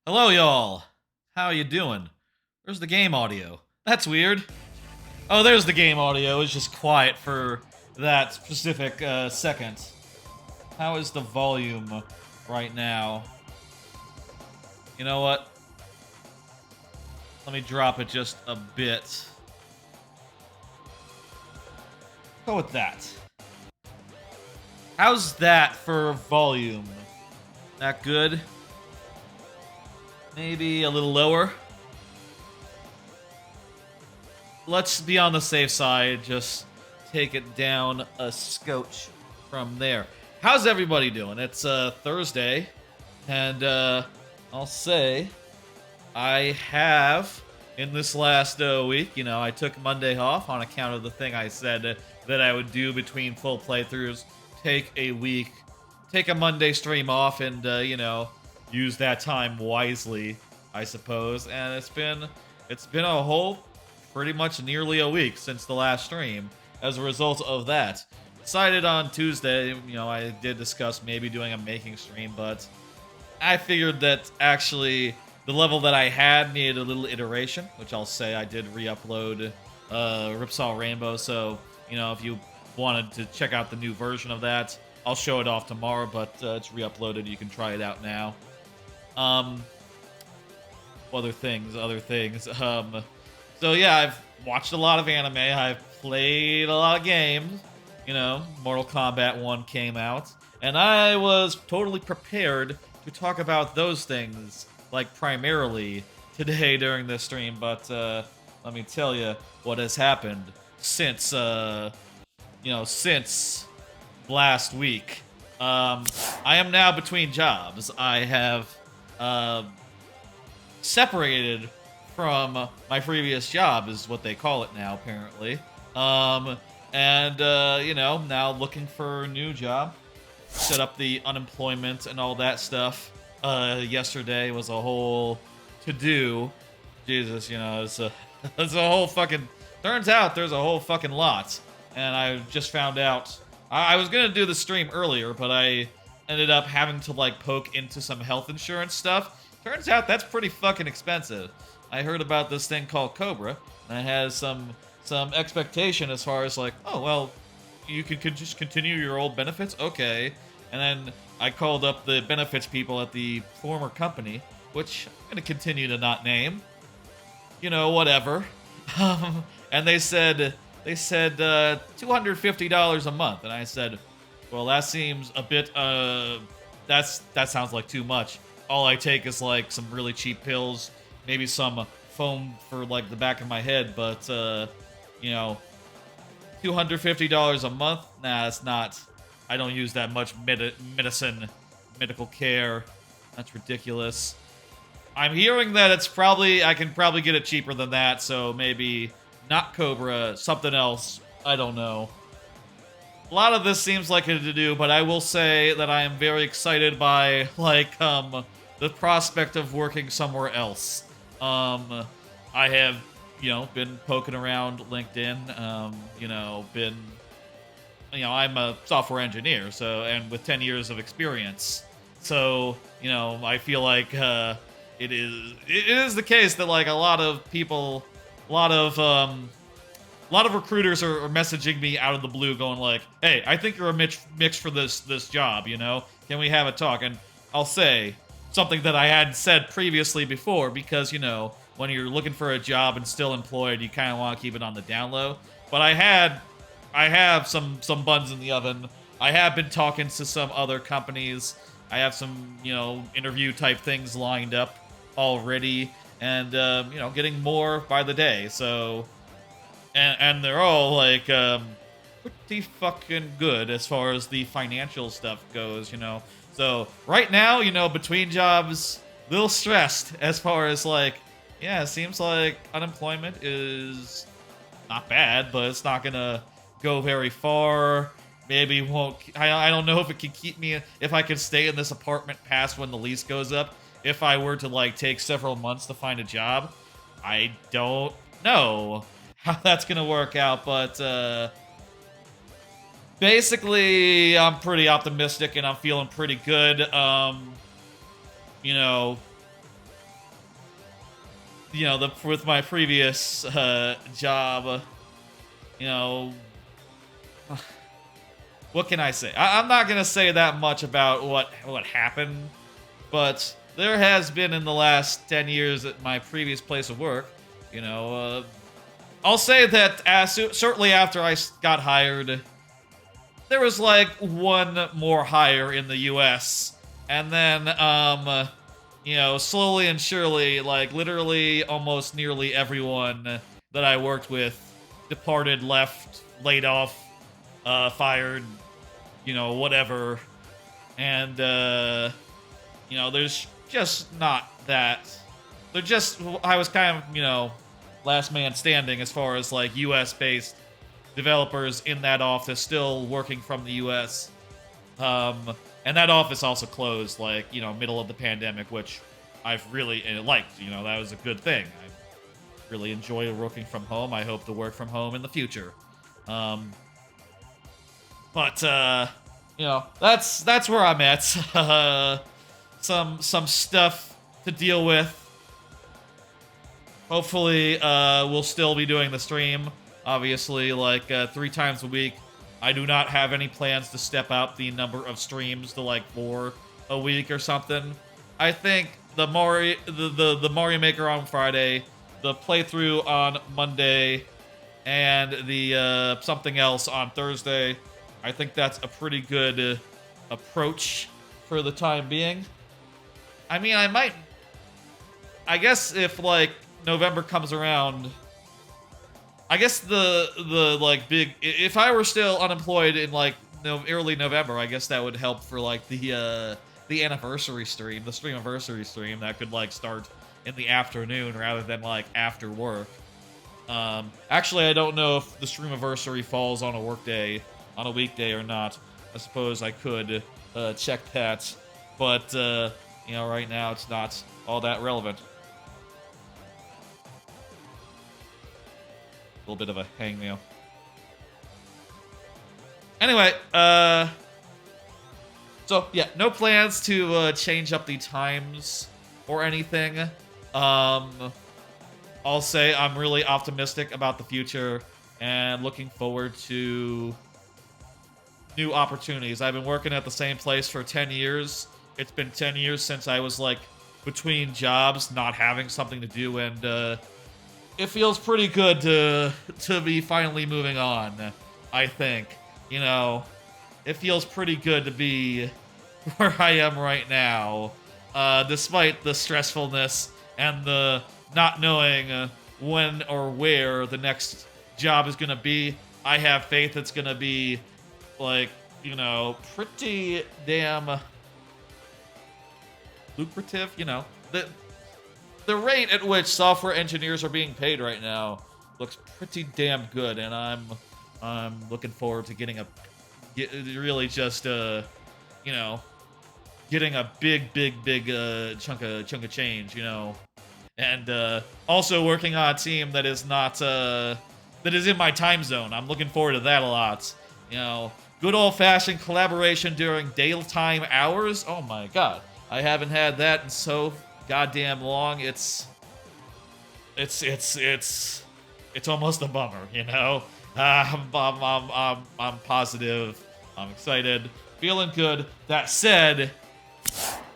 Hello, y'all. How you doing? Where's the game audio? That's weird. Oh, there's the game audio. It's just quiet for that specific second. How is the volume right now? You know what? Let me drop it just a bit. Go with that. How's that for volume? That good? Maybe a little lower? Let's be on the safe side. Just take it down a scotch from there. How's everybody doing? It's Thursday, and I'll say I have in this last week. I took Monday off on account of the thing I said that I would do between full playthroughs. Take a week, take a Monday stream off, and use that time wisely, I suppose. And it's been a whole pretty much nearly a week since the last stream as a result of that. Decided on Tuesday, I did discuss maybe doing a making stream, but I figured that actually the level that I had needed a little iteration, which I'll say I did re-upload Ripsaw Rainbow, so, if you wanted to check out the new version of that, I'll show it off tomorrow, but it's re-uploaded. You can try it out now. Other things. So yeah, I've watched a lot of anime. I've played a lot of games. Mortal Kombat 1 came out, and I was totally prepared to talk about those things, like, primarily today during this stream, but let me tell you what has happened since, since last week. I am now between jobs. I have separated from my previous job, is what they call it now, apparently. Now looking for a new job. Set up the unemployment and all that stuff. Yesterday was a whole to-do. Jesus, it's a, it's a whole fucking... Turns out there's a whole fucking lot. And I just found out... I was gonna do the stream earlier, but I ended up having to, poke into some health insurance stuff. Turns out that's pretty fucking expensive. I heard about this thing called Cobra, and it has some expectation as far as oh, well, you could just continue your old benefits? Okay. And then I called up the benefits people at the former company, which I'm going to continue to not name. Whatever. And they said $250 a month. And I said, well, that seems a bit, that sounds like too much. All I take is, some really cheap pills, maybe some foam for, the back of my head, but, $250 a month? Nah, that's not... I don't use that much medical care. That's ridiculous. I'm hearing that I can probably get it cheaper than that, so maybe not Cobra, something else. I don't know. A lot of this seems like a to-do, but I will say that I am very excited by, the prospect of working somewhere else. I have, been poking around LinkedIn, I'm a software engineer, and with 10 years of experience. So, I feel like it is the case that a lot of people, a lot of recruiters are messaging me out of the blue going hey, I think you're a mix for this job, Can we have a talk? And I'll say something that I had said previously before, because, when you're looking for a job and still employed, you kind of want to keep it on the down low. But I have some buns in the oven. I have been talking to some other companies. I have some, interview type things lined up already, and getting more by the day. So, and they're all pretty fucking good as far as the financial stuff goes. So right now, between jobs, a little stressed as far as yeah, it seems like unemployment is not bad, but it's not gonna go very far. Maybe won't. I don't know if it can keep me, if I can stay in this apartment past when the lease goes up. If I were to take several months to find a job, I don't know how that's gonna work out. But basically, I'm pretty optimistic and I'm feeling pretty good. you know, with my previous job, you know, what can I say? I'm not gonna say that much about what happened, but there has been in the last 10 years at my previous place of work, you know, I'll say that certainly after I got hired, there was like one more hire in the U.S. And then, you know, slowly and surely, like literally almost nearly everyone that I worked with departed, left, laid off, fired, you know, whatever. And, you know, there's just not that. I was kind of, you know, last man standing as far as like US-based developers in that office still working from the US. And that office also closed, like, you know, middle of the pandemic, which I've really liked. You know, that was a good thing. I really enjoy working from home. I hope to work from home in the future. But you know, that's where I'm at. Some stuff to deal with. Hopefully, we'll still be doing the stream. Obviously, like 3 times a week. I do not have any plans to step up the number of streams to like 4 a week or something. I think the Mario Maker on Friday, the playthrough on Monday, and the something else on Thursday. I think that's a pretty good approach for the time being. I mean, I guess if like November comes around, I guess the like big, if I were still unemployed in like early November, I guess that would help for like the anniversary stream, the streamiversary stream that could like start in the afternoon rather than like after work. Actually, I don't know if the streamiversary falls on a workday, on a weekday or not. I suppose I could check that, but you know, right now it's not all that relevant. A little bit of a hangnail. Anyway, so yeah, no plans to change up the times or anything. I'll say I'm really optimistic about the future and looking forward to new opportunities. I've been working at the same place for 10 years. It's been 10 years since I was like between jobs, not having something to do, and it feels pretty good to be finally moving on, I think. You know, it feels pretty good to be where I am right now, despite the stressfulness and the not knowing when or where the next job is going to be. I have faith it's going to be, like, you know, pretty damn lucrative, you know. The rate at which software engineers are being paid right now looks pretty damn good, and I'm looking forward to getting really just you know, getting a big chunk of change, you know, and also working on a team that is not that is in my time zone. I'm looking forward to that a lot, you know. Good old-fashioned collaboration during daytime hours. Oh my god, I haven't had that in so goddamn long. It's almost a bummer, you know. I'm positive. I'm excited, feeling good. That said,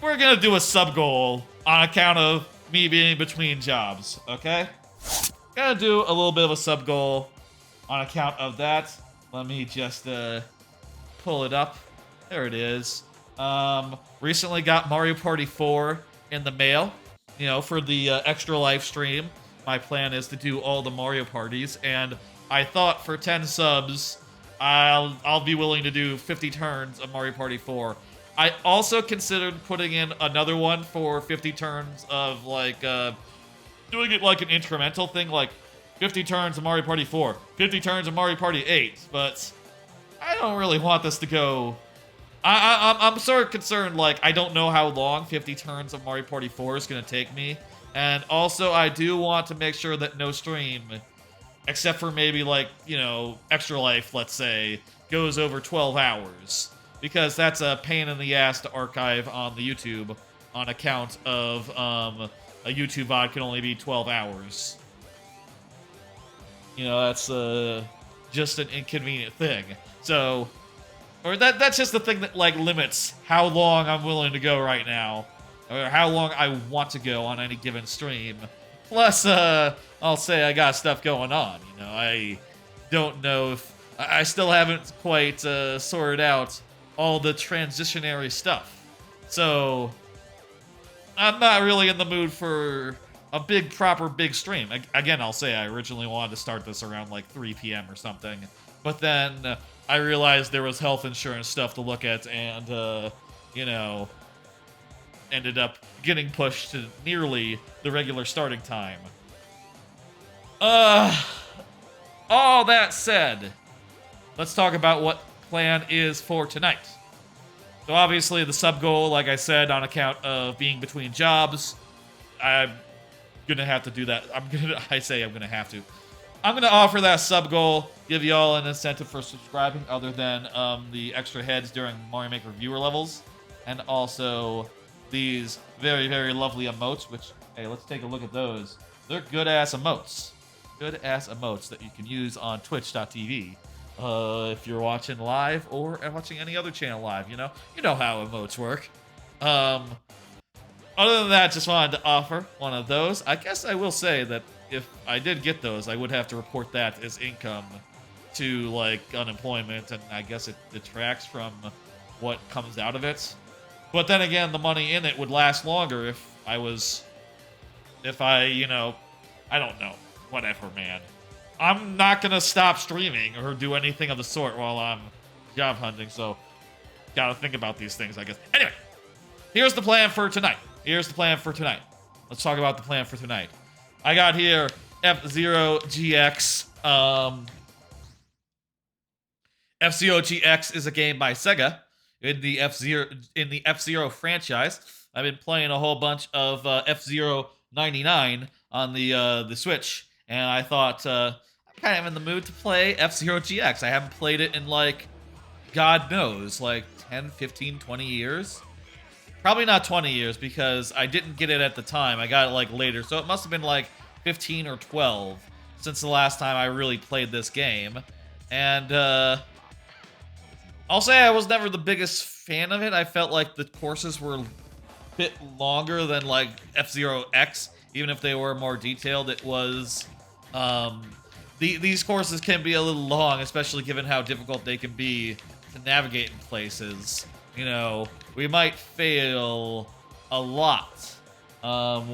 we're gonna do a sub goal on account of me being between jobs. Okay, gonna do a little bit of a sub goal on account of that. Let me just pull it up. There it is. Recently got Mario Party 4 in the mail, you know, for the extra live stream. My plan is to do all the Mario parties, and I thought for 10 subs, I'll be willing to do 50 turns of Mario Party 4. I also considered putting in another one for 50 turns of, like, doing it like an incremental thing, like 50 turns of Mario Party 4, 50 turns of Mario Party 8, but I don't really want this to go. I'm sort of concerned, like, I don't know how long 50 turns of Mario Party 4 is going to take me, and also I do want to make sure that no stream, except for maybe, like, you know, Extra Life, let's say, goes over 12 hours, because that's a pain in the ass to archive on the YouTube on account of a YouTube VOD can only be 12 hours. You know, that's just an inconvenient thing. So, or that's just the thing that, like, limits how long I'm willing to go right now, or how long I want to go on any given stream. Plus, I'll say I got stuff going on, you know. I don't know if... I still haven't quite sorted out all the transitionary stuff. So, I'm not really in the mood for a proper big stream. Again, I'll say I originally wanted to start this around like 3 p.m. or something. But then I realized there was health insurance stuff to look at and, you know, ended up getting pushed to nearly the regular starting time. All that said, let's talk about what plan is for tonight. So obviously the sub goal, like I said, on account of being between jobs, I'm gonna have to do that. I'm gonna have to. I'm gonna offer that sub goal, give y'all an incentive for subscribing other than the extra heads during Mario Maker viewer levels, and also these very, very lovely emotes, which, hey, let's take a look at those. They're good-ass emotes. Good-ass emotes that you can use on twitch.tv. If you're watching live or watching any other channel live, you know how emotes work. Other than that, just wanted to offer one of those. I guess I will say that if I did get those, I would have to report that as income to, like, unemployment, and I guess it detracts from what comes out of it. But then again, the money in it would last longer if I, you know, I don't know. Whatever, man. I'm not gonna stop streaming or do anything of the sort while I'm job hunting, so gotta think about these things, I guess. Anyway, here's the plan for tonight. Let's talk about the plan for tonight. I got here F-Zero GX. F-Zero GX is a game by Sega in the F-Zero franchise. I've been playing a whole bunch of F-Zero 99 on the Switch, and I thought I'm kind of in the mood to play F-Zero GX. I haven't played it in, like, God knows, like 10, 15, 20 years. Probably not 20 years because I didn't get it at the time. I got it, like, later, so it must have been like 15 or 12 since the last time I really played this game. And I'll say I was never the biggest fan of it. I felt like the courses were a bit longer than, like, F-Zero X, even if they were more detailed. It was these courses can be a little long, especially given how difficult they can be to navigate in places. You know, we might fail a lot,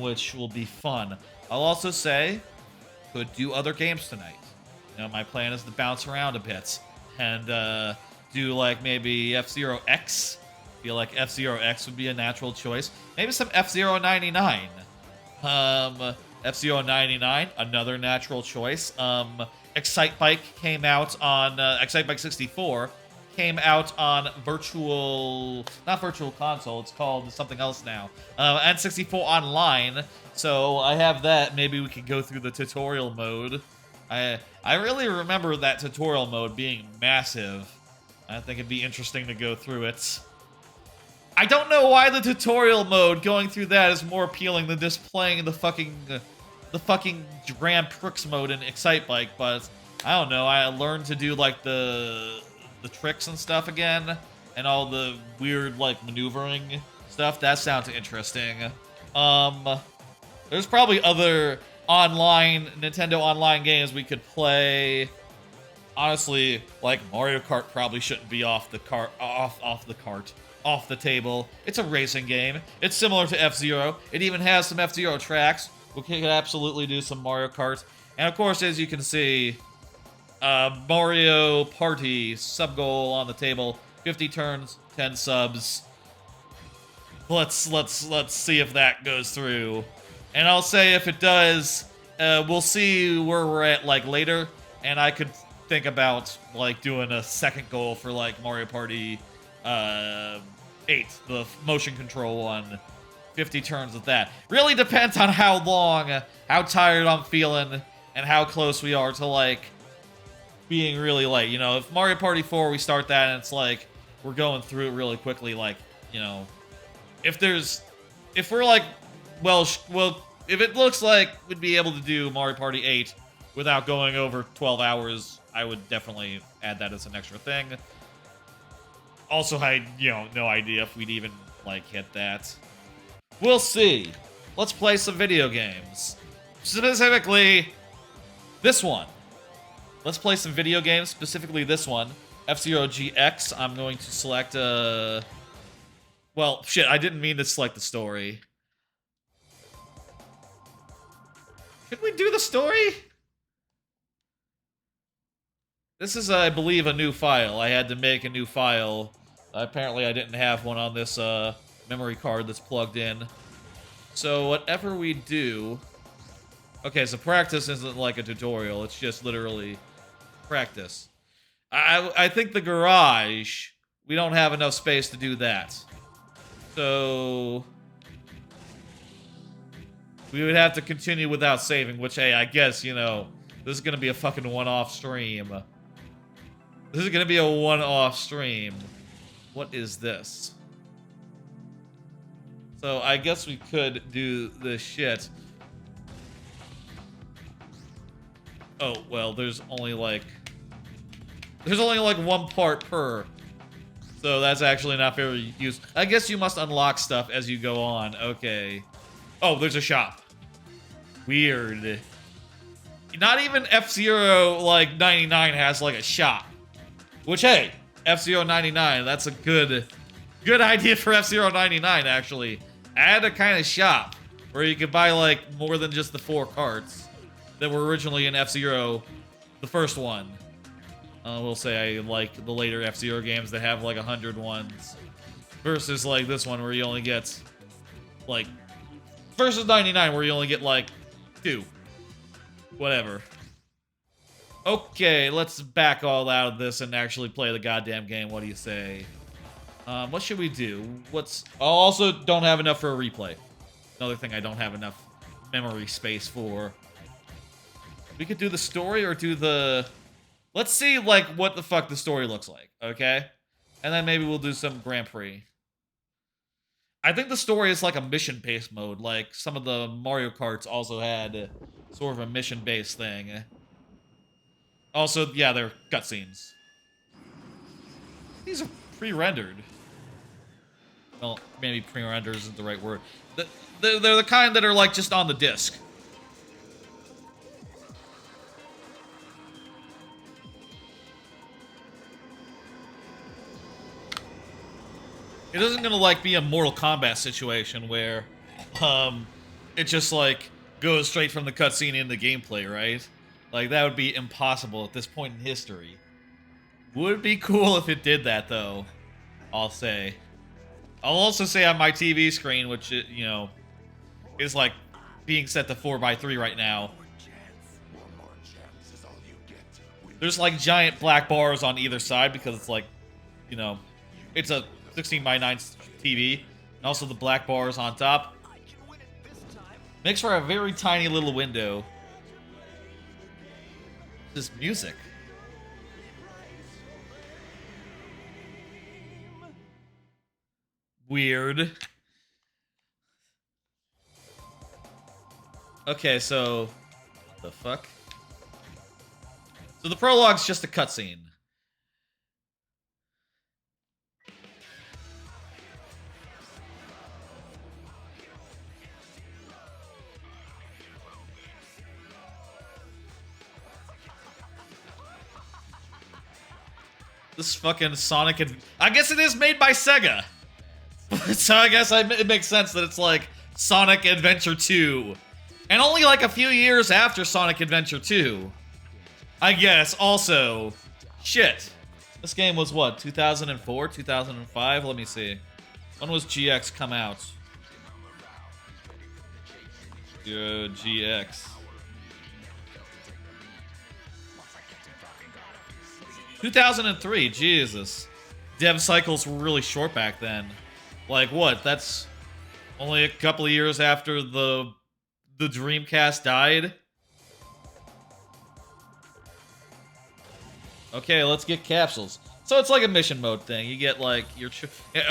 which will be fun. I'll also say, could do other games tonight. You know, my plan is to bounce around a bit and do, like, maybe F-Zero X. Feel like F-Zero X would be a natural choice. Maybe some F-Zero 99. F-Zero 99, another natural choice. Excitebike came out on Excitebike 64 came out on not virtual console, it's called something else now, and 64 online, so I have that. Maybe we can go through the tutorial mode. I really remember that tutorial mode being massive. I think it'd be interesting to go through it. I don't know why the tutorial mode, going through that, is more appealing than just playing the fucking Grand Prix mode in Excitebike, but I don't know, I learned to do, like, the tricks and stuff again, and all the weird, like, maneuvering stuff. That sounds interesting. There's probably other Nintendo Online games we could play. Honestly, like, Mario Kart probably shouldn't be off the table. It's a racing game. It's similar to F-Zero. It even has some F-Zero tracks. We could absolutely do some Mario Kart. And of course, as you can see, Mario Party sub goal on the table. 50 turns, 10 subs. Let's see if that goes through. And I'll say if it does, we'll see where we're at, like, later. And I could think about, like, doing a second goal for, like, Mario Party 8, the motion control one. 50 turns with that. Really depends on how long, how tired I'm feeling, and how close we are to, like, being really late. You know, if Mario Party 4, we start that and it's like we're going through it really quickly, like, you know, if there's if we're like, well, if it looks like we'd be able to do Mario Party 8 without going over 12 hours, I would definitely add that as an extra thing. Also, I, no idea if we'd even, like, hit that. We'll see. Let's play some video games. Specifically, this one. Let's play some video games, specifically this one. F-Zero GX. I'm going to select, well, shit, I didn't mean to select the story. Should we do the story? This is, I believe, a new file. I had to make a new file. Apparently, I didn't have one on this memory card that's plugged in. So, whatever we do... Okay, so practice isn't like a tutorial. It's just literally practice. I think the garage, we don't have enough space to do that. So... we would have to continue without saving, which, hey, I guess, this is going to be a fucking one-off stream. This is going to be a one-off stream. What is this? So, I guess we could do this shit. Oh, well, there's only like one part per. So, that's actually not very useful. I guess you must unlock stuff as you go on. Okay. Oh, there's a shop. Weird. Not even F-Zero, like, 99 has, like, a shop. Which, hey, F-Zero 99, that's a good idea for F-Zero 99, actually. Add a kind of shop where you could buy, like, more than just the 4 carts that were originally in F-Zero, the first one. We'll say I like the later F-Zero games that have, like, 100 ones. Versus, like, this one where you only get, like... Versus 99 where you only get, like, 2. Whatever. Okay, let's back all out of this and actually play the goddamn game. What do you say? What should we do? I also don't have enough for a replay. Another thing I don't have enough memory space for. We could do the story or do the... Let's see, like, what the fuck the story looks like, okay? And then maybe we'll do some Grand Prix. I think the story is like a mission-based mode. Like, some of the Mario Karts also had sort of a mission-based thing. Also, yeah, they're cutscenes. These are pre-rendered. Well, maybe pre-rendered isn't the right word. They're the kind that are, like, just on the disc. It isn't gonna, like, be a Mortal Kombat situation where, it just, like, goes straight from the cutscene into gameplay, right? Like, that would be impossible at this point in history. Would be cool if it did that, though. I'll say. I'll also say on my TV screen, which, is, like, being set to 4:3 right now. There's, like, giant black bars on either side because it's, like, it's a 16:9 TV. And also the black bars on top. Makes for a very tiny little window. This music. Weird. Okay, so... What the fuck? So the prologue's just a cutscene. This fucking Sonic... I guess it is made by Sega. So I guess it makes sense that it's like Sonic Adventure 2. And only like a few years after Sonic Adventure 2. I guess, also. Shit. This game was what, 2004, 2005? Let me see. When was GX come out? GX. 2003, Jesus. Dev cycles were really short back then. Like, what? That's only a couple of years after the Dreamcast died? Okay, let's get capsules. So it's like a mission mode thing. You get like your.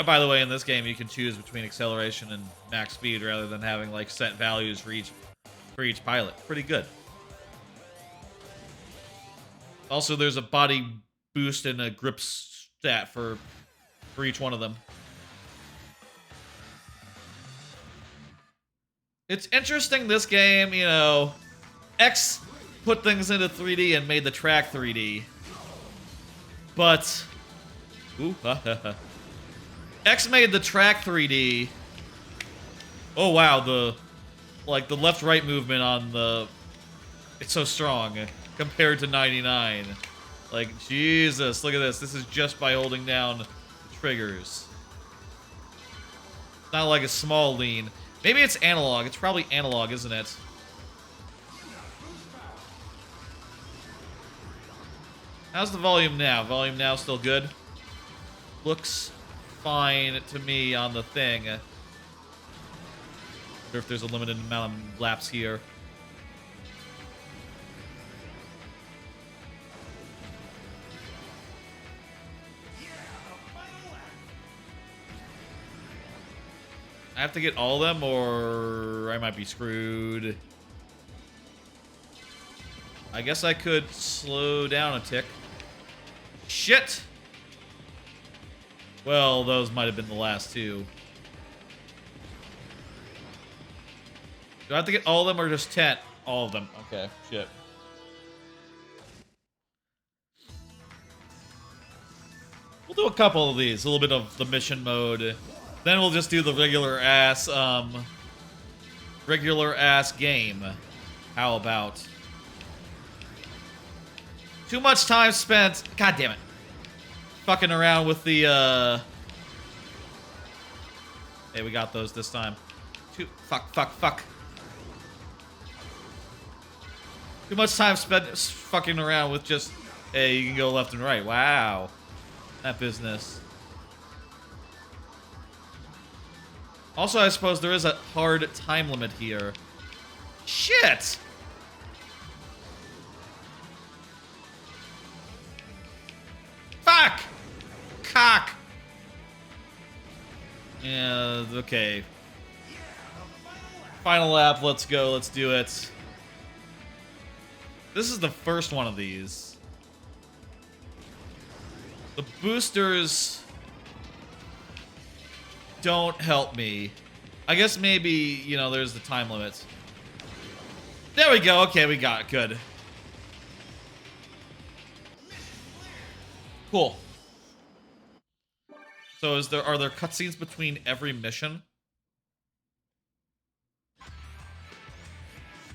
By the way, in this game, you can choose between acceleration and max speed rather than having like set values for each pilot. Pretty good. Also, there's a body boost and a grip stat for each one of them. It's interesting, this game, you know, X put things into 3D and made the track 3D. But, ooh, X made the track 3D. Oh wow, the left-right movement on the, it's so strong compared to 99. Like, Jesus, look at this. This is just by holding down the triggers. Not like a small lean. Maybe it's analog. It's probably analog, isn't it? How's the volume now? Volume now still good? Looks fine to me on the thing. I wonder if there's a limited amount of laps here. I have to get all of them, or I might be screwed. I guess I could slow down a tick. Shit! Well, those might have been the last two. Do I have to get all of them, or just 10? All of them. Okay, shit. We'll do a couple of these. A little bit of the mission mode. Then we'll just do the regular ass game. How about? Too much time spent. God damn it. Fucking around with the, Hey, we got those this time. Fuck. Too much time spent fucking around with just, hey, you can go left and right. Wow. That business. Also, I suppose there is a hard time limit here. Shit! Fuck! Cock! Yeah, okay. Final lap, let's go, let's do it. This is the first one of these. The boosters don't help me. I guess maybe, you know, there's the time limit. There we go. Okay, we got it. Good. Cool. So are there cutscenes between every mission?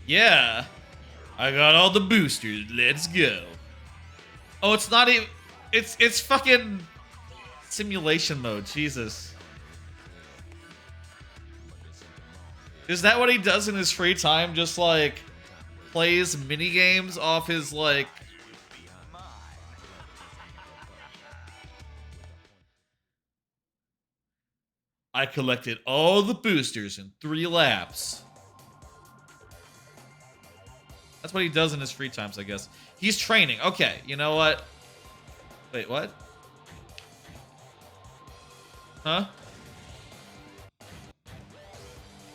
Yeah. I got all the boosters. Let's go. Oh, it's not even, it's fucking simulation mode. Jesus. Is that what he does in his free time? Just, like, plays minigames off his, like... I collected all the boosters in 3 laps. That's what he does in his free times, I guess. He's training. Okay, you know what? Wait, what? Huh?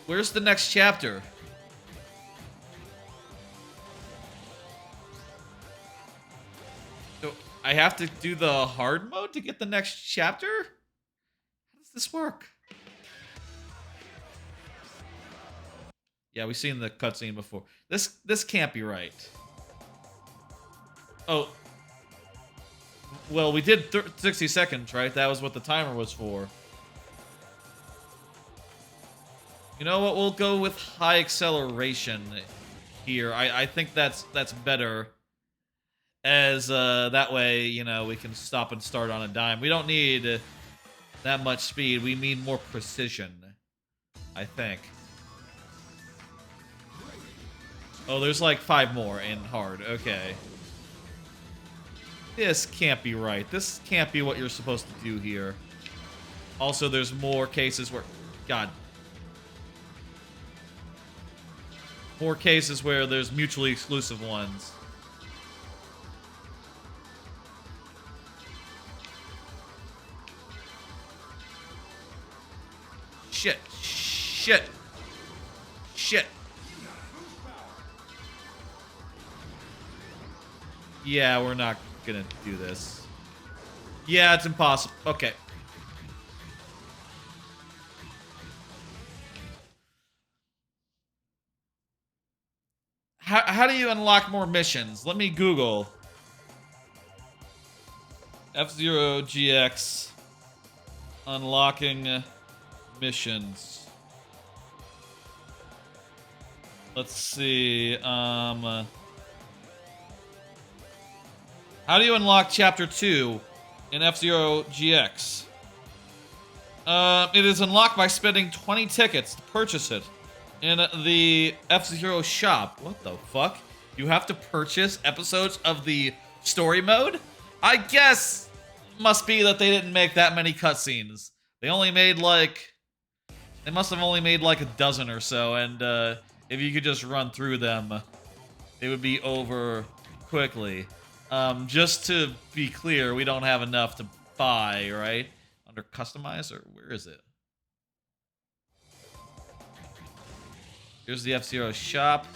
Where's the next chapter? So I have to do the hard mode to get the next chapter? How does this work? Yeah, we've seen the cutscene before. This can't be right. Oh. Well, we did 60 seconds, right? That was what the timer was for. You know what? We'll go with high acceleration here. I think that's better. As that way, you know, we can stop and start on a dime. We don't need that much speed. We need more precision, I think. Oh, there's like 5 more in hard. Okay. This can't be right. This can't be what you're supposed to do here. Also, there's more cases where... God. More cases where there's mutually exclusive ones. Shit. Shit. Yeah, we're not gonna do this. Yeah, it's impossible. Okay. How do you unlock more missions? Let me Google. F-Zero GX unlocking missions. Let's see. How do you unlock Chapter 2 in F-Zero GX? It is unlocked by spending 20 tickets to purchase it in the F-Zero shop. What the fuck? You have to purchase episodes of the story mode? I guess must be that they didn't make that many cutscenes. They only made like... They must have only made like a dozen or so, and if you could just run through them, they would be over quickly. Just to be clear, we don't have enough to buy, right? Under customize, or where is it? Here's the F-Zero shop.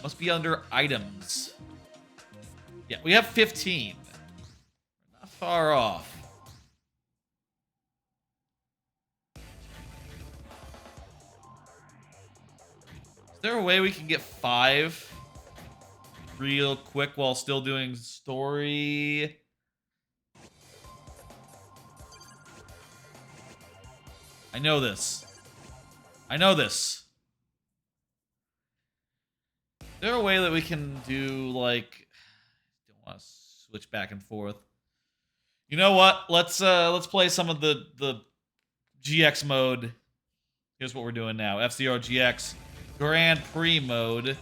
Must be under items. Yeah, we have 15. We're not far off. Is there a way we can get 5 real quick while still doing story? I know this. I know this. Is there a way that we can do, like... Don't want to switch back and forth. You know what? Let's play some of the GX mode. Here's what we're doing now. F-Zero GX Grand Prix mode.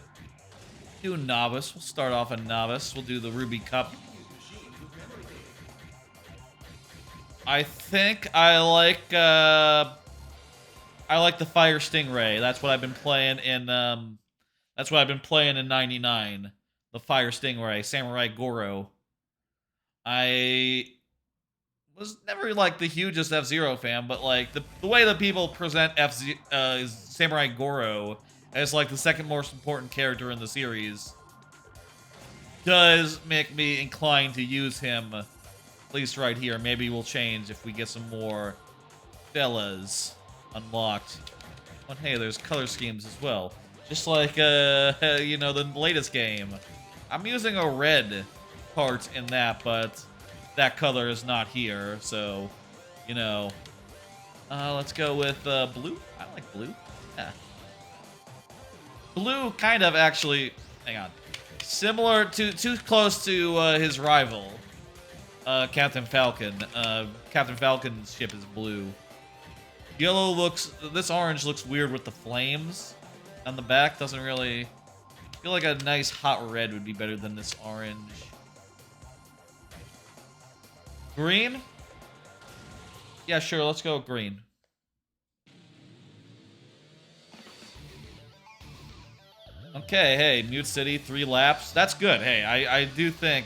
Do Novice. We'll start off a Novice. We'll do the Ruby Cup. I think I like the Fire Stingray. That's what I've been playing in that's what I've been playing in 99. The Fire Stingray, Samurai Goro. I was never like the hugest F-Zero fan, but like the way that people present Samurai Goro as like the second most important character in the series does make me inclined to use him, at least right here. Maybe we'll change if we get some more fellas unlocked. But hey, there's color schemes as well. Just like, you know, the latest game. I'm using a red part in that, but that color is not here, so, you know. Let's go with blue. I like blue. Yeah. Blue kind of actually, hang on. Similar to, too close to his rival, Captain Falcon. Captain Falcon's ship is blue. Yellow looks, this orange looks weird with the flames on the back. Doesn't really, I feel like a nice hot red would be better than this orange. Green? Yeah, sure, let's go with green. Okay, hey, Mute City, 3 laps. That's good. Hey, I do think...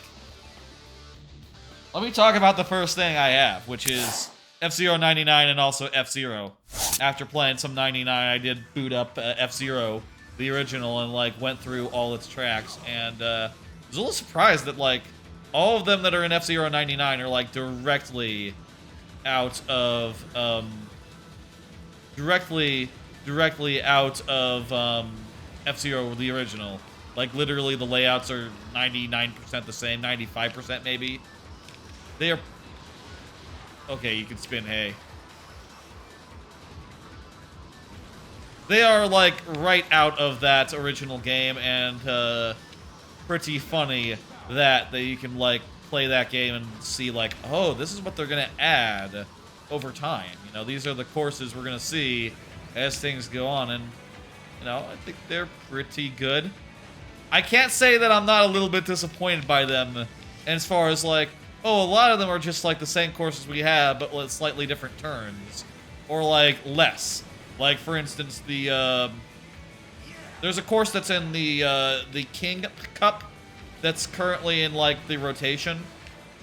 Let me talk about the first thing I have, which is F-Zero 99 and also F-Zero. After playing some 99, I did boot up F-Zero, the original, and, like, went through all its tracks. And I was a little surprised that, like, all of them that are in F-Zero 99 are, like, directly out of, directly out of, F-Zero, the original. Like, literally, the layouts are 99% the same, 95% maybe. They are... Okay, you can spin hay. They are, like, right out of that original game, and, pretty funny that you can, like, play that game and see, like, oh, this is what they're gonna add over time. You know, these are the courses we're gonna see as things go on, and, you know, I think they're pretty good. I can't say that I'm not a little bit disappointed by them as far as, like, oh, a lot of them are just, like, the same courses we have, but with slightly different turns. Or, like, less. Like, for instance, the, there's a course that's in the King Cup that's currently in, like, the rotation.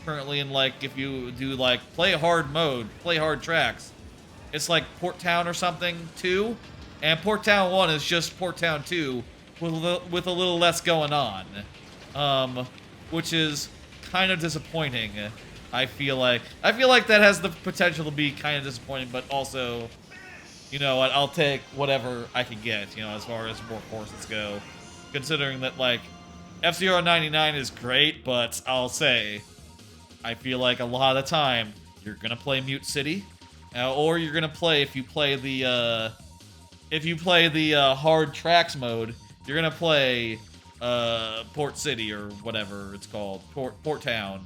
Currently in, like, if you do, like, play hard mode, play hard tracks. It's like Port Town or something, too. And Port Town 1 is just Port Town 2 with a little less going on. Which is kind of disappointing. I feel like that has the potential to be kind of disappointing, but also, you know what, I'll take whatever I can get, you know, as far as more courses go. Considering that, like, F-Zero 99 is great, but I'll say, I feel like a lot of the time, you're gonna play Mute City, or you're gonna play, if you play the hard tracks mode, you're gonna play Port City or whatever it's called, Port Town,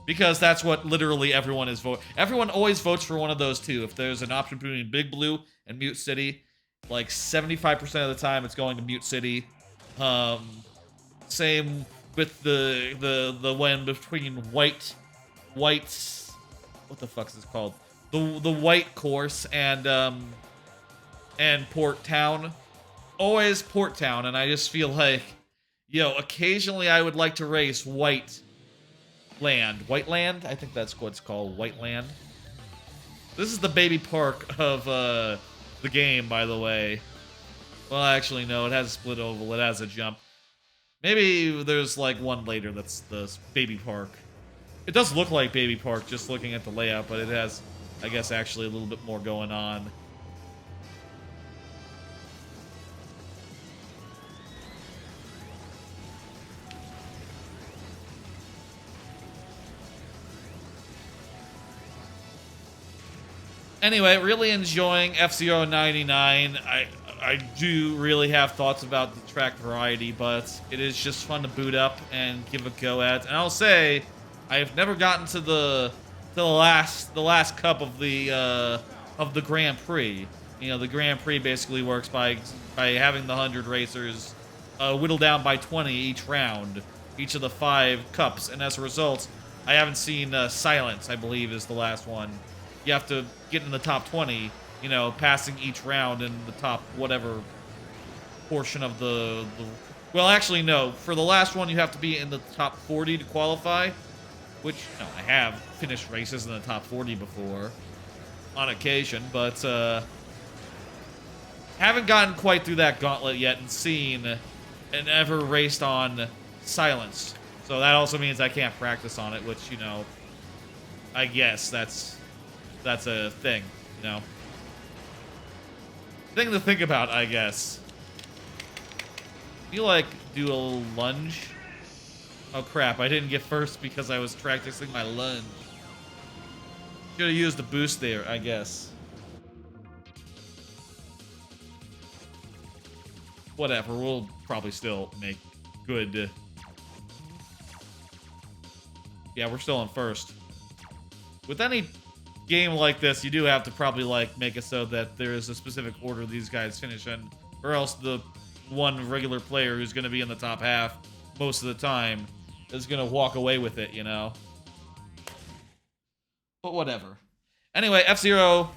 because that's what literally everyone is voting. Everyone always votes for one of those two. If there's an option between Big Blue and Mute City, like 75% of the time it's going to Mute City. Same with the one between white, what the fuck is this called? The white course and Port Town. Always Port Town, and I just feel like, yo, occasionally I would like to race White Land. I think that's what it's called, White Land. This is the baby park of the game, by the way. Well, actually, no, it has a split oval, it has a jump. Maybe there's like one later that's the baby park. It does look like baby park just looking at the layout, but it has, I guess, actually a little bit more going on. Anyway, really enjoying F-Zero 99. I do really have thoughts about the track variety, but it is just fun to boot up and give a go at. And I'll say, I have never gotten to the last cup of the Grand Prix. You know, the Grand Prix basically works by having the 100 racers whittled down by 20 each round, each of the 5 cups, and as a result, I haven't seen Silence, I believe, is the last one. You have to get in the top 20, you know, passing each round in the top whatever portion of the... Well, actually, no. For the last one, you have to be in the top 40 to qualify, which, no, I have finished races in the top 40 before, on occasion, but haven't gotten quite through that gauntlet yet and seen and ever raced on Silence. So that also means I can't practice on it, which, you know, I guess that's a thing, you know. Thing to think about, I guess. You, like, do a little lunge? Oh, crap, I didn't get first because I was practicing my lunge. Should have used the boost there, I guess. Whatever, we'll probably still make good... Yeah, we're still in first. With any game like this, you do have to probably, like, make it so that there is a specific order these guys finish in, or else the one regular player who's going to be in the top half most of the time is going to walk away with it, you know? But whatever. Anyway, F-Zero.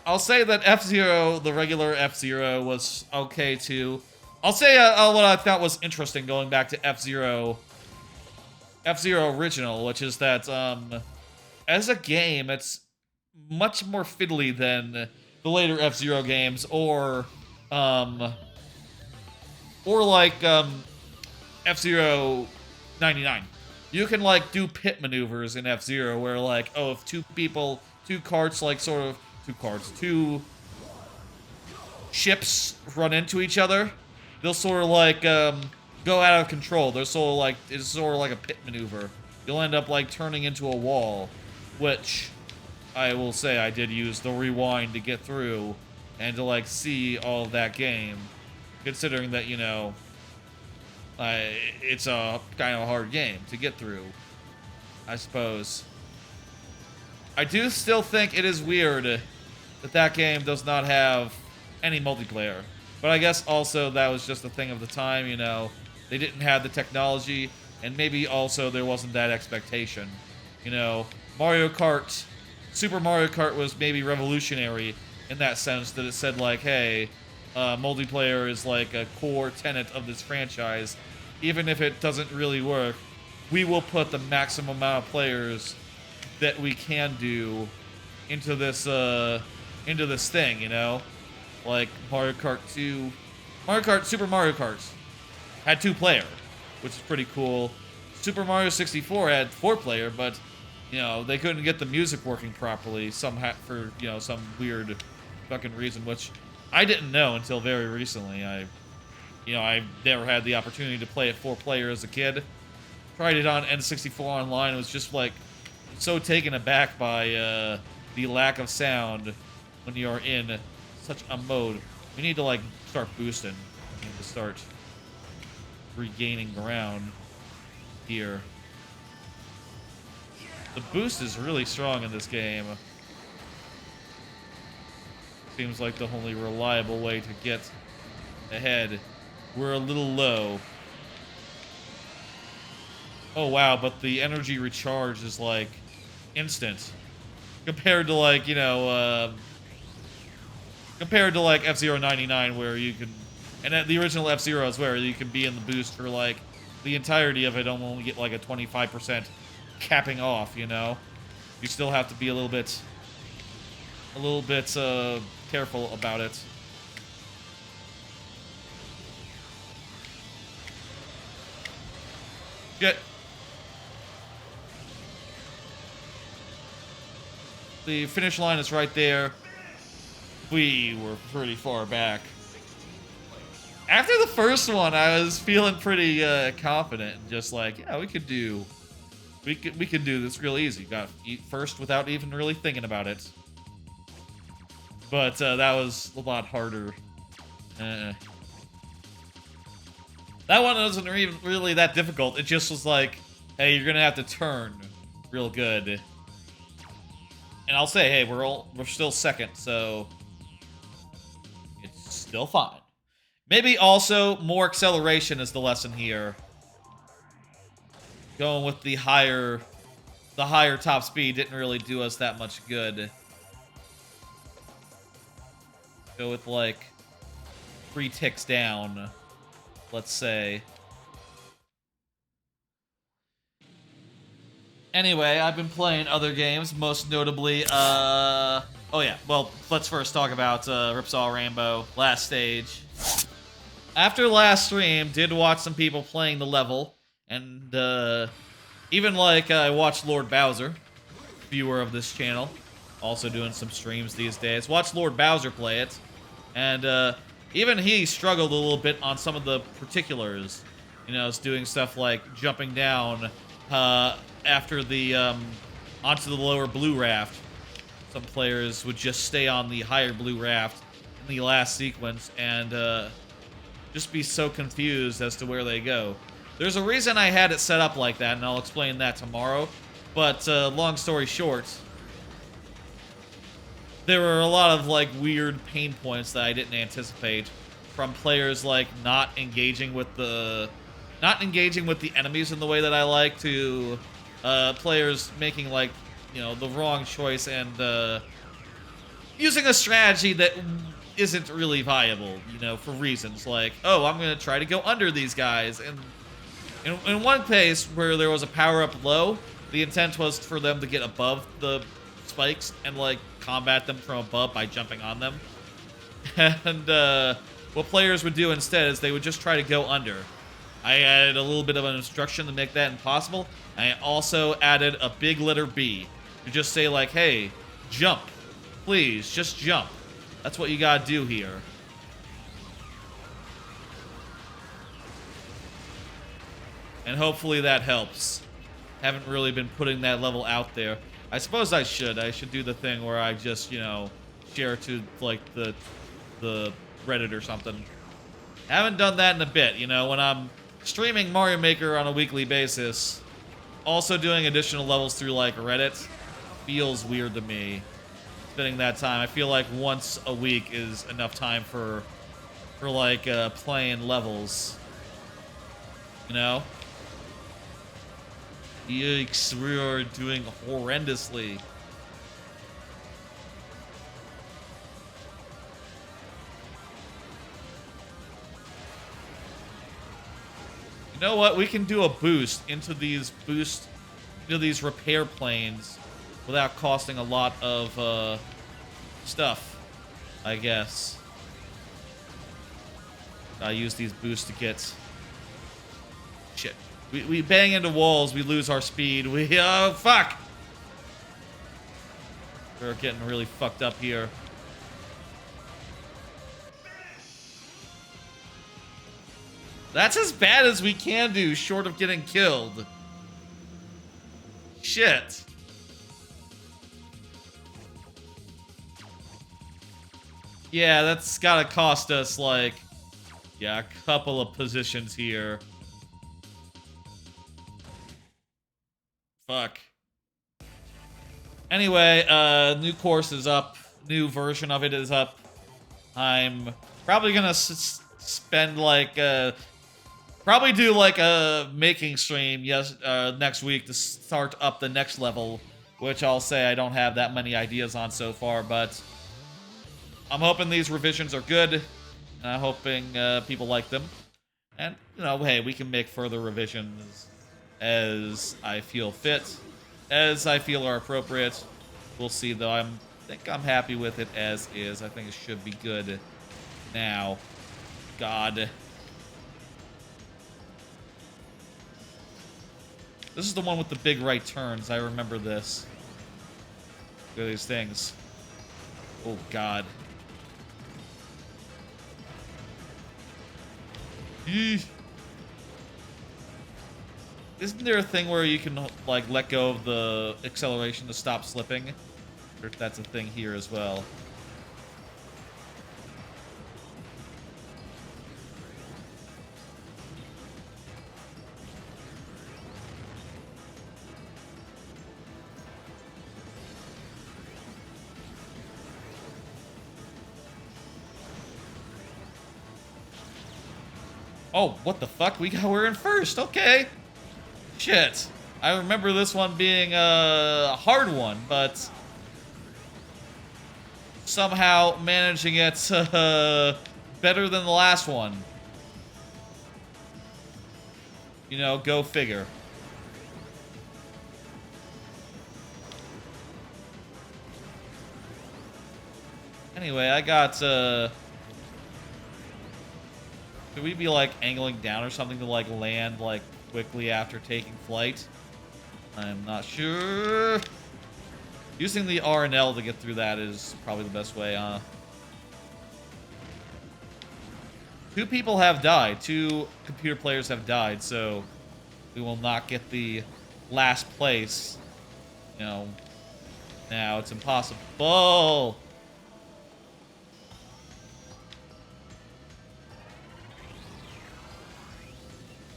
I'll say that F-Zero, the regular F-Zero, was okay, too. I'll say what I thought was interesting going back to F-Zero Original, which is that, as a game, it's much more fiddly than the later F-Zero games, or like, F-Zero 99. You can, like, do pit maneuvers in F-Zero where, like, oh, if two ships run into each other, they'll sort of, like, go out of control. They're sort of like, it's sort of like a pit maneuver. You'll end up, like, turning into a wall, which I will say I did use the rewind to get through and to, like, see all of that game, considering that, you know, it's a kind of a hard game to get through, I suppose. I do still think it is weird that game does not have any multiplayer, but I guess also that was just a thing of the time, you know. They didn't have the technology, and maybe also there wasn't that expectation. You know, Super Mario Kart was maybe revolutionary in that sense that it said, like, hey, multiplayer is like a core tenet of this franchise. Even if it doesn't really work, we will put the maximum amount of players that we can do into this thing, you know? Like Mario Kart 2, Super Mario Kart had 2-player, which is pretty cool. Super Mario 64 had 4-player, but you know they couldn't get the music working properly somehow for some weird fucking reason, which I didn't know until very recently. I never had the opportunity to play it 4-player as a kid. Tried it on N64 online. It was just like so taken aback by the lack of sound when you are in such a mode. We need to like start boosting. We need to start regaining ground here. The boost is really strong in this game. Seems like the only reliable way to get ahead. We're a little low. Oh wow, but the energy recharge is like instant compared to like compared to like F-Zero 99 where you can, and at the original F-Zero is where you can be in the boost for like the entirety of it, only get like a 25% capping off. You still have to be a little bit careful about it. Get the finish line is right there. We were pretty far back. After the first one, I was feeling pretty confident, and just like, yeah, we could do this real easy. Got first without even really thinking about it. But that was a lot harder. That one wasn't even really that difficult. It just was like, hey, you're gonna have to turn real good. And I'll say, hey, we're still second, so it's still fine. Maybe also more acceleration is the lesson here. Going with the higher top speed didn't really do us that much good. Go with like 3 ticks down, let's say. Anyway, I've been playing other games, most notably, oh yeah, well, let's first talk about Ripsaw Rainbow, last stage. After last stream, did watch some people playing the level, and even like I watched Lord Bowser, viewer of this channel, also doing some streams these days. Watched Lord Bowser play it, and even he struggled a little bit on some of the particulars. It's doing stuff like jumping down after the onto the lower blue raft. Some players would just stay on the higher blue raft in the last sequence and just be so confused as to where they go. There's a reason I had it set up like that, and I'll explain that tomorrow. But long story short, there were a lot of like weird pain points that I didn't anticipate from players like not engaging with the enemies in the way that I like, to players making like the wrong choice and using a strategy that isn't really viable, for reasons like, oh, I'm gonna try to go under these guys, and in one case where there was a power-up low, the intent was for them to get above the spikes and like combat them from above by jumping on them. And what players would do instead is they would just try to go under. I added a little bit of an instruction to make that impossible. I also added a big letter B to just say like, hey, jump. Please, just jump. That's what you gotta do here. And hopefully that helps. Haven't really been putting that level out there. I suppose I should. I should do the thing where I just, share to like the Reddit or something. Haven't done that in a bit, when I'm streaming Mario Maker on a weekly basis, also doing additional levels through like Reddit feels weird to me. Spending that time, I feel like once a week is enough time for like playing levels. Yikes, we are doing horrendously. You know what? We can do a boost into these repair planes without costing a lot of stuff, I guess. I use these boosts to get... Shit. We bang into walls, we lose our speed. Oh, fuck! We're getting really fucked up here. That's as bad as we can do, short of getting killed. Shit. Yeah, that's gotta cost us, like... Yeah, a couple of positions here. Fuck. Anyway, new course is up. New version of it is up. I'm probably gonna spend, like, probably do, like, a making stream next week to start up the next level, which I'll say I don't have that many ideas on so far, but I'm hoping these revisions are good, and I'm hoping people like them. And, you know, hey, we can make further revisions as I feel fit, as I feel are appropriate. We'll see, though. I think I'm happy with it as is. I think it should be good now. God. This is the one with the big right turns. I remember this. Look at these things. Oh, God. Eesh. Isn't there a thing where you can, like, let go of the acceleration to stop slipping? Or if that's a thing here as well. Oh, what the fuck? We're in first. Okay. Shit. I remember this one being a hard one, but somehow managing it better than the last one. You know, go figure. Anyway, I got, should we be, like, angling down or something to, like, land, like, quickly after taking flight? I'm not sure. Using the R and L to get through that is probably the best way, huh? 2 people have died. 2 computer players have died, so we will not get the last place. You know, now it's impossible.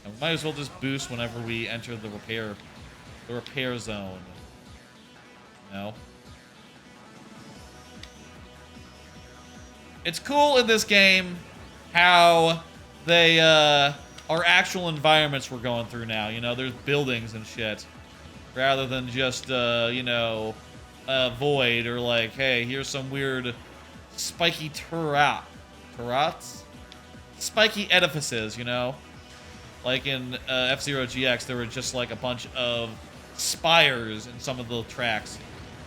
And we might as well just boost whenever we enter the repair zone. No. It's cool in this game how they are actual environments we're going through now. You know, there's buildings and shit. Rather than just, you know, a void or like, hey, here's some weird spiky turrets? Spiky edifices, you know? Like in F-Zero GX, there were just like a bunch of spires in some of the tracks.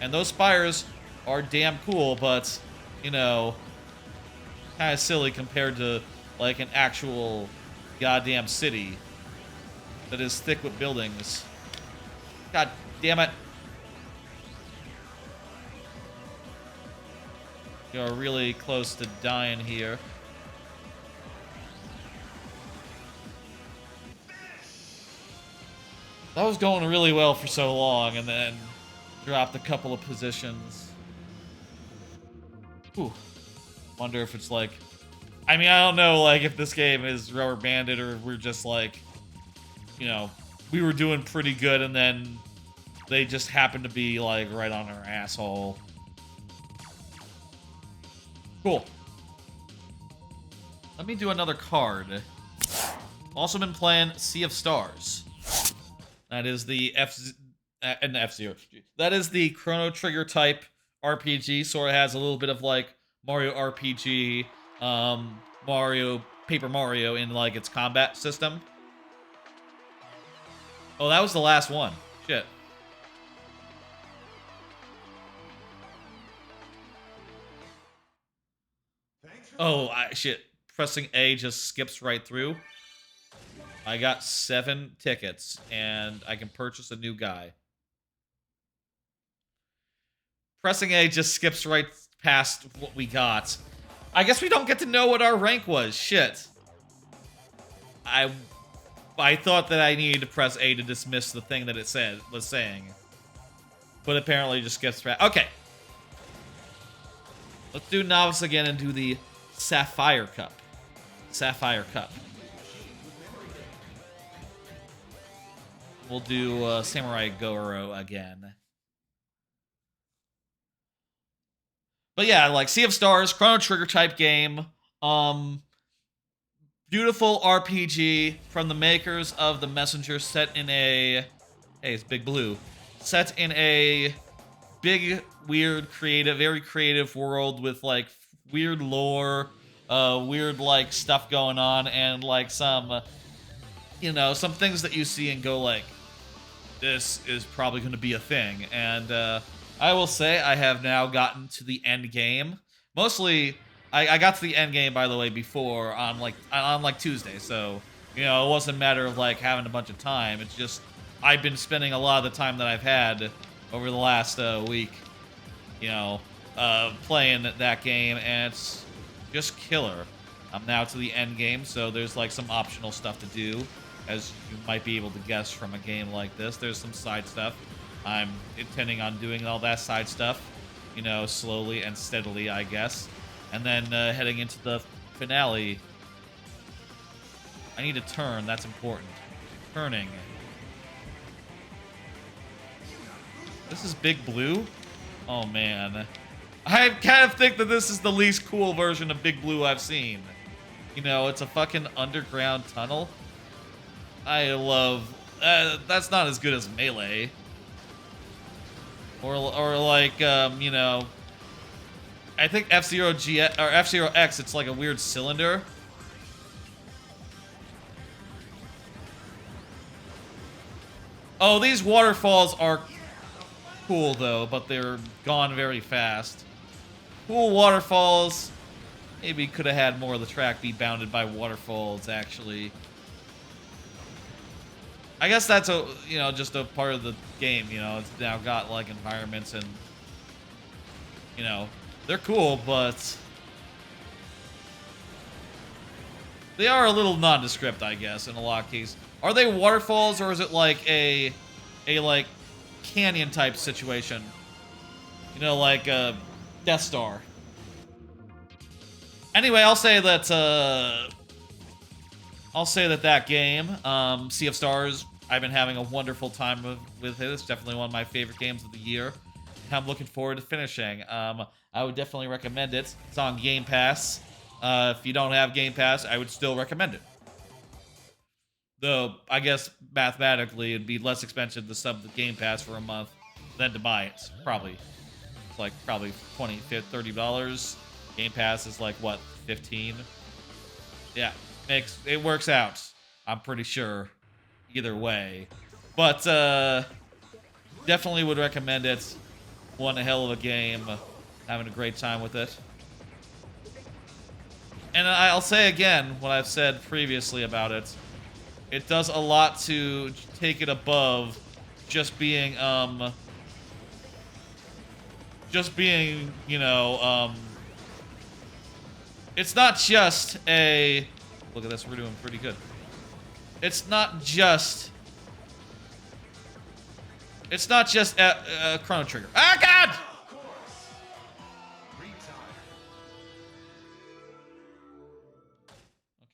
And those spires are damn cool, but, you know, kind of silly compared to like an actual goddamn city that is thick with buildings. God damn it. You're really close to dying here. That was going really well for so long, and then dropped a couple of positions. Whew. Wonder if it's like... I mean, I don't know, like, if this game is rubber banded or we're just like... You know, we were doing pretty good, and then they just happened to be, like, right on our asshole. Cool. Let me do another card. Also been playing Sea of Stars. That is the F-Zero. That is the Chrono Trigger type RPG. Sort of has a little bit of like Mario RPG, Paper Mario in like its combat system. Oh, that was the last one. Shit. Oh, shit. pressing A just skips right through. I got 7 tickets, and I can purchase a new guy. Pressing A just skips right past what we got. I guess we don't get to know what our rank was. Shit. I thought that I needed to press A to dismiss the thing that it was saying. But apparently it just skips past. Okay. Let's do Novice again and do the Sapphire Cup. Sapphire Cup. We'll do Samurai Goro again. But yeah, like Sea of Stars, Chrono Trigger type game. Beautiful RPG from the makers of The Messenger, set in a... Hey, it's Big Blue. Set in a big, weird, creative, very creative world with like weird lore, weird like stuff going on, and like some, you know, some things that you see and go like, this is probably going to be a thing. And I will say I have now gotten to the end game. Mostly, I got to the end game, by the way, before on like Tuesday. So, you know, it wasn't a matter of like having a bunch of time. It's just I've been spending a lot of the time that I've had over the last week, you know, playing that game, and it's just killer. I'm now to the end game, so there's like some optional stuff to do, as you might be able to guess from a game like this. There's some side stuff. I'm intending on doing all that side stuff, you know, slowly and steadily, I guess. And then heading into the finale. I need to turn, that's important. Turning. This is Big Blue? Oh, man. I kind of think that this is the least cool version of Big Blue I've seen. You know, it's a fucking underground tunnel. I love... that's not as good as Melee. Or like, you know... I think F-Zero GX, or F-Zero X, it's like a weird cylinder. Oh, these waterfalls are cool, though, but they're gone very fast. Cool waterfalls. Maybe could have had more of the track be bounded by waterfalls, actually. I guess that's a, you know, just a part of the game, you know. It's now got, like, environments and, you know, they're cool, but they are a little nondescript, I guess, in a lot of cases. Are they waterfalls, or is it like a like canyon type situation? You know, like a Death Star. Anyway, I'll say that that game, Sea of Stars, I've been having a wonderful time with it. It's definitely one of my favorite games of the year. I'm looking forward to finishing. I would definitely recommend it. It's on Game Pass. If you don't have Game Pass, I would still recommend it. Though, I guess mathematically, it'd be less expensive to sub the Game Pass for a month than to buy it. Probably. It's like probably $20, $30. Game Pass is like, what, 15? Yeah, it works out. I'm pretty sure. Either way. But, definitely would recommend it. One hell of a game. Having a great time with it. And I'll say again what I've said previously about it. It does a lot to take it above just being, you know, it's not just a, look at this, we're doing pretty good. It's not just a Chrono Trigger. Ah, God!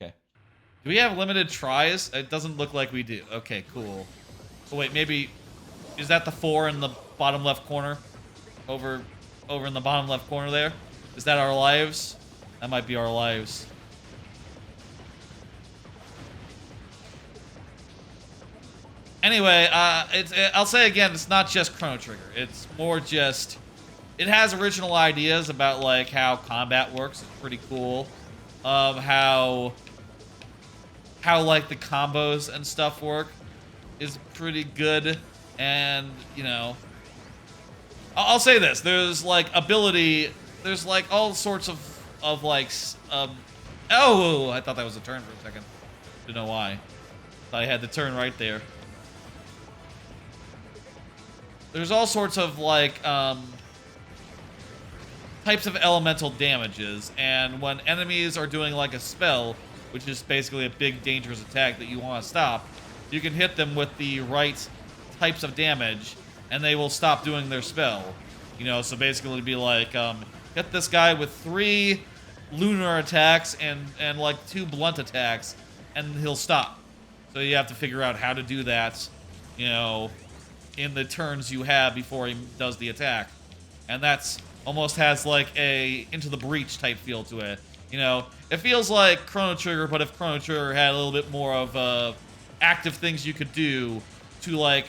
Okay. Do we have limited tries? It doesn't look like we do. Okay, cool. Oh, wait, maybe... Is that the 4 in the bottom left corner? Over in the bottom left corner there? Is that our lives? That might be our lives. Anyway, I'll say again, it's not just Chrono Trigger. It's more just... It has original ideas about, like, how combat works. It's pretty cool. How like, the combos and stuff work is pretty good. And, you know... I'll say this. There's, like, ability... There's, like, all sorts of like... Oh, I thought that was a turn for a second. Didn't know why. Thought I had the turn right there. There's all sorts of, like, types of elemental damages, and when enemies are doing, like, a spell, which is basically a big, dangerous attack that you want to stop, you can hit them with the right types of damage, and they will stop doing their spell. You know, so basically it'd be like, hit this guy with 3 lunar attacks and like 2 blunt attacks, and he'll stop. So you have to figure out how to do that, you know, in the turns you have before he does the attack. And that's almost has like a Into the Breach type feel to it. You know, it feels like Chrono Trigger, but if Chrono Trigger had a little bit more of active things you could do to like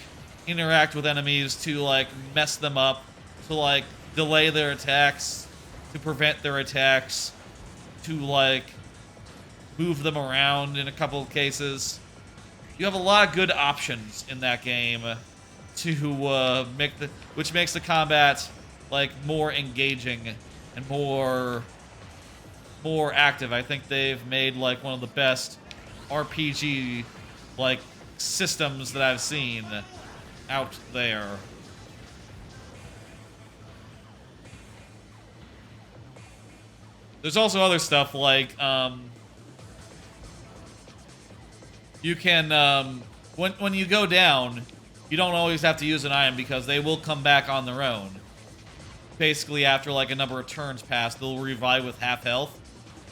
interact with enemies, to like mess them up, to like delay their attacks, to prevent their attacks, to like move them around in a couple of cases. You have a lot of good options in that game to which makes the combat like more engaging and more active. I think they've made like one of the best RPG like systems that I've seen out there. There's also other stuff like you can when you go down, you don't always have to use an item because they will come back on their own. Basically, after like a number of turns pass, they'll revive with half health.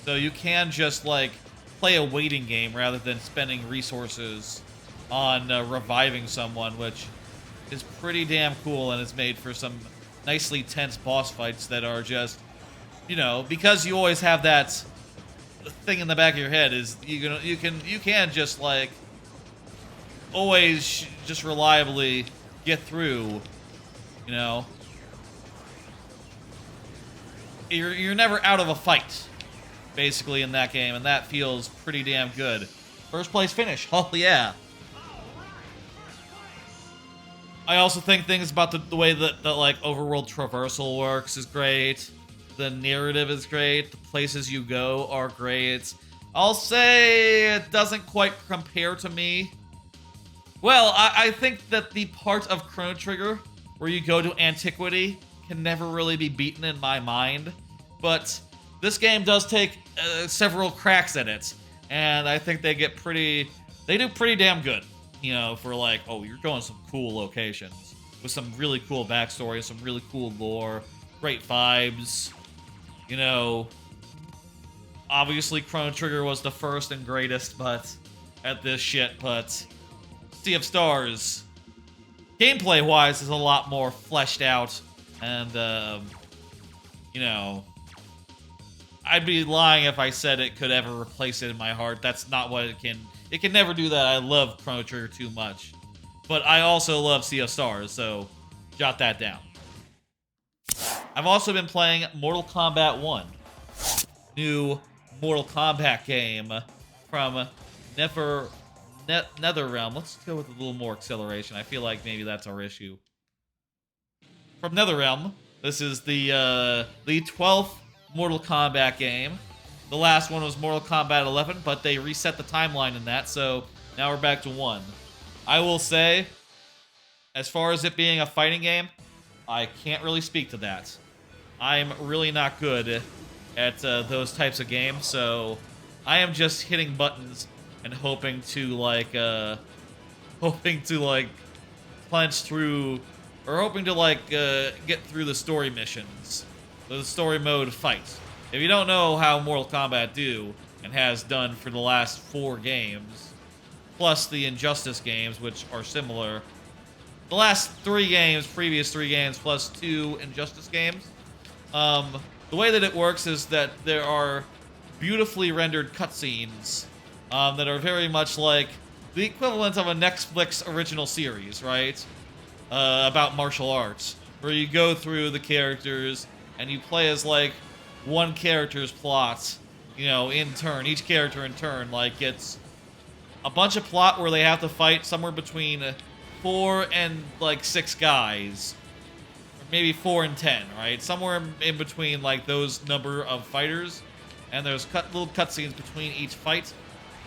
So you can just like play a waiting game rather than spending resources on reviving someone, which is pretty damn cool and is made for some nicely tense boss fights that are just, you know, because you always have that thing in the back of your head is you can just like always just reliably get through, you know. You're never out of a fight, basically, in that game, and that feels pretty damn good. First place finish, oh yeah. I also think things about the way that like overworld traversal works is great. The narrative is great. The places you go are great. I'll say it doesn't quite compare to me. Well, I think that the part of Chrono Trigger where you go to antiquity can never really be beaten in my mind. But this game does take several cracks at it. And I think they do pretty damn good. You know, for like, oh, you're going some cool locations with some really cool backstory, some really cool lore, great vibes. You know, obviously Chrono Trigger was the first and greatest, but at this shit, but Sea of Stars, gameplay-wise, is a lot more fleshed out, and, you know, I'd be lying if I said it could ever replace it in my heart. That's not what it can. It can never do that. I love Chrono Trigger too much. But I also love Sea of Stars, so jot that down. I've also been playing Mortal Kombat 1. New Mortal Kombat game from NetherRealm. Let's go with a little more acceleration. I feel like maybe that's our issue. From NetherRealm, this is the 12th Mortal Kombat game. The last one was Mortal Kombat 11, but they reset the timeline in that, so now we're back to 1. I will say, as far as it being a fighting game, I can't really speak to that. I'm really not good at those types of games, so I am just hitting buttons and hoping to clench through, or hoping to get through the story missions, the story mode fights. If you don't know how Mortal Kombat do and has done for the last 4 games, plus the Injustice games, which are similar, the last 3 games, previous 3 games, plus 2 Injustice games, the way that it works is that there are beautifully rendered cutscenes that are very much like the equivalent of a Netflix original series, right? About martial arts, where you go through the characters and you play as like one character's plot, you know, in turn. Each character in turn, like, gets a bunch of plot where they have to fight somewhere between 4 and like 6 guys, or maybe 4 and 10, right? Somewhere in between like those number of fighters, and there's little cutscenes between each fight,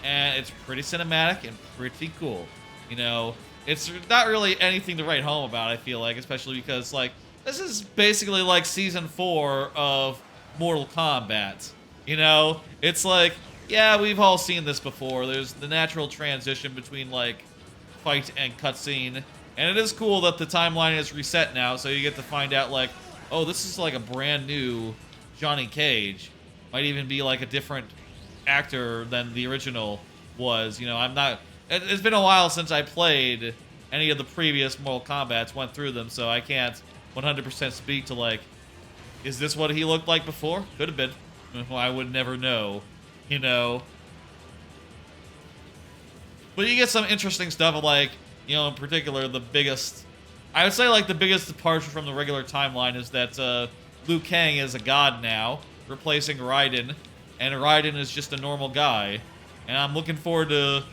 and it's pretty cinematic and pretty cool. You know, it's not really anything to write home about, I feel like, especially because, like, this is basically like Season 4 of Mortal Kombat. You know, it's like, yeah, we've all seen this before. There's the natural transition between, like, fight and cutscene. And it is cool that the timeline is reset now, so you get to find out, like, oh, this is like a brand new Johnny Cage. Might even be like a different actor than the original was. You know, I'm not... It's been a while since I played any of the previous Mortal Kombats, went through them, so I can't 100% speak to, like, is this what he looked like before? Could have been. I would never know, you know. But you get some interesting stuff, like, you know, in particular, the biggest... I would say, like, the biggest departure from the regular timeline is that Liu Kang is a god now, replacing Raiden, and Raiden is just a normal guy. And I'm looking forward to...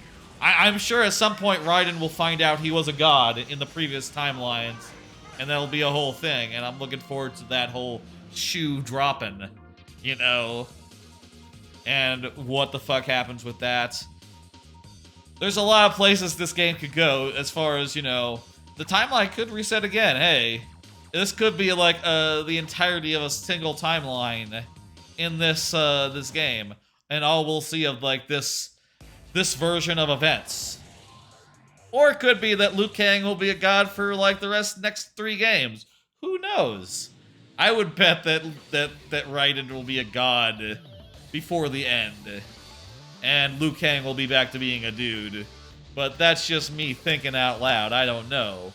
I'm sure at some point Raiden will find out he was a god in the previous timelines, and that'll be a whole thing, and I'm looking forward to that whole shoe dropping, you know, and what the fuck happens with that. There's a lot of places this game could go as far as, you know, the timeline could reset again. Hey, this could be like the entirety of a single timeline in this this game, and all we'll see of like this version of events. Or it could be that Liu Kang will be a god for like the next 3 games. Who knows? I would bet that Raiden will be a god before the end, and Liu Kang will be back to being a dude. But that's just me thinking out loud. I don't know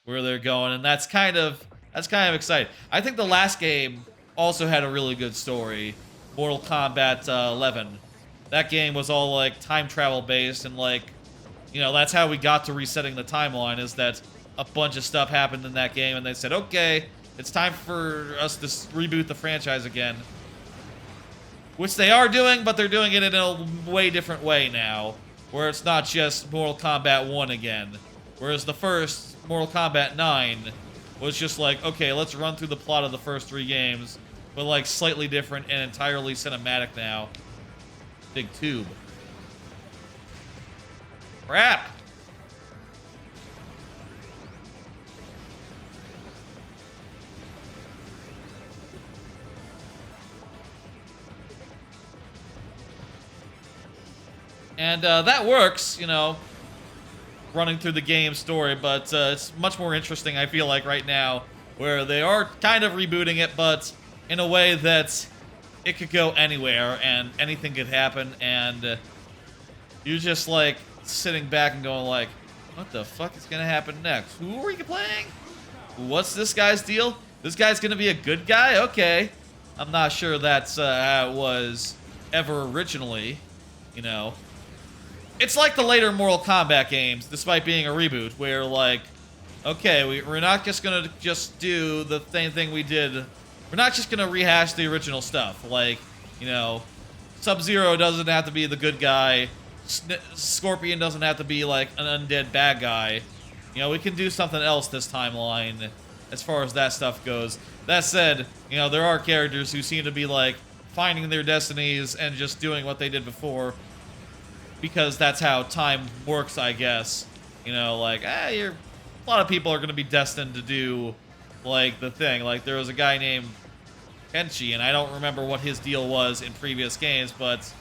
where they're going, and that's kind of exciting. I think the last game also had a really good story, Mortal Kombat 11. That game was all like time travel based, and like, you know, that's how we got to resetting the timeline, is that a bunch of stuff happened in that game and they said, okay, it's time for us to reboot the franchise again. Which they are doing, but they're doing it in a way different way now, where it's not just Mortal Kombat 1 again. Whereas the first, Mortal Kombat 9, was just like, okay, let's run through the plot of the first 3 games, but like slightly different and entirely cinematic now. Big tube. Crap! And that works, you know, running through the game story, but it's much more interesting, I feel like, right now, where they are kind of rebooting it, but in a way that it could go anywhere, and anything could happen, and you're just, like, sitting back and going, like, what the fuck is gonna happen next? Who are we playing? What's this guy's deal? This guy's gonna be a good guy? Okay. I'm not sure that's how it was ever originally, you know. It's like the later Mortal Kombat games, despite being a reboot, where, like, okay, we're not just gonna do the same thing we did. We're not just gonna rehash the original stuff. Like, you know, Sub-Zero doesn't have to be the good guy. Scorpion doesn't have to be, like, an undead bad guy. You know, we can do something else this timeline as far as that stuff goes. That said, you know, there are characters who seem to be, like, finding their destinies and just doing what they did before, because that's how time works, I guess. You know, like, a lot of people are going to be destined to do, like, the thing. Like, there was a guy named Kenshi, and I don't remember what his deal was in previous games, but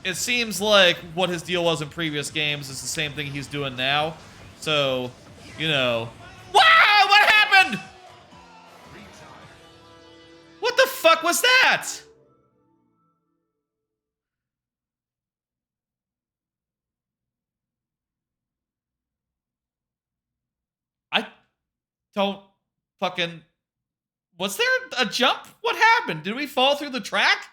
it seems like what his deal was in previous games is the same thing he's doing now. So, you know... Wow! What happened? What the fuck was that? I don't fucking... Was there a jump? What happened? Did we fall through the track?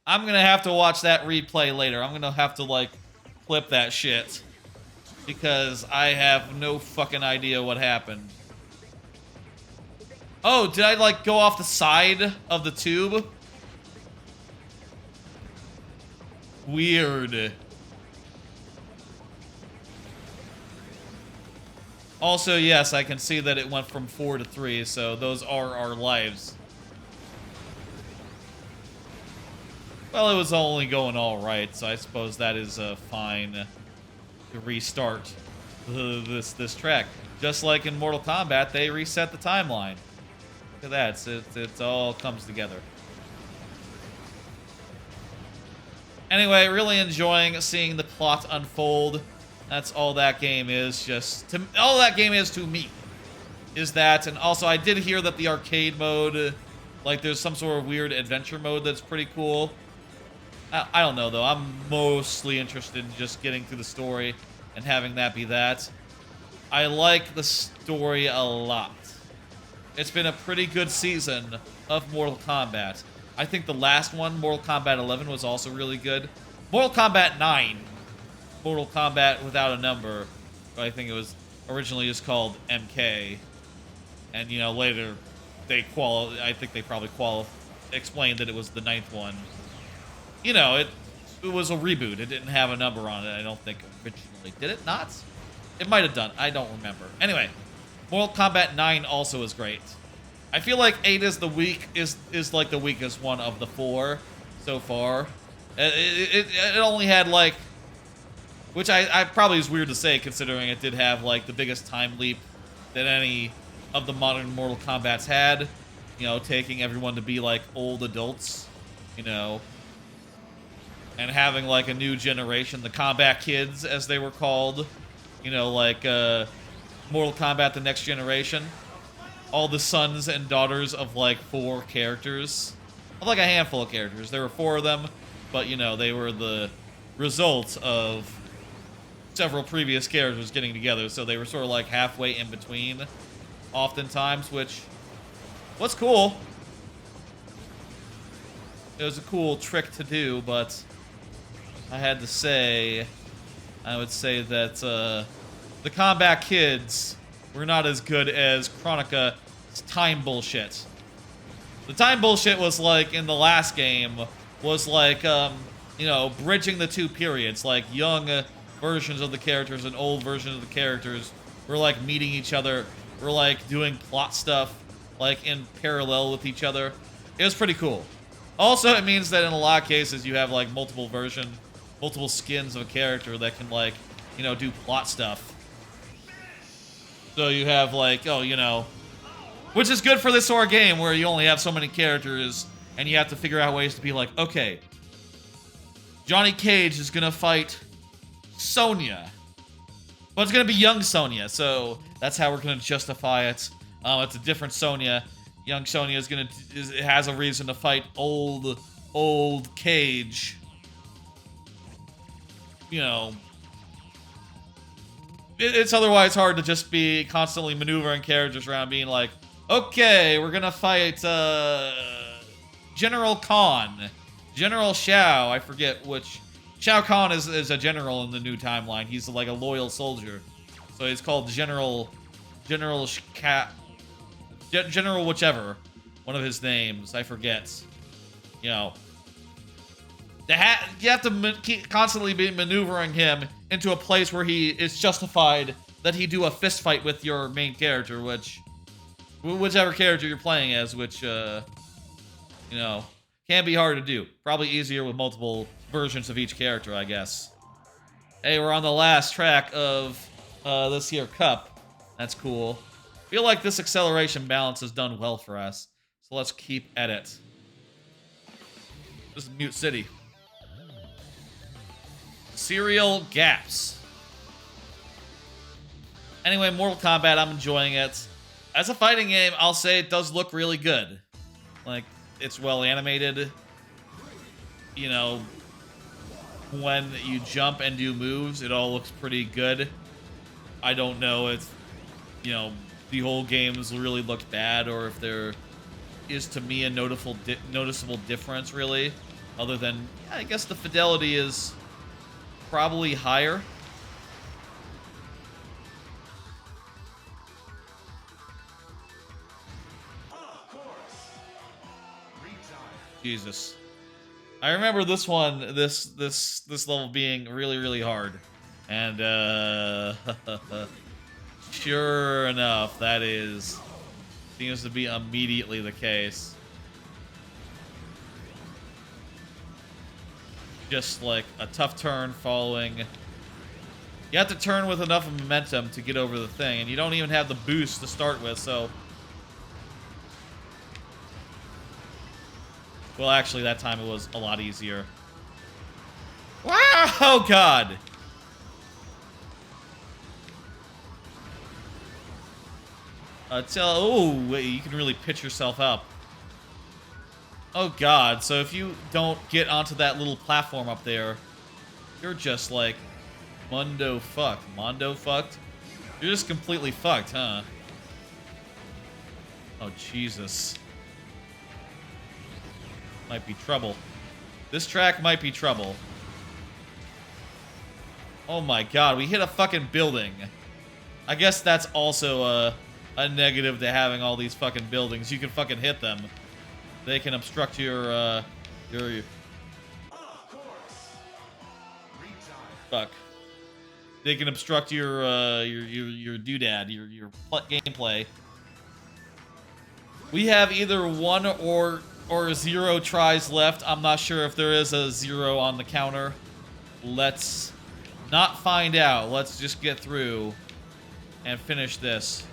I'm gonna have to watch that replay later. I'm gonna have to, like, clip that shit, because I have no fucking idea what happened. Oh, did I, like, go off the side of the tube? Weird. Also, yes, I can see that it went from 4 to 3, so those are our lives. Well, it was only going all right, so I suppose that is fine to restart this track. Just like in Mortal Kombat, they reset the timeline. Look at that. It all comes together. Anyway, really enjoying seeing the plot unfold. That's all that game is. All that game is to me is that. And also, I did hear that the arcade mode, like, there's some sort of weird adventure mode that's pretty cool. I don't know, though. I'm mostly interested in just getting through the story and having that be that. I like the story a lot. It's been a pretty good season of Mortal Kombat. I think the last one, Mortal Kombat 11, was also really good. Mortal Kombat 9, Mortal Kombat Without a Number, I think it was originally just called MK. And, you know, later, I think they probably explained that it was the 9th one. You know, it was a reboot. It didn't have a number on it, I don't think, originally. Did it not? It might have done. I don't remember. Anyway, Mortal Kombat 9 also is great. I feel like 8 is like the weakest one of the 4 so far. It only had, like, which I probably is weird to say considering it did have, like, the biggest time leap that any of the modern Mortal Kombats had. You know, taking everyone to be, like, old adults, you know, and having, like, a new generation, the Combat Kids, as they were called. You know, like, Mortal Kombat The Next Generation. All the sons and daughters of, like, 4 characters. Of, like, a handful of characters. There were 4 of them, but, you know, they were the result of several previous characters getting together, so they were sort of, like, halfway in between, oftentimes, which was cool. It was a cool trick to do, but I had to say, I would say that the Combat Kids were not as good as Chronica's time bullshit. The time bullshit was like, in the last game, was like, you know, bridging the 2 periods. Like, young versions of the characters and old versions of the characters were, like, meeting each other. Were, like, doing plot stuff, like, in parallel with each other. It was pretty cool. Also, it means that in a lot of cases, you have, like, multiple skins of a character that can, like, you know, do plot stuff. So you have, like, oh, you know, which is good for this sort of game where you only have so many characters and you have to figure out ways to be like, okay, Johnny Cage is gonna fight Sonya, but it's gonna be young Sonya, so that's how we're gonna justify it. It's a different Sonya. Young Sonya has a reason to fight old Cage. You know, it's otherwise hard to just be constantly maneuvering characters around being like, okay, we're gonna fight General Khan, General Shao, I forget which. Shao Kahn is a general in the new timeline. He's like a loyal soldier, so he's called General whichever one of his names, I forget. You know, you have to constantly be maneuvering him into a place where he is justified that he do a fist fight with your main character, whichever character you're playing as, which, you know, can be hard to do. Probably easier with multiple versions of each character, I guess. Hey, we're on the last track of this here cup. That's cool. Feel like this acceleration balance has done well for us, so let's keep at it. This is Mute City. Serial gaps. Anyway, Mortal Kombat, I'm enjoying it. As a fighting game, I'll say it does look really good. Like, it's well animated. You know, when you jump and do moves, it all looks pretty good. I don't know if, you know, the whole game's really looked bad or if there is, to me, a noticeable difference, really. Other than, yeah, I guess the fidelity is probably higher. Jesus. I remember this one, this level being really, really hard. And, sure enough, that seems to be immediately the case. just like a tough turn following. You have to turn with enough momentum to get over the thing, and you don't even have the boost to start with, so. Well, actually, that time it was a lot easier. Wow! Oh, God! Oh, wait, you can really pitch yourself up. Oh, God. So if you don't get onto that little platform up there, you're just like Mondo fucked. Mondo fucked? You're just completely fucked, huh? Oh, Jesus. Might be trouble. This track might be trouble. Oh my God, we hit a fucking building. I guess that's also a negative to having all these fucking buildings. You can fucking hit them. They can obstruct your fuck. They can obstruct your doodad, your gameplay. We have either 1 or 0 tries left. I'm not sure if there is a 0 on the counter. Let's not find out. Let's just get through and finish this.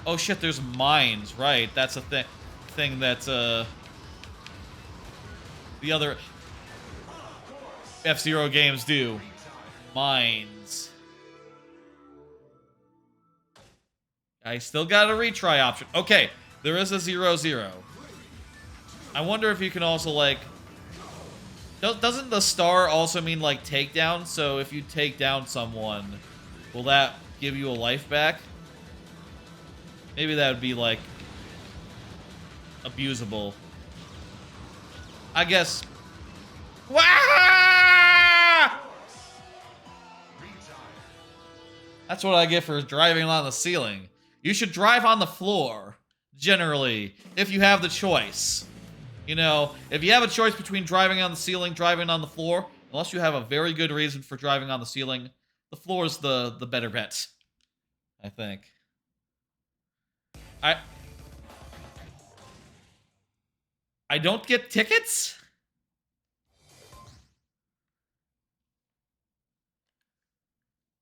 Oh shit, there's mines, right? That's a thing that the other F-Zero games do. Mines. I still got a retry option. Okay, there is a 0-0. I wonder if you can also, like... Doesn't the star also mean, like, takedown? So if you take down someone, will that give you a life back? Maybe that would be, like, abusable. I guess... Wah! That's what I get for driving on the ceiling. You should drive on the floor, generally, if you have the choice. You know, if you have a choice between driving on the ceiling, driving on the floor, unless you have a very good reason for driving on the ceiling, the floor is the better bet, I think. I don't get tickets?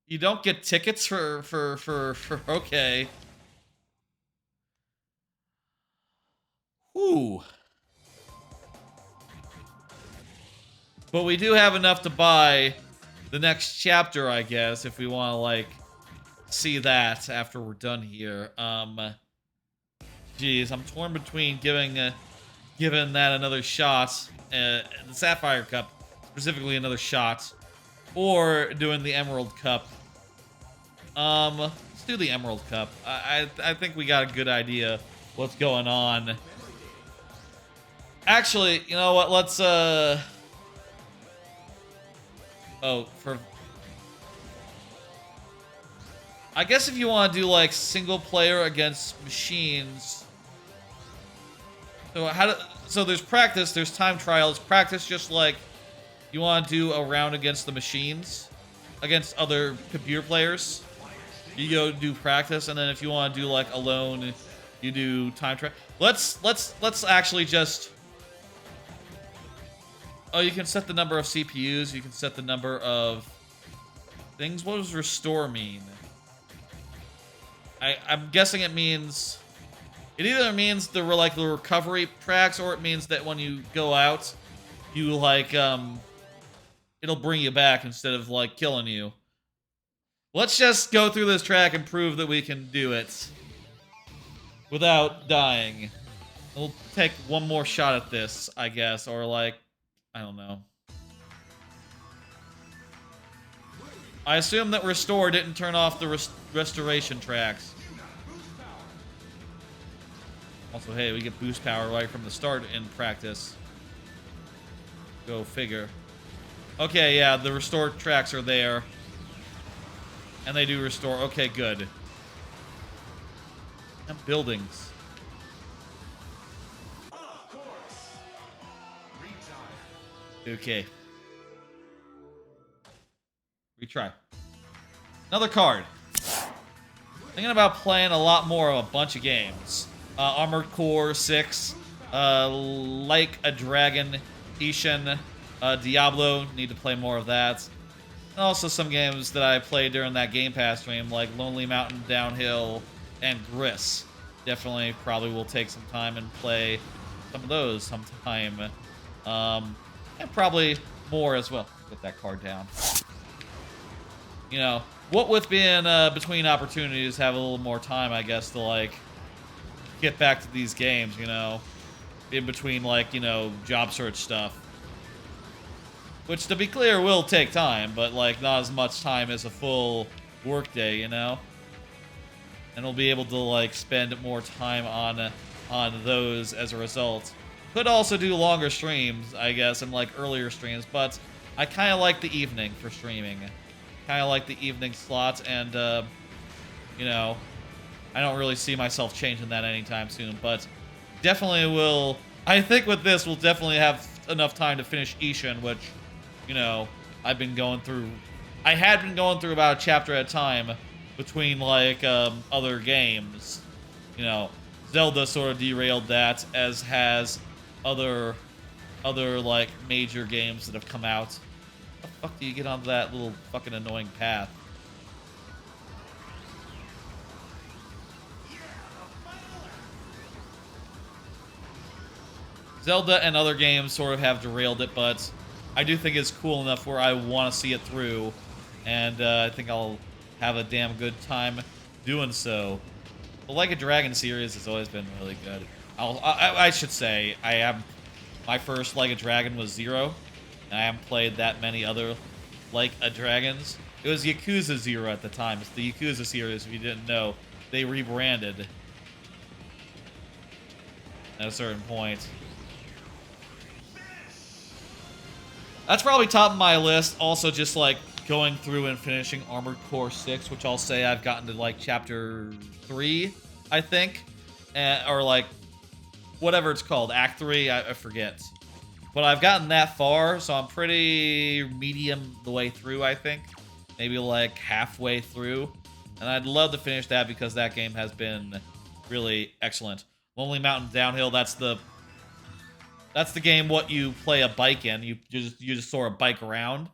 You don't get tickets for okay. Ooh. But we do have enough to buy the next chapter, I guess, if we want to, like, see that after we're done here. Geez, I'm torn between giving that another shot, the Sapphire Cup, specifically another shot, or doing the Emerald Cup. Let's do the Emerald Cup. I think we got a good idea what's going on. Actually, you know what? Let's, I guess if you want to do, like, single player against machines. So there's practice, there's time trials. Practice just like you want to do a round against the machines, against other computer players. You go do practice, and then if you want to do like alone, you do time trial. Let's actually just. Oh, you can set the number of CPUs. You can set the number of things. What does restore mean? I'm guessing it means. It either means the recovery tracks, or it means that when you go out, you like it'll bring you back instead of like killing you. Let's just go through this track and prove that we can do it without dying. We'll take one more shot at this, I guess, or like I don't know. I assume that restore didn't turn off the restoration tracks. Also, hey, we get boost power right from the start in practice. Go figure. Okay, yeah, the restore tracks are there. And they do restore. Okay, good. And buildings. Okay. Retry. Another card. Thinking about playing a lot more of a bunch of games. Armored Core 6, Like a Dragon, Ishin, Diablo, need to play more of that. And also some games that I played during that Game Pass stream, like Lonely Mountain Downhill and Gris. Definitely probably will take some time and play some of those sometime. And probably more as well. Put that card down. You know, what with being between opportunities, have a little more time, I guess, to, like, get back to these games, you know, in between, like, you know, job search stuff. Which, to be clear, will take time, but, like, not as much time as a full workday, you know? And we'll be able to, like, spend more time on those as a result. Could also do longer streams, I guess, and, like, earlier streams, but I kind of like the evening for streaming. Kind of like the evening slots, and, you know, I don't really see myself changing that anytime soon, but definitely will. I think with this, we'll definitely have enough time to finish Ishin, which, you know, I had been going through about a chapter at a time between, like, other games. You know, Zelda sort of derailed that, as has other like, major games that have come out. How the fuck do you get onto that little fucking annoying path? Zelda and other games sort of have derailed it, but I do think it's cool enough where I want to see it through, and I think I'll have a damn good time doing so. The Like a Dragon series has always been really good. I should say, my first Like a Dragon was 0, and I haven't played that many other Like a Dragons. It was Yakuza 0 at the time. It's the Yakuza series, if you didn't know. They rebranded at a certain point. That's probably top of my list. Also, just, like, going through and finishing Armored Core 6, which I'll say I've gotten to, like, Chapter 3, I think. Or, like, whatever it's called. Act 3, I forget. But I've gotten that far, so I'm pretty medium the way through, I think. Maybe, like, halfway through. And I'd love to finish that because that game has been really excellent. Lonely Mountain Downhill, that's the game what you play a bike in. You just sort of bike around.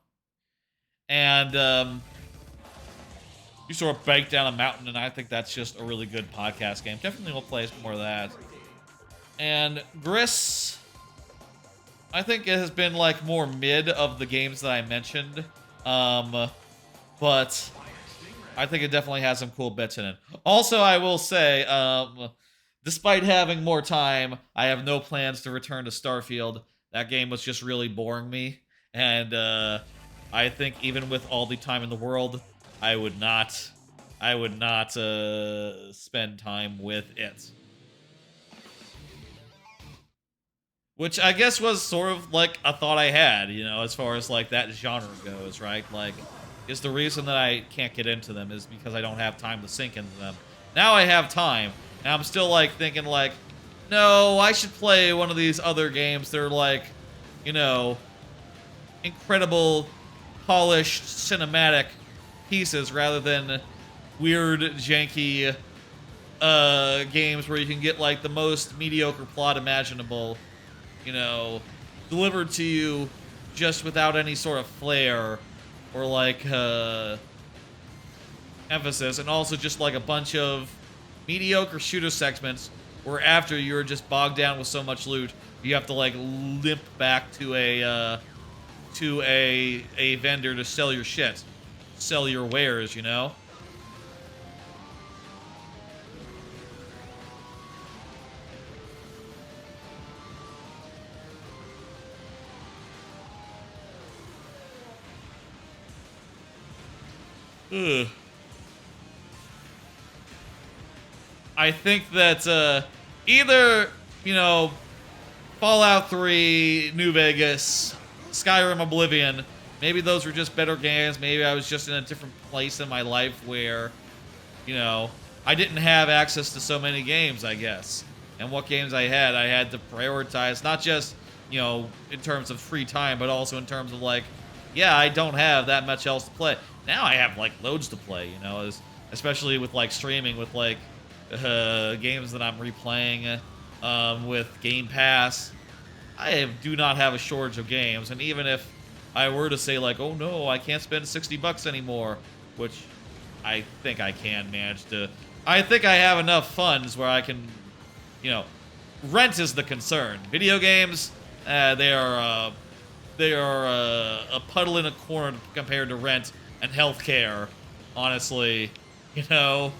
And you sort of bike down a mountain, and I think that's just a really good podcast game. Definitely will play some more of that. And Gris, I think it has been, like, more mid of the games that I mentioned. But I think it definitely has some cool bits in it. Also, I will say, despite having more time, I have no plans to return to Starfield. That game was just really boring me. And I think even with all the time in the world, I would not spend time with it. Which I guess was sort of like a thought I had, you know, as far as, like, that genre goes, right? Like, is the reason that I can't get into them is because I don't have time to sink into them. Now I have time, and I'm still, like, thinking, like, no, I should play one of these other games that are, like, you know, incredible, polished, cinematic pieces rather than weird, janky games where you can get, like, the most mediocre plot imaginable, you know, delivered to you just without any sort of flair or, like, emphasis, and also just, like, a bunch of mediocre shooter segments where after you're just bogged down with so much loot, you have to, like, limp back to a vendor to sell your shit, sell your wares, you know? Ugh. I think that either, you know, Fallout 3, New Vegas, Skyrim Oblivion, maybe those were just better games. Maybe I was just in a different place in my life where, you know, I didn't have access to so many games, I guess. And what games I had to prioritize, not just, you know, in terms of free time, but also in terms of, like, yeah, I don't have that much else to play. Now I have, like, loads to play, you know, especially with, like, streaming, with, like, games that I'm replaying with Game Pass. I do not have a shortage of games, and even if I were to say like, oh no, I can't spend $60 anymore, which I think I can manage to. I think I have enough funds where I can, you know, rent is the concern. Video games, they are a puddle in a corner compared to rent and healthcare. Honestly, you know,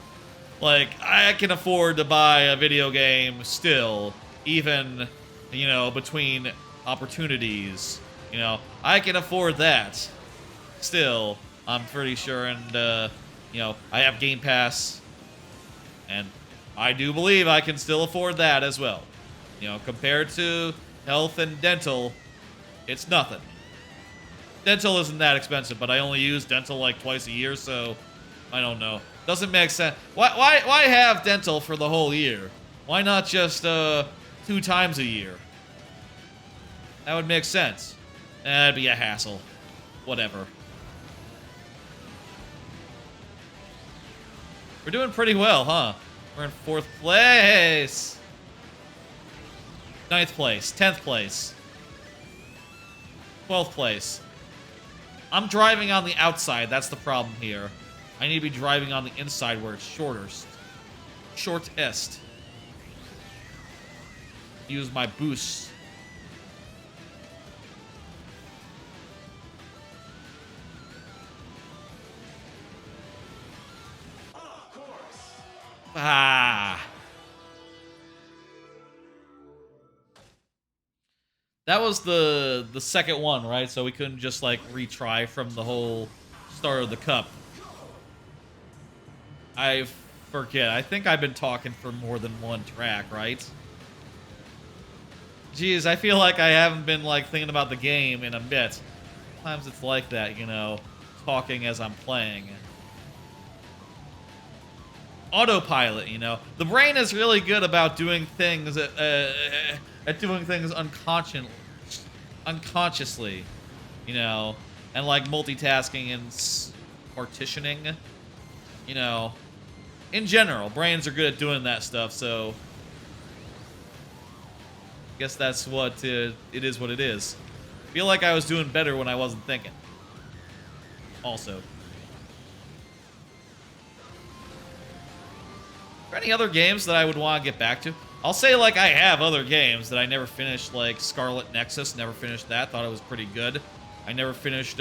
like I can afford to buy a video game still, even, you know, between opportunities. You know, I can afford that still. I'm pretty sure, and you know, I have Game Pass, and I do believe I can still afford that as well. You know, compared to health and dental, it's nothing. Dental isn't that expensive, but I only use dental like twice a year, so I don't know. Doesn't make sense. Why have dental for the whole year? Why not just 2 times a year? That would make sense. That'd be a hassle. Whatever. We're doing pretty well, huh? We're in 4th place. 9th place. 10th place. 12th place. I'm driving on the outside. That's the problem here. I need to be driving on the inside where it's shortest. Shortest. Use my boost. Ah. That was the second one, right? So we couldn't just like retry from the whole start of the cup. I forget. I think I've been talking for more than one track, right? Jeez, I feel like I haven't been like thinking about the game in a bit. Sometimes it's like that, you know, talking as I'm playing. Autopilot, you know. The brain is really good about doing things at doing things unconsciously, you know, and like multitasking and partitioning, you know. In general, brains are good at doing that stuff, so I guess that's what it is what it is. I feel like I was doing better when I wasn't thinking. Also. Are there any other games that I would want to get back to? I'll say, like, I have other games that I never finished, like Scarlet Nexus. Never finished that. Thought it was pretty good. I never finished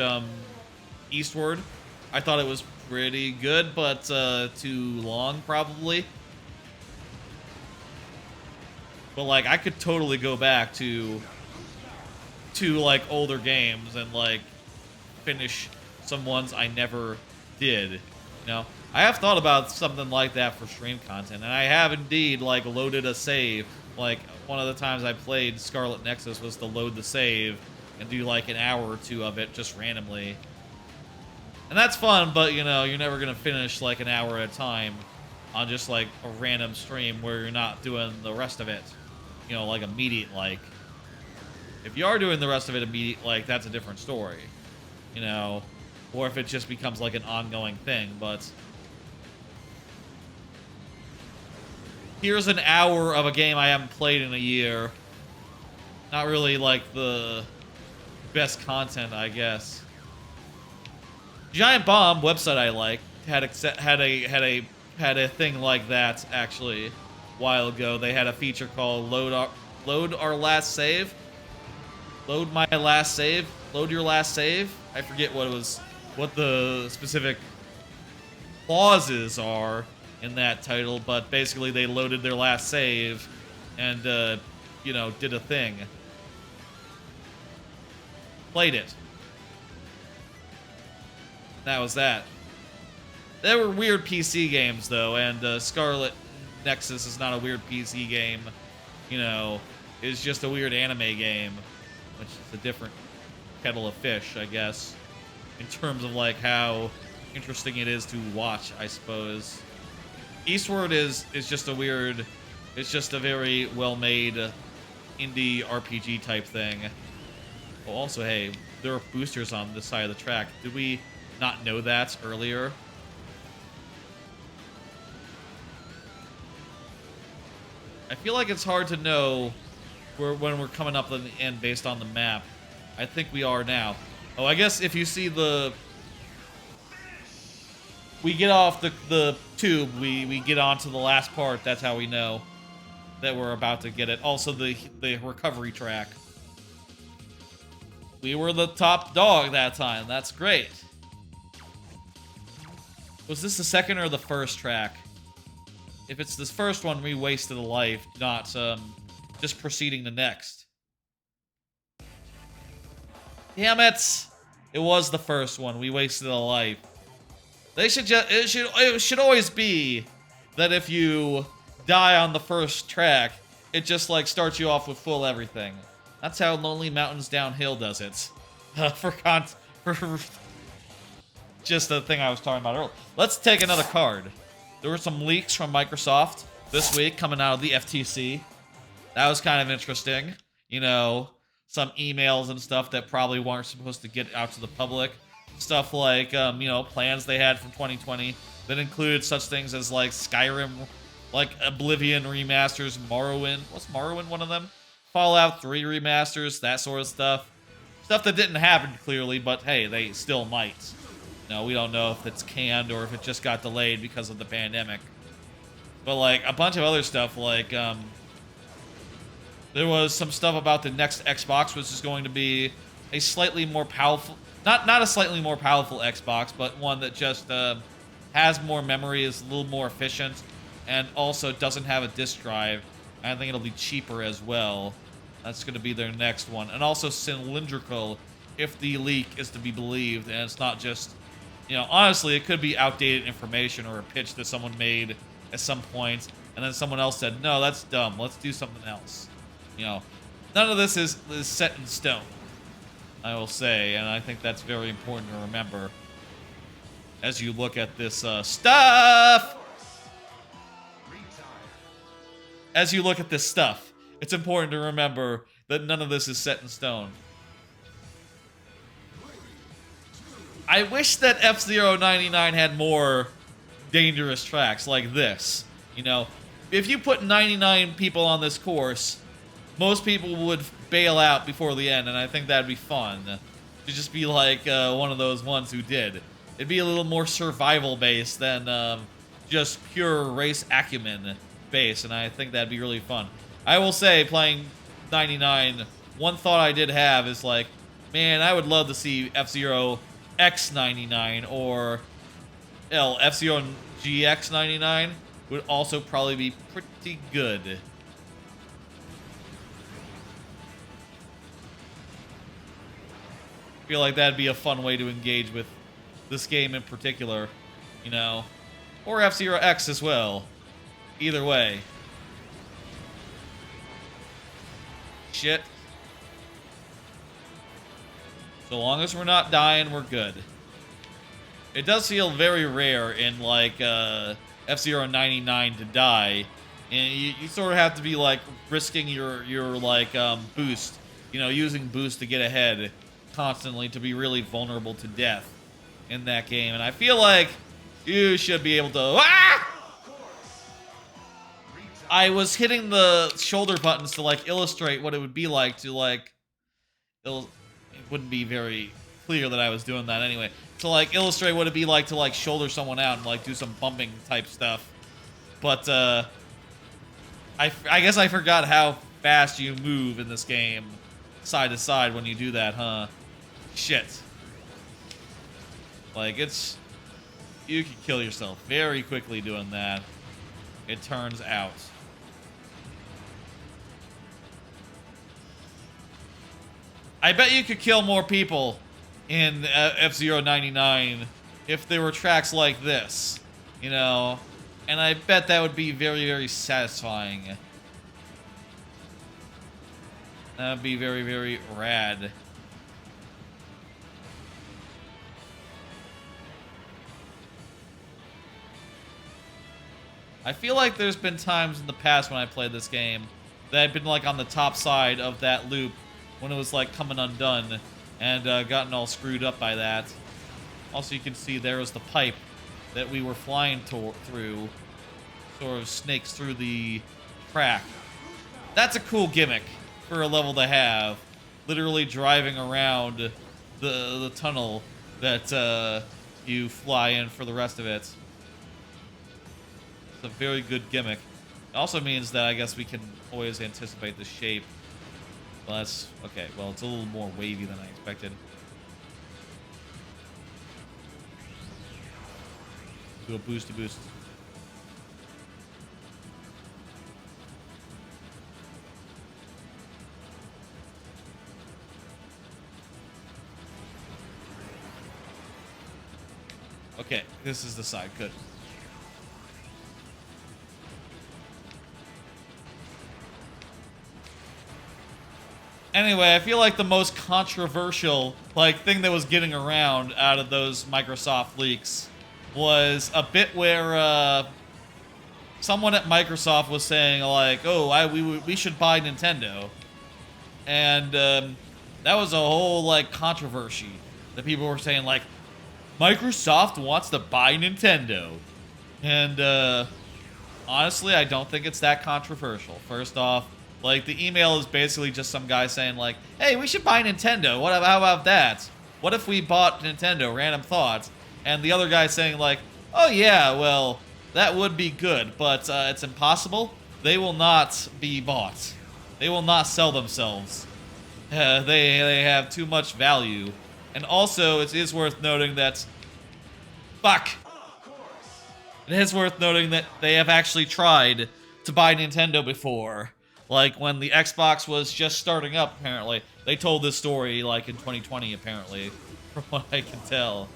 Eastward. I thought it was pretty good, but too long, probably. But, like, I could totally go back to like, older games and, like, finish some ones I never did, you know? I have thought about something like that for stream content, and I have indeed, like, loaded a save. Like, one of the times I played Scarlet Nexus was to load the save and do, like, an hour or two of it just randomly. And that's fun, but, you know, you're never gonna finish, like, an hour at a time on just, like, a random stream where you're not doing the rest of it, you know, like, immediate-like. If you are doing the rest of it immediate-like, that's a different story, you know? Or if it just becomes, like, an ongoing thing, but here's an hour of a game I haven't played in a year. Not really, like, the best content, I guess. Giant Bomb website I like had a thing like that actually a while ago. They had a feature called load our last save. Load my last save. Load your last save. I forget what the specific clauses are in that title, but basically they loaded their last save and you know, did a thing. Played it. That was that. There were weird PC games, though, and Scarlet Nexus is not a weird PC game. You know, it's just a weird anime game, which is a different kettle of fish, I guess, in terms of, like, how interesting it is to watch, I suppose. Eastward is just a weird... It's just a very well-made indie RPG type thing. Well, also, hey, there are boosters on this side of the track. Did we not know that earlier? I feel like it's hard to know when we're coming up in the end based on the map. I think we are now. Oh, I guess if you see we get off the tube, we get onto the last part. That's how we know that we're about to get it. Also, the recovery track. We were the top dog that time. That's great. Was this the second or the first track? If it's this first one, we wasted a life, not just proceeding to next. Damn it! It was the first one. We wasted a life. They should just it should always be that if you die on the first track, it just like starts you off with full everything. That's how Lonely Mountains Downhill does it. For just the thing I was talking about earlier. Let's take another card. There were some leaks from Microsoft this week coming out of the FTC. That was kind of interesting. You know, some emails and stuff that probably weren't supposed to get out to the public. Stuff like, you know, plans they had from 2020 that included such things as like Skyrim, like Oblivion remasters, Morrowind. What's Morrowind, one of them? Fallout 3 remasters, that sort of stuff. Stuff that didn't happen clearly, but hey, they still might. No, we don't know if it's canned or if it just got delayed because of the pandemic. But like a bunch of other stuff, like there was some stuff about the next Xbox, which is going to be a slightly more powerful, not a slightly more powerful Xbox, but one that just has more memory, is a little more efficient, and also doesn't have a disk drive. I think it'll be cheaper as well. That's going to be their next one, and also cylindrical, if the leak is to be believed, and it's not just. You know, honestly, it could be outdated information or a pitch that someone made at some point, and then someone else said, no, that's dumb, let's do something else. You know, none of this is set in stone, I will say, and I think that's very important to remember as you look at this stuff. As you look at this stuff, it's important to remember that none of this is set in stone. I wish that F-Zero 99 had more dangerous tracks like this. You know, if you put 99 people on this course, most people would bail out before the end, and I think that'd be fun. To just be like one of those ones who did. It'd be a little more survival-based than just pure race acumen based, and I think that'd be really fun. I will say, playing 99, one thought I did have is like, man, I would love to see F-Zero X99 or F-Zero GX99 would also probably be pretty good. I feel like that'd be a fun way to engage with this game in particular, you know, or F-Zero X as well. Either way. Shit. So long as we're not dying, we're good. It does feel very rare in, like, F-Zero 99 to die. And you sort of have to be, like, risking your like, boost. You know, using boost to get ahead constantly to be really vulnerable to death in that game. And I feel like you should be able to... Ah! I was hitting the shoulder buttons to, like, illustrate what it would be like to, like... It wouldn't be very clear that I was doing that anyway. To, like, illustrate what it'd be like to, like, shoulder someone out and, like, do some bumping type stuff. But, I guess I forgot how fast you move in this game side to side when you do that, huh? Shit. Like, it's... You can kill yourself very quickly doing that. It turns out. I bet you could kill more people in F-Zero 99 if there were tracks like this, you know? And I bet that would be very, very satisfying. That would be very, very rad. I feel like there's been times in the past when I played this game that I've been like on the top side of that loop when it was like coming undone and gotten all screwed up by that. Also, you can see there was the pipe that we were flying through, sort of snakes through the crack. That's a cool gimmick for a level to have. Literally driving around the tunnel that you fly in for the rest of it. It's a very good gimmick. It also means that I guess we can always anticipate the shape. Well, that's okay. Well, it's a little more wavy than I expected. Do a boost to boost. Okay, this is the side. Good. Anyway, I feel like the most controversial thing that was getting around out of those Microsoft leaks was a bit where someone at Microsoft was saying like, "Oh, we should buy Nintendo," and that was a whole controversy that people were saying like, Microsoft wants to buy Nintendo, and honestly, I don't think it's that controversial. First off, the email is basically just some guy saying like, "Hey, we should buy Nintendo. How about that? What if we bought Nintendo? Random thoughts." And the other guy saying like, "Oh yeah, well, that would be good, but it's impossible. They will not be bought. They will not sell themselves. They have too much value." And also, it is worth noting that, it is worth noting that they have actually tried to buy Nintendo before. Like when the Xbox was just starting up, apparently. They told this story in 2020, apparently, from what I can tell.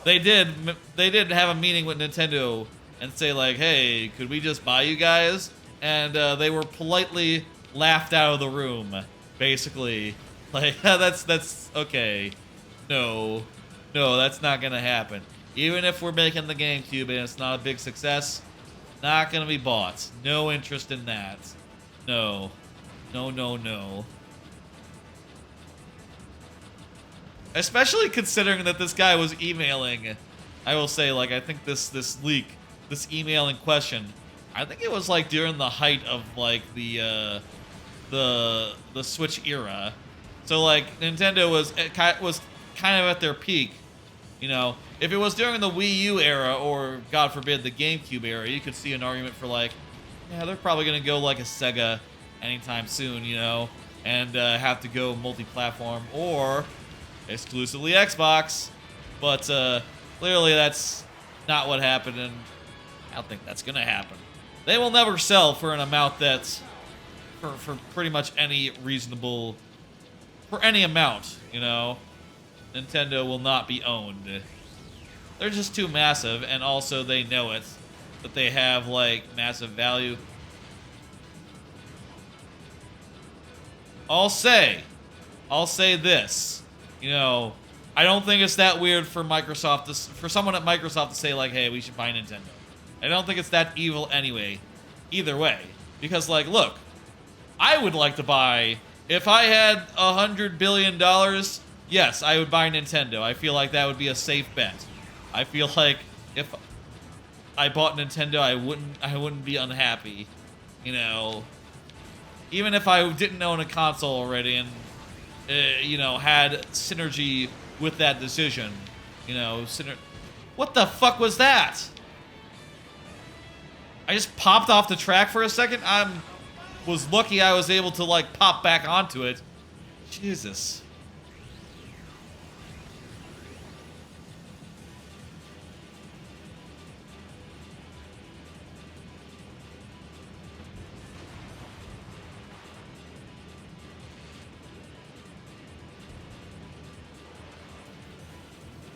They did have a meeting with Nintendo and say like, "Hey, could we just buy you guys?" And they were politely laughed out of the room, basically. That's okay. No, that's not gonna happen. Even if we're making the GameCube and it's not a big success, not gonna be bought. No interest in that. No. Especially considering that this guy was emailing. I will say, I think this leak, this email in question, I think it was during the height of the Switch era. So Nintendo was kind of at their peak. You know, if it was during the Wii U era or, God forbid, the GameCube era, you could see an argument for yeah, they're probably going to go a Sega anytime soon, you know, and have to go multi-platform or exclusively Xbox. But clearly that's not what happened, and I don't think that's going to happen. They will never sell for an amount that's for pretty much any reasonable, for any amount, you know. Nintendo will not be owned. They're just too massive, and also they know it, that they have massive value. I'll say this, you know, I don't think it's that weird for Microsoft for someone at Microsoft to say hey, we should buy Nintendo. I don't think it's that evil anyway, either way, because look, I would like to buy, if I had $100 billion, yes, I would buy Nintendo. I feel like that would be a safe bet. I feel like if I bought Nintendo, I wouldn't be unhappy, you know. Even if I didn't own a console already and you know, had synergy with that decision, you know, what the fuck was that? I just popped off the track for a second. Was lucky I was able to pop back onto it. Jesus.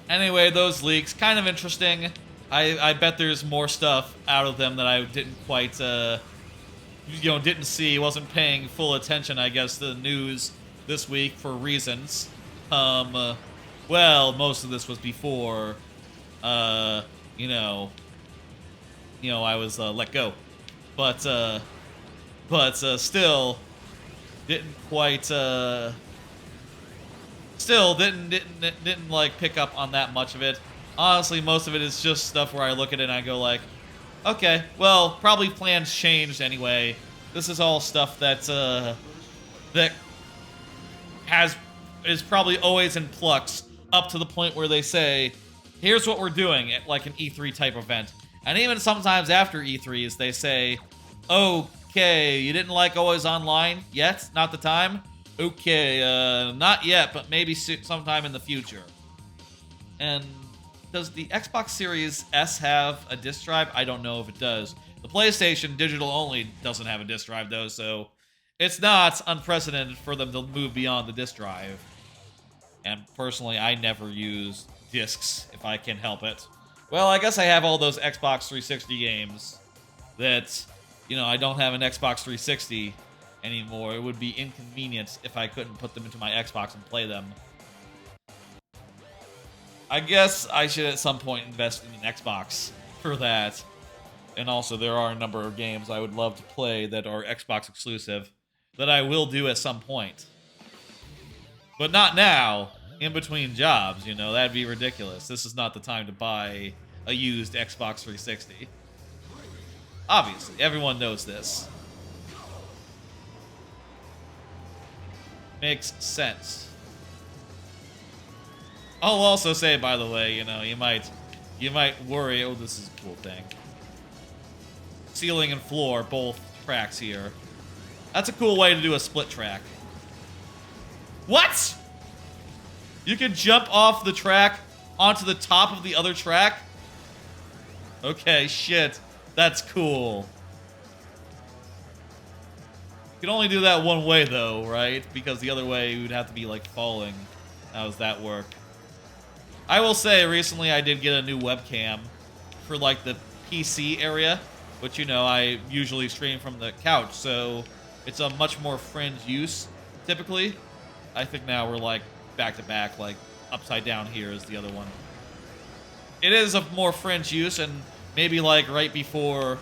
Anyway, those leaks, kind of interesting. I bet there's more stuff out of them that I didn't quite, you know, didn't see. Wasn't paying full attention, I guess, to the news this week for reasons. Well, most of this was before, you know, I was let go. But still didn't quite, still didn't pick up on that much of it. Honestly, most of it is just stuff where I look at it and I go okay, well, probably plans changed anyway, This is all stuff that that is probably always in flux up to the point where they say, here's what we're doing at like an E3 type event. And even sometimes after E3s, they say, okay, you didn't like always online yet? Not the time? Okay, not yet, but maybe sometime in the future. And does the Xbox Series S have a disk drive? I don't know if it does. The PlayStation digital only doesn't have a disk drive though, so it's not unprecedented for them to move beyond the disk drive. And personally, I never use discs if I can help it. Well, I guess I have all those Xbox 360 games that, you know, I don't have an Xbox 360 anymore. It would be inconvenient if I couldn't put them into my Xbox and play them. I guess I should at some point invest in an Xbox for that. And also, there are a number of games I would love to play that are Xbox exclusive that I will do at some point. But not now, in between jobs, you know, that'd be ridiculous. This is not the time to buy a used Xbox 360. Obviously, everyone knows this. Makes sense. I'll also say, by the way, you know, you might worry, oh, this is a cool thing. Ceiling and floor, both tracks here. That's a cool way to do a split track. What? You can jump off the track onto the top of the other track? Okay, shit. That's cool. You can only do that one way, though, right? Because the other way, you would have to be, like, falling. How does that work? I will say, recently I did get a new webcam for, like, the PC area, which, you know, I usually stream from the couch, so it's a much more fringe use, typically. I think now we're, like, back-to-back, like, upside down here is the other one. It is a more fringe use, and maybe, like, right before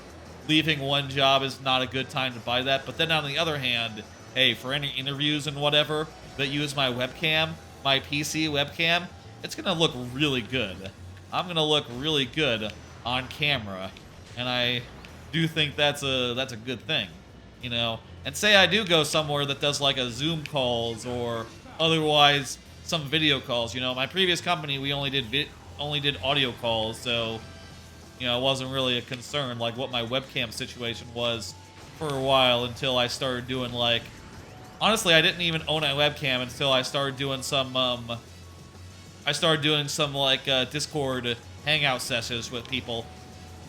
leaving one job is not a good time to buy that, but then on the other hand, hey, for any interviews and whatever that use my webcam, my PC webcam, it's gonna look really good. I'm gonna look really good on camera, and I do think that's a good thing, you know. And say I do go somewhere that does like a Zoom calls or otherwise some video calls. You know, my previous company we only did audio calls, so you know it wasn't really a concern like what my webcam situation was for a while until I started doing like. Honestly, I didn't even own a webcam until I started doing some. I started doing some like Discord hangout sessions with people.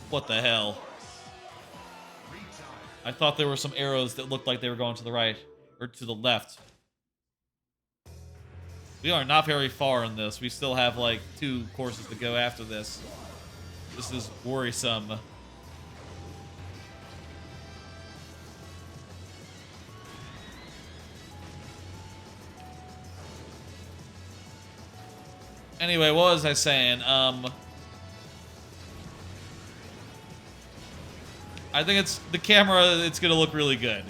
What the hell? I thought there were some arrows that looked like they were going to the right or to the left. We are not very far in this. We still have like 2 courses to go after this. This is worrisome. Anyway, what was I saying? I think it's the camera. It's gonna look really good,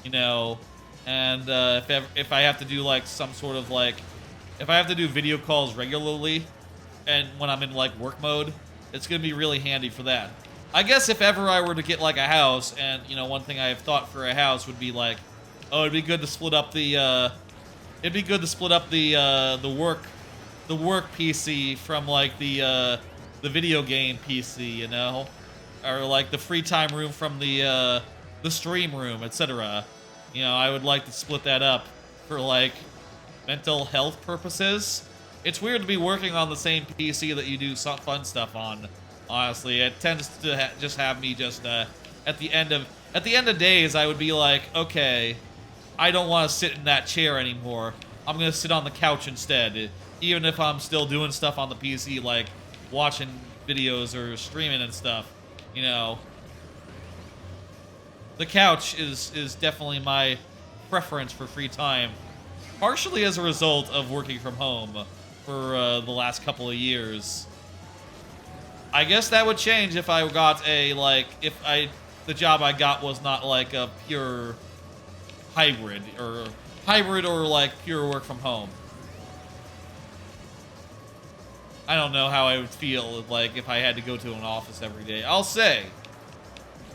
you know. And if I have to do like some sort of like, if I have to do video calls regularly, and when I'm in like work mode, it's gonna be really handy for that. I guess if ever I were to get like a house, and you know, one thing I have thought for a house would be like, oh, it'd be good to split up the, the work PC from like the video game PC, you know, or like the free time room from the stream room, etc. You know, I would like to split that up for like mental health purposes. It's weird to be working on the same PC that you do some fun stuff on. Honestly, it tends to just have me just at the end of days, I would be like, okay, I don't want to sit in that chair anymore. I'm gonna sit on the couch instead. Even if I'm still doing stuff on the PC, like watching videos or streaming and stuff, you know. The couch is definitely my preference for free time, partially as a result of working from home for the last couple of years. I guess that would change if I got a, like, the job I got was not like a pure hybrid or like pure work from home. I don't know how I would feel like if I had to go to an office every day. I'll say,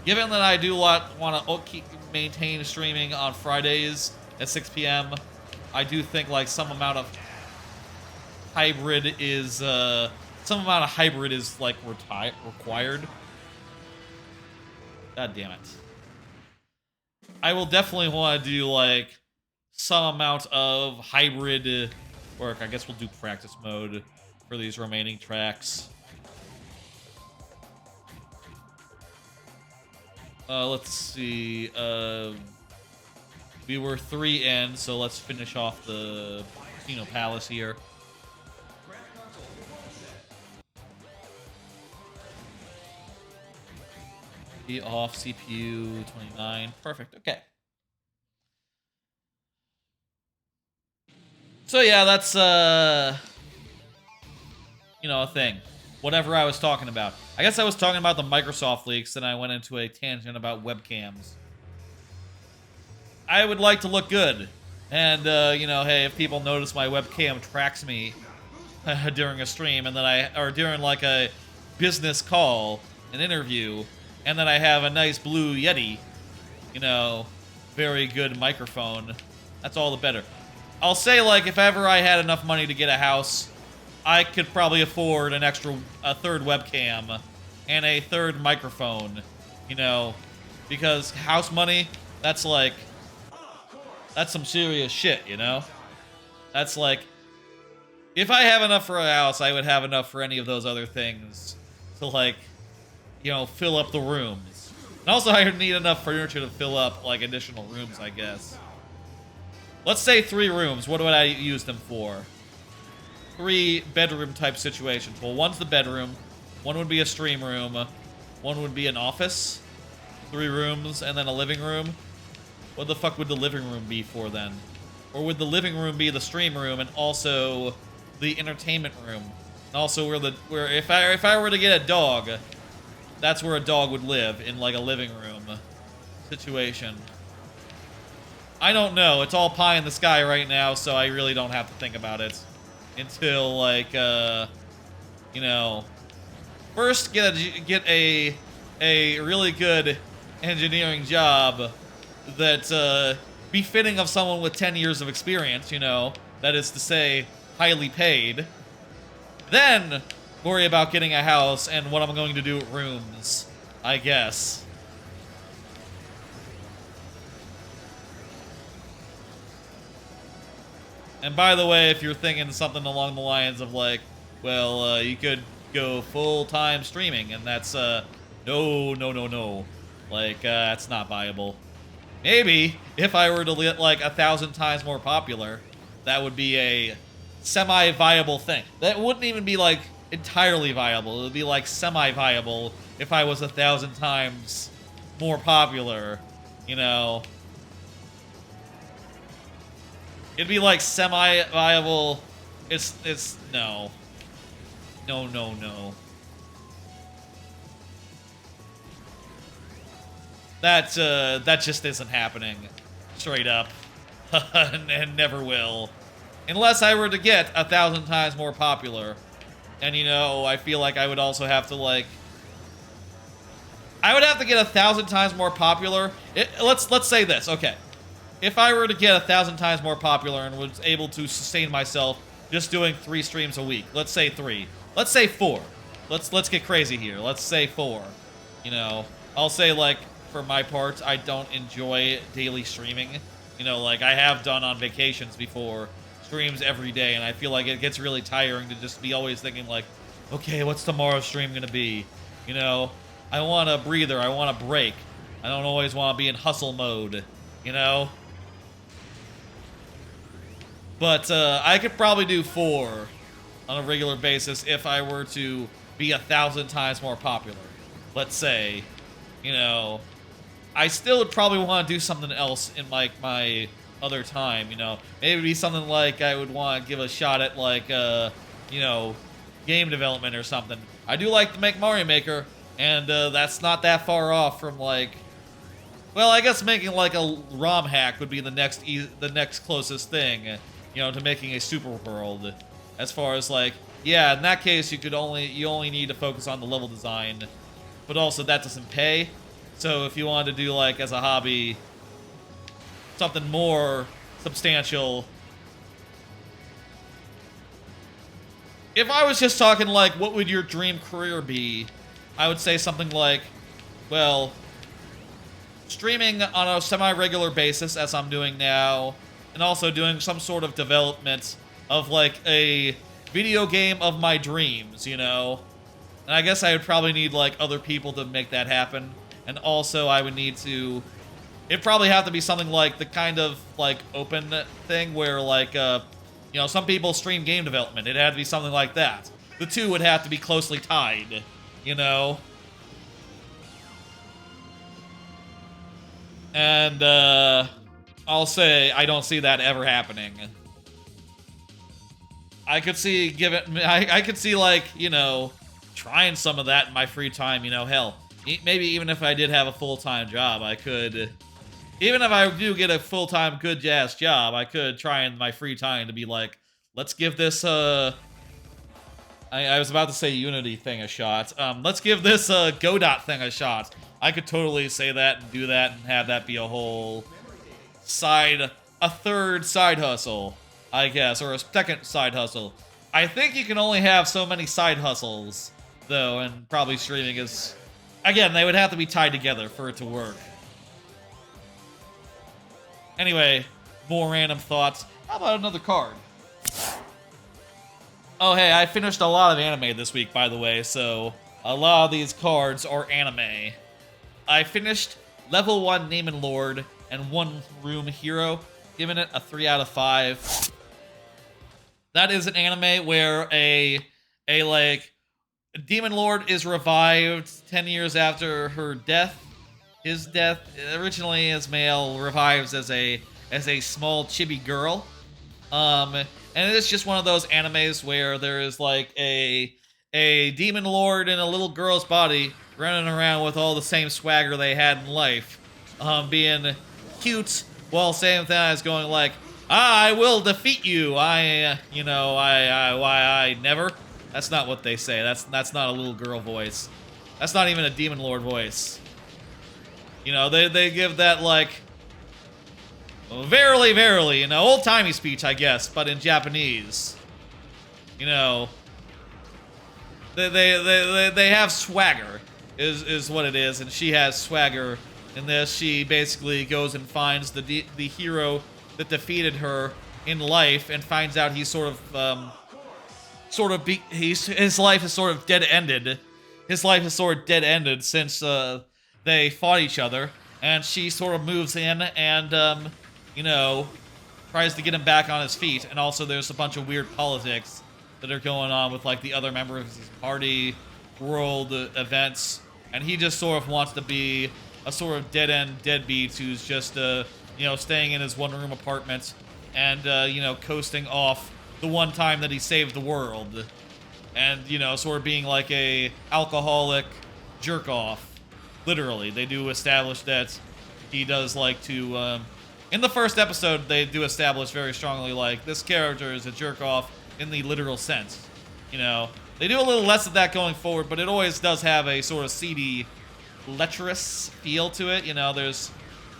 given that I do want to maintain streaming on Fridays at 6 p.m. I do think like some amount of hybrid is like required. God damn it. I will definitely want to do like some amount of hybrid work. I guess we'll do practice mode for these remaining tracks. Let's see. We were 3 in, so let's finish off the Casino Palace here. Be off CPU 29. Perfect. Okay. So yeah, that's you know, a thing. Whatever I was talking about. I guess I was talking about the Microsoft leaks, then I went into a tangent about webcams. I would like to look good. And, you know, hey, if people notice my webcam tracks me during a stream, and then or during, like, a business call, an interview, and then I have a nice blue Yeti, you know, very good microphone, that's all the better. I'll say, like, if ever I had enough money to get a house, I could probably afford a third webcam and a third microphone, you know, because house money, that's some serious shit, you know? That's like, if I have enough for a house, I would have enough for any of those other things to, like, you know, fill up the rooms. And also, I would need enough furniture to fill up, like, additional rooms, I guess. Let's say 3 rooms. What would I use them for? 3 bedroom type situations. Well, one's the bedroom, one would be a stream room, one would be an office, 3 rooms, and then a living room. What the fuck would the living room be for then? Or would the living room be the stream room and also the entertainment room? And also where if I were to get a dog, that's where a dog would live, in like a living room situation. I don't know. It's all pie in the sky right now, so I really don't have to think about it until, like, you know, first get a really good engineering job that befitting of someone with 10 years of experience, you know, that is to say, highly paid. Then worry about getting a house and what I'm going to do with rooms, I guess. And by the way, if you're thinking something along the lines of like, well, you could go full-time streaming, and that's, no. Like, that's not viable. Maybe, if I were to get, like, 1,000 times more popular, that would be a semi-viable thing. That wouldn't even be, like, entirely viable. It would be, like, semi-viable if I was 1,000 times more popular, you know. It'd be like semi-viable. It's no. No. That just isn't happening. Straight up. And never will. Unless I were to get 1,000 times more popular. And, you know, I feel like I would also have to, like, I would have to get 1,000 times more popular. Let's say this, okay. If I were to get 1,000 times more popular and was able to sustain myself just doing 3 streams a week, let's say 3. Let's say 4. Let's get crazy here. Let's say 4. You know, I'll say, like, for my part, I don't enjoy daily streaming. You know, like I have done on vacations before, streams every day, and I feel like it gets really tiring to just be always thinking like, okay, what's tomorrow's stream gonna be? You know, I want a breather, I want a break. I don't always want to be in hustle mode, you know? But I could probably do 4 on a regular basis if I were to be 1,000 times more popular. Let's say, you know, I still would probably want to do something else in like my other time, you know. Maybe it'd be something like I would want to give a shot at like, you know, game development or something. I do like to make Mario Maker, and that's not that far off from like, well, I guess making like a ROM hack would be the next closest thing, you know, to making a super world. As far as like, yeah, in that case you only need to focus on the level design, but also that doesn't pay. So if you wanted to do like as a hobby, something more substantial. If I was just talking like, what would your dream career be? I would say something like, well, streaming on a semi-regular basis, as I'm doing now, and also doing some sort of development of, like, a video game of my dreams, you know? And I guess I would probably need, like, other people to make that happen. And also, I would need to... It'd probably have to be something like the kind of, like, open thing where, like, you know, some people stream game development. It had to be something like that. The two would have to be closely tied, you know? And, I'll say I don't see that ever happening. I could see, I could see, like, you know, trying some of that in my free time, you know, hell. Maybe even if I did have a full-time job, I could... Even if I do get a full-time good-ass job, I could try in my free time to be like, let's give this, I was about to say Unity thing a shot. Let's give this, Godot thing a shot. I could totally say that and do that and have that be a whole a third side hustle, I guess, or a second side hustle. I think you can only have so many side hustles, though, and probably streaming is... Again, they would have to be tied together for it to work. Anyway, more random thoughts. How about another card? Oh, hey, I finished a lot of anime this week, by the way, so a lot of these cards are anime. I finished Level 1 Neiman Lord and One Room Hero, giving it a 3 out of 5. That is an anime where a Demon Lord is revived 10 years after her death. His death, originally as male, revives as a small chibi girl. And it's just one of those animes where there is like a demon lord in a little girl's body running around with all the same swagger they had in life, being cute while same thing as going like, I will defeat you. I never. That's not what they say. That's not a little girl voice. That's not even a demon lord voice. You know, they give that, like, verily, verily, you know, old-timey speech, I guess, but in Japanese. You know, they have swagger, is what it is, and she has swagger in this. She basically goes and finds the hero that defeated her in life and finds out he's his life is sort of dead-ended. His life is sort of dead-ended since, they fought each other, and she sort of moves in and, you know, tries to get him back on his feet. And also there's a bunch of weird politics that are going on with, like, the other members of his party, world events, and he just sort of wants to be a sort of dead-end deadbeat who's just, you know, staying in his one-room apartment and, you know, coasting off the one time that he saved the world. And, you know, sort of being like a alcoholic jerk-off. Literally, they do establish that he does like to, in the first episode, they do establish very strongly, like, this character is a jerk-off in the literal sense. You know, they do a little less of that going forward, but it always does have a sort of seedy, lecherous feel to it. You know, there's,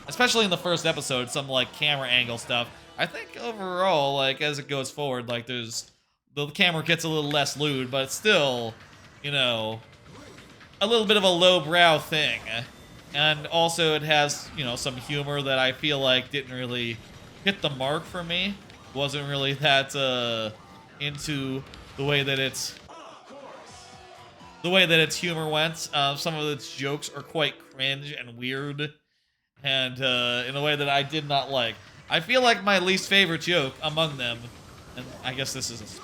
especially in the first episode, some, like, camera angle stuff. I think overall, like, as it goes forward, like, the camera gets a little less lewd, but it's still, you know, a little bit of a lowbrow thing. And also it has, you know, some humor that I feel like didn't really hit the mark for me. Wasn't really that into the way that its humor went. Some of its jokes are quite cringe and weird, and in a way that I did not like. I feel like my least favorite joke among them, and I guess this is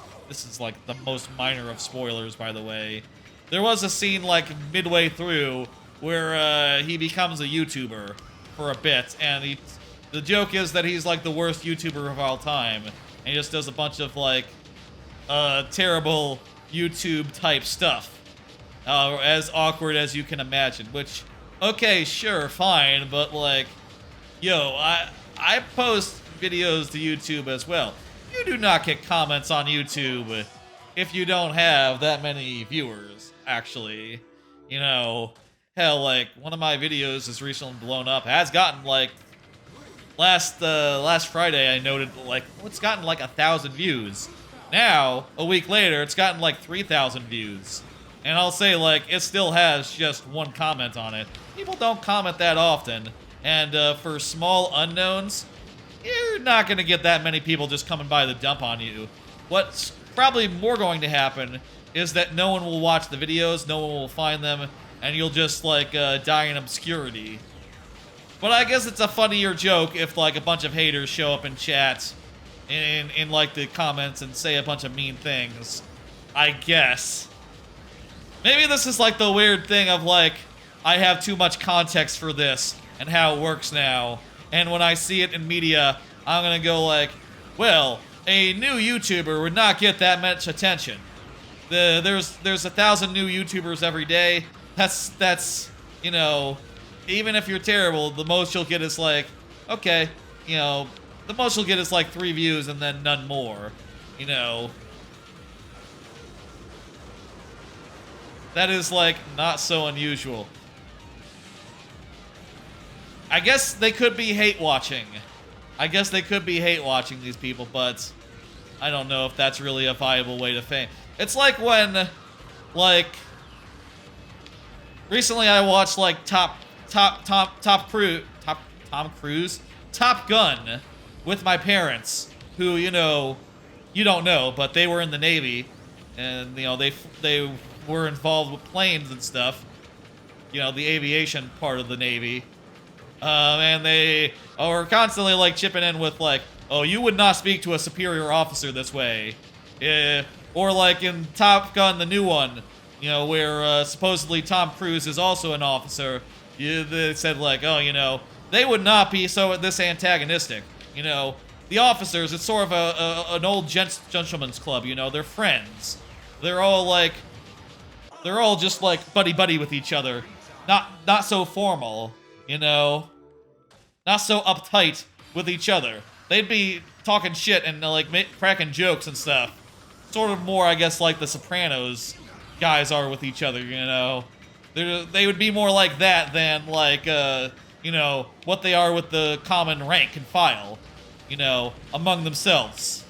like the most minor of spoilers, by the way. There was a scene, like, midway through where he becomes a YouTuber for a bit, and the joke is that he's, like, the worst YouTuber of all time, and he just does a bunch of, like, terrible YouTube-type stuff. As awkward as you can imagine, which, okay, sure, fine, but, like, yo, I post videos to YouTube as well. You do not get comments on YouTube if you don't have that many viewers, actually. You know, hell, like, one of my videos is recently blown up, has gotten, like, last Friday I noted like it's gotten like 1,000 views. Now, a week later, it's gotten like 3,000 views. And I'll say like it still has just one comment on it. People don't comment that often. And for small unknowns, you're not going to get that many people just coming by the dump on you. What's probably more going to happen is that no one will watch the videos, no one will find them, and you'll just like die in obscurity. But I guess it's a funnier joke if like a bunch of haters show up in chat in like the comments and say a bunch of mean things. I guess. Maybe this is like the weird thing of like, I have too much context for this and how it works now. And when I see it in media, I'm gonna go like, well, a new YouTuber would not get that much attention. There's 1,000 new YouTubers every day. That's you know, even if you're terrible, the most you'll get is like, okay, you know, the most you'll get is like 3 views and then none more, you know. That is like not so unusual. I guess they could be hate watching. I guess they could be hate watching these people, but I don't know if that's really a viable way to fame. It's like when, like, recently I watched like Top Gun with my parents, who, you know, you don't know, but they were in the Navy, and you know they were involved with planes and stuff, you know, the aviation part of the Navy. And they are constantly like chipping in with like, oh, you would not speak to a superior officer this way. Or like in Top Gun, the new one, you know, where supposedly Tom Cruise is also an officer. They said like, oh, you know, they would not be so this antagonistic. You know, the officers, it's sort of an old gentleman's club, you know, they're friends. They're all just like buddy-buddy with each other. Not so formal, you know. Not so uptight with each other. They'd be talking shit and like cracking jokes and stuff. Sort of more, I guess, like the Sopranos guys are with each other, you know. They would be more like that than like, you know, what they are with the common rank and file, you know, among themselves.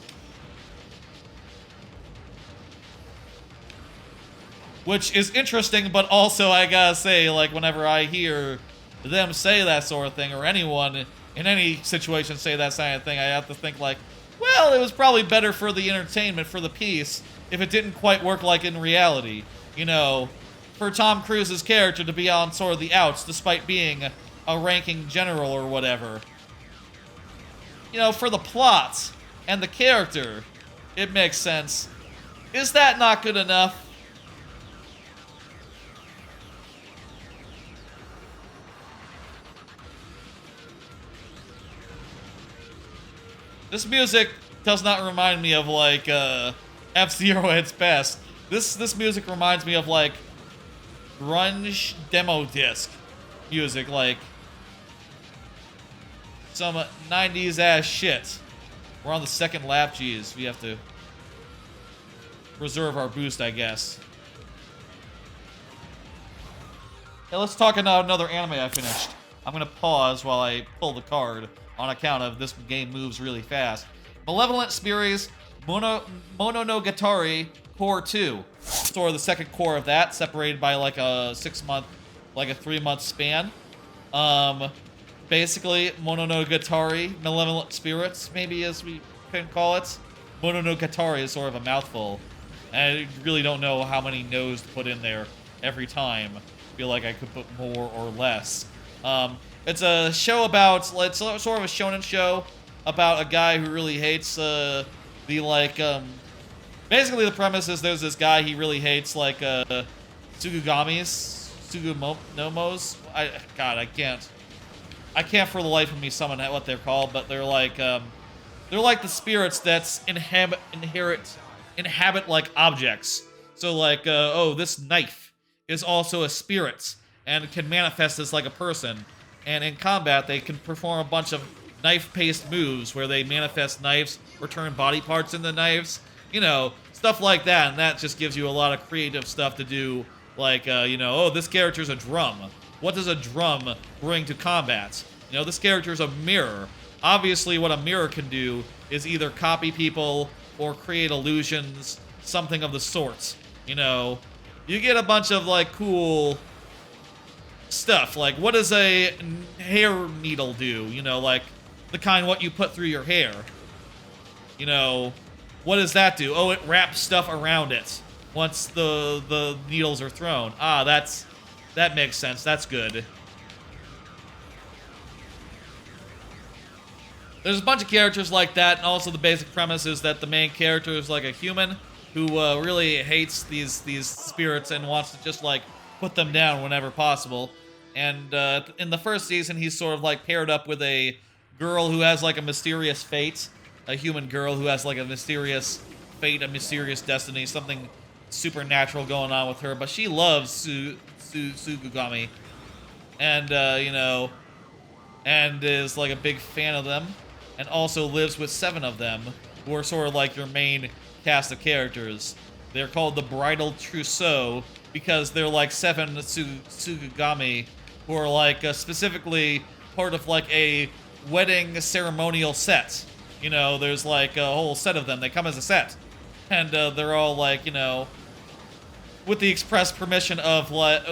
Which is interesting, but also, I gotta say, like, whenever I hear them say that sort of thing, or anyone in any situation say that kind of thing, I have to think like, well, it was probably better for the entertainment, for the piece, if it didn't quite work like in reality. You know, for Tom Cruise's character to be on sort of the outs, despite being a ranking general or whatever. You know, for the plot and the character, it makes sense. Is that not good enough? This music does not remind me of, like, F-Zero at its best. This music reminds me of, like, grunge demo disc music, like, some 90s ass shit. We're on the second lap, geez. We have to reserve our boost, I guess. Hey, let's talk about another anime I finished. I'm gonna pause while I pull the card on account of this game moves really fast. Malevolent Spirits Mononogatari Core 2. Sort of the second core of that, separated by like a 6-month, like a 3-month span. Basically, Mononogatari, Malevolent Spirits, maybe as we can call it. Mononogatari is sort of a mouthful. And I really don't know how many no's to put in there every time. I feel like I could put more or less. It's a show about, it's sort of a shonen show about a guy who really hates, basically the premise is there's this guy he really hates, like, Sugunomos? I can't for the life of me summon what they're called, but they're like the spirits that inhabit, like, objects. So, like, oh, this knife is also a spirit, and can manifest as, like, a person. And in combat, they can perform a bunch of knife-paced moves where they manifest knives or turn body parts into knives. You know, stuff like that, and that just gives you a lot of creative stuff to do. Like, you know, oh, this character's a drum. What does a drum bring to combat? You know, this character's a mirror. Obviously, what a mirror can do is either copy people or create illusions, something of the sort. You know, you get a bunch of, like, cool stuff. Like, what does a hair needle do? You know, like, the kind what you put through your hair. You know, what does that do? Oh, it wraps stuff around it once the needles are thrown. Ah, that makes sense. That's good. There's a bunch of characters like that, and also the basic premise is that the main character is like a human who really hates these spirits and wants to just, like, put them down whenever possible. And in the first season, he's sort of, like, paired up with a girl who has, like, a mysterious fate. A human girl who has, like, a mysterious fate, a mysterious destiny, something supernatural going on with her. But she loves Sugugami. And, you know, and is, like, a big fan of them. And also lives with 7 of them, who are sort of like your main cast of characters. They're called the Bridal Trousseau because they're like 7 Sugugami who are like specifically part of like a wedding ceremonial set. You know, there's like a whole set of them. They come as a set. And they're all like, you know, with the express permission of like,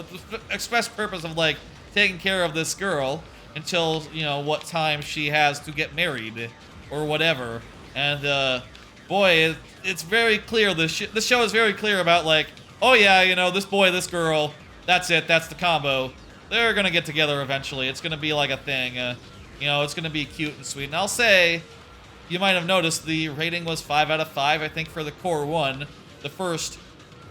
express purpose of like taking care of this girl until, you know, what time she has to get married or whatever. And boy, it's very clear. The show is very clear about like, oh yeah, you know, this boy, this girl, that's it, that's the combo. They're gonna get together eventually. It's gonna be like a thing. You know, it's gonna be cute and sweet. And I'll say, you might have noticed the rating was 5 out of 5. I think for the core one, the first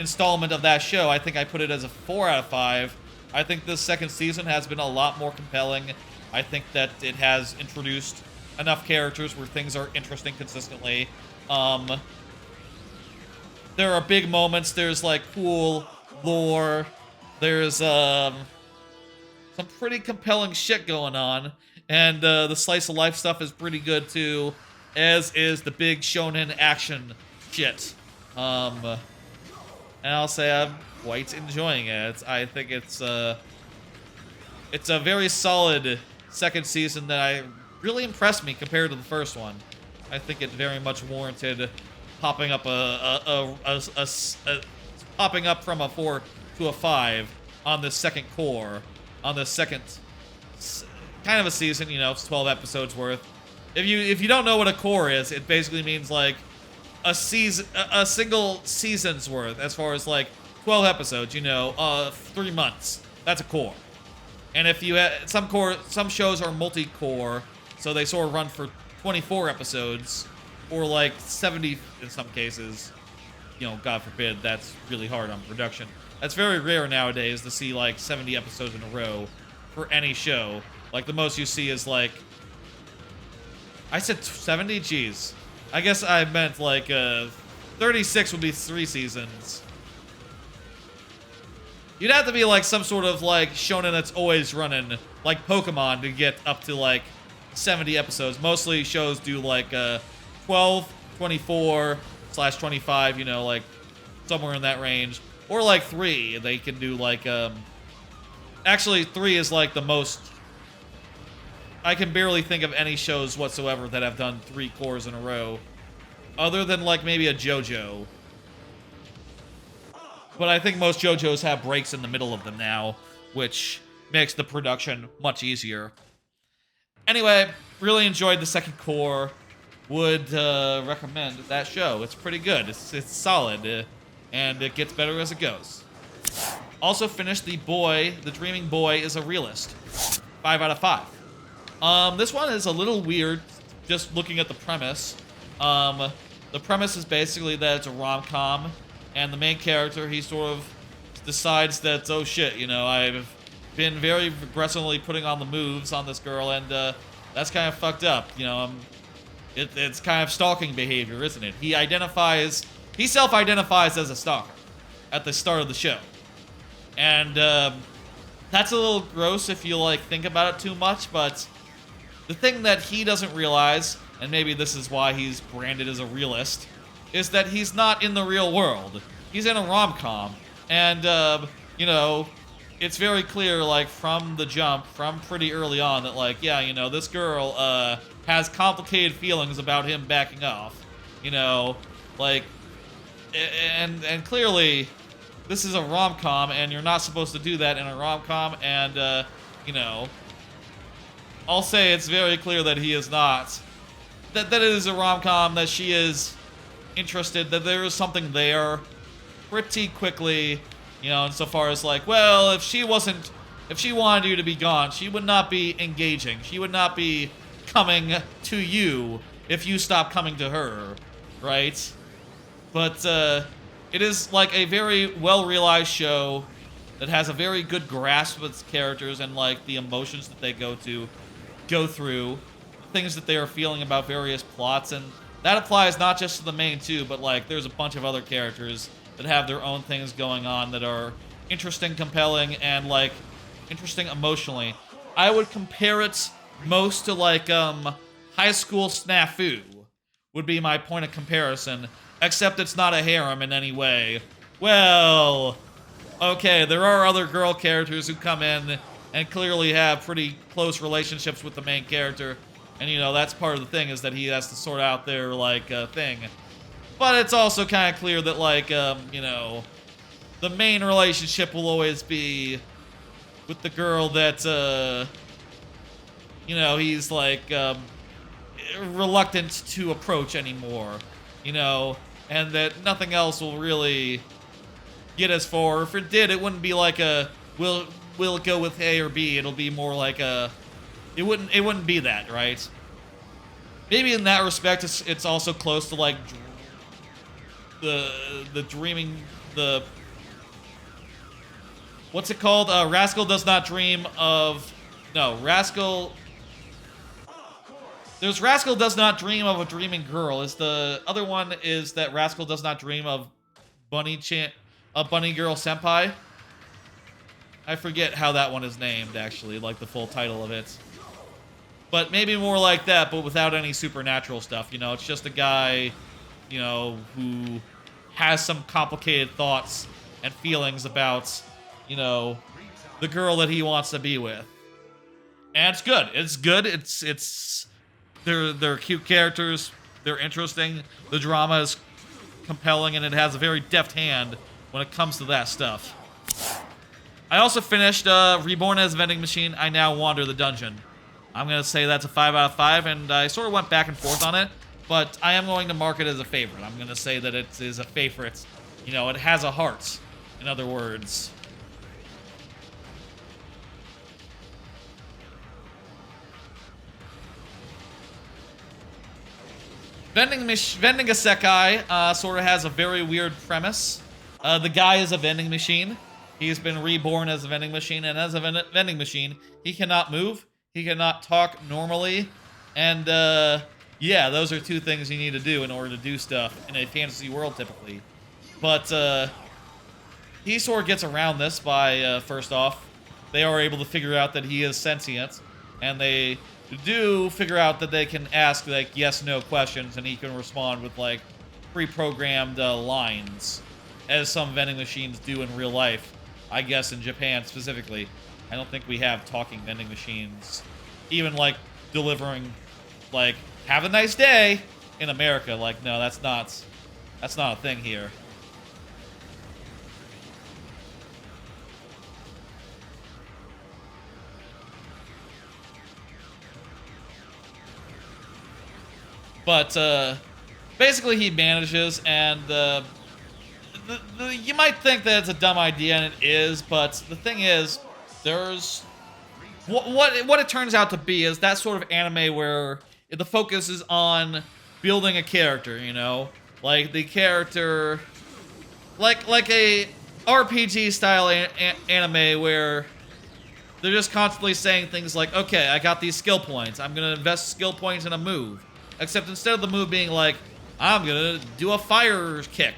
installment of that show, I think I put it as a 4 out of 5. I think this second season has been a lot more compelling. I think that it has introduced enough characters where things are interesting consistently. There are big moments. There's like cool lore. There's some pretty compelling shit going on. And the slice of life stuff is pretty good too, as is the big shonen action shit. And I'll say I'm quite enjoying it. I think it's a very solid second season that really impressed me compared to the first one. I think it very much warranted popping up popping up from a 4 to a 5 on the second core, on the second kind of a season. You know, it's 12 episodes worth. If you don't know what a core is, it basically means like a single season's worth, as far as like 12 episodes. You know, 3 months. That's a core. And if you some shows are multi-core, so they sort of run for 24 episodes, or like 70 in some cases. You know, God forbid, that's really hard on production. That's very rare nowadays to see like 70 episodes in a row for any show. Like the most you see is like, I said 70? Jeez. I guess I meant like 36 would be 3 seasons. You'd have to be like some sort of like shonen that's always running, like Pokemon, to get up to like 70 episodes. Mostly shows do like 12, 24/25, you know, like somewhere in that range. Or like 3. They can do like, actually 3 is like the most. I can barely think of any shows whatsoever that have done 3 cores in a row. Other than like maybe a JoJo. But I think most JoJos have breaks in the middle of them now, which makes the production much easier. Anyway, really enjoyed the second core. Would recommend that show. It's pretty good. It's solid, and it gets better as it goes. Also finished The Dreaming Boy is a Realist. 5 out of 5. This one is a little weird, just looking at the premise. The premise is basically that it's a rom-com, and the main character, he sort of decides that, oh shit, you know, I've been very aggressively putting on the moves on this girl, and that's kind of fucked up, you know. It's kind of stalking behavior, isn't it? He self-identifies as a stalker at the start of the show. And that's a little gross if you like think about it too much, but the thing that he doesn't realize, and maybe this is why he's branded as a realist, is that he's not in the real world. He's in a rom-com. And, you know, it's very clear, like, from the jump, from pretty early on, that, like, yeah, you know, this girl, has complicated feelings about him backing off. You know, like, and clearly, this is a rom-com, and you're not supposed to do that in a rom-com, and, you know, I'll say it's very clear that he is not. That it is a rom-com, that she is interested, that there is something there pretty quickly, you know, insofar as like, well, if she wanted you to be gone, she would not be engaging. She would not be coming to you if you stopped coming to her, right? But, it is like a very well-realized show that has a very good grasp of its characters and like the emotions that they go through, things that they are feeling about various plots, and that applies not just to the main two, but like there's a bunch of other characters that have their own things going on that are interesting, compelling, and like interesting emotionally. I would compare it most to like High School Snafu would be my point of comparison, except it's not a harem in any way. Well, okay, there are other girl characters who come in and clearly have pretty close relationships with the main character. And, you know, that's part of the thing, is that he has to sort out their, like, thing. But it's also kind of clear that, like, you know, the main relationship will always be with the girl that, you know, he's, like, reluctant to approach anymore, you know, and that nothing else will really get as far. If it did, it wouldn't be like a, will it go with A or B? It'll be more like a, it wouldn't be that, right? Maybe in that respect, it's also close to like the dreaming, the, what's it called? Rascal does not dream of, no, Rascal. There's Rascal does not dream of a dreaming girl. Is the other one is that Rascal does not dream of Bunny Girl Senpai? I forget how that one is named, actually, like the full title of it. But maybe more like that, but without any supernatural stuff, you know? It's just a guy, you know, who has some complicated thoughts and feelings about, you know, the girl that he wants to be with. And it's good. It's good. They're cute characters. They're interesting. The drama is compelling, and it has a very deft hand when it comes to that stuff. I also finished Reborn as a Vending Machine, I Now Wander the Dungeon. I'm going to say that's a 5 out of 5, and I sort of went back and forth on it, but I am going to mark it as a favorite. I'm going to say that it is a favorite. You know, it has a heart, in other words. Vending Isekai sort of has a very weird premise. The guy is a vending machine. He's been reborn as a vending machine, and as a vending machine, he cannot move, he cannot talk normally, and yeah, those are two things you need to do in order to do stuff in a fantasy world, typically. But he sort of gets around this by, first off, they are able to figure out that he is sentient, and they do figure out that they can ask, like, yes-no questions, and he can respond with, like, pre-programmed lines, as some vending machines do in real life. I guess in Japan, specifically. I don't think we have talking vending machines. Even, like, delivering, like, have a nice day in America. Like, no, that's not a thing here. But, basically he manages, and, you might think that it's a dumb idea, and it is, but the thing is, there's... What it turns out to be is that sort of anime where the focus is on building a character, you know? Like, the character... Like a RPG-style anime where they're just constantly saying things like, okay, I got these skill points, I'm gonna invest skill points in a move. Except instead of the move being like, I'm gonna do a fire kick,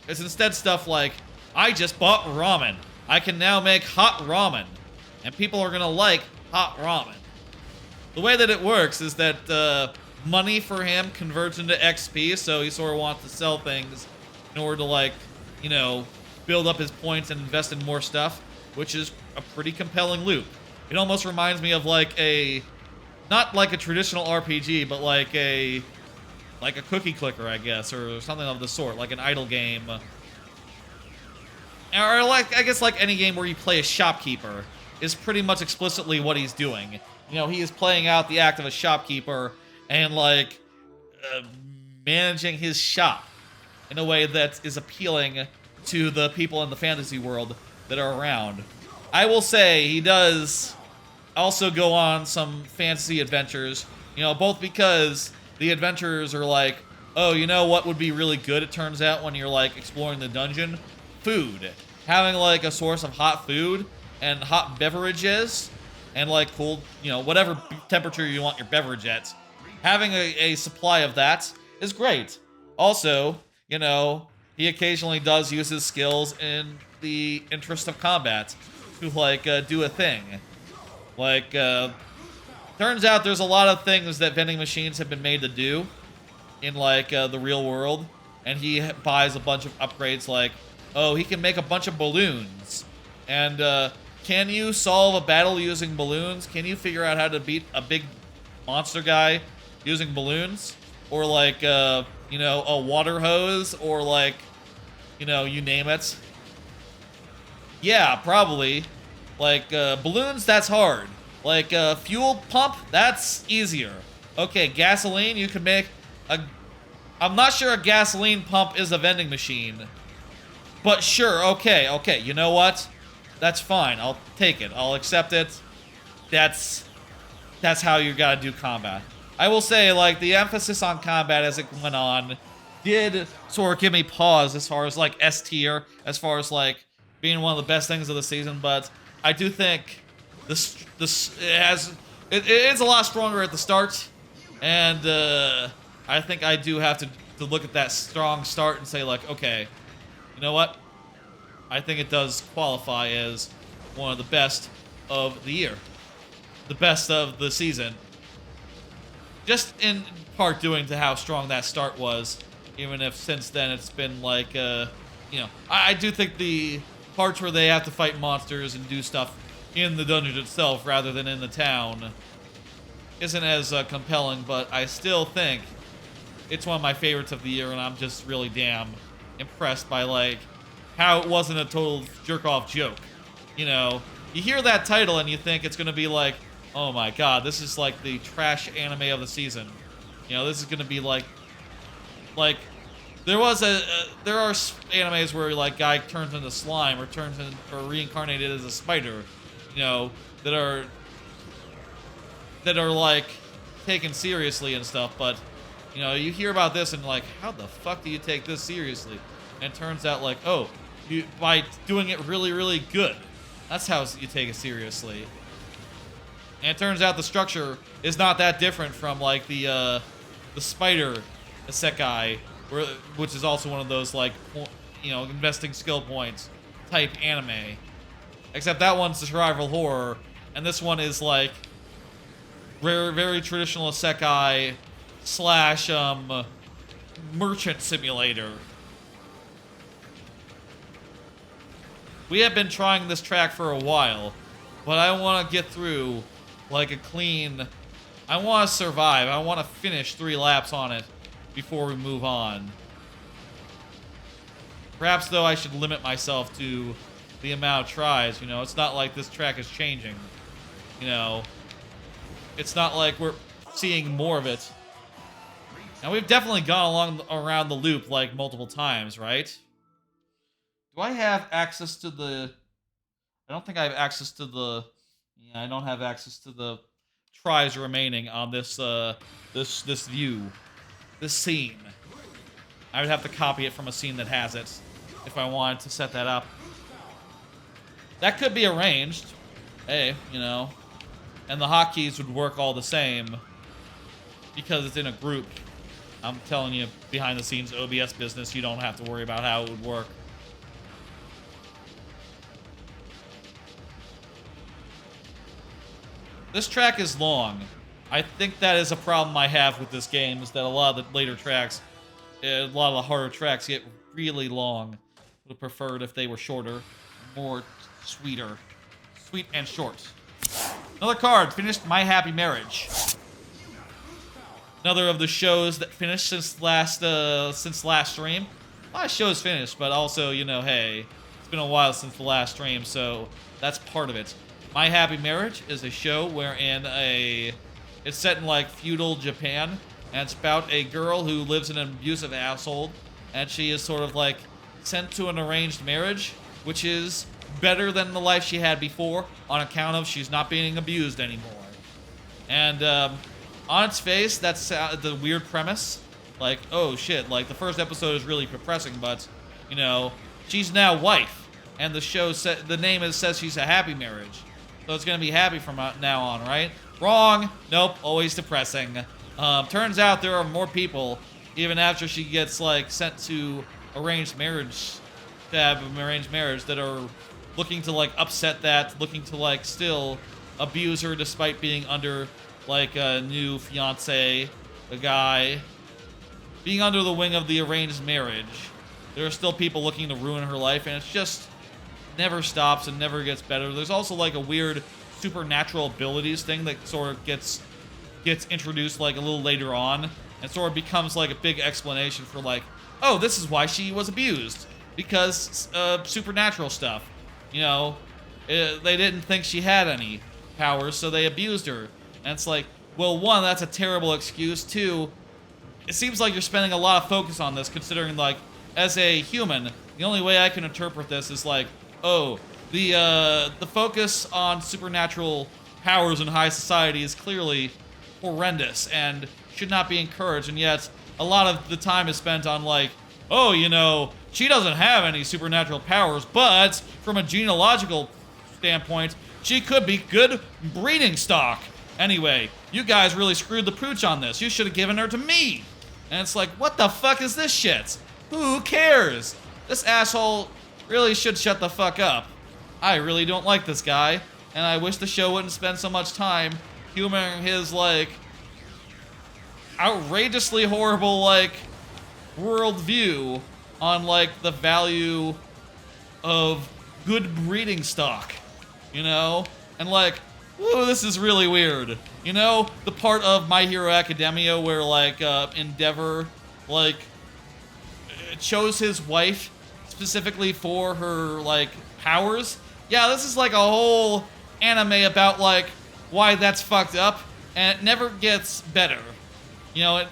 it's instead stuff like, I just bought ramen. I can now make hot ramen. And people are gonna like hot ramen. The way that it works is that money for him converts into XP, so he sort of wants to sell things in order to, like, you know, build up his points and invest in more stuff, which is a pretty compelling loop. It almost reminds me of, like, a not like a traditional RPG, but like a cookie clicker, I guess, or something of the sort, like an idle game. Or like, I guess like any game where you play a shopkeeper is pretty much explicitly what he's doing. You know, he is playing out the act of a shopkeeper and like managing his shop in a way that is appealing to the people in the fantasy world that are around. I will say he does also go on some fantasy adventures, you know, both because the adventures are like, oh, you know what would be really good, it turns out, when you're like exploring the dungeon? Food. Having like a source of hot food and hot beverages and like cool, you know, whatever temperature you want your beverage at. Having a supply of that is great. Also, you know, he occasionally does use his skills in the interest of combat to like do a thing. Like, turns out there's a lot of things that vending machines have been made to do in like the real world, and he buys a bunch of upgrades like, oh, he can make a bunch of balloons, and can you solve a battle using balloons? Can you figure out how to beat a big monster guy using balloons? Or like, you know, a water hose, or like, you know, you name it. Yeah, probably. Like, balloons, that's hard. Like, fuel pump, that's easier. Okay, gasoline, you can make a... I'm not sure a gasoline pump is a vending machine. But sure, okay, you know what? That's fine, I'll take it. I'll accept it. That's how you gotta do combat. I will say, like, the emphasis on combat as it went on did sort of give me pause as far as, like, S tier, as far as, like, being one of the best things of the season, but I do think this it's a lot stronger at the start, and I think I do have to look at that strong start and say, like, okay, you know what? I think it does qualify as one of the best of the year. The best of the season. Just in part doing to how strong that start was, even if since then it's been like, you know, I do think the parts where they have to fight monsters and do stuff in the dungeon itself rather than in the town isn't as compelling, but I still think it's one of my favorites of the year, and I'm just really damn impressed by, like, how it wasn't a total jerk-off joke. You know, you hear that title and you think it's going to be like, oh my god, this is like the trash anime of the season. You know, this is going to be like, there are animes where like guy turns into slime or reincarnated as a spider, you know, that are like taken seriously and stuff, but you know, you hear about this and like, how the fuck do you take this seriously? And it turns out like, oh, by doing it really, really good. That's how you take it seriously. And it turns out the structure is not that different from like the spider isekai, which is also one of those like, you know, investing skill points type anime. Except that one's the survival horror, and this one is like very, very traditional isekai slash merchant simulator. We have been trying this track for a while, but I want to get through like a clean... I want to survive. I want to finish 3 laps on it before we move on. Perhaps, though, I should limit myself to the amount of tries. You know, it's not like this track is changing. You know, it's not like we're seeing more of it. Now, we've definitely gone around the loop, like, multiple times, right? Do I have access to the... I don't think I have access to the... Yeah, I don't have access to the tries remaining on this, this view. This scene. I would have to copy it from a scene that has it if I wanted to set that up. That could be arranged. Hey, you know. And the hotkeys would work all the same because it's in a group. I'm telling you, behind the scenes OBS business, you don't have to worry about how it would work. This track is long. I think that is a problem I have with this game, is that a lot of the later tracks, a lot of the harder tracks get really long. Would have preferred if they were shorter, more sweeter. Sweet and short. Another card, finished My Happy Marriage. another of the shows that finished since last stream. A lot of shows finished, but also, you know, hey, it's been a while since the last stream, so that's part of it. My Happy Marriage is a show wherein it's set in like feudal Japan, and it's about a girl who lives in an abusive household, and she is sort of like sent to an arranged marriage, which is better than the life she had before on account of she's not being abused anymore. And on its face, that's the weird premise. Like, oh shit, like the first episode is really depressing, but, you know, she's now wife, and the show the name says she's a happy marriage. So it's gonna be happy from now on, right? Wrong. Nope, always depressing. Turns out there are more people, even after she gets, like, sent to arranged marriage, to have an arranged marriage, that are looking to, like, upset that, looking to, like, still abuse her despite being under, like, a new fiance, a guy, being under the wing of the arranged marriage. There are still people looking to ruin her life, and it's just never stops and never gets better. There's also, like, a weird supernatural abilities thing that sort of gets introduced, like, a little later on, and sort of becomes, like, a big explanation for, like, oh, this is why she was abused, because supernatural stuff. You know, they didn't think she had any powers, so they abused her. And it's like, well, one, that's a terrible excuse. Two, it seems like you're spending a lot of focus on this, considering, like, as a human, the only way I can interpret this is like, oh, the focus on supernatural powers in high society is clearly horrendous and should not be encouraged, and yet a lot of the time is spent on, like, oh, you know, she doesn't have any supernatural powers, but from a genealogical standpoint, she could be good breeding stock. Anyway, you guys really screwed the pooch on this. You should have given her to me. And it's like, what the fuck is this shit? Who cares? This asshole really should shut the fuck up. I really don't like this guy, and I wish the show wouldn't spend so much time humoring his, like, outrageously horrible, like, worldview on, like, the value of good breeding stock, you know? And, like, whoa, this is really weird. You know, the part of My Hero Academia where, like, Endeavor, like, chose his wife specifically for her, like, powers? Yeah, this is like a whole anime about, like, why that's fucked up, and it never gets better. You know,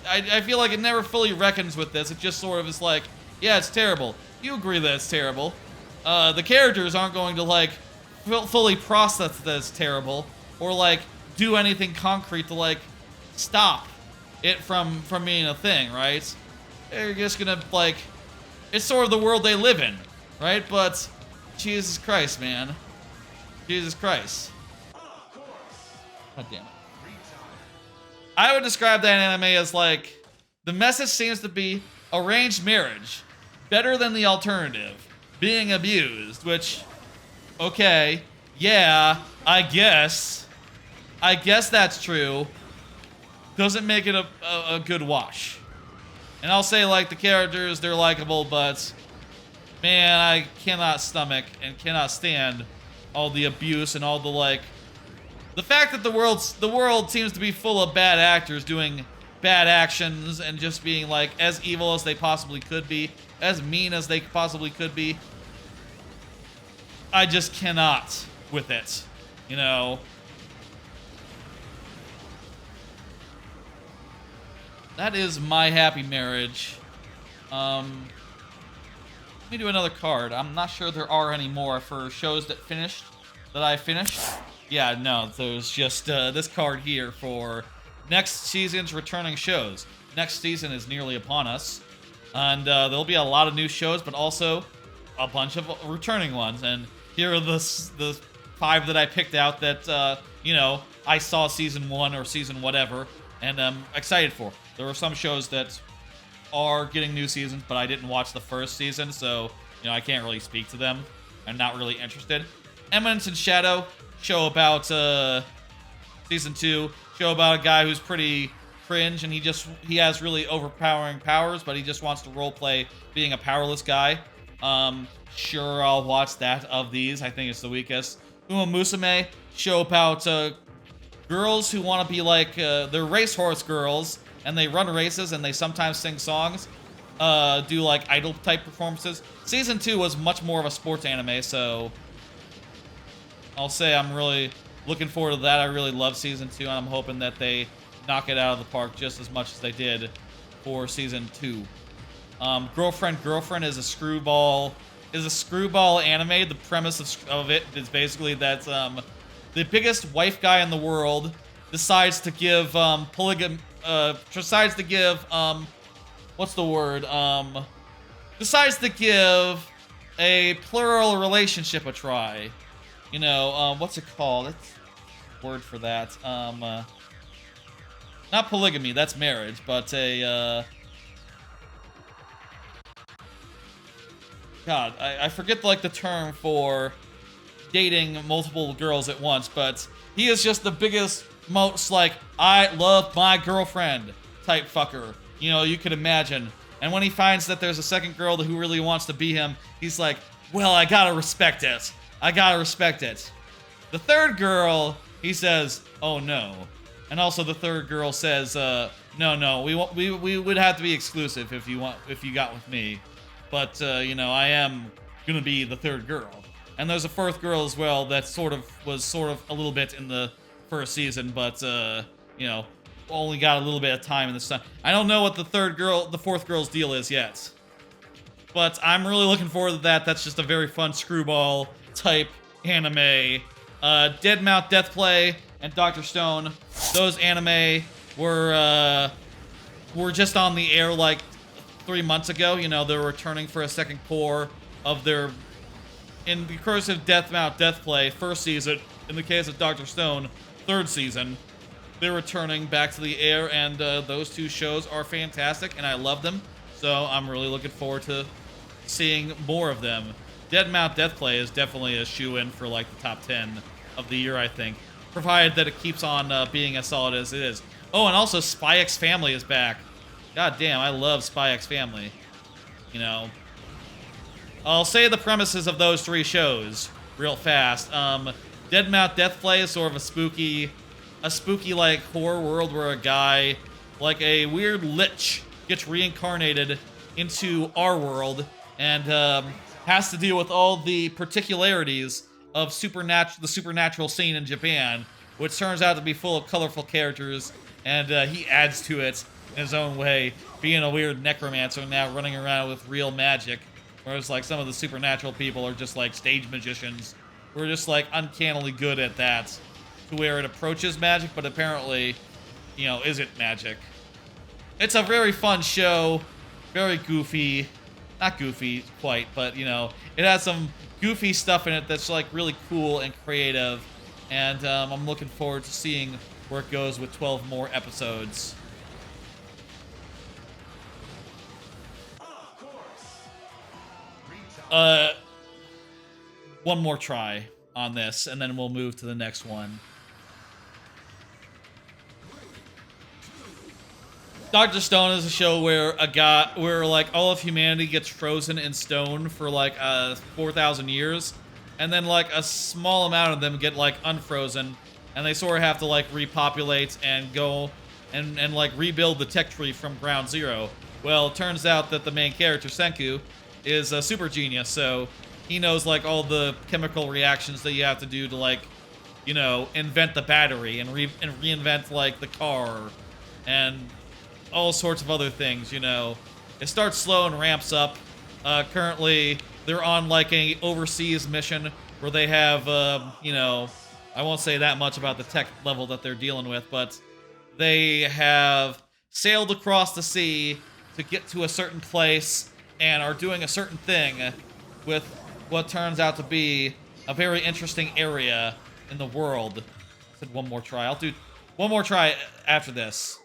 I feel like it never fully reckons with this. It just sort of is like, yeah, it's terrible. You agree that it's terrible. The characters aren't going to, like, fully process that it's terrible, or, like, do anything concrete to, like, stop it from being a thing, right? They're just gonna, like, it's sort of the world they live in, right? But Jesus Christ, man. Jesus Christ. God damn it. I would describe that anime as, like, the message seems to be arranged marriage, better than the alternative, being abused, which, okay, yeah, I guess that's true. Doesn't make it a good watch. And I'll say, like, the characters, they're likable, but man, I cannot stomach and cannot stand all the abuse and all the, like, the fact that the world seems to be full of bad actors doing bad actions and just being, like, as evil as they possibly could be, as mean as they possibly could be. I just cannot with it, you know. That is My Happy Marriage. Let me do another card. I'm not sure there are any more for shows that I finished. Yeah, no, there's just this card here for next season's returning shows. Next season is nearly upon us, and there'll be a lot of new shows, but also a bunch of returning ones. And here are the 5 that I picked out that, you know, I saw season 1 or season whatever, and I'm excited for. There are some shows that are getting new seasons, but I didn't watch the first season, so, you know, I can't really speak to them. I'm not really interested. Eminence in Shadow, show about season 2, show about a guy who's pretty cringe, and he has really overpowering powers, but he just wants to roleplay being a powerless guy. Sure, I'll watch that of these. I think it's the weakest. Uma Musume, show about girls who want to be like, they're racehorse girls, and they run races, and they sometimes sing songs, do like idol type performances. Season 2 was much more of a sports anime, so I'll say I'm really looking forward to that. I really love Season 2, and I'm hoping that they knock it out of the park just as much as they did for Season 2. Girlfriend is a screwball anime. The premise of it is basically that the biggest wife guy in the world decides to give decides to give a plural relationship a try. You know, what's it called? It's a word for that. Not polygamy, that's marriage, but God, I forget like the term for dating multiple girls at once, but he is just the biggest, most like, I love my girlfriend type fucker, you know, you could imagine. And when he finds that there's a second girl who really wants to be him, he's like, well, I gotta respect it. I gotta respect it. The third girl, he says, oh no. And also the third girl says, no, we would have to be exclusive if you got with me. But, you know, I am gonna be the third girl. And there's a fourth girl as well that was sort of a little bit in the first season, but, you know, only got a little bit of time in this time. I don't know what the fourth girl's deal is yet. But I'm really looking forward to that. That's just a very fun screwball type anime. Deadmau5 Deathplay and Dr. Stone, those anime were just on the air like 3 months ago. You know, they're returning for a second core of their, in the case of Deadmau5 Deathplay, first season. In the case of Dr. Stone, third season. They're returning back to the air, and those two shows are fantastic, and I love them. So I'm really looking forward to seeing more of them. Deadmau5 Deathplay is definitely a shoe-in for like the top 10 of the year, I think. Provided that it keeps on being as solid as it is. Oh, and also Spy X Family is back. God damn, I love Spy X Family. You know, I'll say the premises of those 3 shows real fast. Deadmau5 Deathplay is sort of a spooky like horror world where a guy, like a weird lich, gets reincarnated into our world and has to deal with all the particularities of the supernatural scene in Japan, which turns out to be full of colorful characters, and he adds to it in his own way, being a weird necromancer now running around with real magic, whereas like some of the supernatural people are just like stage magicians who are just like uncannily good at that, to where it approaches magic, but apparently, you know, isn't magic. It's a very fun show, very goofy. Not goofy quite, but, you know, it has some goofy stuff in it that's, like, really cool and creative. And I'm looking forward to seeing where it goes with 12 more episodes. One more try on this, and then we'll move to the next one. Dr. Stone is a show where like all of humanity gets frozen in stone for like 4,000 years, and then like a small amount of them get like unfrozen, and they sort of have to like repopulate and go and like rebuild the tech tree from ground zero. Well, it turns out that the main character, Senku, is a super genius, so he knows like all the chemical reactions that you have to do to like, you know, invent the battery and reinvent like the car and all sorts of other things, you know. It starts slow and ramps up. Currently, they're on like a overseas mission where they have, you know, I won't say that much about the tech level that they're dealing with, but they have sailed across the sea to get to a certain place and are doing a certain thing with what turns out to be a very interesting area in the world. I said one more try. I'll do one more try after this.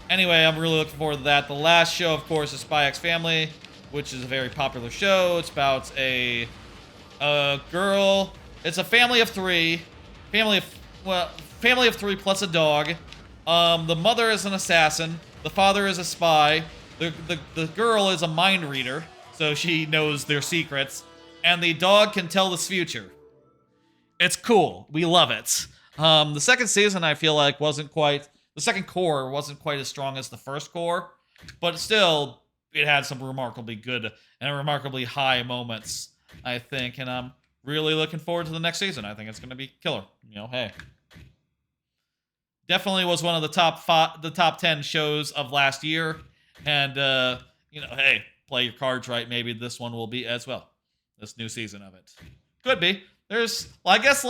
Anyway, I'm really looking forward to that. The last show, of course, is Spy X Family, which is a very popular show. It's about a girl. It's a family of 3. Family of 3 plus a dog. The mother is an assassin. The father is a spy. The girl is a mind reader, so she knows their secrets. And the dog can tell this future. It's cool. We love it. The second season, I feel like, the second core wasn't quite as strong as the first core, but still, it had some remarkably good and remarkably high moments, I think, and I'm really looking forward to the next season. I think it's going to be killer. Hey. Definitely was one of the top 10 shows of last year, and, hey, play your cards right, maybe this one will be as well. This new season of it. Could be. I guess,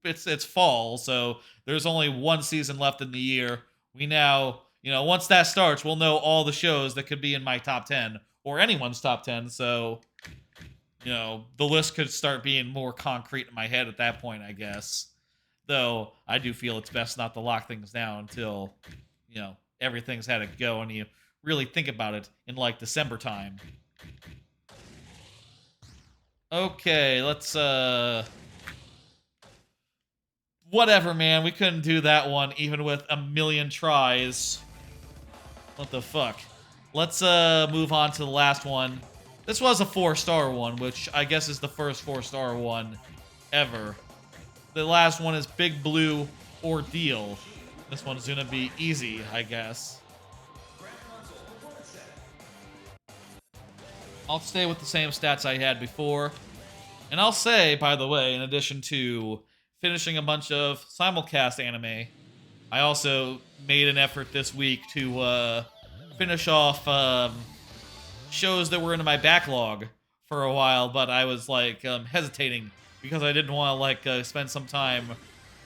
it's fall, so there's only one season left in the year. We now, once that starts, we'll know all the shows that could be in my top 10 or anyone's top 10. So, the list could start being more concrete in my head at that point, I guess. Though I do feel it's best not to lock things down until, everything's had a go and you really think about it in December time. Okay, let's whatever, man. We couldn't do that one even with a million tries. What the fuck? Let's move on to the last one. This was a 4-star one, which I guess is the first 4-star one ever. The last one is Big Blue Ordeal. This one's gonna be easy, I guess. I'll stay with the same stats I had before. And I'll say, by the way, in addition to finishing a bunch of simulcast anime, I also made an effort this week to finish off shows that were in my backlog for a while, but I was hesitating because I didn't want to spend some time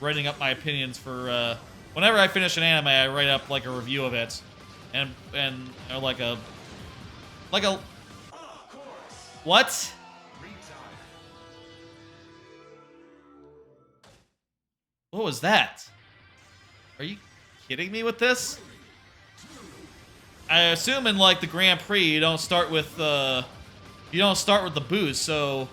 writing up my opinions for whenever I finish an anime, I write up a review of it and like a what? What was that? Are you kidding me with this? I assume in the Grand Prix you don't start with the boost, so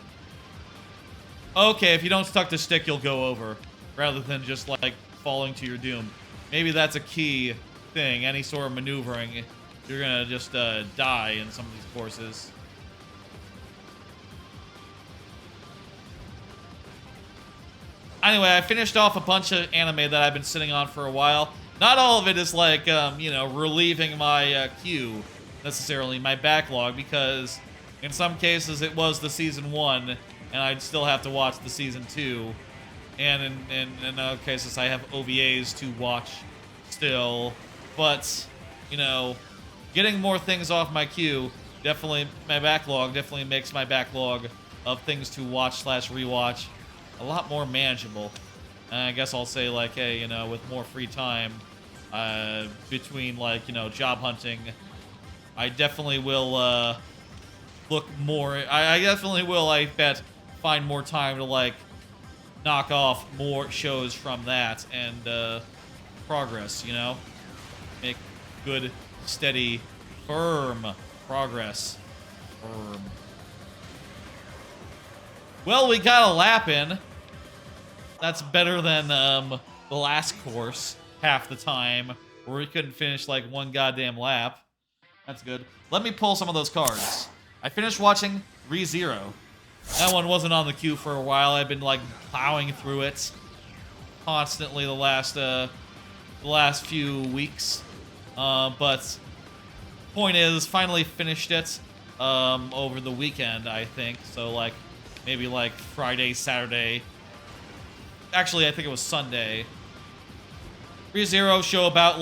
okay, if you don't stuck to stick you'll go over rather than just falling to your doom. Maybe that's a key thing. Any sort of maneuvering, you're gonna just die in some of these courses. Anyway, I finished off a bunch of anime that I've been sitting on for a while. Not all of it is relieving my queue, necessarily, my backlog, because in some cases it was the season 1, and I'd still have to watch the season 2. And in other cases I have OVAs to watch still. But, getting more things off my queue, my backlog definitely makes my backlog of things to watch / rewatch a lot more manageable. And I guess I'll say hey, with more free time between job hunting, I definitely will look more. I definitely will, I bet, find more time to knock off more shows from that and progress. Make good, steady, firm progress. Firm. Well, we got a lap in. That's better than the last course half the time, where we couldn't finish one goddamn lap. That's good. Let me pull some of those cards. I finished watching ReZero. That one wasn't on the queue for a while. I've been plowing through it constantly the last few weeks. But point is, finally finished it over the weekend, I think. So maybe Friday, Saturday. Actually, I think it was Sunday. ReZero show about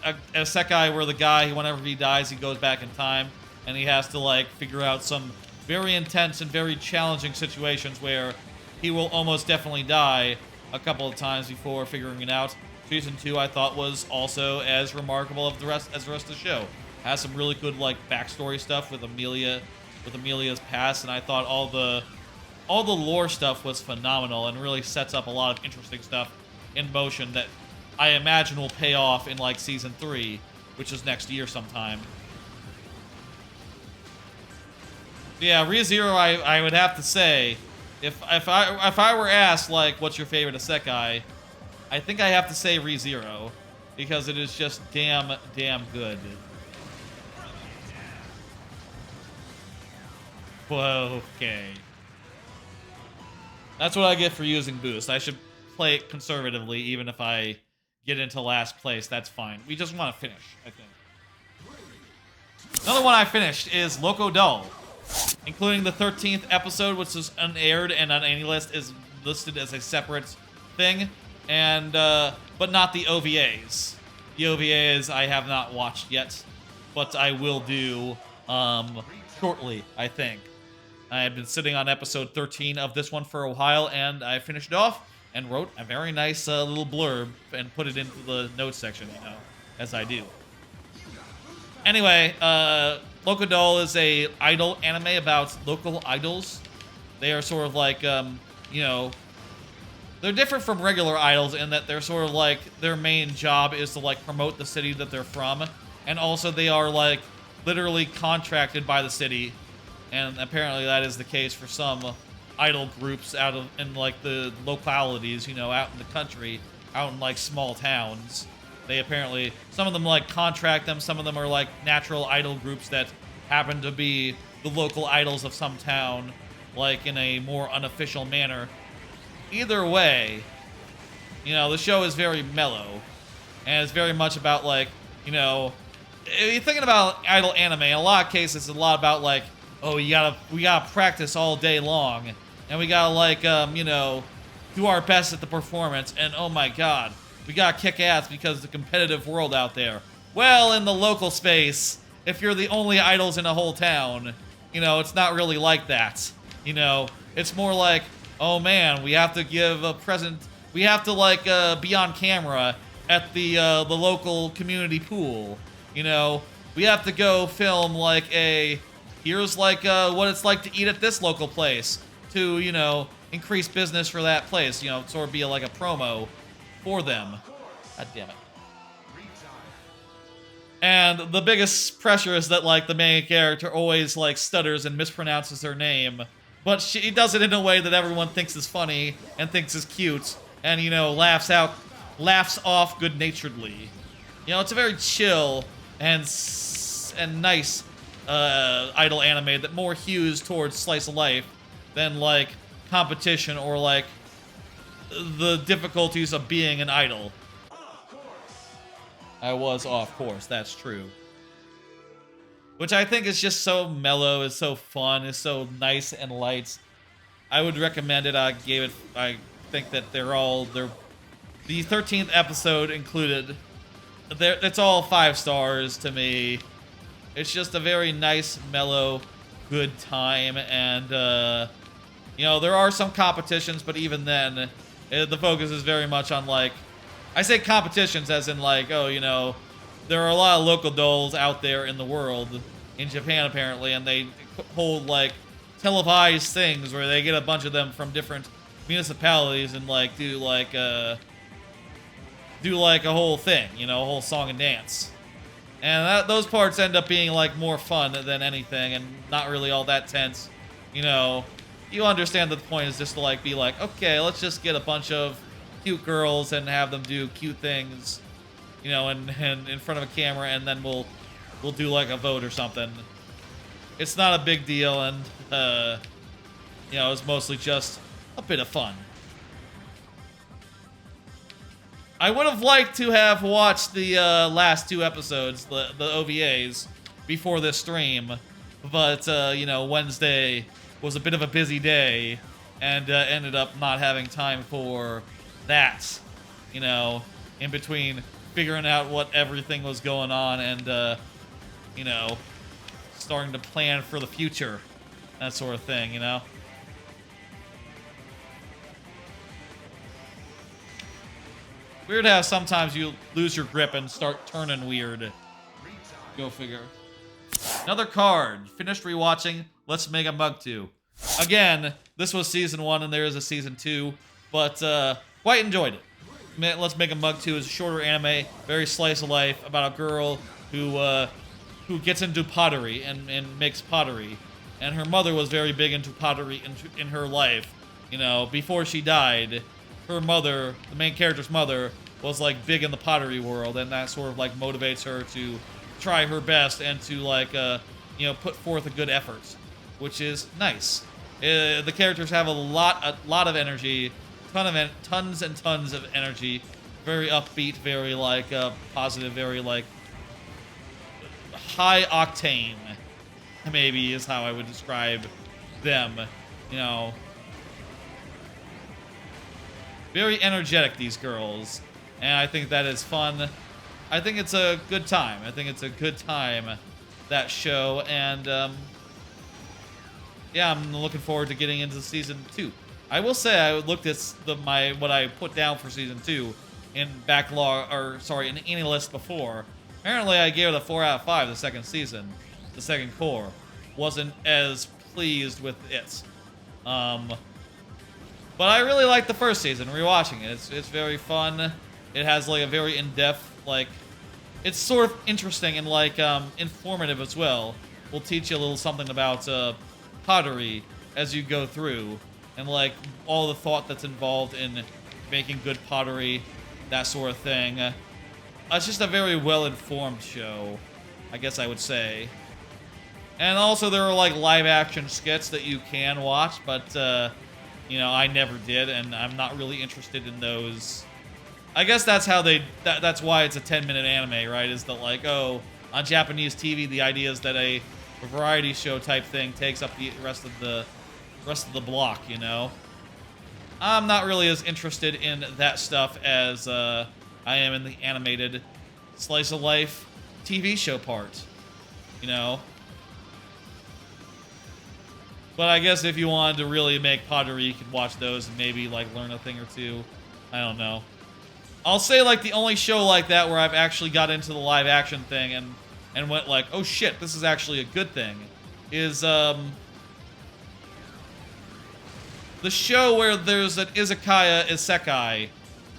a isekai where the guy, whenever he dies, he goes back in time and he has to figure out some very intense and very challenging situations where he will almost definitely die a couple of times before figuring it out. Season 2 I thought was also as remarkable as the rest of the show. Has some really good backstory stuff with Amelia's past, and I thought all the lore stuff was phenomenal and really sets up a lot of interesting stuff in motion that I imagine will pay off in season 3, which is next year sometime. Yeah, ReZero, I would have to say, if I were asked what's your favorite isekai, I think I have to say ReZero, because it is just damn good. Whoa, okay. That's what I get for using boost. I should play it conservatively, even if I get into last place, that's fine. We just want to finish, I think. Another one I finished is Loco Dull, including the 13th episode, which is unaired and on any list is listed as a separate thing, and but not the OVAs. The OVAs I have not watched yet, but I will do shortly, I think. I had been sitting on episode 13 of this one for a while, and I finished it off and wrote a very nice little blurb and put it into the notes section, you know, as I do. Anyway, Loco Dull is a idol anime about local idols. They are sort of like, you know, they're different from regular idols in that they're sort of like, their main job is to like promote the city that they're from. And also they are like literally contracted by the city. And apparently that is the case for some idol groups out of, in like the localities, you know, out in the country, out in like small towns. They apparently, some of them like contract them, some of them are like natural idol groups that happen to be the local idols of some town, like in a more unofficial manner. Either way, you know, the show is very mellow, and it's very much about like, you know, if you're thinking about idol anime, in a lot of cases, it's a lot about like, oh, we gotta practice all day long, and we gotta like, you know, do our best at the performance, and oh my god, we gotta kick ass because of the competitive world out there. Well, in the local space, if you're the only idols in a whole town, you know, it's not really like that. You know, it's more like, oh man, we have to give a present, we have to like be on camera at the local community pool. You know, we have to go film like here's like what it's like to eat at this local place to, you know, increase business for that place, you know, sort of be like a promo for them. God damn it. And the biggest pressure is that like the main character always like stutters and mispronounces her name, but she does it in a way that everyone thinks is funny and thinks is cute, and you know, laughs off good-naturedly. You know, it's a very chill and nice idol anime that more hews towards slice of life than like competition or like the difficulties of being an idol. I was off course, that's true. Which I think is just so mellow, is so fun, is so nice and light. I would recommend it. I think that the 13th episode included, it's all 5 stars to me. It's just a very nice, mellow, good time, and you know, there are some competitions, but even then, the focus is very much on like, I say competitions as in like, oh, you know, there are a lot of local dolls out there in the world, in Japan apparently, and they hold like televised things where they get a bunch of them from different municipalities and like do like a whole thing, you know, a whole song and dance. And those parts end up being like more fun than anything and not really all that tense. You know, you understand that the point is just to like be like, okay, let's just get a bunch of cute girls and have them do cute things, you know, and in front of a camera, and then we'll do like a vote or something. It's not a big deal, and you know, it's mostly just a bit of fun. I would have liked to have watched the last 2 episodes, the OVAs, before this stream, but you know, Wednesday was a bit of a busy day, and ended up not having time for that, you know, in between figuring out what everything was going on and, you know, starting to plan for the future, that sort of thing, you know? Weird how sometimes you lose your grip and start turning weird. Go figure. Another card. Finished rewatching Let's Make a Mug 2. Again, this was season 1 and there is a season 2, but quite enjoyed it. Let's Make a Mug 2 is a shorter anime, very slice of life, about a girl who gets into pottery and makes pottery. And her mother was very big into pottery in her life. You know, before she died, her mother, the main character's mother, was like big in the pottery world, and that sort of like motivates her to try her best and to like you know, put forth a good effort, which is nice. The characters have a lot of energy, tons and tons of energy, very upbeat, very like positive, very like high octane, maybe is how I would describe them. You know, very energetic, these girls, and I think that is fun. I think it's a good time. I think it's a good time, that show, and yeah, I'm looking forward to getting into season 2. I will say I looked at what I put down for season 2 in backlog, or sorry, in any list before. Apparently, I gave it a 4 out of 5 the second season, the second core. Wasn't as pleased with it. But I really liked the first season. Rewatching it, it's very fun. It has like a very in-depth, like, it's sort of interesting and like informative as well. Will teach you a little something about pottery as you go through, and like all the thought that's involved in making good pottery, that sort of thing. It's just a very well-informed show, I guess I would say. And also there are like live-action skits that you can watch, but you know, I never did, and I'm not really interested in those. I guess that's how that's why it's a 10-minute anime, right? Is that like, oh, on Japanese TV, the idea is that a variety show type thing takes up the rest of the block, you know? I'm not really as interested in that stuff as I am in the animated slice of life TV show part, you know? But I guess if you wanted to really make pottery, you could watch those and maybe like learn a thing or two. I don't know. I'll say like the only show like that where I've actually got into the live action thing and went like, oh shit, this is actually a good thing, is the show where there's an isekai,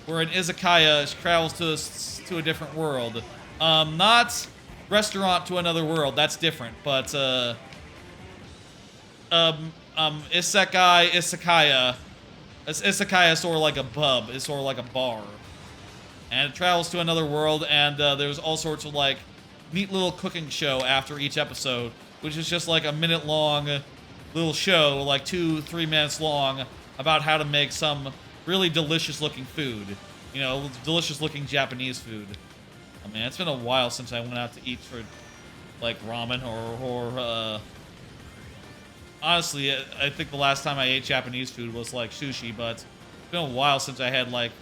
where an izakaya travels to a different world. Not restaurant to another world, that's different, but isekaya is sort of like a pub, it's sort of like a bar. And it travels to another world, and there's all sorts of like neat little cooking show after each episode, which is just like a minute-long little show, like 2-3 minutes long, about how to make some really delicious-looking food. You know, delicious-looking Japanese food. Oh man, it's been a while since I went out to eat for like ramen or honestly, I think the last time I ate Japanese food was like sushi, but it's been a while since I had like.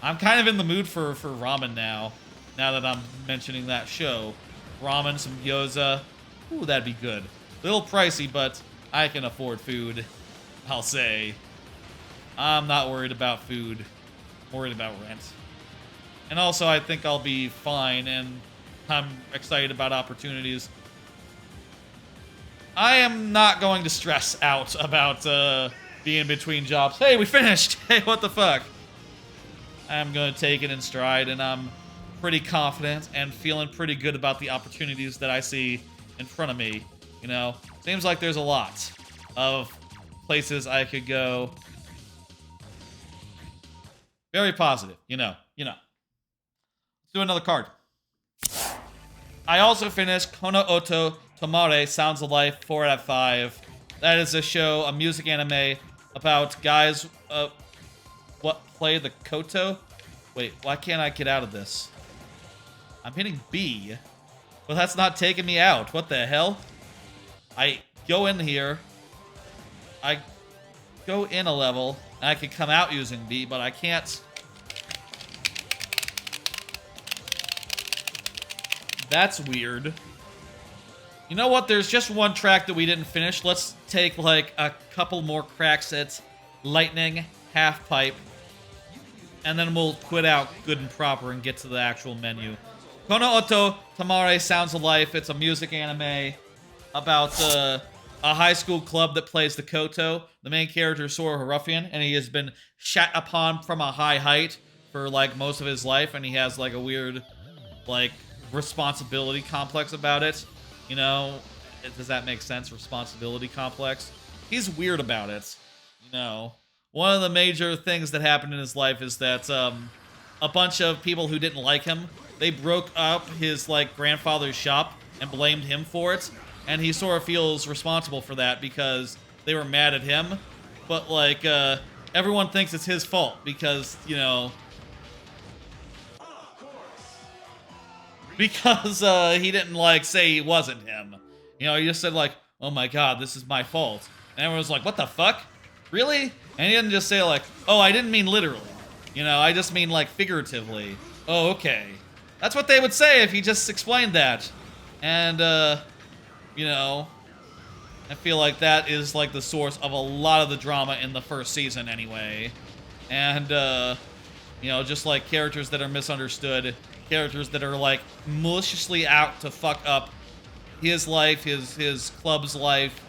I'm kind of in the mood for ramen now that I'm mentioning that show. Ramen, some gyoza. Ooh, that'd be good. A little pricey, but I can afford food, I'll say. I'm not worried about food. I'm worried about rent. And also, I think I'll be fine, and I'm excited about opportunities. I am not going to stress out about being between jobs. Hey, we finished! Hey, what the fuck? I'm going to take it in stride, and I'm pretty confident and feeling pretty good about the opportunities that I see in front of me. You know, seems like there's a lot of places I could go. Very positive, you know. Let's do another card. I also finished Kono Oto Tomare Sounds of Life 4 out of 5. That is a show, a music anime about guys what play the koto? Wait, why can't I get out of this? I'm hitting B, but that's not taking me out. What the hell? I go in here. I go in a level, and I can come out using B, but I can't. That's weird. You know what? There's just one track that we didn't finish. Let's take like a couple more cracks at Lightning Half Pipe. And then we'll quit out good and proper and get to the actual menu. Kono Oto Tamare Sounds of Life. It's a music anime about a high school club that plays the koto. The main character is sort of a ruffian, and he has been shat upon from a high height for like most of his life, and he has like a weird like responsibility complex about it. You know, does that make sense? Responsibility complex. He's weird about it. You know. One of the major things that happened in his life is that a bunch of people who didn't like him, they broke up his like grandfather's shop and blamed him for it, and he sort of feels responsible for that because they were mad at him, but like everyone thinks it's his fault because, you know, because he didn't like say he wasn't him. You know, he just said like, "Oh my God, this is my fault," and everyone was like, "What the fuck? Really?" And he didn't just say like, "Oh, I didn't mean literally. You know, I just mean like figuratively." Oh, okay. That's what they would say if he just explained that. And you know, I feel like that is like the source of a lot of the drama in the first season anyway. And you know, just like characters that are misunderstood, characters that are like maliciously out to fuck up his life, his club's life,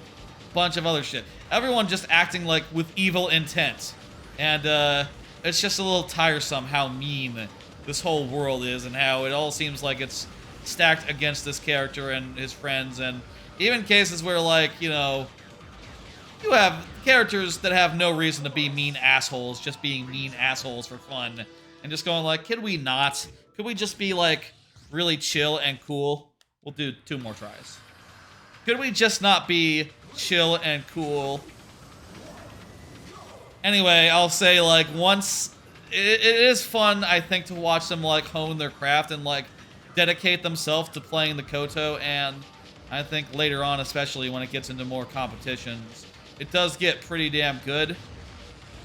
bunch of other shit. Everyone just acting like with evil intent. And it's just a little tiresome how mean this whole world is and how it all seems like it's stacked against this character and his friends, and even cases where, like, you know, you have characters that have no reason to be mean assholes, just being mean assholes for fun, and just going like, could we not? Could we just be like really chill and cool? We'll do 2 more tries. Could we just not be chill and cool? Anyway, I'll say like once it is fun, I think, to watch them like hone their craft and like dedicate themselves to playing the Koto, and I think later on, especially when it gets into more competitions, it does get pretty damn good.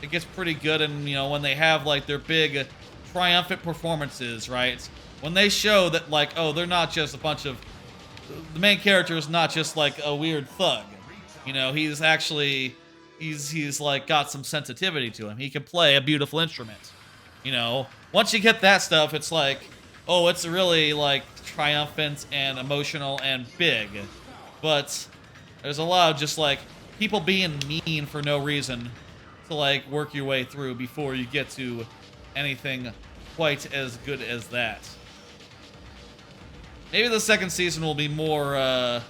It gets pretty good, and you know, when they have like their big triumphant performances, right? When they show that like, oh, they're not just a bunch of, the main character is not just like a weird thug. You know, he's actually he's like got some sensitivity to him. He can play a beautiful instrument. You know, once you get that stuff, it's like, oh, it's really like triumphant and emotional and big. But there's a lot of just like people being mean for no reason to like work your way through before you get to anything quite as good as that. Maybe the second season will be more,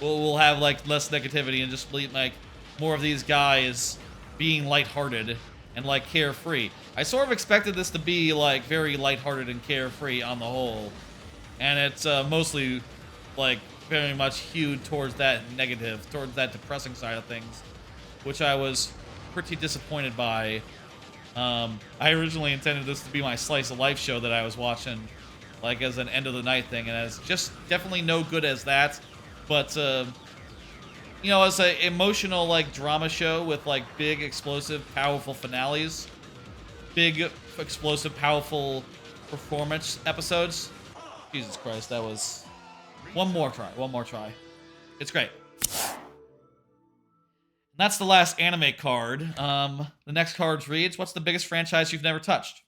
we'll have like less negativity and just like more of these guys being lighthearted and like carefree. I sort of expected this to be like very lighthearted and carefree on the whole, and it's mostly like very much hewed towards that negative, towards that depressing side of things, which I was pretty disappointed by. I originally intended this to be my slice of life show that I was watching, like as an end of the night thing, and it's just definitely no good as that. But you know, as an emotional like drama show with like big, explosive, powerful finales, big, explosive, powerful performance episodes. Jesus Christ, that was one more try. One more try. It's great. That's the last anime card. The next card reads, "What's the biggest franchise you've never touched?"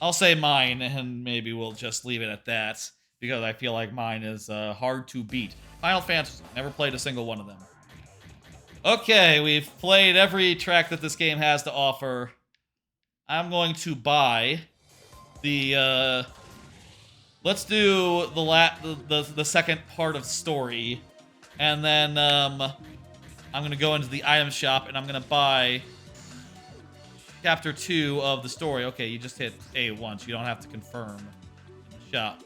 I'll say mine, and maybe we'll just leave it at that, because I feel like mine is hard to beat. Final Fantasy. Never played a single one of them. Okay, we've played every track that this game has to offer. I'm going to buy the, let's do the second part of story, and then, I'm gonna go into the item shop, and I'm gonna buy Chapter 2 of the story. Okay, you just hit A once. You don't have to confirm in the shop.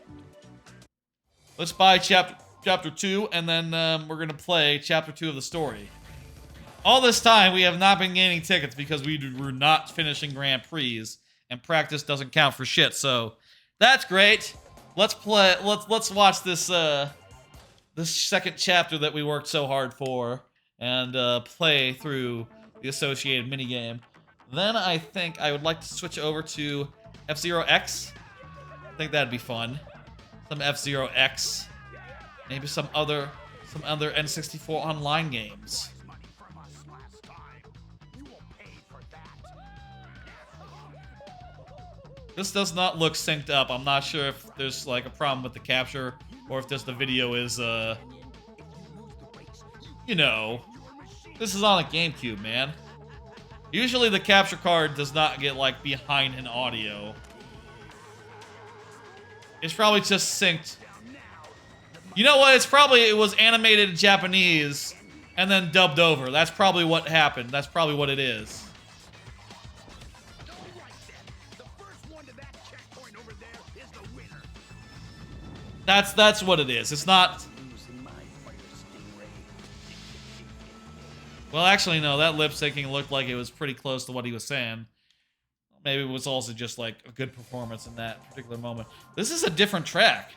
Let's buy Chapter 2, and then we're going to play Chapter 2 of the story. All this time, we have not been gaining tickets because we were not finishing Grand Prix, and practice doesn't count for shit, so that's great. Let's play. Let's watch this this second chapter that we worked so hard for, and play through the associated minigame. Then I think I would like to switch over to F-Zero X. I think that'd be fun. Some F-Zero X. Maybe some other N64 online games. This does not look synced up. I'm not sure if there's like a problem with the capture or if just the video is, you know, this is on a GameCube, man. Usually the capture card does not get, like, behind in audio. It's probably just synced. You know what? It was animated in Japanese and then dubbed over. That's probably what happened. That's probably what it is. That's what it is. It's not... Well, actually, no, that lip syncing looked like it was pretty close to what he was saying. Maybe it was also just like a good performance in that particular moment. This is a different track.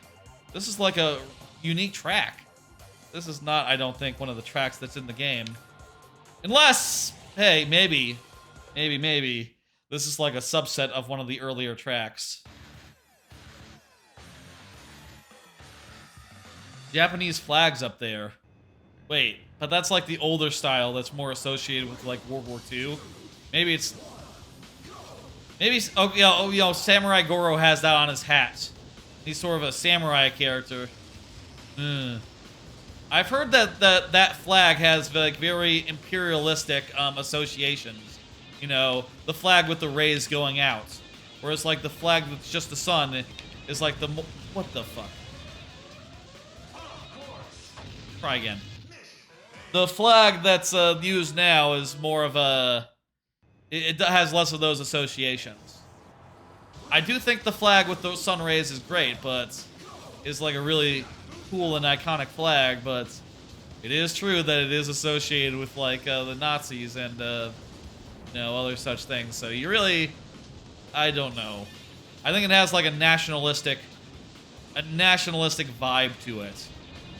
This is like a unique track. This is not, I don't think, one of the tracks that's in the game. Unless, hey, maybe, this is like a subset of one of the earlier tracks. Japanese flags up there. Wait, but that's like the older style that's more associated with like World War II. Maybe it's... Maybe, Samurai Goro has that on his hat. He's sort of a samurai character. I've heard that flag has like very imperialistic associations. You know, the flag with the rays going out. Whereas like the flag that's just the sun is like the... What the fuck? Try again. The flag that's used now is more of a... It has less of those associations. I do think the flag with those sun rays is great, but it's like a really cool and iconic flag, but it is true that it is associated with like the Nazis and you know, other such things. So you really, I don't know. I think it has like a nationalistic vibe to it,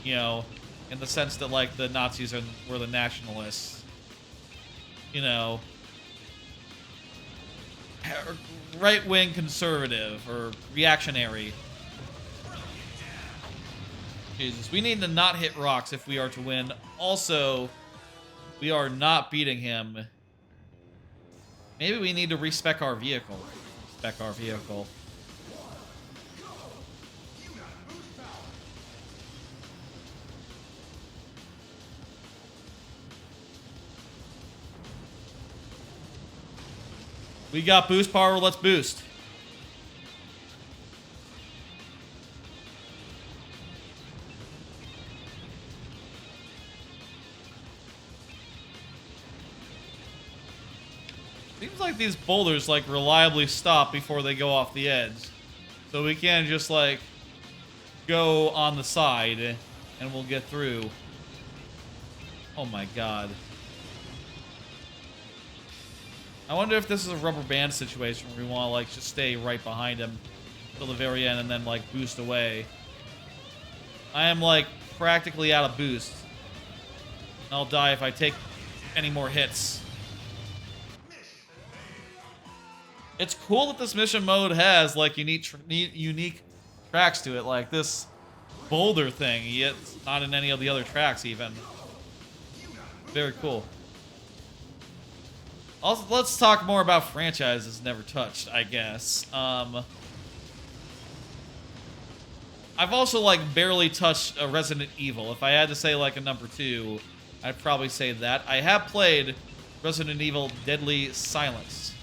you know, in the sense that like the Nazis were the nationalists, you know. Right-wing conservative or reactionary. Jesus, we need to not hit rocks if we are to win. Also, we are not beating him. Maybe we need to respec our vehicle. Spec our vehicle. We got boost power, let's boost. Seems like these boulders like reliably stop before they go off the edge. So we can't just like go on the side and we'll get through. Oh my god. I wonder if this is a rubber band situation where we want to, like, just stay right behind him till the very end and then, like, boost away. I am, like, practically out of boost. I'll die if I take any more hits. It's cool that this mission mode has, like, unique tracks to it. Like, this boulder thing, yet not in any of the other tracks, even. Very cool. Also, let's talk more about franchises never touched, I guess. I've also, like, barely touched a Resident Evil. If I had to say, like, a number 2, I'd probably say that. I have played Resident Evil Deadly Silence,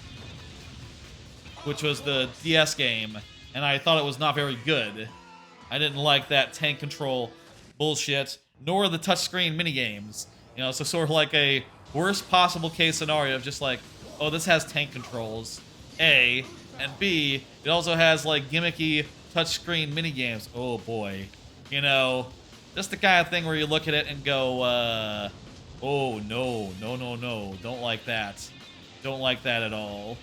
which was the DS game, and I thought it was not very good. I didn't like that tank control bullshit, nor the touchscreen minigames. You know, so sort of like a worst possible case scenario of just like, oh, this has tank controls, A, and B, it also has like gimmicky touchscreen minigames. Oh boy. You know, just the kind of thing where you look at it and go, oh no, don't like that. Don't like that at all.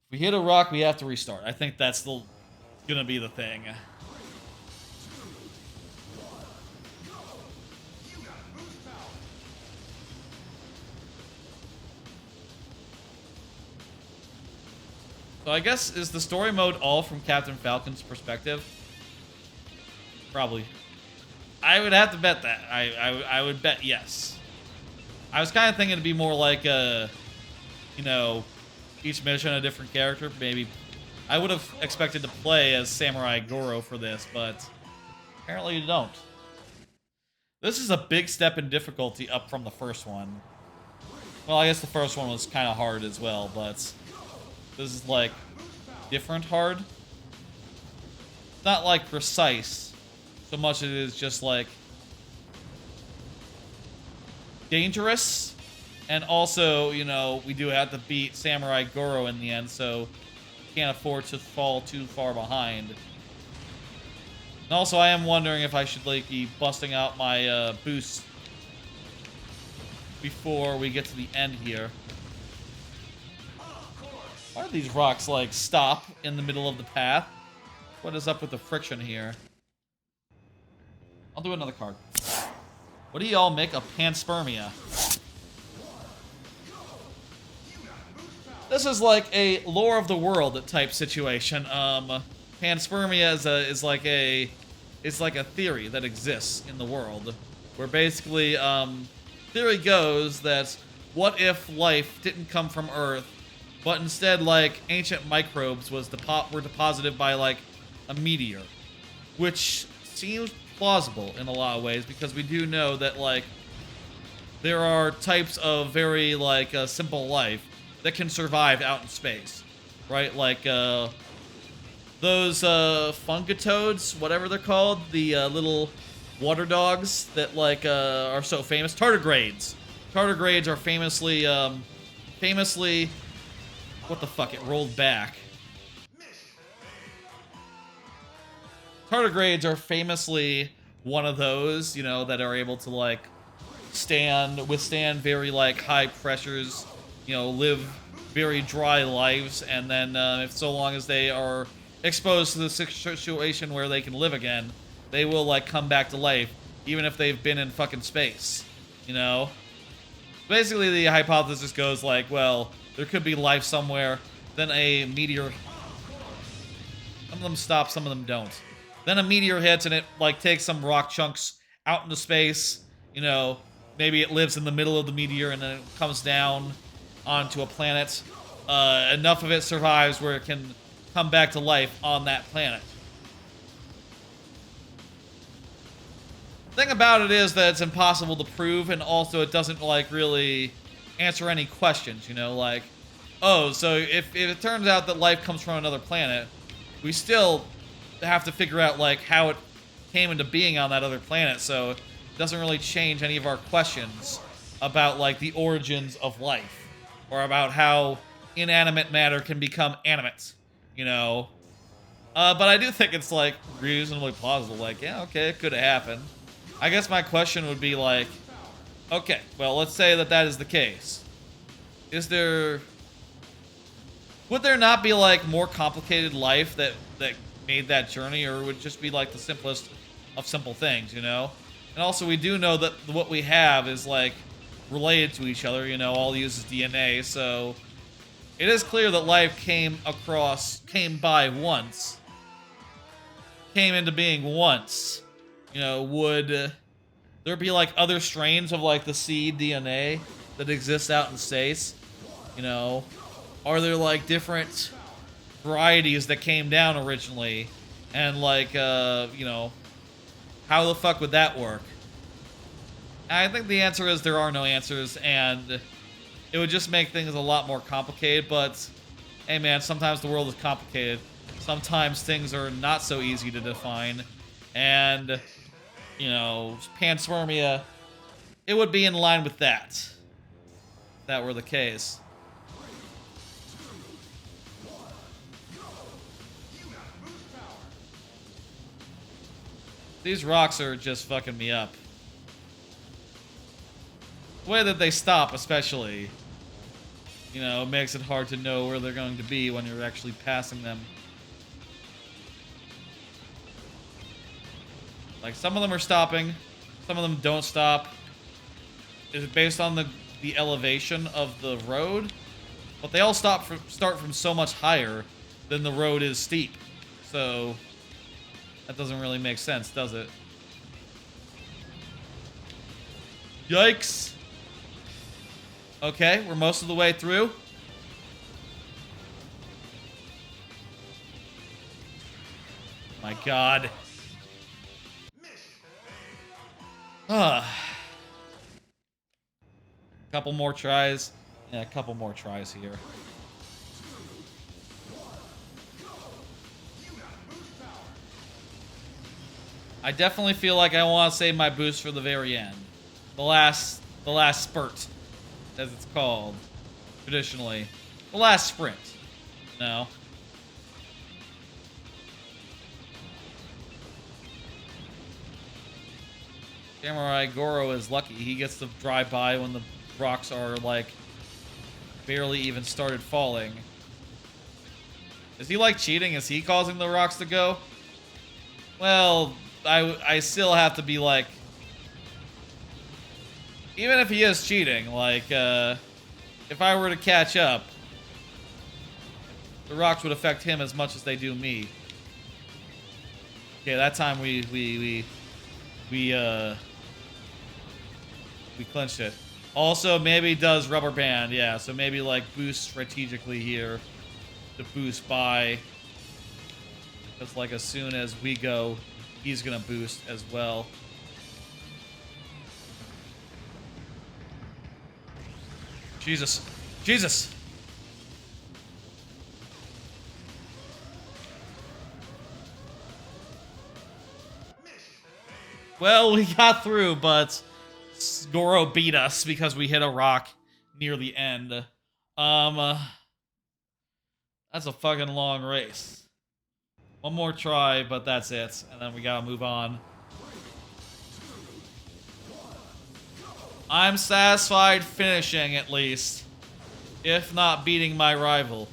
If we hit a rock, we have to restart. I think that's gonna be the thing. So I guess, is the story mode all from Captain Falcon's perspective? Probably. I would have to bet that. I would bet yes. I was kind of thinking it'd be more like a, you know, each mission a different character. Maybe I would have expected to play as Samurai Goro for this, but apparently you don't. This is a big step in difficulty up from the first one. Well, I guess the first one was kind of hard as well, but this is like different hard. It's not like precise so much as it is just like dangerous. And also, you know, we do have to beat Samurai Goro in the end, so can't afford to fall too far behind. And also, I am wondering if I should like be busting out my boost before we get to the end here. Why do these rocks like stop in the middle of the path? What is up with the friction here? I'll do another card. What do y'all make of panspermia? This is like a lore of the world type situation. Panspermia is like a theory that exists in the world, where basically theory goes that what if life didn't come from Earth, but instead like ancient microbes were deposited by like a meteor, which seems plausible in a lot of ways because we do know that like there are types of very like simple life that can survive out in space, right? Like those fungatoads, whatever they're called, the little water dogs that like are so famous. Tardigrades. Tardigrades are famously, what the fuck? It rolled back. Tardigrades are famously one of those, you know, that are able to like withstand very like high pressures, you know, live very dry lives, and then if so long as they are exposed to the situation where they can live again, they will like come back to life, even if they've been in fucking space, you know? Basically, the hypothesis goes like, well, there could be life somewhere, then a meteor... Some of them stop, some of them don't. Then a meteor hits and it like takes some rock chunks out into space, you know, maybe it lives in the middle of the meteor and then it comes down onto a planet. Enough of it survives where it can come back to life on that planet. The thing about it is that it's impossible to prove, and also it doesn't like really answer any questions, you know, like, oh, so if it turns out that life comes from another planet, we still have to figure out like how it came into being on that other planet, so it doesn't really change any of our questions about like the origins of life, or about how inanimate matter can become animate, you know. But I do think it's like reasonably plausible, like, yeah, okay, it could have happened. I guess my question would be like, okay, well, let's say that that is the case. Would there not be like more complicated life that made that journey, or would it just be like the simplest of simple things, you know? And also, we do know that what we have is like related to each other, you know, all uses DNA, so it is clear that life came into being once. You know, would there be like other strains of like the seed DNA that exists out in space? You know, are there like different varieties that came down originally, and like you know, how the fuck would that work? I think the answer is there are no answers, and it would just make things a lot more complicated. But hey man, sometimes the world is complicated, sometimes things are not so easy to define, and you know, panspermia, it would be in line with that if that were the case. These rocks are just fucking me up. The way that they stop, especially, you know, makes it hard to know where they're going to be when you're actually passing them. Like, some of them are stopping, some of them don't stop. Is it based on the elevation of the road? But they all start from so much higher than the road is steep. So that doesn't really make sense, does it? Yikes. Okay, we're most of the way through. My God. Couple more tries. Yeah, a couple more tries here. I definitely feel like I want to save my boost for the very end. The last spurt, as it's called, traditionally. The last sprint. No. Samurai Goro is lucky. He gets to drive by when the rocks are, like, barely even started falling. Is he, like, cheating? Is he causing the rocks to go? Well, I still have to be, like... Even if he is cheating, like, if I were to catch up, the rocks would affect him as much as they do me. Okay, that time we clinched it. Also, maybe does rubber band, yeah. So maybe like boost strategically here to boost by. Because like as soon as we go, he's gonna boost as well. Jesus, Jesus. Well, we got through, but Goro beat us because we hit a rock near the end. That's a fucking long race. One more try, but that's it. And then we gotta move on. I'm satisfied finishing, at least. If not beating my rival.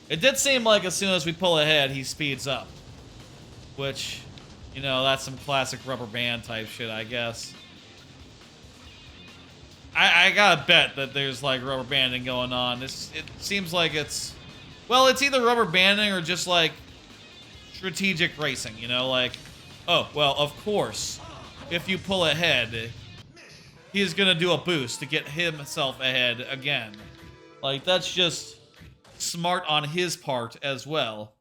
It did seem like as soon as we pull ahead, he speeds up. Which, you know, that's some classic rubber band type shit, I guess. I gotta bet that there's, like, rubber banding going on. It seems like it's... Well, it's either rubber banding or just, like, strategic racing, you know? Like, oh, well, of course, if you pull ahead, he's gonna do a boost to get himself ahead again. Like, that's just smart on his part as well.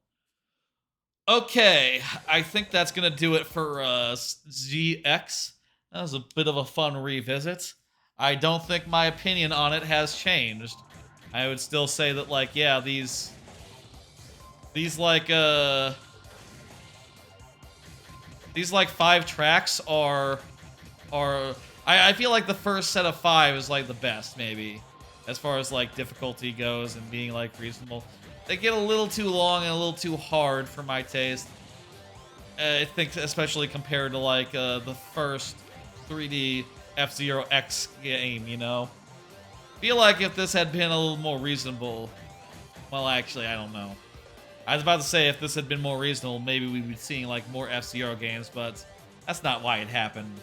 Okay, I think that's gonna do it for ZX. That was a bit of a fun revisit. I don't think my opinion on it has changed. I would still say that, like, yeah, these like 5 tracks are I feel like the first set of 5 is like the best, maybe, as far as like difficulty goes and being like reasonable. They get a little too long and a little too hard for my taste. I think especially compared to like the first 3D F-Zero X game, you know? Feel like if this had been a little more reasonable, well, actually, I don't know. I was about to say if this had been more reasonable, maybe we'd be seeing like more F-Zero games, but that's not why it happened.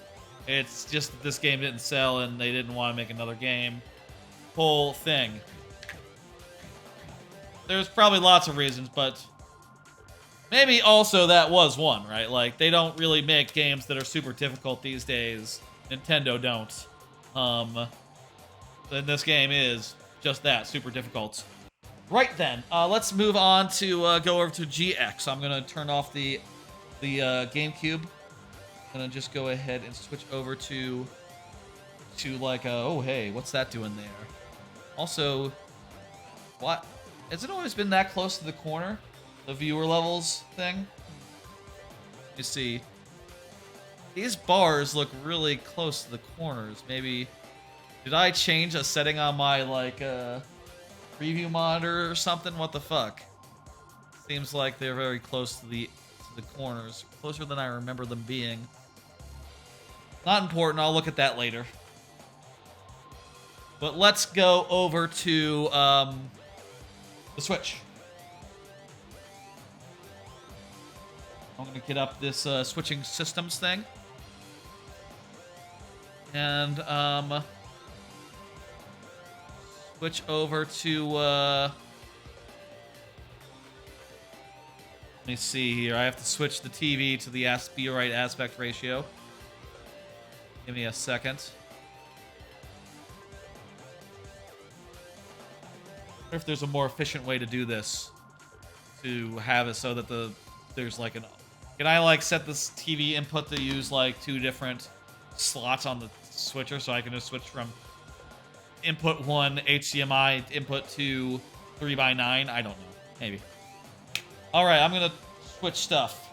It's just that this game didn't sell and they didn't want to make another game. Whole thing. There's probably lots of reasons, but maybe also that was one, right? Like, they don't really make games that are super difficult these days. Nintendo don't. And this game is just that, super difficult. Right then, let's move on to go over to GX. I'm gonna turn off the GameCube. I'm gonna just go ahead and switch over to like oh hey, what's that doing there? Also, what? Has it always been that close to the corner? The viewer levels thing? You see, these bars look really close to the corners. Maybe, did I change a setting on my, like, preview monitor or something? What the fuck? Seems like they're very close to the corners. Closer than I remember them being. Not important, I'll look at that later. But let's go over to, the Switch. I'm gonna get up this switching systems thing. And switch over to let me see here. I have to switch the TV to the right aspect ratio. Give me a second. I wonder if there's a more efficient way to do this, to have it so that there's like an... Can I like set this TV input to use like 2 different slots on the switcher so I can just switch from input 1 HDMI input to 3x9? I don't know. Maybe. Alright, I'm gonna switch stuff.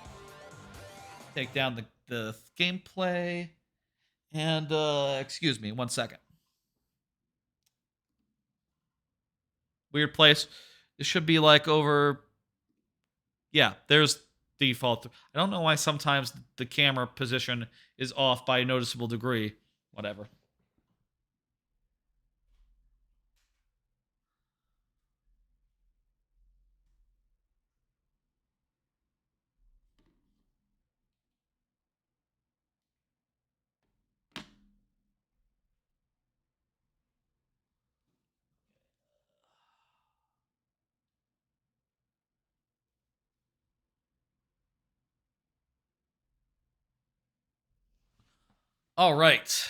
Take down the gameplay. And excuse me, 1 second. Weird place. It should be like over... Yeah, there's default. I don't know why sometimes the camera position is off by a noticeable degree. Whatever. All right.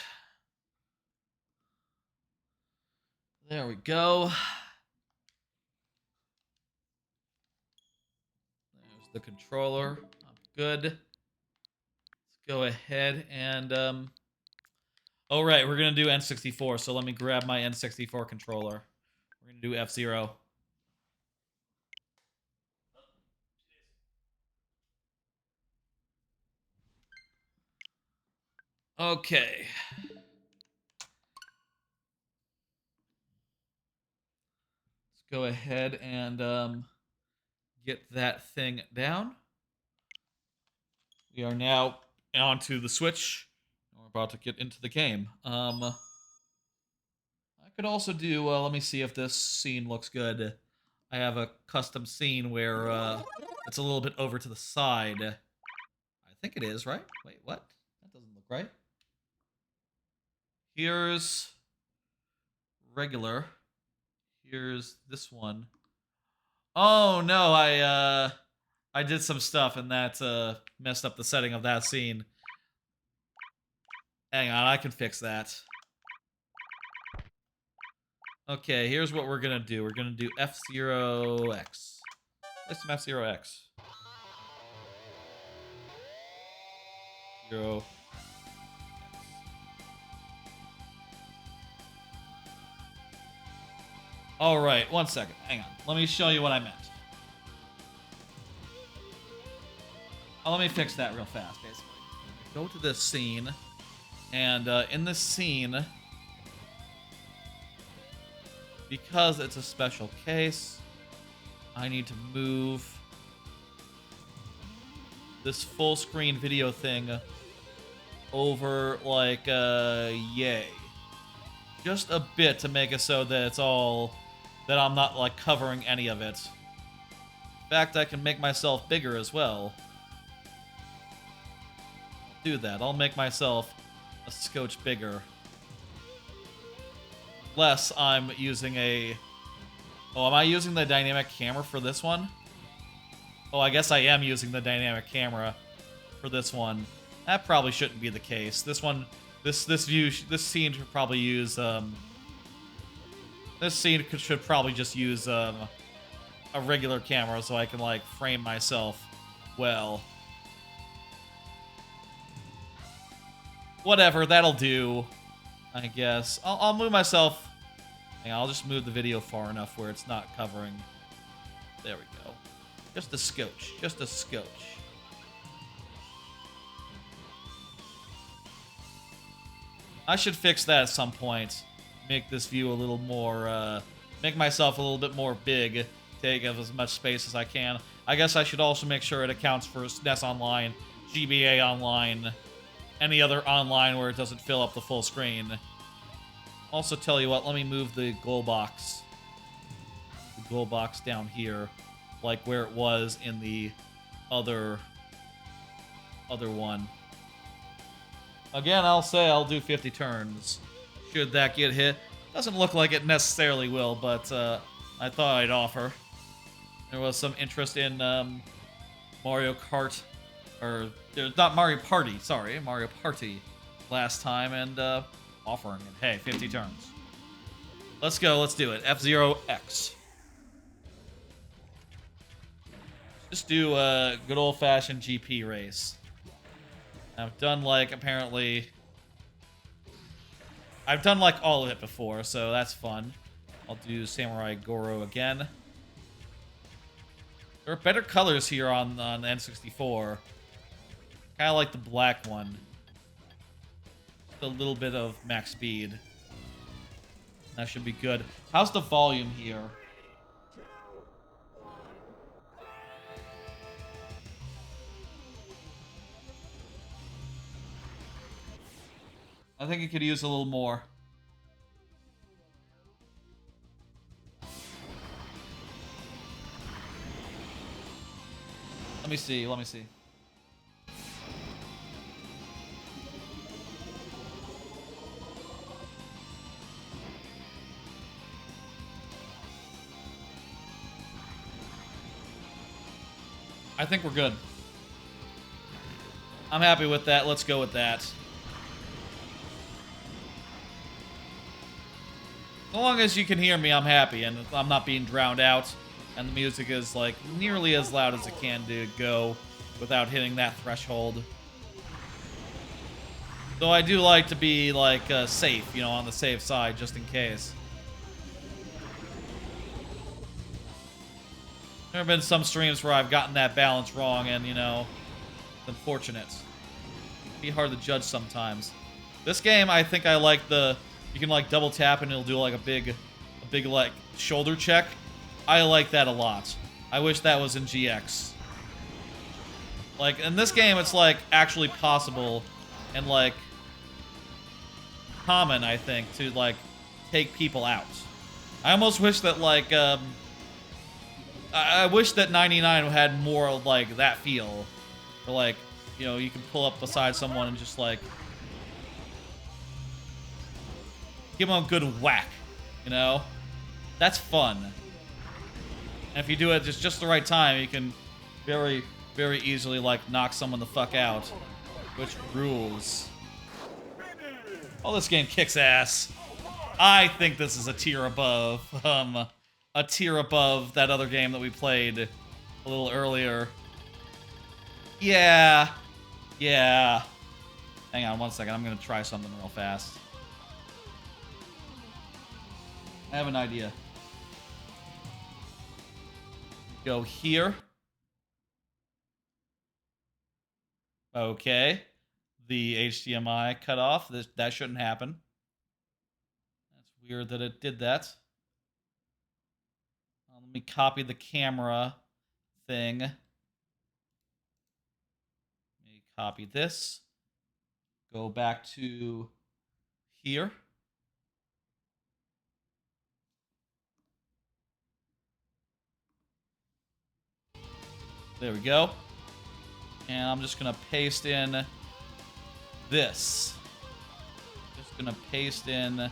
There we go. There's the controller. I'm good. Let's go ahead and oh right, we're gonna do N64. So let me grab my N64 controller. We're gonna do F-Zero. Okay. Let's go ahead and get that thing down. We are now onto the Switch. We're about to get into the game. I could also do, let me see if this scene looks good. I have a custom scene where it's a little bit over to the side. I think it is, right? Wait, what? That doesn't look right. Here's regular. Here's this one. Oh no, I did some stuff and that messed up the setting of that scene. Hang on, I can fix that. Okay, here's what we're gonna do. We're gonna do F0X. Let's some F0X. 0. Alright, 1 second. Hang on. Let me show you what I meant. Let me fix that real fast, basically. Go to this scene. And in this scene, because it's a special case, I need to move this full screen video thing over like yay. Just a bit to make it so that it's all, that I'm not like covering any of it. In fact, I can make myself bigger as well. I'll do that. I'll make myself a scotch bigger. Unless I'm using a... Oh, am I using the dynamic camera for this one? Oh, I guess I am using the dynamic camera for this one. That probably shouldn't be the case. This one, this scene should probably use, this scene should probably just use, a regular camera so I can, like, frame myself well. Whatever, that'll do, I guess. I'll move myself. Hang on, I'll just move the video far enough where it's not covering. There we go. Just a scotch. Just a scotch. I should fix that at some point. Make this view a little more, make myself a little bit more big. Take up as much space as I can. I guess I should also make sure it accounts for SNES Online, GBA Online, any other online where it doesn't fill up the full screen. Also, tell you what, let me move the goal box. The goal box down here, like where it was in the other one. Again, I'll say I'll do 50 turns. Should that get hit? Doesn't look like it necessarily will, but I thought I'd offer. There was some interest in Mario Kart, or not Mario Party, sorry, Mario Party last time, and offering it. Hey, 50 turns. Let's go, let's do it. F0X. Just do a good old-fashioned GP race. I've done, like, apparently... I've done, like, all of it before, so that's fun. I'll do Samurai Goro again. There are better colors here on the N64. Kind of like the black one. Just a little bit of max speed. That should be good. How's the volume here? I think it could use a little more. Let me see, let me see. I think we're good. I'm happy with that. Let's go with that. As long as you can hear me, I'm happy, and I'm not being drowned out, and the music is, like, nearly as loud as it can go without hitting that threshold. Though I do like to be, like, safe, you know, on the safe side, just in case. There have been some streams where I've gotten that balance wrong, and, you know, it's unfortunate. It'd be hard to judge sometimes. This game, I think I like the... You can, like, double tap and it'll do, like, a big, like, shoulder check. I like that a lot. I wish that was in GX. Like, in this game, it's, like, actually possible and, like, common, I think, to, like, take people out. I almost wish that, like, I wish that 99 had more, like, that feel. Or, like, you know, you can pull up beside someone and just, like... give them a good whack, you know? That's fun. And if you do it just the right time, you can very, very easily, like, knock someone the fuck out. Which rules. Oh, this game kicks ass. I think this is a tier above, a tier above that other game that we played a little earlier. Yeah. Yeah. Hang on one second, I'm gonna try something real fast. I have an idea. Go here. Okay. The HDMI cut off. That shouldn't happen. That's weird that it did that. Let me copy the camera thing. Let me copy this. Go back to here. There we go. And I'm just gonna paste in this. Just gonna paste in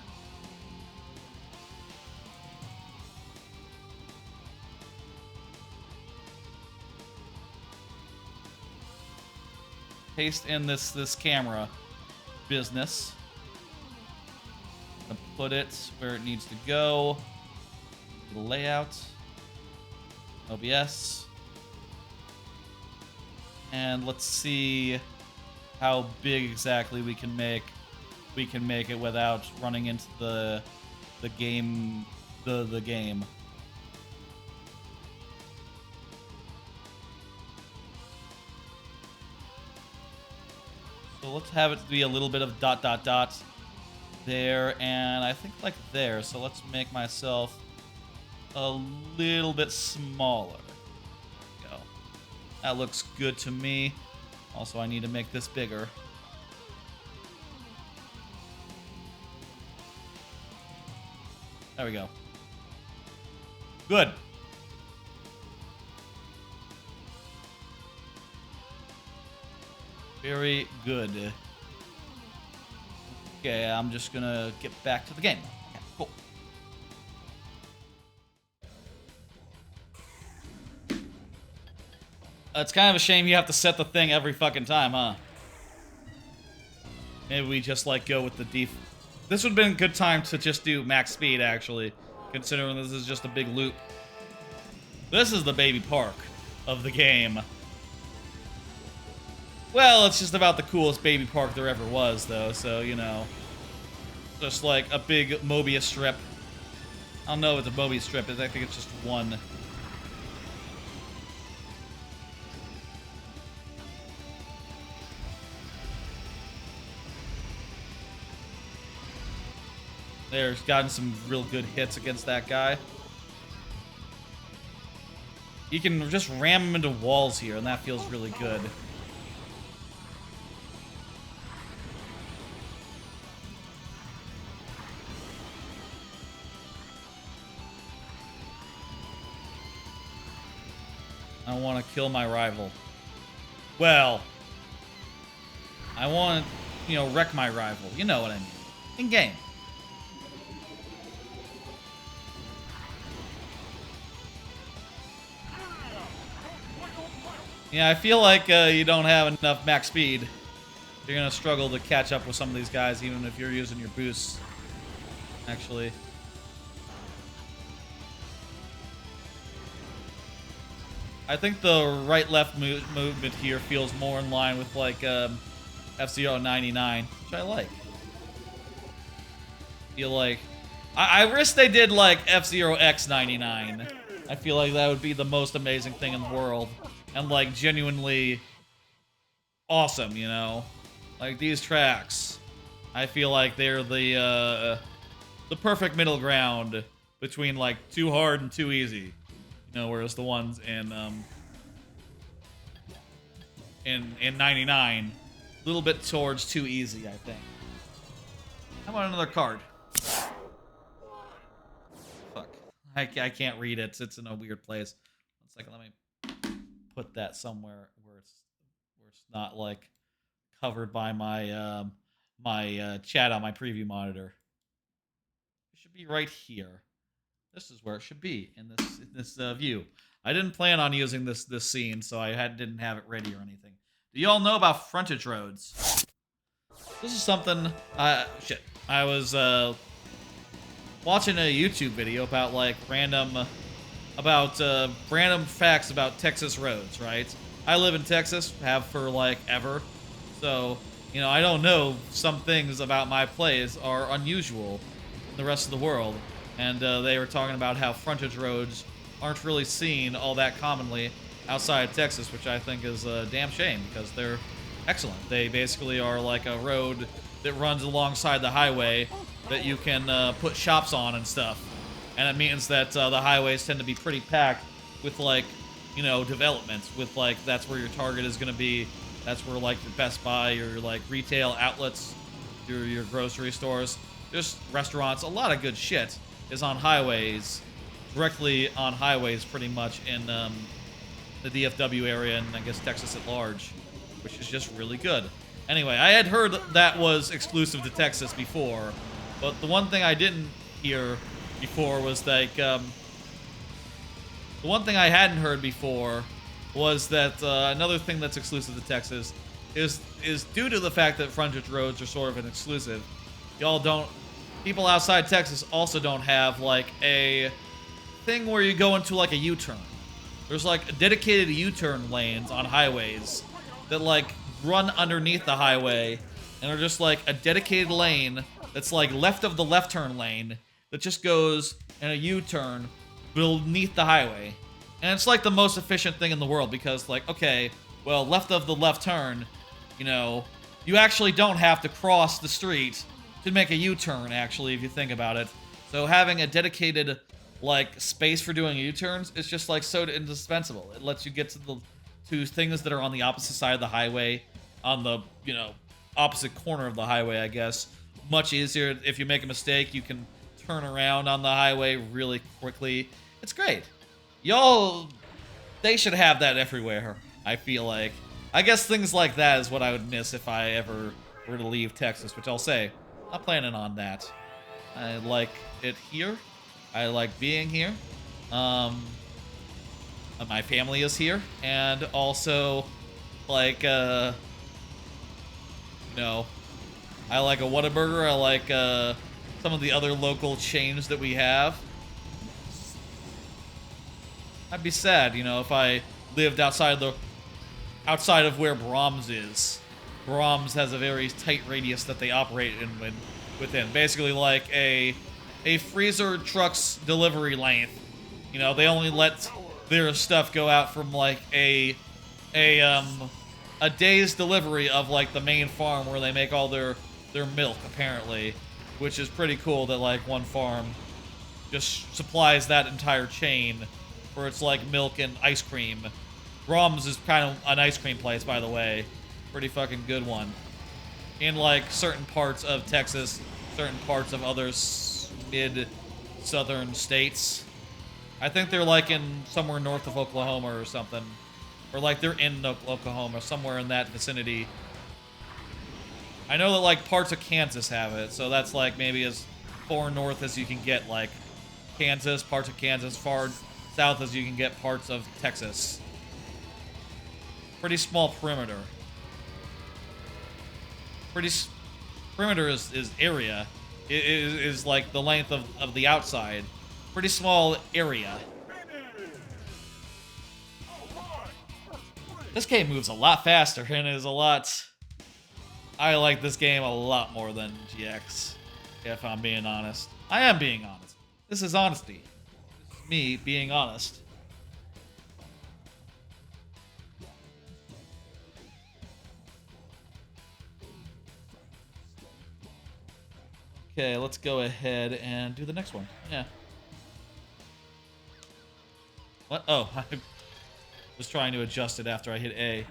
this camera business. I'm gonna put it where it needs to go. The layout. OBS. And let's see how big exactly we can make it without running into the game. So let's have it be a little bit of ... there, and I think like there. So let's make myself a little bit smaller. That looks good to me. Also, I need to make this bigger. There we go. Good. Very good. Okay, I'm just gonna get back to the game. Okay, cool. It's kind of a shame you have to set the thing every fucking time, huh? Maybe we just, like, go with the def... This would have been a good time to just do max speed, actually, considering this is just a big loop. This is the baby park of the game. Well, it's just about the coolest baby park there ever was, though, so, you know. Just, like, a big Mobius strip. I don't know if it's a Mobius strip, I think it's just one. There's gotten some real good hits against that guy. You can just ram him into walls here, and that feels really good. I want to kill my rival. Well, I want to, you know, wreck my rival. You know what I mean. In game. Yeah, I feel like you don't have enough max speed. You're going to struggle to catch up with some of these guys, even if you're using your boosts. Actually. I think the right-left movement here feels more in line with, like, F-Zero 99, which I like. Feel like... I wish they did, like, F-Zero X 99. I feel like that would be the most amazing thing in the world. And, like, genuinely awesome, you know? Like, these tracks, I feel like they're the perfect middle ground between, like, too hard and too easy. You know, whereas the ones in 99, a little bit towards too easy, I think. How about another card? Fuck. I can't read it. It's in a weird place. 1 second, let me put that somewhere where it's not like covered by my chat on my preview monitor. It should be right here. This is where it should be in this view. I didn't plan on using this scene, so I didn't have it ready or anything. Do you all know about frontage roads? This is something. Shit. I was watching a YouTube video about like random facts about Texas roads. Right? I live in Texas, have for like ever. So you know, I don't know. Some things about my place are unusual in the rest of the world. And they were talking about how frontage roads aren't really seen all that commonly outside of Texas, which I think is a damn shame because they're excellent. They basically are like a road that runs alongside the highway that you can put shops on and stuff. And it means that the highways tend to be pretty packed with like, you know, developments with like, that's where your Target is going to be. That's where like your Best Buy, your like retail outlets, your grocery stores, just restaurants, a lot of good shit is on highways, directly on highways pretty much in the DFW area and I guess Texas at large, which is just really good. Anyway, I had heard that was exclusive to Texas before, but the one thing I didn't hear before was like, the one thing I hadn't heard before was that another thing that's exclusive to Texas is due to the fact that frontage roads are sort of an exclusive. People outside Texas also don't have like a thing where you go into like a U-turn. There's like dedicated U-turn lanes on highways that like run underneath the highway and are just like a dedicated lane that's like left of the left turn lane that just goes in a U-turn beneath the highway. And it's like the most efficient thing in the world because like, okay, well, left of the left turn, you know, you actually don't have to cross the street to make a U-turn, actually, if you think about it. So having a dedicated, like, space for doing U-turns is just, like, so indispensable. It lets you get to things that are on the opposite side of the highway, on the, you know, opposite corner of the highway, I guess. Much easier. If you make a mistake, you can turn around on the highway really quickly. It's great. They should have that everywhere, I feel like. I guess things like that is what I would miss if I ever were to leave Texas, which I'll say. Not planning on that. I like it here. I like being here. My family is here. And also, like, you know, I like a Whataburger. I like some of the other local chains that we have. I'd be sad, you know, if I lived outside of where Brahms is. Brahms has a very tight radius that they operate within. Basically like a freezer truck's delivery length. You know, they only let their stuff go out from like a day's delivery of like the main farm where they make all their milk, apparently. Which is pretty cool that like one farm just supplies that entire chain for its like milk and ice cream. Brahms is kind of an ice cream place, by the way. Pretty fucking good one. In like certain parts of Texas, certain parts of other mid-southern states. I think they're like in somewhere north of Oklahoma or something. Or like they're in Oklahoma, somewhere in that vicinity. I know that like parts of Kansas have it, so that's like maybe as far north as you can get, like Kansas, parts of Kansas, far south as you can get parts of Texas. Pretty small perimeter. Perimeter is area. It is like the length of the outside. Pretty small area. This game moves a lot faster and is a lot... I like this game a lot more than GX, if I'm being honest. I am being honest. This is honesty. This is me being honest. Okay, let's go ahead and do the next one. Yeah. What? Oh, I was trying to adjust it after I hit A.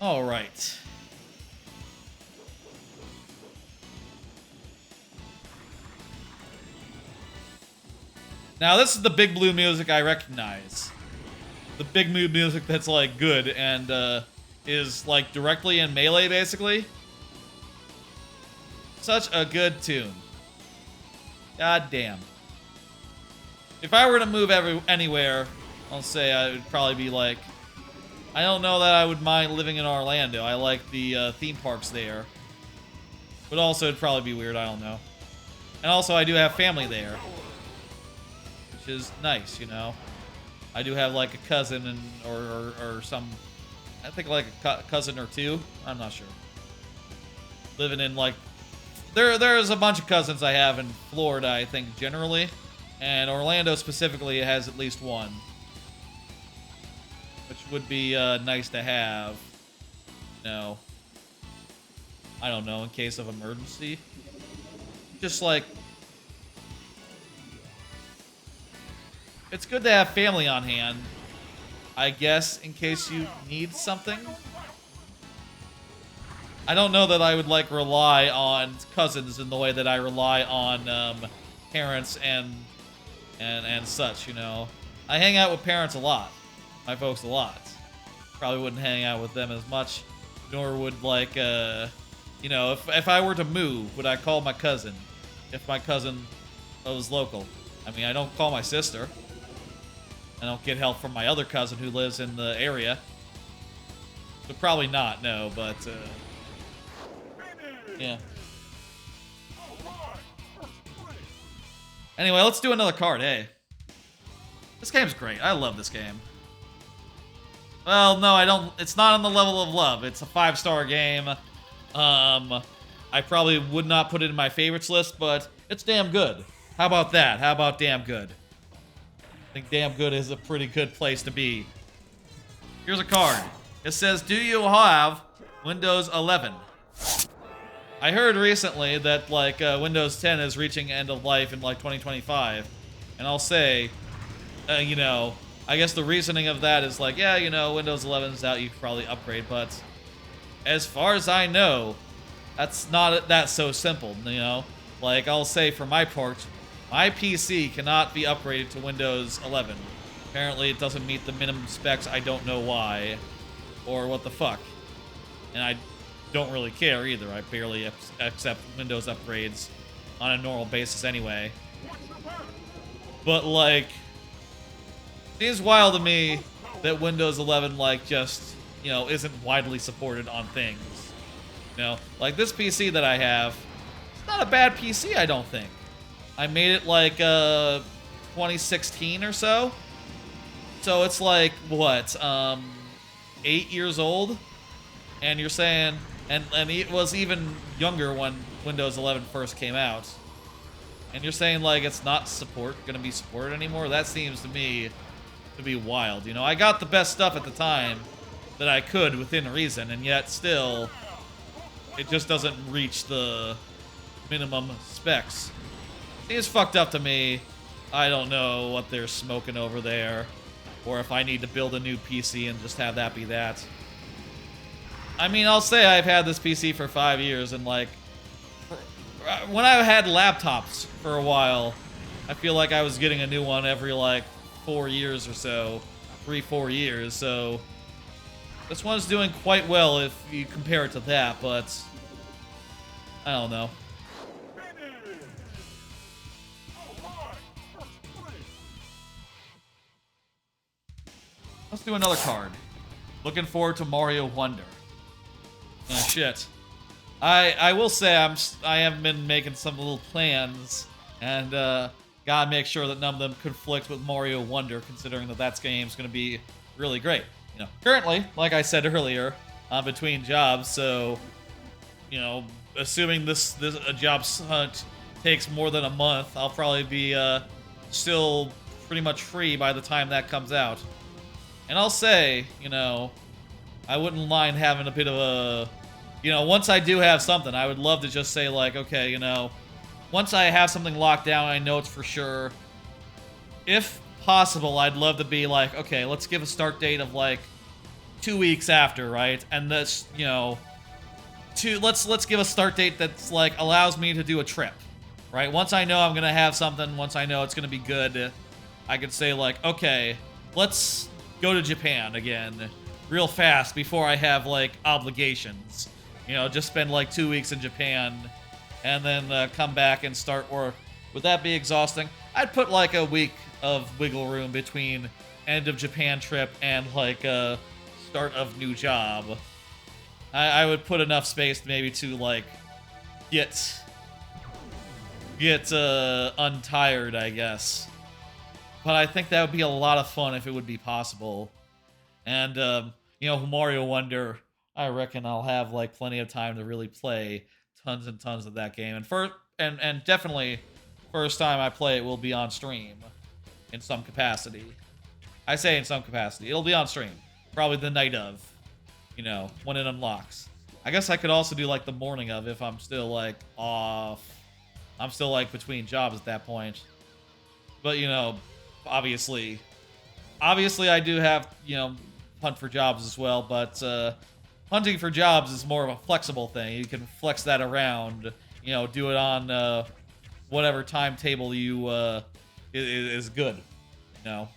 All right. Now, this is the Big Blue music I recognize. The Big Blue music that's, like, good and, is, like, directly in Melee, basically. Such a good tune. God damn. If I were to move anywhere, I'll say I would probably be, like... I don't know that I would mind living in Orlando. I like the theme parks there. But also, it'd probably be weird. I don't know. And also, I do have family there. Which is nice, you know. I do have, like, a cousin and or some... I think, like, a cousin or two. I'm not sure. Living in, like... There's a bunch of cousins I have in Florida, I think, generally. And Orlando specifically has at least one. Which would be nice to have. No. I don't know, in case of emergency. Just like... It's good to have family on hand. I guess, in case you need something. I don't know that I would, like, rely on cousins in the way that I rely on parents and such, you know. I hang out with parents a lot. My folks a lot. Probably wouldn't hang out with them as much, nor would, like, you know, if I were to move, would I call my cousin? If my cousin was local. I mean, I don't call my sister. I don't get help from my other cousin who lives in the area. So probably not, no, but, yeah. Anyway, let's do another card, hey. This game's great. I love this game. Well, no, I don't. It's not on the level of love. It's a 5-star game. I probably would not put it in my favorites list, but it's damn good. How about that? How about damn good? I think damn good is a pretty good place to be. Here's a card. It says, do you have Windows 11? I heard recently that, like, Windows 10 is reaching end of life in, like, 2025. And I'll say, you know, I guess the reasoning of that is like, yeah, you know, Windows 11 is out, you could probably upgrade, but as far as I know, that's not that so simple, you know? Like, I'll say for my part, my PC cannot be upgraded to Windows 11. Apparently, it doesn't meet the minimum specs. I don't know why, or what the fuck. And I don't really care either. I barely accept Windows upgrades on a normal basis anyway. But, like, seems wild to me that Windows 11, like, just, you know, isn't widely supported on things. You know, like this PC that I have, it's not a bad PC, I don't think. I made it, like, 2016 or so. So it's like, what, 8 years old? And you're saying, and it was even younger when Windows 11 first came out. And you're saying, like, it's not gonna be supported anymore? That seems to me to be wild. You know, I got the best stuff at the time that I could within reason, and yet still, it just doesn't reach the minimum specs. Seems fucked up to me. I don't know what they're smoking over there, or if I need to build a new PC and just have that be that. I mean, I'll say I've had this PC for 5 years, and like, when I had laptops for a while, I feel like I was getting a new one every like 4 years or so, 3-4 years. So this one's doing quite well if you compare it to that, but I don't know. Let's do another card. Looking forward to Mario Wonder. Oh, shit. I will say I have been making some little plans, and gotta make sure that none of them conflict with Mario Wonder, considering that that game's gonna be really great. You know, currently, like I said earlier, I'm between jobs, so you know, assuming this a job hunt takes more than a month, I'll probably be still pretty much free by the time that comes out. And I'll say, you know, I wouldn't mind having a bit of a, you know, once I do have something, I would love to just say, like, okay, you know, once I have something locked down, I know it's for sure. If possible, I'd love to be like, okay, let's give a start date of, like, 2 weeks after, right? And this, you know, let's give a start date that's, like, allows me to do a trip, right? Once I know I'm gonna have something, once I know it's gonna be good, I could say, like, okay, let's go to Japan again real fast before I have, like, obligations. You know, just spend, like, 2 weeks in Japan and then come back and start work. Would that be exhausting? I'd put, like, a week of wiggle room between end of Japan trip and, like, start of new job. I would put enough space maybe to, like, get untired, I guess. But I think that would be a lot of fun if it would be possible. And, you know, Mario Wonder, I reckon I'll have, like, plenty of time to really play tons and tons of that game. And definitely, first time I play it will be on stream in some capacity. I say in some capacity. It'll be on stream. Probably the night of, you know, when it unlocks. I guess I could also do, like, the morning of if I'm still, like, off. I'm still, like, between jobs at that point. But, you know, obviously I do have, you know, hunt for jobs as well, but hunting for jobs is more of a flexible thing. You can flex that around, you know, do it on whatever timetable you is good, you know.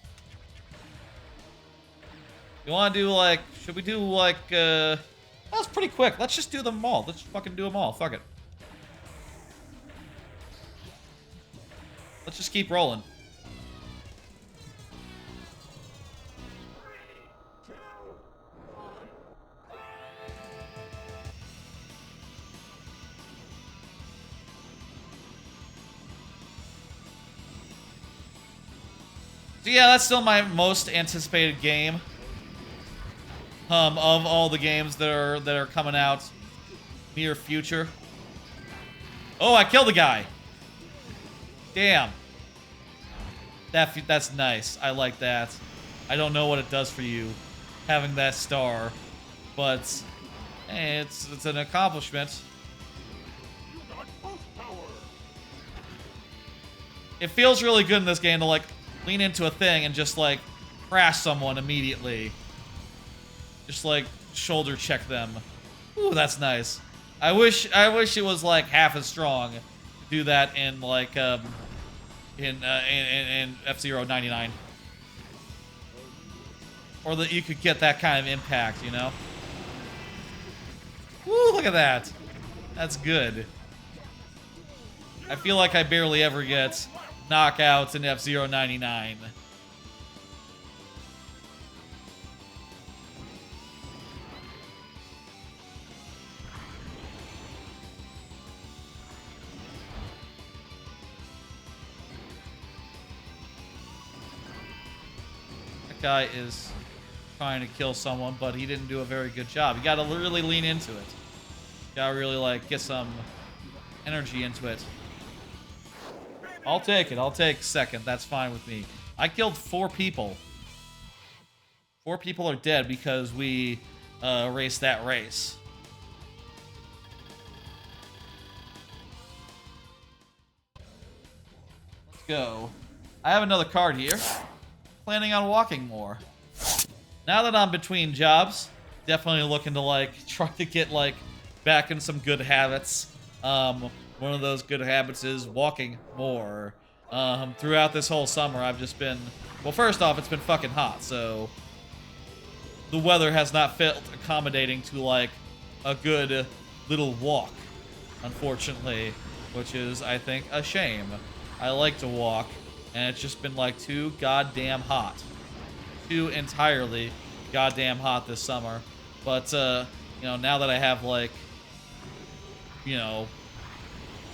You want to do, like, should we do, like, that was pretty quick. Let's just do them all. Let's fucking do them all. Fuck it. Let's just keep rolling. So yeah, that's still my most anticipated game. Of all the games that are coming out near future. Oh, I killed the guy. Damn. That's nice. I like that. I don't know what it does for you having that star, but hey, it's an accomplishment. It feels really good in this game to, like, lean into a thing and just, like, crash someone immediately. Just, like, shoulder check them. Ooh, that's nice. I wish it was, like, half as strong to do that in, like, in F-Zero 99. Or that you could get that kind of impact, you know? Woo, look at that. That's good. I feel like I barely ever get knockouts in F-Zero 99. That guy is trying to kill someone, but he didn't do a very good job. You gotta really lean into it. You gotta really, like, get some energy into it. I'll take it. I'll take second. That's fine with me. I killed 4 people. 4 people are dead because we raced that race. Let's go. I have another card here. Planning on walking more. Now that I'm between jobs, definitely looking to like try to get like back in some good habits. One of those good habits is walking more. Throughout this whole summer, I've just been, well, first off, it's been fucking hot, so the weather has not felt accommodating to like a good little walk, unfortunately, which is, I think, a shame. I like to walk, and it's just been like too goddamn hot. Too entirely goddamn hot this summer. But, you know, now that I have, like, you know,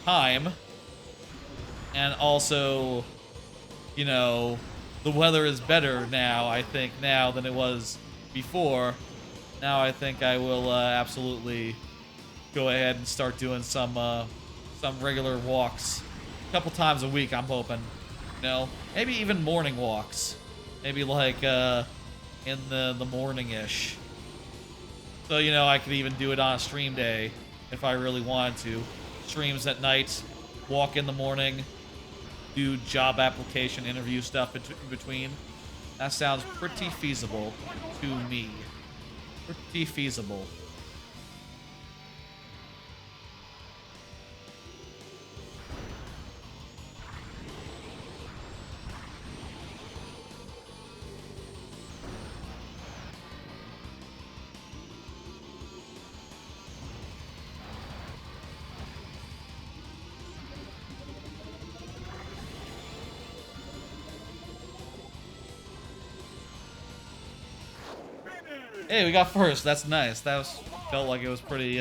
time, and also, you know, the weather is better now, I think, now than it was before. Now I think I will absolutely go ahead and start doing some regular walks. A couple times a week, I'm hoping. You know, maybe even morning walks. Maybe like in the morning-ish. So, you know, I could even do it on a stream day if I really wanted to. Streams at night, walk in the morning, do job application interview stuff in between. That sounds pretty feasible to me. Pretty feasible. Hey, we got first. That's nice. That was, felt like it was pretty,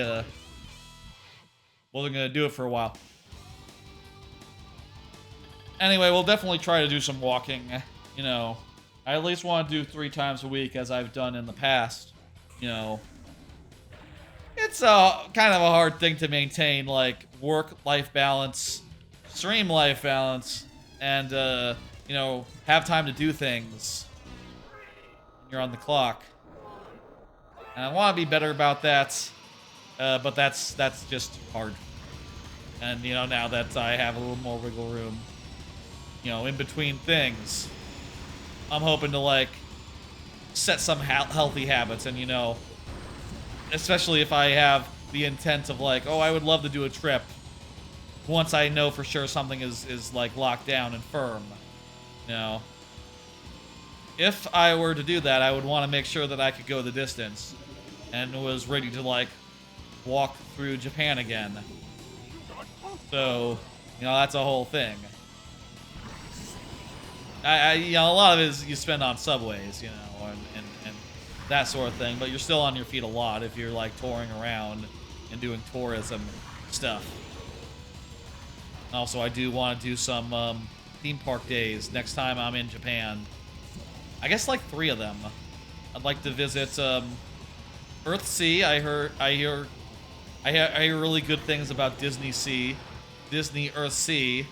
wasn't gonna do it for a while. Anyway, we'll definitely try to do some walking. You know, I at least want to do 3 times a week as I've done in the past. You know, it's kind of a hard thing to maintain, like, work-life balance, stream-life balance, and, you know, have time to do things when you're on the clock. And I want to be better about that, but that's just hard. And, you know, now that I have a little more wiggle room, you know, in between things, I'm hoping to, like, set some healthy habits. And, you know, especially if I have the intent of, like, oh, I would love to do a trip once I know for sure something is like, locked down and firm, you know. If I were to do that, I would want to make sure that I could go the distance and was ready to, like, walk through Japan again. So, you know, that's a whole thing. You know, a lot of it is you spend on subways, you know, and that sort of thing, but you're still on your feet a lot if you're, like, touring around and doing tourism stuff. Also, I do want to do some theme park days next time I'm in Japan. I guess, like, 3 of them. I'd like to visit Earthsea. I hear really good things about Disney Sea, Disney Earthsea,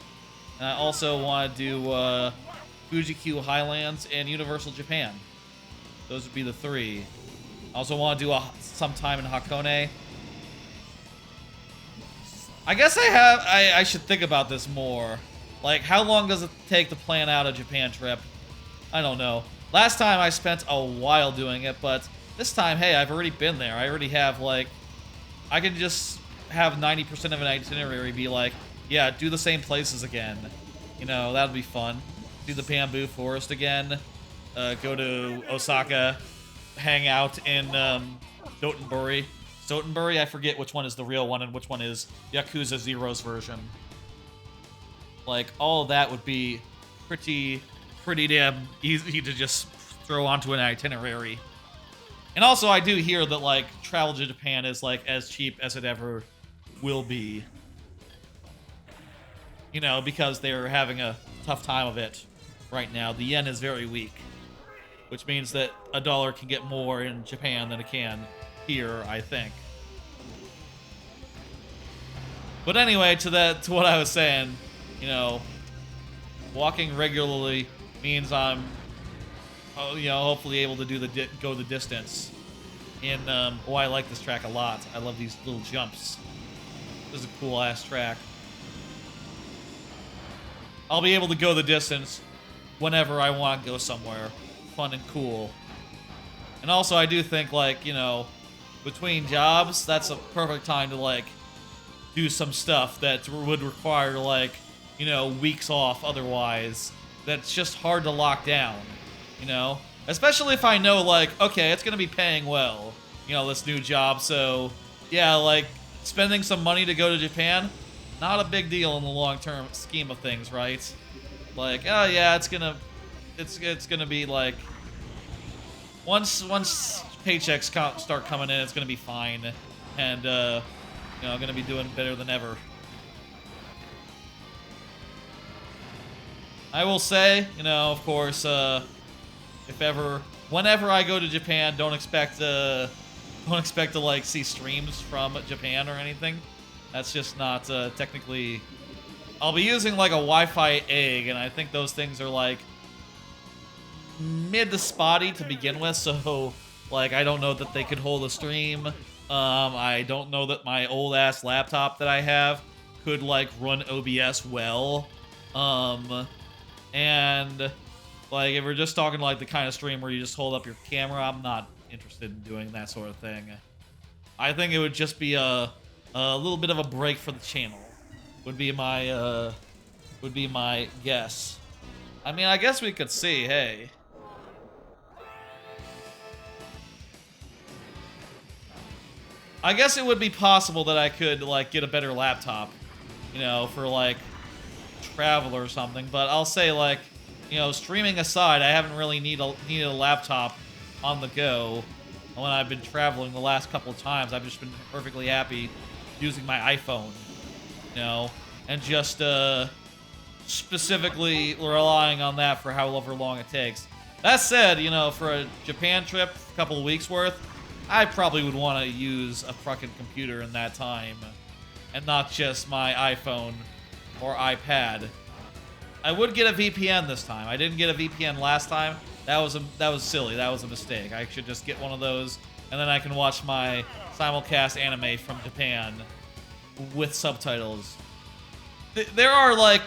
and I also want to do Fuji-Q Highlands and Universal Japan. Those would be the 3. I also want to do some time in Hakone. I guess I should think about this more. Like, how long does it take to plan out a Japan trip? I don't know. Last time I spent a while doing it, but this time, hey, I've already been there. I already have, like, I can just have 90% of an itinerary be like, yeah, do the same places again. You know, that'd be fun. Do the Bamboo Forest again. Go to Osaka. Hang out in Dotonbori. Dotonbori, I forget which one is the real one and which one is Yakuza Zero's version. Like, all of that would be pretty damn easy to just throw onto an itinerary. And also, I do hear that, like, travel to Japan is, like, as cheap as it ever will be. You know, because they're having a tough time of it right now. The yen is very weak, which means that a dollar can get more in Japan than it can here, I think. But anyway, to what I was saying, you know, walking regularly means I'm, you know, hopefully able to do go the distance. And oh, I like this track a lot. I love these little jumps. This is a cool ass track. I'll be able to go the distance whenever I want to go somewhere fun and cool. And also, I do think, like, between jobs, that's a perfect time to, like, do some stuff that would require, like, weeks off otherwise. That's just hard to lock down, Especially if I know, like, okay, it's going to be paying well, this new job. So, yeah, like, spending some money to go to Japan, not a big deal in the long-term scheme of things, right? Like, oh, yeah, it's gonna be, like, once paychecks start coming in, it's gonna be fine. And, gonna be doing better than ever. I will say, of course, whenever I go to Japan, don't expect to like see streams from Japan or anything. That's just not technically. I'll be using like a Wi-Fi egg, and I think those things are like mid to spotty to begin with. So like I don't know that they could hold a stream. I don't know that my old ass laptop that I have could like run OBS well. And like if we're just talking like the kind of stream where you just hold up your camera, I'm not interested in doing that sort of thing. I think it would just be a little bit of a break for the channel. Would be my guess. I mean, I guess we could see, hey. I guess it would be possible that I could like get a better laptop, for like travel or something, but I'll say like, streaming aside, I haven't really needed a laptop on the go. When I've been traveling the last couple of times, I've just been perfectly happy using my iPhone, and just specifically relying on that for however long it takes. That said, for a Japan trip, a couple of weeks worth, I probably would want to use a fucking computer in that time, and not just my iPhone or iPad. I would get a VPN this time. I didn't get a VPN last time. That was silly. That was a mistake. I should just get one of those, and then I can watch my simulcast anime from Japan with subtitles. There are like,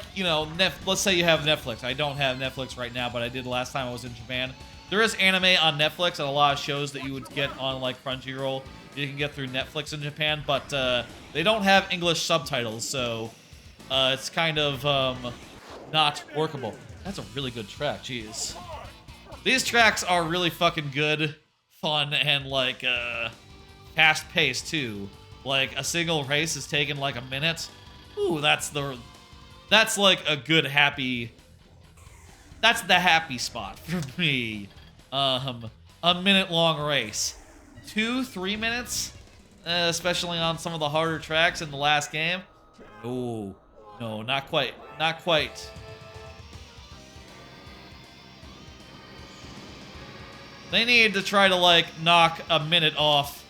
let's say you have Netflix. I don't have Netflix right now, but I did last time I was in Japan. There is anime on Netflix and a lot of shows that you would get on like Crunchyroll. You can get through Netflix in Japan, but they don't have English subtitles, so it's kind of not workable. That's a really good track, jeez. These tracks are really fucking good, fun, and like fast-paced too. Like a single race is taking like a minute. Ooh, that's like a good happy. That's the happy spot for me. A minute-long race, 2-3 minutes, especially on some of the harder tracks in the last game. Ooh, no, not quite, not quite. They need to try to like knock a minute off,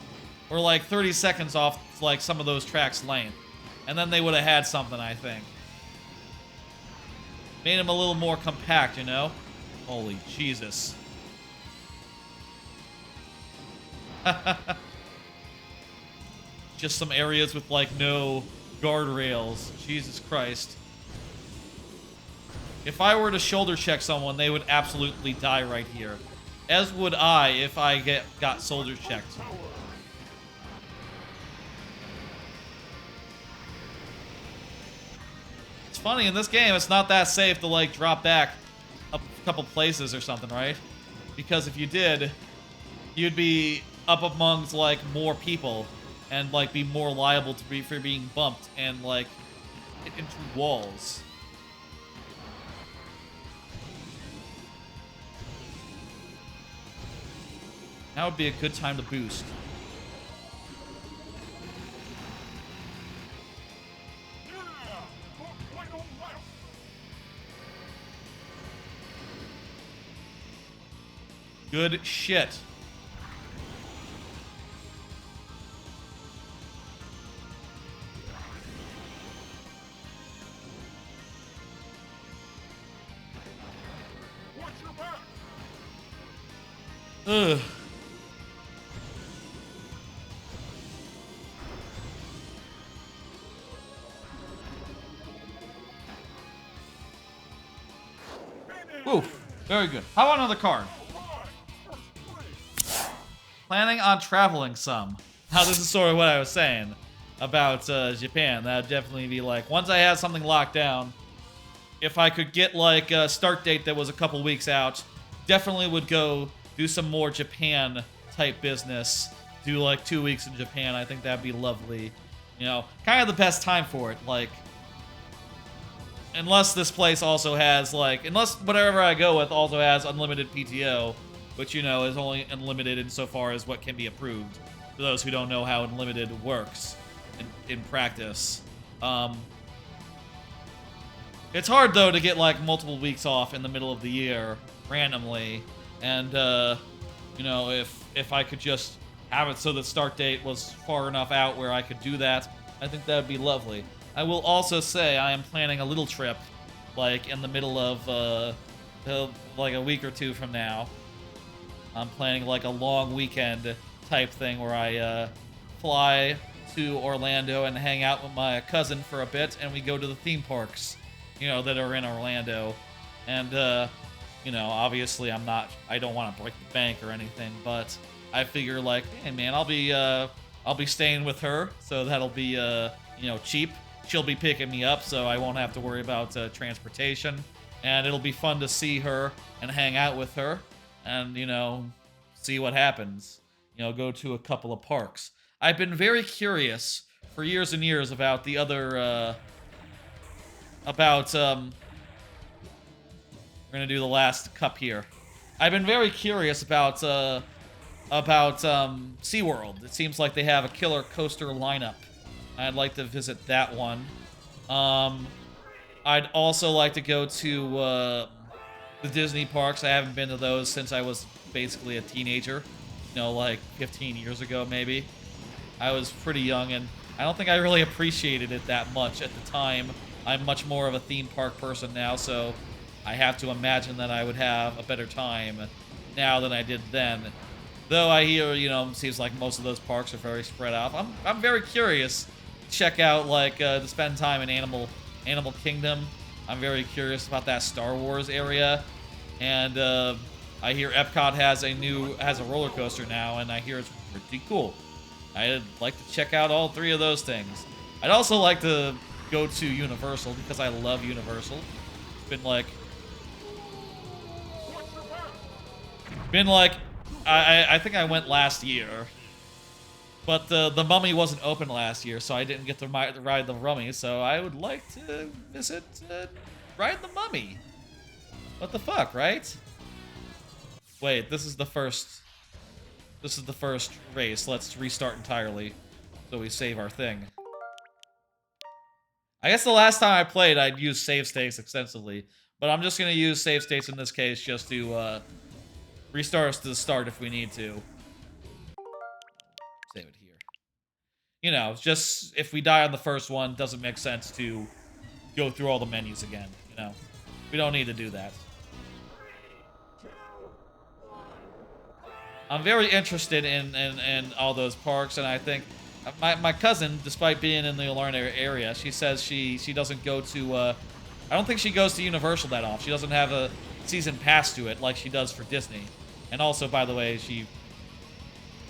or like 30 seconds off, like some of those tracks' length, and then they would have had something. I think made them a little more compact, Holy Jesus! Just some areas with like no guardrails. Jesus Christ! If I were to shoulder check someone, they would absolutely die right here. As would I if I got shoulder checked. It's funny, in this game, it's not that safe to, like, drop back a couple places or something, right? Because if you did, you'd be up amongst, like, more people and, like, be more liable for being bumped and, like, hit into walls. Now would be a good time to boost. Good shit. Ugh. Ooh, very good. How about another card? planning on traveling some. Now, this is sort of what I was saying about Japan. That would definitely be like, once I have something locked down, if I could get like a start date that was a couple weeks out, definitely would go do some more Japan type business. Do like 2 weeks in Japan. I think that'd be lovely. You know, kind of the best time for it. Like, unless this place also has like, unless whatever I go with also has unlimited PTO, which, you know, is only unlimited insofar as what can be approved. For those who don't know how unlimited works in practice. It's hard, though, to get, like, multiple weeks off in the middle of the year, randomly. And, you know, if I could just have it so the start date was far enough out where I could do that, I think that would be lovely. I will also say I am planning a little trip, like, in the middle of, like, a week or two from now. I'm planning, like, a long weekend type thing where I, fly to Orlando and hang out with my cousin for a bit, and we go to the theme parks, you know, that are in Orlando. And, you know, obviously I don't want to break the bank or anything, but I figure, like, hey, man, I'll be staying with her, so that'll be, you know, cheap. She'll be picking me up, so I won't have to worry about transportation. And it'll be fun to see her and hang out with her and, you know, see what happens. You know, go to a couple of parks. I've been very curious for years and years about the other, we're gonna do the last cup here. I've been very curious about SeaWorld. It seems like they have a killer coaster lineup. I'd like to visit that one. I'd also like to go to the Disney parks. I haven't been to those since I was basically a teenager. You know, like 15 years ago, maybe. I was pretty young, and I don't think I really appreciated it that much at the time. I'm much more of a theme park person now, so I have to imagine that I would have a better time now than I did then. Though I hear, you know, it seems like most of those parks are very spread out. I'm very curious to check out, like, to spend time in Animal Kingdom. I'm very curious about that Star Wars area. And I hear Epcot has a roller coaster now, and I hear it's pretty cool. I'd like to check out all three of those things. I'd also like to go to Universal because I love Universal. It's been like I think I went last year, but the Mummy wasn't open last year, so I didn't get to ride the Mummy. So I would like to visit, ride the Mummy. What the fuck, right? Wait, this is the first race. Let's restart entirely so we save our thing. I guess the last time I played, I'd use save states extensively, but I'm just gonna use save states in this case just to restart us to the start if we need to. Save it here. You know, just if we die on the first one, doesn't make sense to go through all the menus again, you know. We don't need to do that. I'm very interested in all those parks, and I think my cousin, despite being in the Orlando area, she says she doesn't go to, I don't think she goes to Universal that often. She doesn't have a season pass to it like she does for Disney. And also, by the way,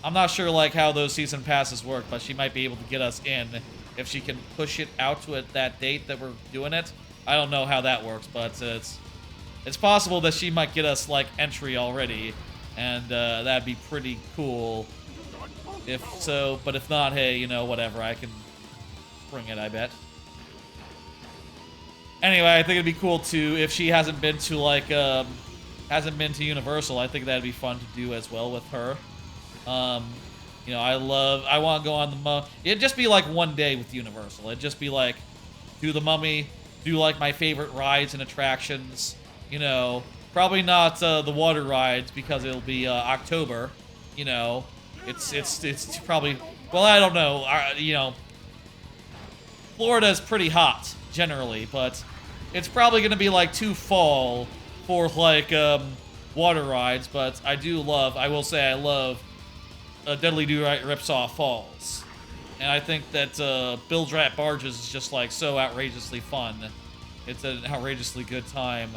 I'm not sure, like, how those season passes work, but she might be able to get us in if she can push it out to that date that we're doing it. I don't know how that works, but it's possible that she might get us, like, entry already. And that'd be pretty cool if so, but if not, hey, you know, whatever, I can bring it, I bet. Anyway, I think it'd be cool too if she hasn't been to, like, hasn't been to Universal. I think that'd be fun to do as well with her. You know, I want to go on the Mummy. It'd just be like one day with Universal. It'd just be like, do the Mummy, do like my favorite rides and attractions, you know. Probably not the water rides because it'll be October. You know, it's probably, well, I don't know. You know, Florida's pretty hot generally, but it's probably gonna be like too fall for like water rides. But I will say I love Deadly Do Right Ripsaw Falls, and I think that Bilge Rat Barges is just like so outrageously fun. It's an outrageously good time.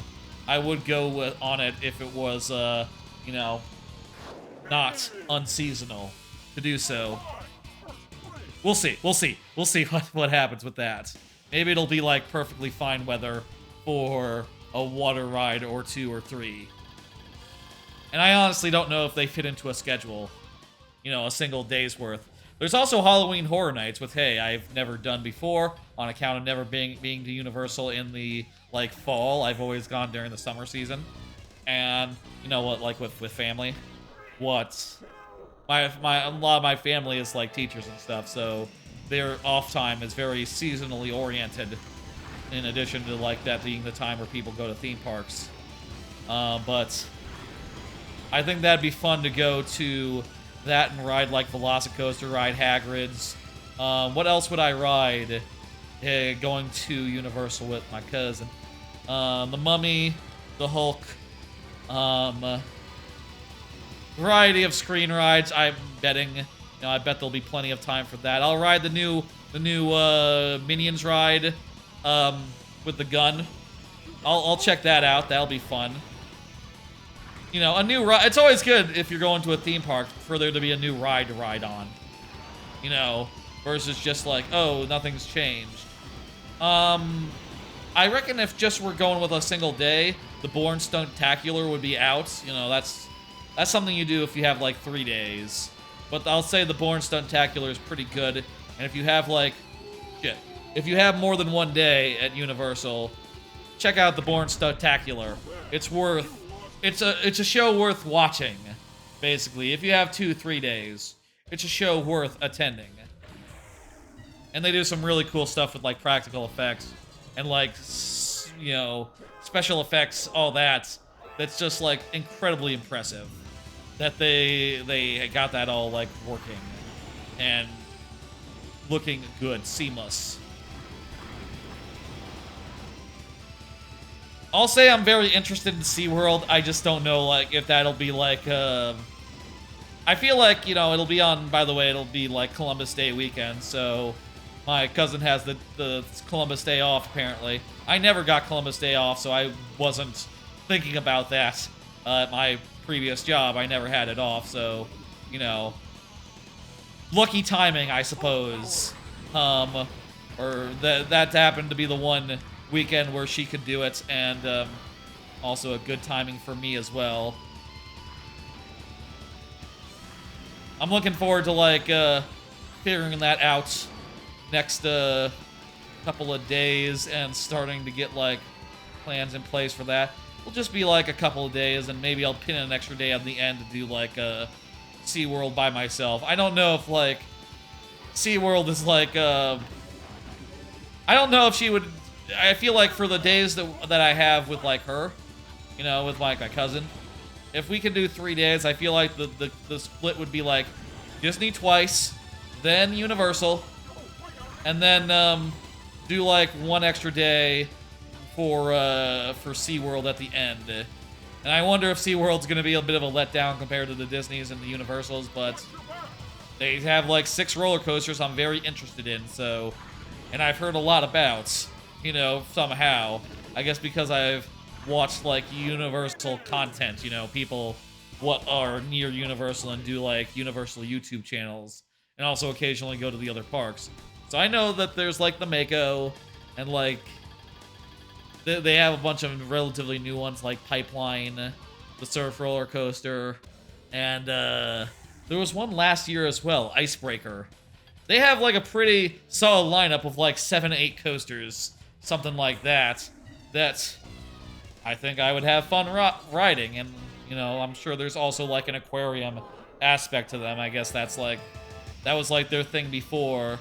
I would go on it if it was, you know, not unseasonal to do so. We'll see. We'll see. We'll see what happens with that. Maybe it'll be like perfectly fine weather for a water ride or 2 or 3. And I honestly don't know if they fit into a schedule, you know, a single day's worth. There's also Halloween Horror Nights, which, hey, I've never done before on account of never being to Universal in the, like, fall. I've always gone during the summer season. And, you know what, like, with family, a lot of my family is, like, teachers and stuff, so their off time is very seasonally oriented, in addition to, like, that being the time where people go to theme parks. But I think that'd be fun to go to that and ride, like, Velocicoaster, ride Hagrid's. What else would I ride going to Universal with my cousin? The Mummy, the Hulk, variety of screen rides. I'm betting, you know, I bet there'll be plenty of time for that. I'll ride the new Minions ride, with the gun. I'll check that out. That'll be fun. You know, a new ride. It's always good if you're going to a theme park for there to be a new ride to ride on. You know, versus just like, oh, nothing's changed. I reckon if just we're going with a single day, the Bourne Stuntacular would be out. You know, that's something you do if you have like 3 days. But I'll say the Bourne Stuntacular is pretty good. And if you have like, if you have more than 1 day at Universal, check out the Bourne Stuntacular. It's a show worth watching, basically. If you have 2-3 days, it's a show worth attending. And they do some really cool stuff with, like, practical effects and, like, you know, special effects, all that. That's just, like, incredibly impressive. That they got that all, like, working and looking good, seamless. I'll say I'm very interested in SeaWorld. I just don't know, like, if that'll be, like, I feel like, you know, it'll be on, by the way, it'll be, like, Columbus Day weekend, so my cousin has the Columbus Day off, apparently. I never got Columbus Day off, so I wasn't thinking about that. At my previous job, I never had it off, so, you know, lucky timing, I suppose. Or that happened to be the one weekend where she could do it, and also a good timing for me as well. I'm looking forward to, like, figuring that out next couple of days and starting to get, like, plans in place for that. It'll just be, like, a couple of days, and maybe I'll pin an extra day on the end to do, like, SeaWorld by myself. I don't know if, like, SeaWorld is, like, I don't know if she would... I feel like for the days that I have with, like, her, you know, with, like, my cousin, if we can do 3 days, I feel like the split would be, like, Disney twice, then Universal, and then, do, like, 1 extra day for SeaWorld at the end. And I wonder if SeaWorld's gonna be a bit of a letdown compared to the Disneys and the Universals, but they have, like, 6 roller coasters I'm very interested in, so... And I've heard a lot about... You know, somehow. I guess because I've watched, like, Universal content, you know, people what are near Universal and do, like, Universal YouTube channels. And also occasionally go to the other parks. So I know that there's, like, the Mako, and, like, they have a bunch of relatively new ones, like Pipeline, the Surf Roller Coaster, and, there was one last year as well, Icebreaker. They have, like, a pretty solid lineup of, like, 7 to 8 coasters. Something like that, that I think I would have fun riding, and, you know, I'm sure there's also, like, an aquarium aspect to them. I guess that's, like, that was, like, their thing before.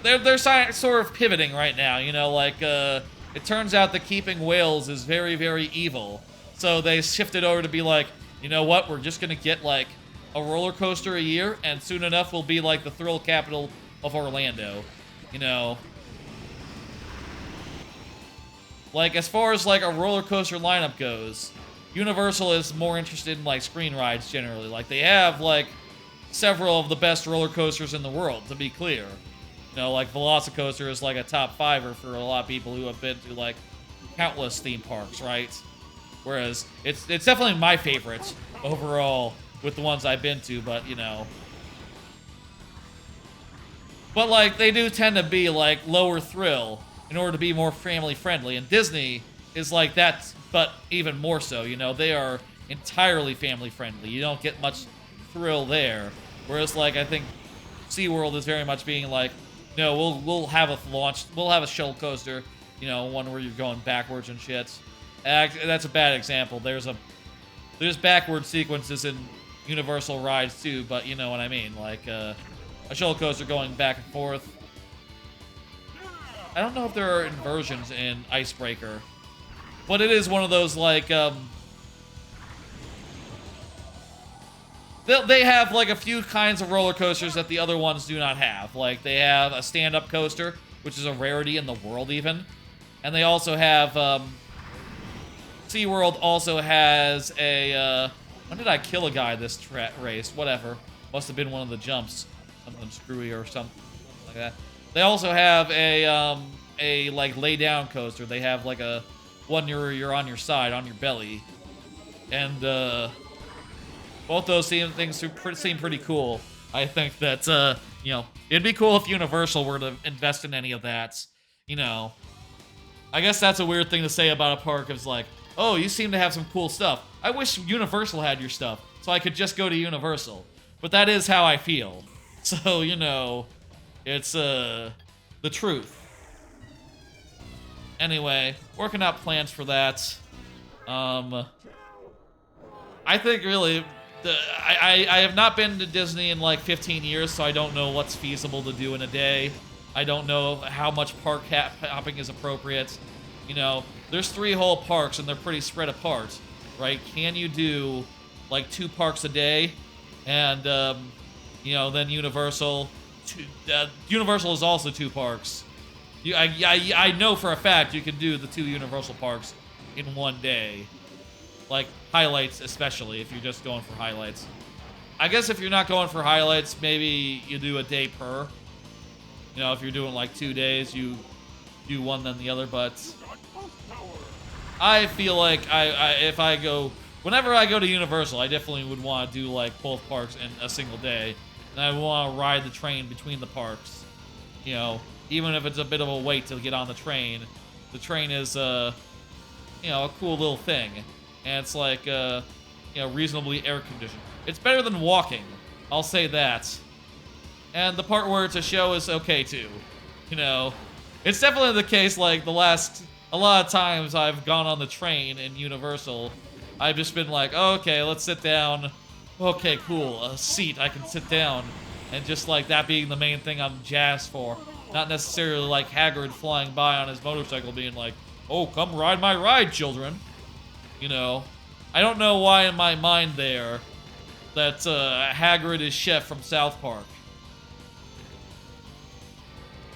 They're sort of pivoting right now, you know, like, it turns out that keeping whales is very, very evil, so they shifted over to be like, you know what, we're just gonna get, like, a roller coaster a year, and soon enough we'll be, like, the thrill capital of Orlando, you know. Like, as far as, like, a roller coaster lineup goes, Universal is more interested in, like, screen rides generally. Like, they have, like, several of the best roller coasters in the world, to be clear. You know, like, Velocicoaster is, like, a top 5er for a lot of people who have been to, like, countless theme parks, right? Whereas, it's definitely my favorite. overall with the ones I've been to, but, you know. But, like, they do tend to be, like, lower thrill in order to be more family-friendly. And Disney is like that, but even more so, you know. They are entirely family-friendly. You don't get much thrill there. Whereas, like, I think SeaWorld is very much being like, no, we'll have a launch, we'll have a shuttle coaster, you know, one where you're going backwards and shit. That's a bad example. There's backward sequences in Universal rides too, but you know what I mean, like a shuttle coaster going back and forth. I don't know if there are inversions in Icebreaker, but it is one of those like they have like a few kinds of roller coasters that the other ones do not have. Like they have a stand-up coaster, which is a rarity in the world even, and they also have SeaWorld also has a when did I kill a guy this race? Whatever, must have been one of the jumps, something screwy or something like that. They also have a like lay down coaster. They have like a one you're on your side, on your belly, and both those seem pretty cool. I think that you know, it'd be cool if Universal were to invest in any of that. You know, I guess that's a weird thing to say about a park. Is like, oh, you seem to have some cool stuff. I wish Universal had your stuff, so I could just go to Universal. But that is how I feel. So, you know, it's the truth. Anyway, working out plans for that. I think really, I have not been to Disney in like 15 years, so I don't know what's feasible to do in a day. I don't know how much park hopping is appropriate. You know, there's 3 whole parks and they're pretty spread apart, right? Can you do like 2 parks a day? And, you know, then Universal. Universal is also 2 parks. I know for a fact you can do the 2 Universal parks in one day. Like, highlights especially, if you're just going for highlights. I guess if you're not going for highlights, maybe you do a day per. You know, if you're doing like 2 days, you do one then the other, but I feel like if I go, whenever I go to Universal, I definitely would want to do like both parks in a single day, and I want to ride the train between the parks. You know, even if it's a bit of a wait to get on the train is you know, a cool little thing, and it's like you know, reasonably air conditioned. It's better than walking, I'll say that. And the part where it's a show is okay too. You know, it's definitely the case. Like a lot of times I've gone on the train in Universal, I've just been like, oh, okay, let's sit down. Okay, cool, a seat, I can sit down. And just like that being the main thing I'm jazzed for. Not necessarily like Hagrid flying by on his motorcycle being like, oh, come ride my ride, children. You know, I don't know why in my mind there that Hagrid is Chef from South Park.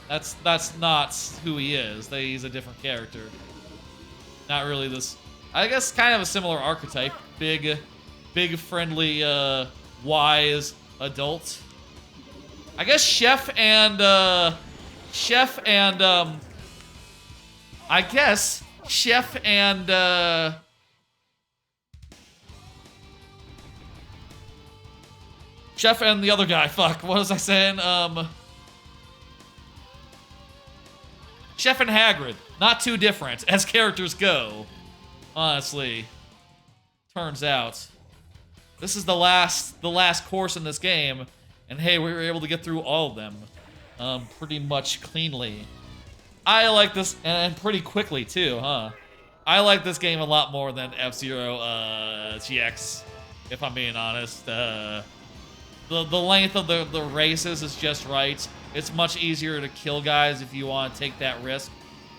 That's not who he is. He's a different character. Not really this. I guess kind of a similar archetype. Big, friendly, wise adult. I guess Chef and I guess Chef and Chef and the other guy. Fuck. What was I saying? Chef and Hagrid, not too different as characters go. Honestly, turns out this is the last course in this game, and hey, we were able to get through all of them, pretty much cleanly. I like this, and pretty quickly too, huh? I like this game a lot more than F-Zero GX, if I'm being honest. The length of the races is just right. It's much easier to kill guys if you want to take that risk.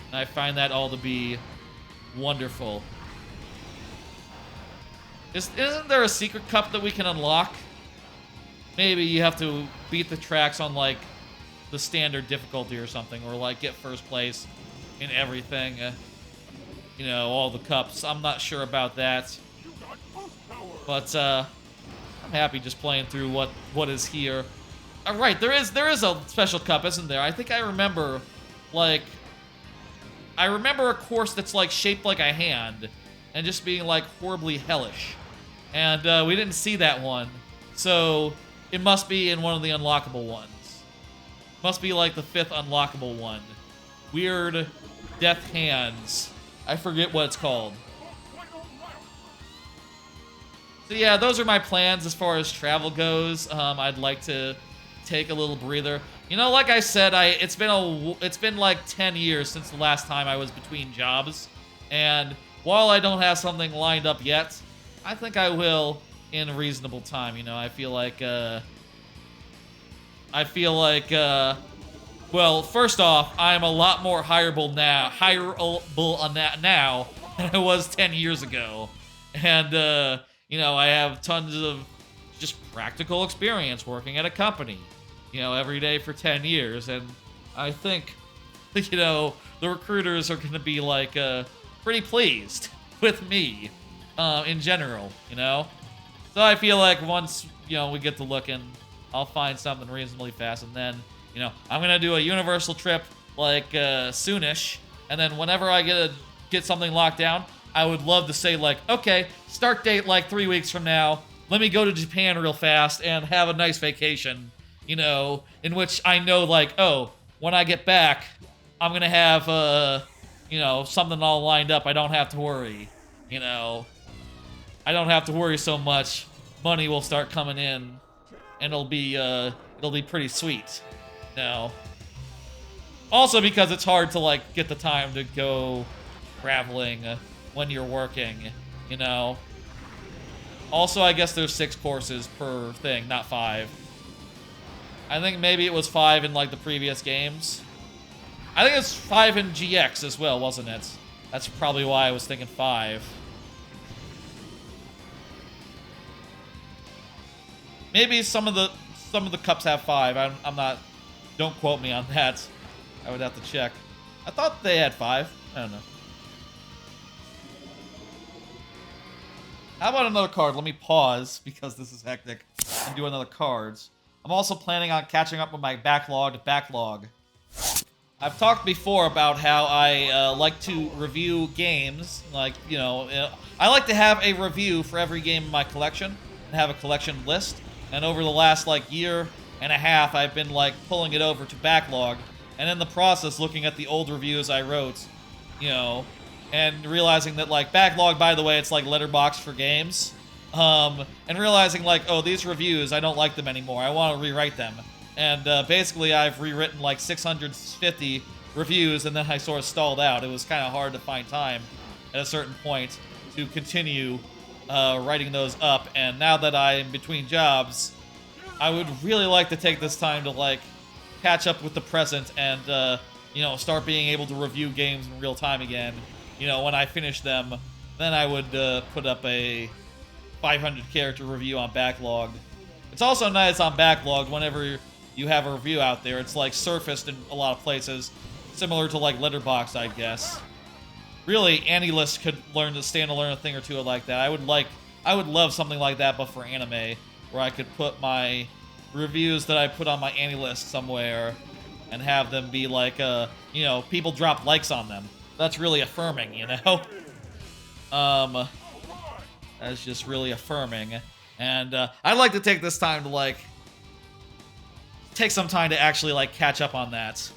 And I find that all to be wonderful. Isn't there a secret cup that we can unlock? Maybe you have to beat the tracks on, like, the standard difficulty or something. Or, like, get first place in everything. You know, all the cups. I'm not sure about that. But, I'm happy just playing through what is here. Right, there is a special cup, isn't there? I think I remember, like, a course that's like shaped like a hand, and just being like horribly hellish. and we didn't see that one, so it must be in one of the unlockable ones. Must be like the 5th unlockable one. Weird Death Hands. I forget what it's called. So yeah, those are my plans as far as travel goes. I'd like to take a little breather. You know, like I said, it's been like 10 years since the last time I was between jobs, and while I don't have something lined up yet, I think I will in a reasonable time. You know, I feel like well, first off, I'm a lot more hireable now than I was 10 years ago. And, you know, I have tons of just practical experience working at a company, you know, every day for 10 years. And I think, you know, the recruiters are going to be, like, pretty pleased with me, in general, you know? So I feel like once, you know, we get to looking, I'll find something reasonably fast, and then, you know, I'm gonna do a Universal trip, like, soonish, and then whenever I get something locked down, I would love to say, like, okay, start date, like, 3 weeks from now, let me go to Japan real fast and have a nice vacation, you know, in which I know, like, oh, when I get back, I'm gonna have, you know, something all lined up, I don't have to worry, you know. I don't have to worry so much, money will start coming in, and it'll be pretty sweet. No. Also because it's hard to, like, get the time to go traveling when you're working, you know. Also, I guess there's 6 courses per thing, not 5. I think maybe it was 5 in, like, the previous games. I think it's 5 in GX as well, wasn't it? That's probably why I was thinking 5. Maybe some of the cups have 5. I'm not. Don't quote me on that. I would have to check. I thought they had 5. I don't know. How about another card? Let me pause because this is hectic and do another cards. I'm also planning on catching up with my backlog. I've talked before about how I like to review games. Like, you know, I like to have a review for every game in my collection and have a collection list. And over the last, like, year and a half, I've been, like, pulling it over to backlog. And in the process, looking at the old reviews I wrote, you know, and realizing that, like, backlog, by the way, it's like Letterboxd for games. And realizing, like, oh, these reviews, I don't like them anymore. I want to rewrite them. And basically, I've rewritten, like, 650 reviews, and then I sort of stalled out. It was kind of hard to find time at a certain point to continue writing those up, and now that I'm between jobs, I would really like to take this time to, like, catch up with the present and, you know, start being able to review games in real time again. You know, when I finish them, then I would put up a 500-character review on Backlog. It's also nice on Backlog whenever you have a review out there. It's, like, surfaced in a lot of places, similar to, like, Letterboxd, I guess. Really, AniList could stand to learn a thing or two like that. I would love something like that, but for anime, where I could put my reviews that I put on my AniList somewhere and have them be like, you know, people drop likes on them. That's really affirming, you know? That's just really affirming. And I'd like to take this time to, like, take some time to actually, like, catch up on that.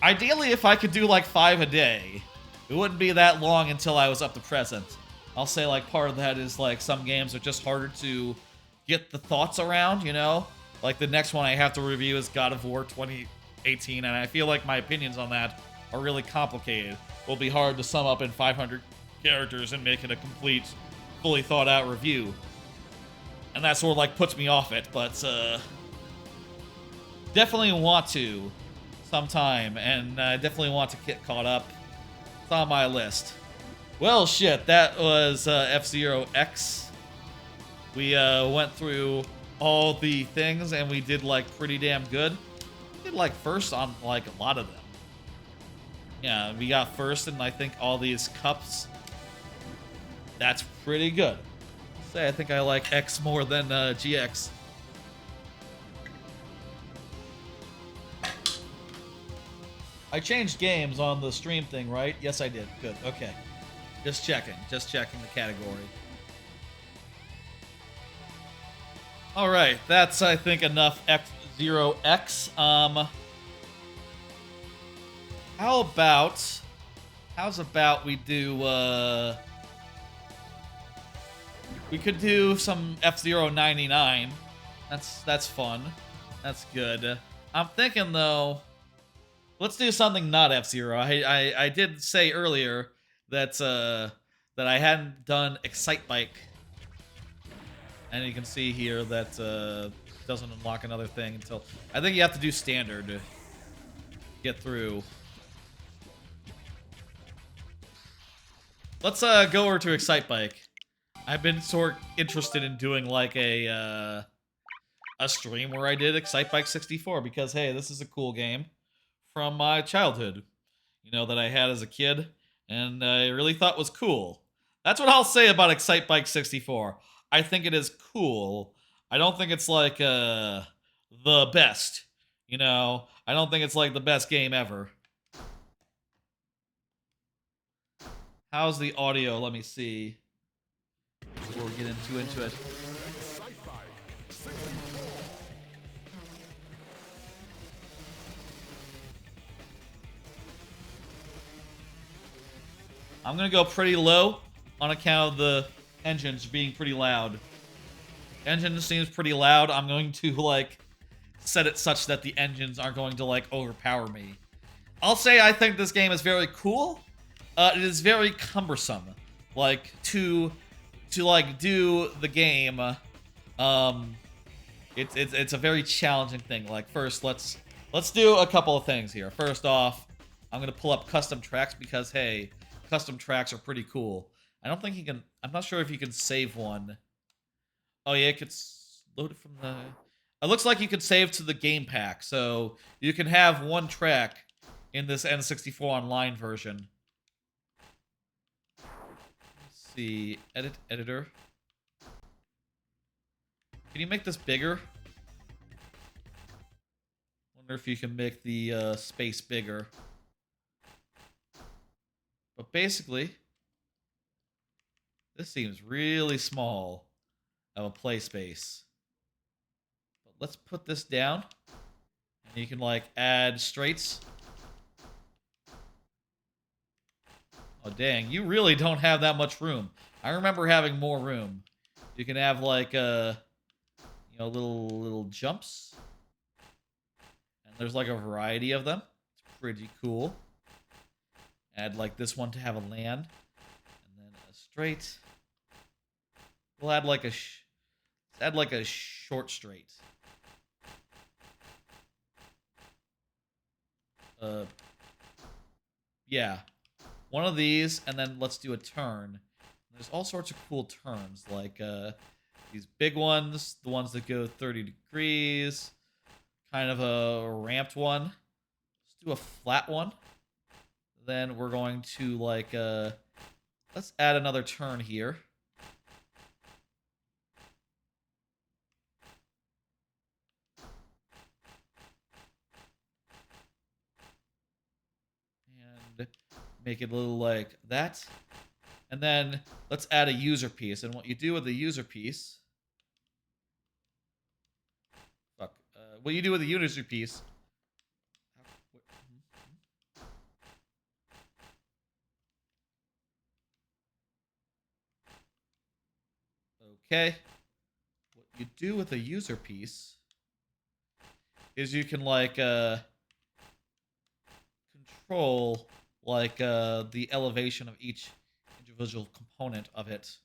Ideally, if I could do, like, 5 a day. It wouldn't be that long until I was up to present. I'll say, like, part of that is, like, some games are just harder to get the thoughts around, you know? Like, the next one I have to review is God of War 2018, and I feel like my opinions on that are really complicated. It will be hard to sum up in 500 characters and make it a complete, fully thought-out review. And that sort of, like, puts me off it, but, definitely want to sometime, and I definitely want to get caught up. It's on my list. Well, shit, that was F-Zero X. We went through all the things, and we did, like, pretty damn good. We did, like, first on, like, a lot of them. Yeah, we got first in, I think, all these cups. That's pretty good. Say, I think I like X more than GX. I changed games on the stream thing, right? Yes, I did. Good. Okay. Just checking the category. All right, that's I think enough F-Zero-X. How's about we do we could do some F-Zero 99. That's fun. That's good. I'm thinking though, let's do something not F-Zero. I did say earlier that that I hadn't done Excitebike. And you can see here that doesn't unlock another thing until... I think you have to do standard to get through. Let's go over to Excitebike. I've been sort of interested in doing like a stream where I did Excitebike 64 because, hey, this is a cool game from my childhood, you know, that I had as a kid and I really thought was cool. That's what I'll say about Excitebike 64. I think it is cool. I don't think it's like the best, you know. I don't think it's like the best game ever. How's the audio? Let me see. We'll get into it. I'm gonna go pretty low on account of the engines being pretty loud. Engine seems pretty loud. I'm going to like set it such that the engines aren't going to like overpower me. I'll say I think this game is very cool. It is very cumbersome. Like to like do the game. It's a very challenging thing. Like first, let's do a couple of things here. First off, I'm gonna pull up custom tracks because hey, custom tracks are pretty cool. I don't think you can. I'm not sure if you can save one. Oh yeah, it gets loaded from the. It looks like you can save to the game pack, so you can have one track in this N64 online version. Let's see, edit editor. Can you make this bigger? Wonder if you can make the space bigger. But basically, this seems really small of a play space. But let's put this down. And you can like add straights. Oh dang, you really don't have that much room. I remember having more room. You can have like you know, little jumps. And there's like a variety of them. It's pretty cool. Add like this one to have a land. And then a straight. We'll add like a short straight. Yeah. One of these, and then let's do a turn. There's all sorts of cool turns, like these big ones, the ones that go 30 degrees, kind of a ramped one. Let's do a flat one. Then we're going to like let's add another turn here. And make it a little like that. And then let's add a user piece. And what you do with the user piece... what you do with the user piece... Okay. What you do with a user piece is you can like control like the elevation of each individual component of it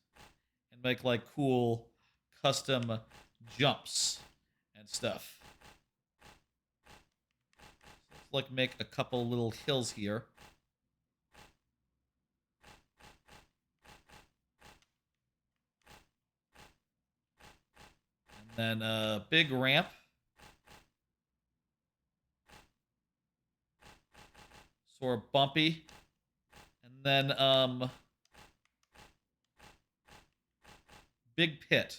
and make like cool custom jumps and stuff. So let's like make a couple little hills here. And then a big ramp. Sort of bumpy. And then big pit.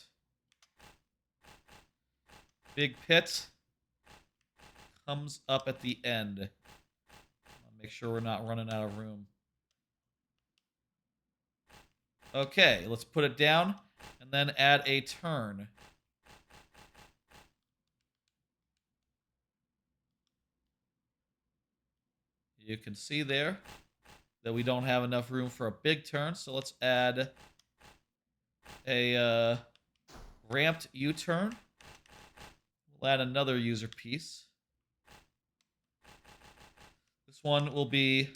Big pit comes up at the end. I'll make sure we're not running out of room. Okay, let's put it down and then add a turn. You can see there that we don't have enough room for a big turn, so let's add a ramped U-turn. We'll add another user piece. This one will be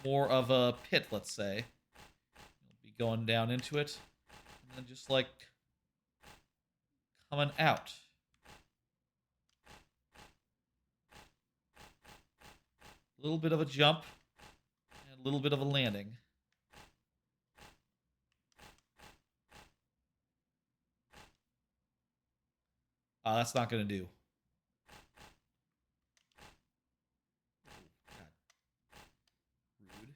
more of a pit, let's say. We'll be going down into it, and then just like coming out. A little bit of a jump, and a little bit of a landing. That's not going to do. God. Rude.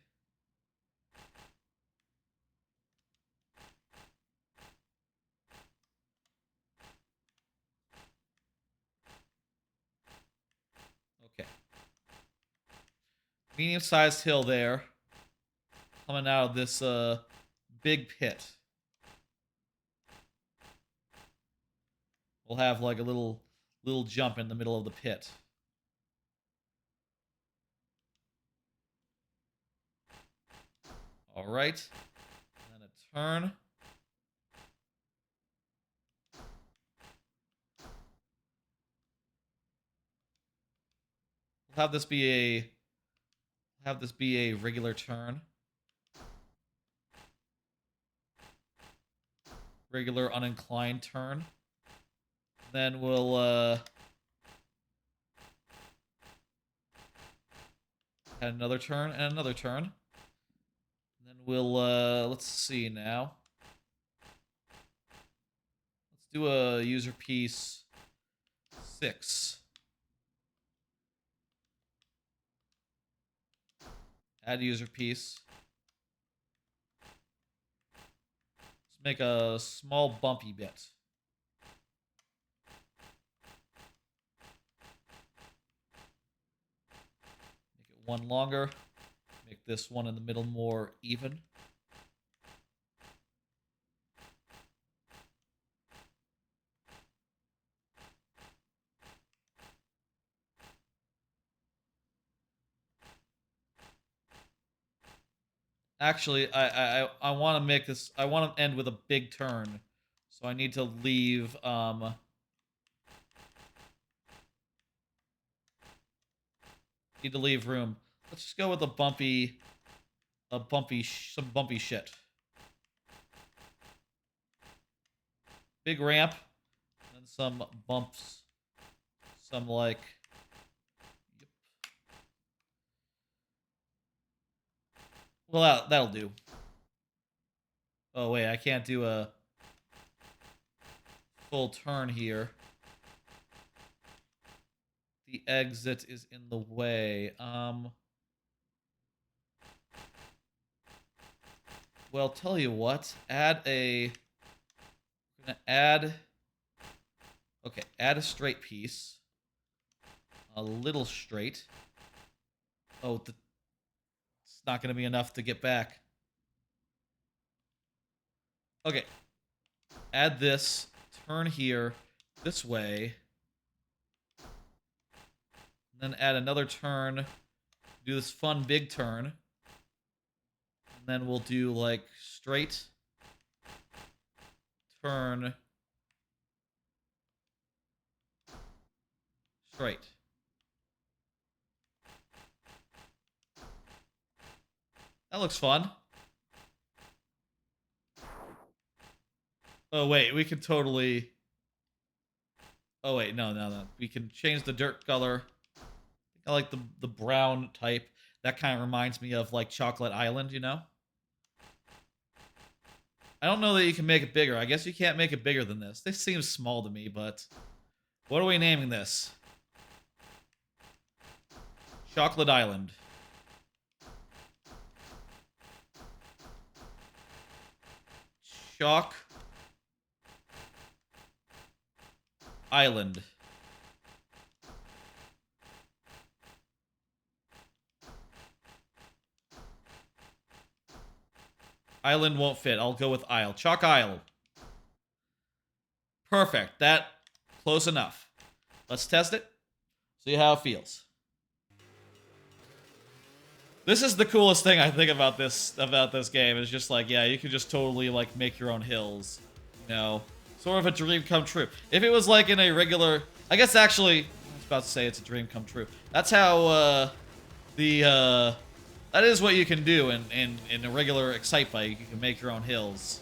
Okay. Medium-sized hill there. Coming out of this big pit. We'll have like a little jump in the middle of the pit. All right. And then a turn. We'll have this be a regular turn. Regular uninclined turn. Then we'll add another turn and another turn. And then we'll let's see now. Let's do a user piece 6. Add user piece. Let's make a small bumpy bit. Make it one longer. Make this one in the middle more even. Actually, I want to make this. I want to end with a big turn, so I need to leave. Need to leave room. Let's just go with some bumpy shit. Big ramp, and some bumps. Some like. Yep. Well, that'll do. Oh wait, I can't do a full turn here. The exit is in the way. Well, tell you what. Add a straight piece. A little straight. Oh, it's not going to be enough to get back. Okay. Add this. Turn here. This way. And then add another turn. Do this fun big turn. And then we'll do like straight. Turn. Straight. That looks fun. Oh, wait. We can totally... Oh, wait. No. We can change the dirt color. I like the brown type. That kind of reminds me of, like, Chocolate Island, you know? I don't know that you can make it bigger. I guess you can't make it bigger than this. This seems small to me, but... What are we naming this? Chocolate Island. Chalk Island. Island won't fit. I'll go with Isle. Chalk Isle. Perfect. That close enough. Let's test it. See how it feels. This is the coolest thing I think about this game is just like, yeah, you can just totally like make your own hills, you know, sort of a dream come true. If it was like in a regular, I guess actually, I was about to say it's a dream come true. That's how that is what you can do in a regular Excitebike. You can make your own hills.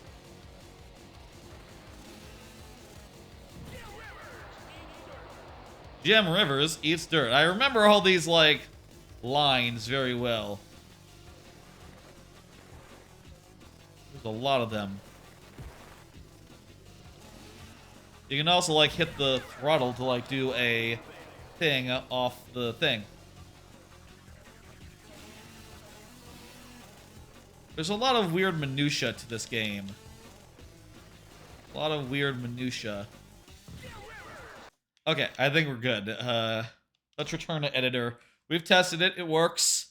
Gem Rivers eats dirt. I remember all these like lines very well. There's a lot of them. You can also like hit the throttle to like do a thing off the thing. There's a lot of weird minutia to this game. A lot of weird minutia. Okay, I think we're good. Let's return to editor. We've tested it. It works.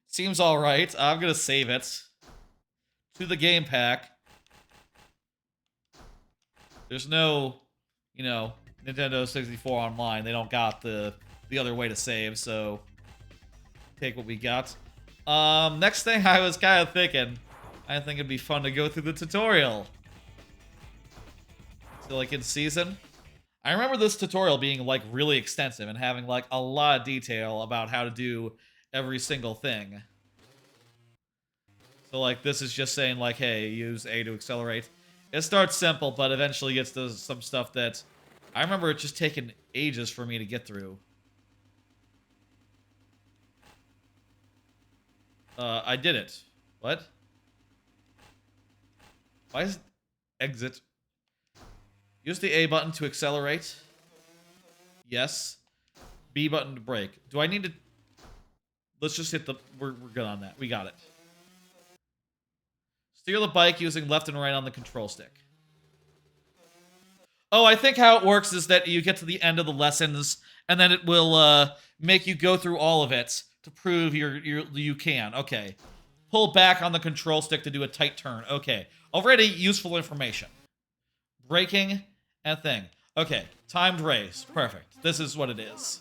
Seems all right. I'm gonna save it to the game pack. There's no, you know, Nintendo 64 online. They don't got the other way to save, so take what we got. Next thing I was kind of thinking, I think it'd be fun to go through the tutorial. So like in season, I remember this tutorial being like really extensive and having like a lot of detail about how to do every single thing. So like this is just saying like, hey, use A to accelerate. It starts simple, but eventually gets to some stuff that I remember it just taking ages for me to get through. I did it. What? Why is exit? Use the A button to accelerate. Yes. B button to brake. Do I need to... Let's just hit the... We're good on that. We got it. Steer the bike using left and right on the control stick. Oh, I think how it works is that you get to the end of the lessons, and then it will make you go through all of it to prove you can. Okay. Pull back on the control stick to do a tight turn. Okay. Already useful information. Braking and thing. Okay. Timed race. Perfect. This is what it is.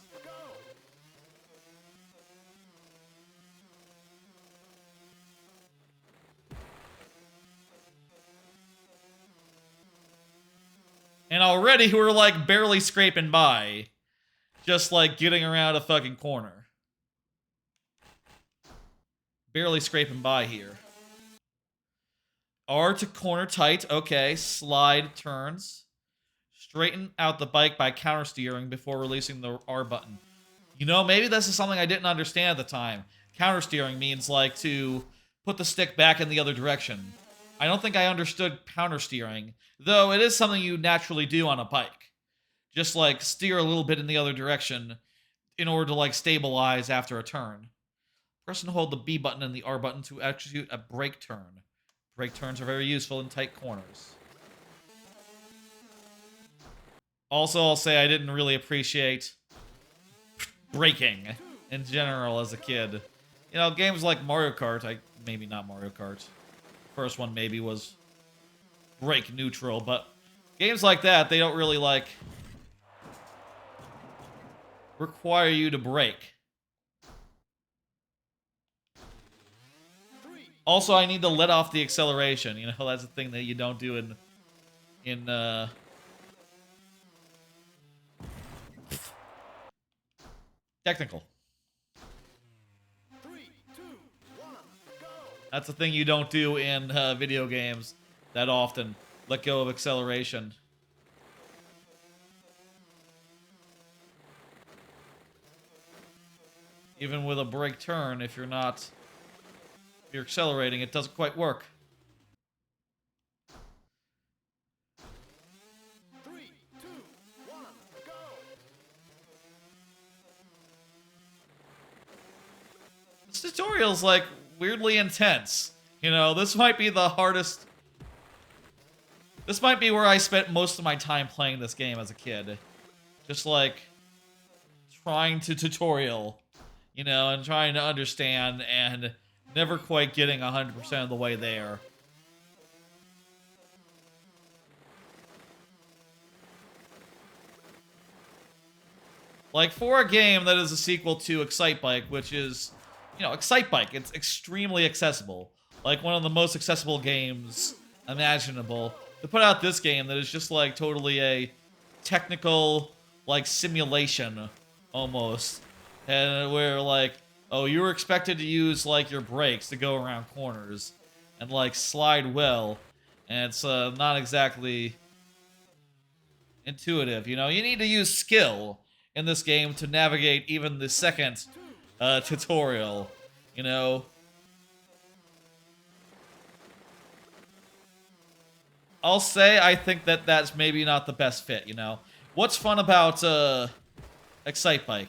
And already we're like barely scraping by. Just like getting around a fucking corner. Barely scraping by here. R to corner tight. Okay. Slide turns. Straighten out the bike by counter steering before releasing the R button. You know, maybe this is something I didn't understand at the time. Counter steering means like to put the stick back in the other direction. I don't think I understood counter steering, though it is something you naturally do on a bike. Just like steer a little bit in the other direction in order to like stabilize after a turn. Press and hold the B button and the R button to execute a brake turn. Brake turns are very useful in tight corners. Also, I'll say I didn't really appreciate braking in general as a kid. You know, games like Mario Kart, maybe not Mario Kart. First one maybe was brake neutral, but games like that, they don't really like require you to brake. Also, I need to let off the acceleration. You know, that's a thing that you don't do in technical. 3, 2, 1, go. That's a thing you don't do in video games that often. Let go of acceleration. Even with a brake turn, if you're accelerating, it doesn't quite work. 3, 2, 1, go. This tutorial's like weirdly intense. You know, this might be the hardest. This might be where I spent most of my time playing this game as a kid. Just like trying to tutorial, you know, and trying to understand and never quite getting 100% of the way there. Like, for a game that is a sequel to Excitebike, which is you know, Excitebike. It's extremely accessible. Like one of the most accessible games imaginable. To put out this game that is just like totally a technical like simulation almost. And where like, oh, you were expected to use like your brakes to go around corners and like slide well. And it's not exactly intuitive, you know? You need to use skill in this game to navigate even the second tutorial, you know? I'll say I think that that's maybe not the best fit, you know? What's fun about Excitebike?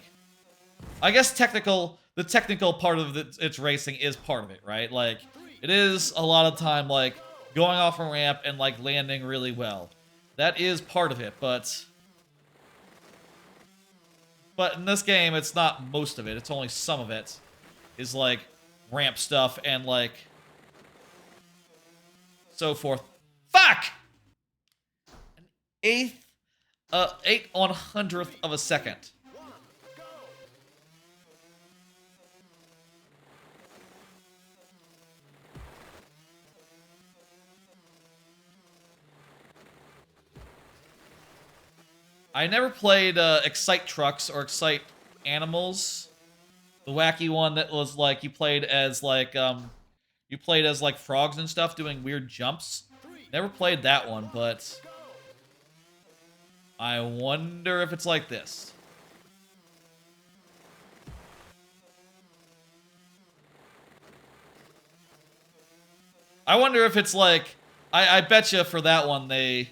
I guess the technical part of its racing is part of it, right? Like, it is a lot of time, like, going off a ramp and, like, landing really well. That is part of it, but in this game, it's not most of it. It's only some of it is, like, ramp stuff and, like, so forth. Fuck! An eighth, 8/100th of a second. I never played Excite Trucks or Excite Animals. The wacky one that was like you played as like frogs and stuff doing weird jumps. Never played that one, but I wonder if it's like this. I wonder if it's like I bet you for that one they.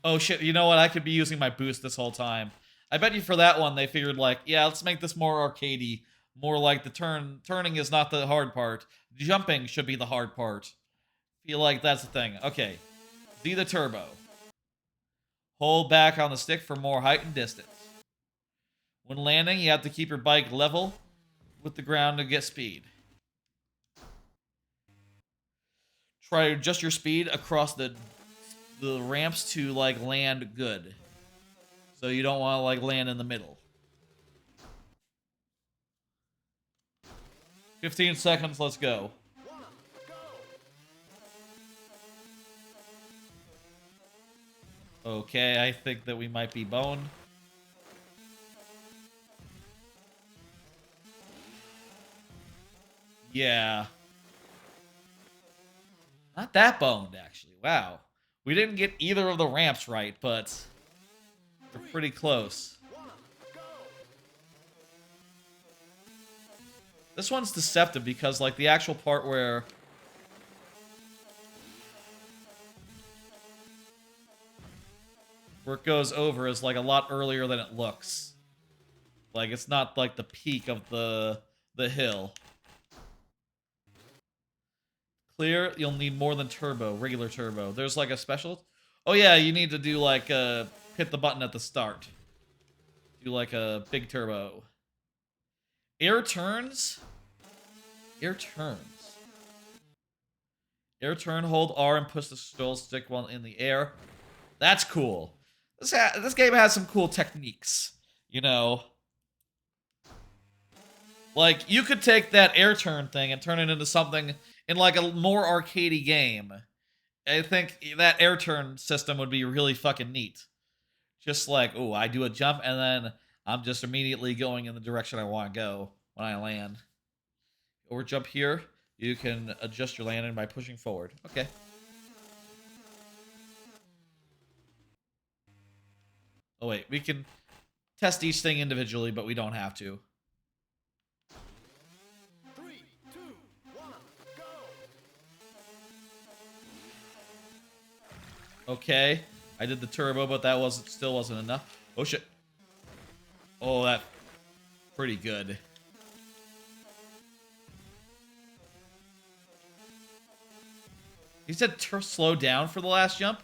Oh shit, you know what? I could be using my boost this whole time. I bet you for that one they figured like, yeah, let's make this more arcadey, more like the turning is not the hard part. Jumping should be the hard part. Feel like that's the thing. Okay. Z the turbo. Hold back on the stick for more height and distance. When landing, you have to keep your bike level with the ground to get speed. Try to adjust your speed across the ramps to like land good. So you don't want to like land in the middle. 15 seconds, let's go. Okay, I think that we might be boned. Yeah. Not that boned, actually. Wow. We didn't get either of the ramps right, but we're pretty close. This one's deceptive because, like, the actual part where it goes over is, like, a lot earlier than it looks. Like, it's not, like, the peak of the hill. Clear, you'll need more than turbo, regular turbo. There's, like, a special... Oh, yeah, you need to do, like, hit the button at the start. Do, like, a big turbo. Air turns? Air turns. Air turn, hold R and push the scroll stick while in the air. That's cool. This game has some cool techniques, you know. Like, you could take that air turn thing and turn it into something in, like, a more arcadey game. I think that air turn system would be really fucking neat. Just like, oh, I do a jump, and then I'm just immediately going in the direction I want to go when I land. Or jump here. You can adjust your landing by pushing forward. Okay. Oh, wait. We can test each thing individually, but we don't have to. 3, 2, 1, go! Okay. I did the turbo, but that still wasn't enough. Oh, shit. Oh, that... Pretty good. He said slow down for the last jump?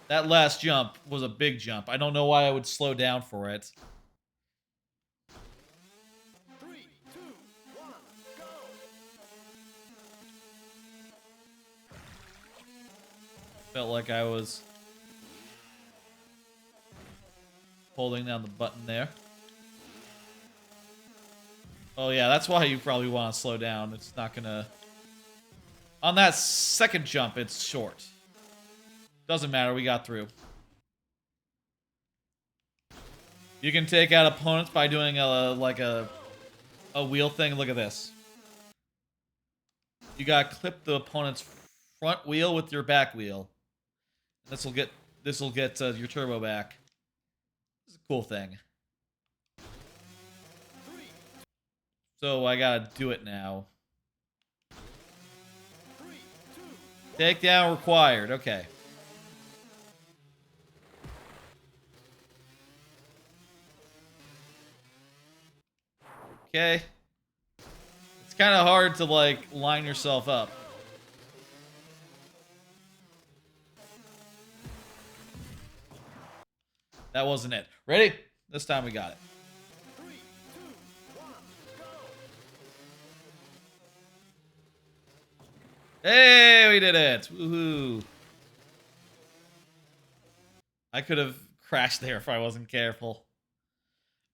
That last jump was a big jump. I don't know why I would slow down for it. 3, 2, 1, go! Felt like I was holding down the button there. Oh yeah, that's why you probably want to slow down. It's not gonna... On that second jump, it's short. Doesn't matter, we got through. You can take out opponents by doing a wheel thing. Look at this. You gotta clip the opponent's front wheel with your back wheel. This will get your turbo back. This is a cool thing. So I gotta do it now. Takedown required. Okay. Okay. It's kind of hard to, like, line yourself up. That wasn't it. Ready? This time we got it. 3, 2, 1, go! Hey, we did it! Woohoo! I could have crashed there if I wasn't careful.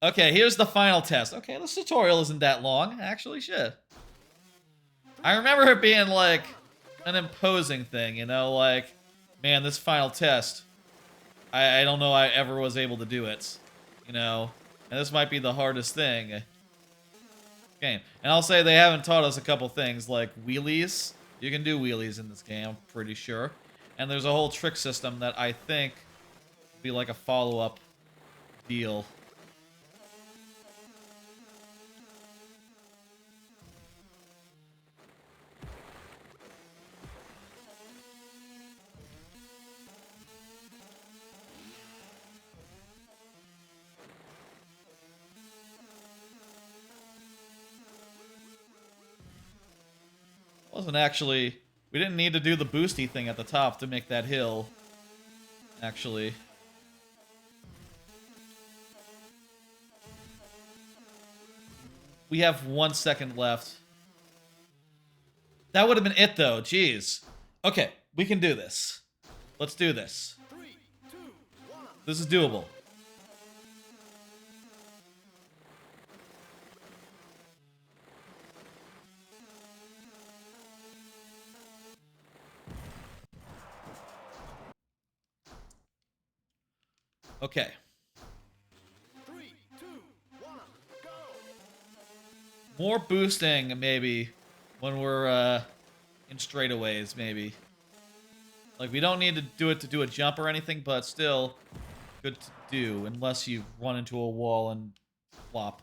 Okay, here's the final test. Okay, this tutorial isn't that long. Actually, shit. I remember it being, like, an imposing thing, you know? Like, man, this final test. I don't know I ever was able to do it. You know? And this might be the hardest thing. Game. And I'll say they haven't taught us a couple things, like wheelies. You can do wheelies in this game, I'm pretty sure. And there's a whole trick system that I think will be like a follow-up deal. Wasn't actually... We didn't need to do the boosty thing at the top to make that hill. Actually. We have 1 second left. That would have been it, though. Jeez. Okay, we can do this. Let's do this. 3, 2, 1. This is doable. Okay. 3, 2, 1, go! More boosting, maybe, when we're, in straightaways, maybe. Like, we don't need to do a jump or anything, but still good to do, unless you run into a wall and flop.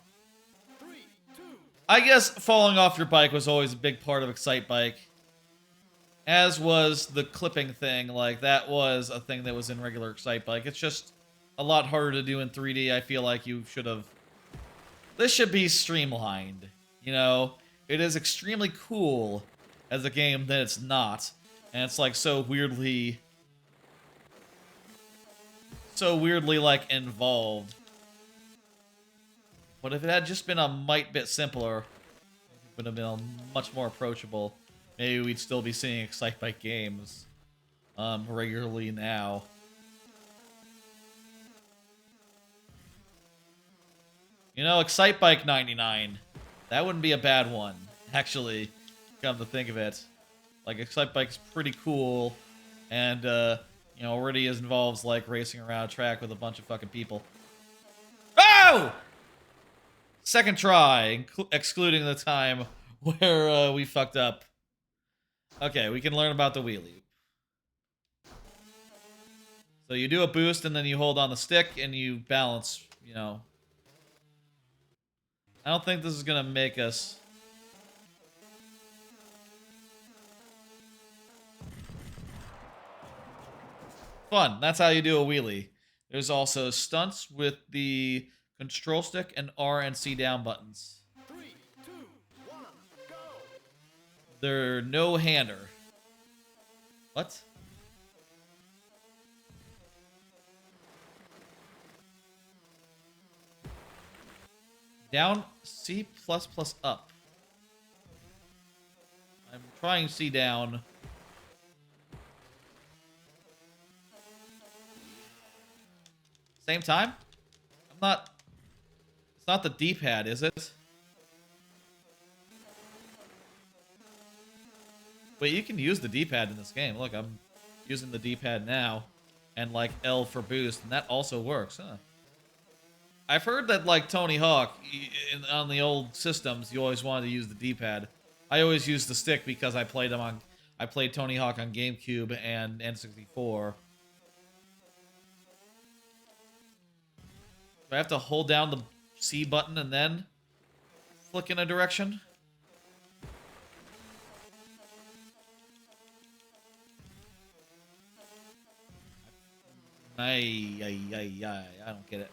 3, 2. I guess falling off your bike was always a big part of Excitebike. As was the clipping thing, like, that was a thing that was in regular Excitebike. It's just a lot harder to do in 3D. I feel like you should have... This should be streamlined, you know? It is extremely cool as a game that it's not. And it's, like, so weirdly, like, involved. But if it had just been a mite bit simpler, it would have been much more approachable. Maybe we'd still be seeing Excitebike games regularly now. You know, Excitebike 99. That wouldn't be a bad one, actually, come to think of it. Like, Excitebike's pretty cool, and, you know, already involves, like, racing around a track with a bunch of fucking people. Oh! Second try, excluding the time where, we fucked up. Okay, we can learn about the wheelie. So you do a boost, and then you hold on the stick, and you balance, you know. I don't think this is gonna make us... Fun. That's how you do a wheelie. There's also stunts with the control stick and R and C down buttons. 3, 2, 1, go! They're no-hander. What? Down, C++ up. I'm trying C down. Same time? I'm not... It's not the D-pad, is it? Wait, you can use the D-pad in this game. Look, I'm using the D-pad now. And, like, L for boost, and that also works, huh? I've heard that, like, Tony Hawk, on the old systems, you always wanted to use the D-pad. I always used the stick because I played Tony Hawk on GameCube and N64. Do I have to hold down the C button and then flick in a direction? I don't get it.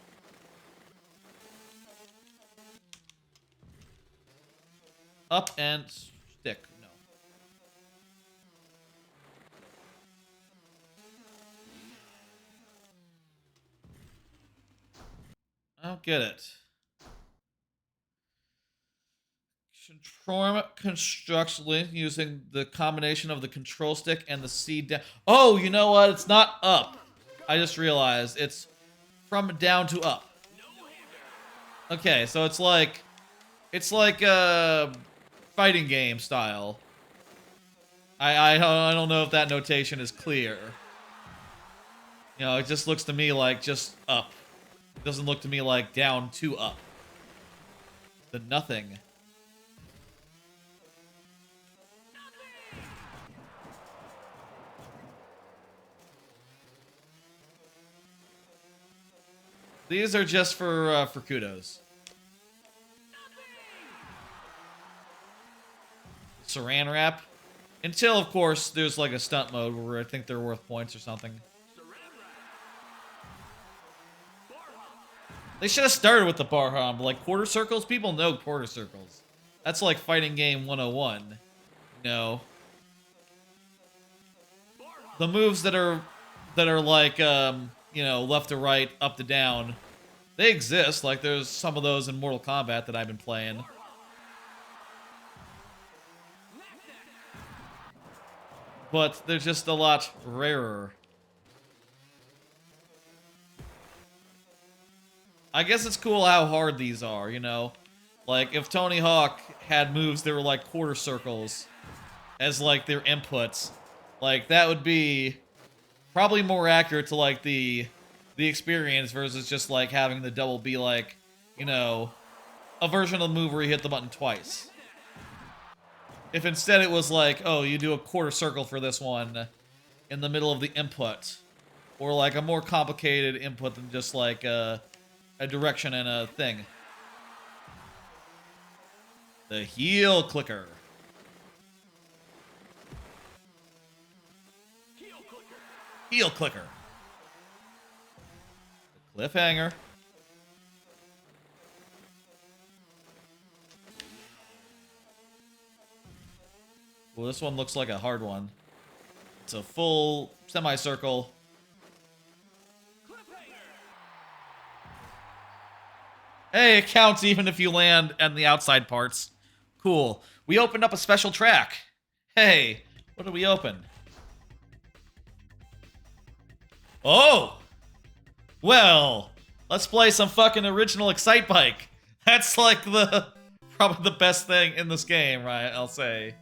Up and stick. No. I don't get it. Transform constructionally using the combination of the control stick and the C down. Oh, you know what? It's not up. I just realized it's from down to up. Okay, so it's like fighting game style. I don't know if that notation is clear. You know, it just looks to me like just up. It doesn't look to me like down to up. The nothing. These are just for kudos. Saran wrap. Until, of course, there's like a stunt mode where I think they're worth points or something. They should have started with the bar hump. Like quarter circles, people know quarter circles. That's like fighting game 101. No. The moves that are like you know, left to right, up to down, they exist. Like there's some of those in Mortal Kombat that I've been playing. But they're just a lot rarer. I guess it's cool how hard these are, you know? Like, if Tony Hawk had moves that were like quarter circles as, like, their inputs, like, that would be probably more accurate to, like, the experience versus just, like, having the double be, like, you know, a version of the move where you hit the button twice. If instead it was like, oh, you do a quarter circle for this one in the middle of the input. Or like a more complicated input than just like a direction and a thing. The heel clicker. Heel clicker. The cliffhanger. Well, this one looks like a hard one. It's a full semicircle. Hey, it counts even if you land on the outside parts. Cool. We opened up a special track. Hey, what did we open? Oh! Well, let's play some fucking original Excitebike. That's like probably the best thing in this game, right? I'll say.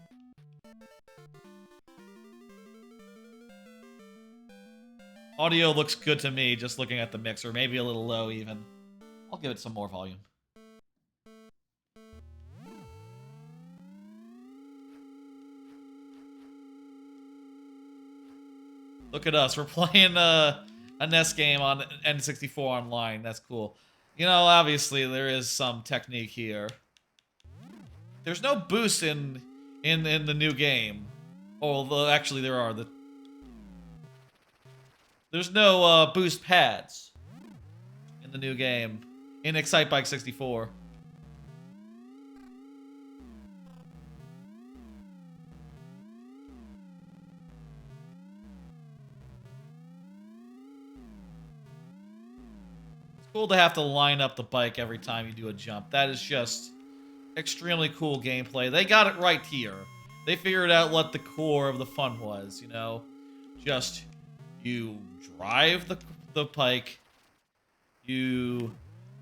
Audio looks good to me, just looking at the mixer. Maybe a little low, even. I'll give it some more volume. Look at us. We're playing a NES game on N64 online. That's cool. You know, obviously, there is some technique here. There's no boost in the new game. Although, actually, there are. There's no boost pads in the new game. In Excitebike 64. It's cool to have to line up the bike every time you do a jump. That is just extremely cool gameplay. They got it right here. They figured out what the core of the fun was, you know? Just, you drive the bike, you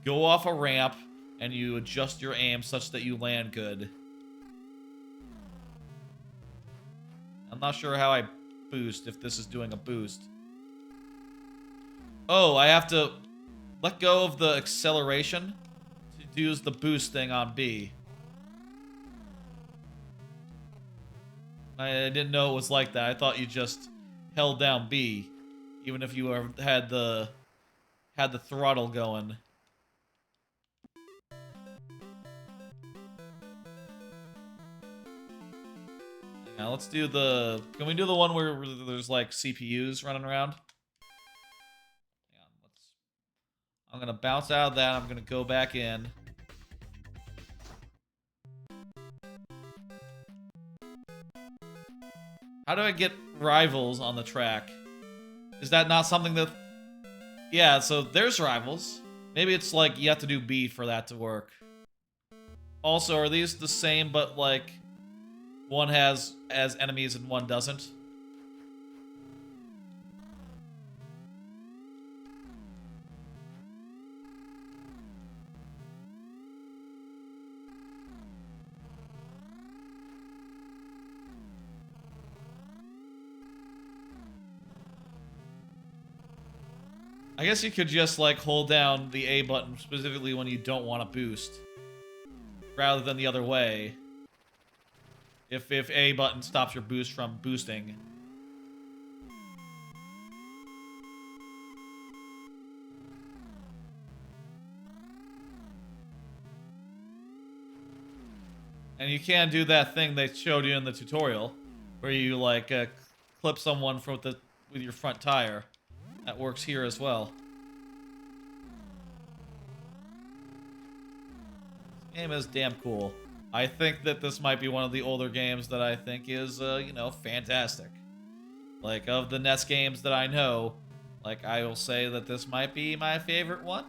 go off a ramp, and you adjust your aim such that you land good. I'm not sure how I boost, if this is doing a boost. Oh, I have to let go of the acceleration to use the boost thing on B. I didn't know it was like that. I thought you just held down B, even if you had the throttle going. Now let's do the. Can we do the one where there's like CPUs running around? Hang on, I'm gonna bounce out of that. I'm gonna go back in. How do I get rivals on the track? Is that not something that... Yeah, so there's rivals. Maybe it's like you have to do B for that to work. Also, are these the same, but like one has as enemies and one doesn't? I guess you could just, like, hold down the A button specifically when you don't want to boost, rather than the other way. If A button stops your boost from boosting. And you can do that thing they showed you in the tutorial, where you, like, clip someone with your front tire. That works here as well. This game is damn cool. I think that this might be one of the older games that I think is, you know, fantastic. Like, of the NES games that I know, like, I will say that this might be my favorite one.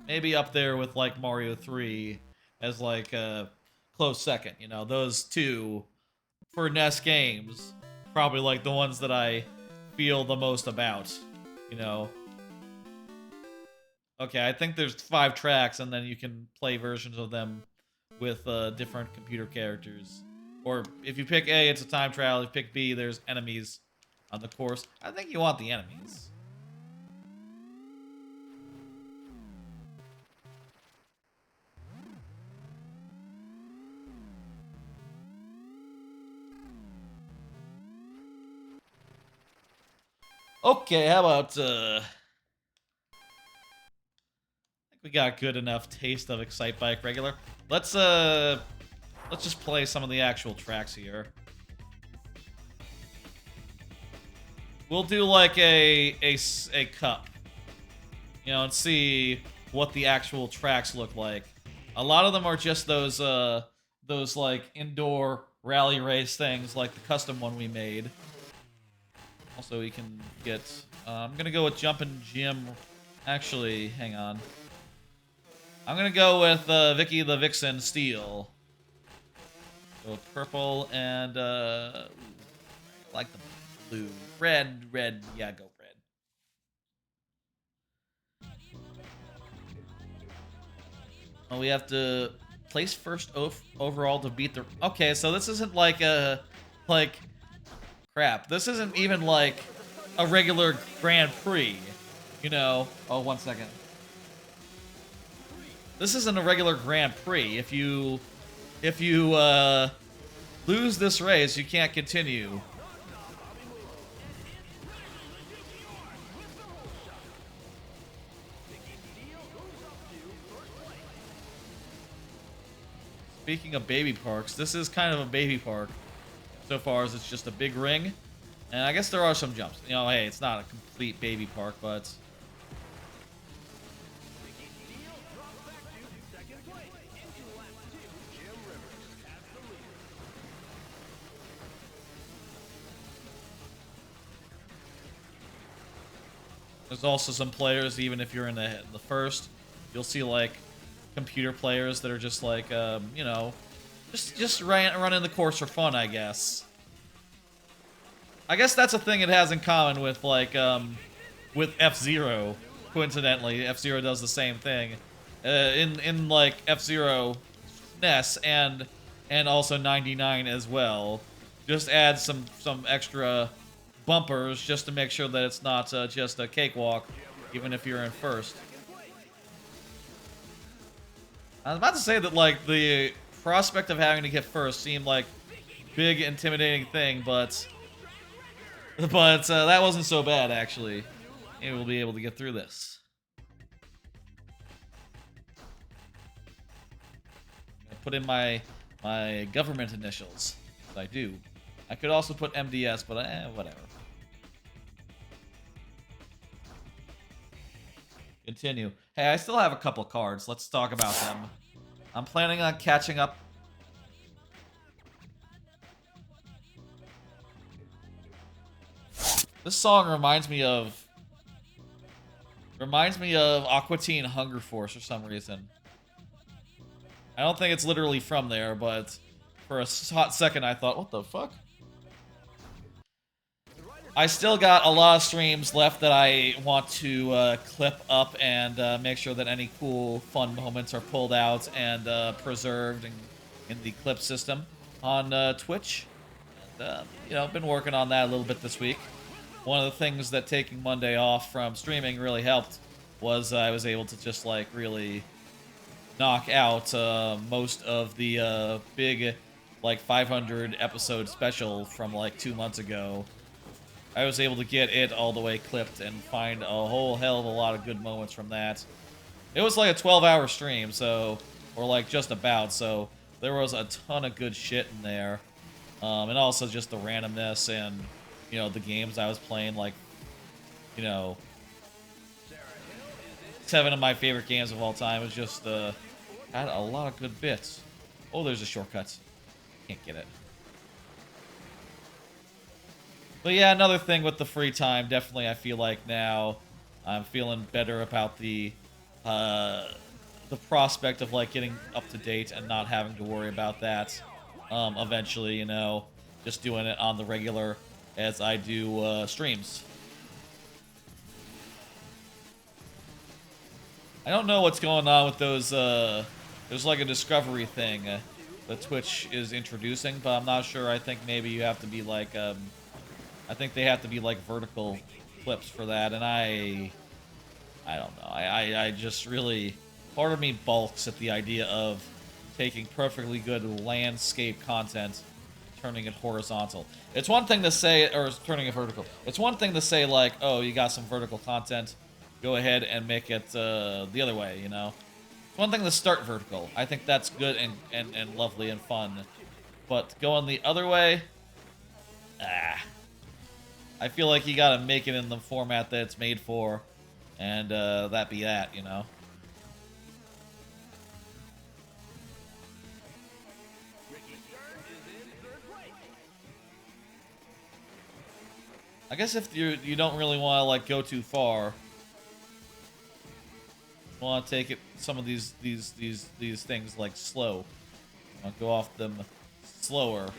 Maybe up there with, like, Mario 3 as, like, a close second. You know, those two, for NES games, probably, like, the ones that I feel the most about. You know, okay, I think there's 5 tracks, and then you can play versions of them with different computer characters. Or if you pick A, it's a time trial. If you pick B, there's enemies on the course. I think you want the enemies. Okay, how about, I think we got a good enough taste of Excitebike regular. Let's just play some of the actual tracks here. We'll do, like, a cup, you know, and see what the actual tracks look like. A lot of them are just those, like, indoor rally race things, like the custom one we made. Also, we can get... I'm gonna go with Jumpin' Jim. Actually, hang on. I'm gonna go with Vicky the Vixen Steel. Go with purple and I like the blue. Red, yeah, go red. Oh, we have to place first overall to beat the... Okay, so this isn't like a... Like... Crap, this isn't even like a regular Grand Prix, you know? Oh, 1 second. This isn't a regular Grand Prix. If you lose this race, you can't continue. Speaking of baby parks, this is kind of a baby park. So far as it's just a big ring. And I guess there are some jumps. You know, hey, it's not a complete baby park, but... There's also some players, even if you're in the first, you'll see, like, computer players that are just like, you know... Just running the course for fun, I guess. I guess that's a thing it has in common with, like, with F-Zero. Coincidentally, F-Zero does the same thing. In like, F-Zero NES and also 99 as well. just add some extra bumpers just to make sure that it's not just a cakewalk, even if you're in first. I was about to say that, like, the prospect of having to get first seemed like big, intimidating thing, but that wasn't so bad, actually. Maybe we'll be able to get through this. I put in my government initials. I do. I could also put MDS, but whatever. Continue. Hey, I still have a couple cards. Let's talk about them. I'm planning on catching up. This song reminds me of Aqua Teen Hunger Force for some reason. I don't think it's literally from there, but for a hot second I thought, what the fuck? I still got a lot of streams left that I want to clip up and make sure that any cool, fun moments are pulled out and preserved in the clip system on Twitch. And, you know, I've been working on that a little bit this week. One of the things that taking Monday off from streaming really helped was I was able to just, like, really knock out most of the big, like, 500 episode special from, like, 2 months ago. I was able to get it all the way clipped and find a whole hell of a lot of good moments from that. It was like a 12-hour stream, so, or like just about, so there was a ton of good shit in there. And also just the randomness and, you know, the games I was playing, like, you know, 7 of my favorite games of all time. It was just, had a lot of good bits. Oh, there's a shortcut. Can't get it. But yeah, another thing with the free time, definitely I feel like now I'm feeling better about the prospect of, like, getting up to date and not having to worry about that. Eventually, you know, just doing it on the regular as I do streams. I don't know what's going on with those, there's like a discovery thing that Twitch is introducing, but I'm not sure. I think maybe you have to be like, I think they have to be like vertical clips for that, and I don't know. I just really, part of me balks at the idea of taking perfectly good landscape content, turning it horizontal. It's one thing to say, or turning it vertical. It's one thing to say, like, oh, you got some vertical content, go ahead and make it the other way, you know? It's one thing to start vertical. I think that's good and lovely and fun. But going the other way, I feel like you gotta make it in the format that it's made for, and that be that, you know? I guess if you don't really want to, like, go too far, you want to take it some of these things, like, slow. Go off them slower.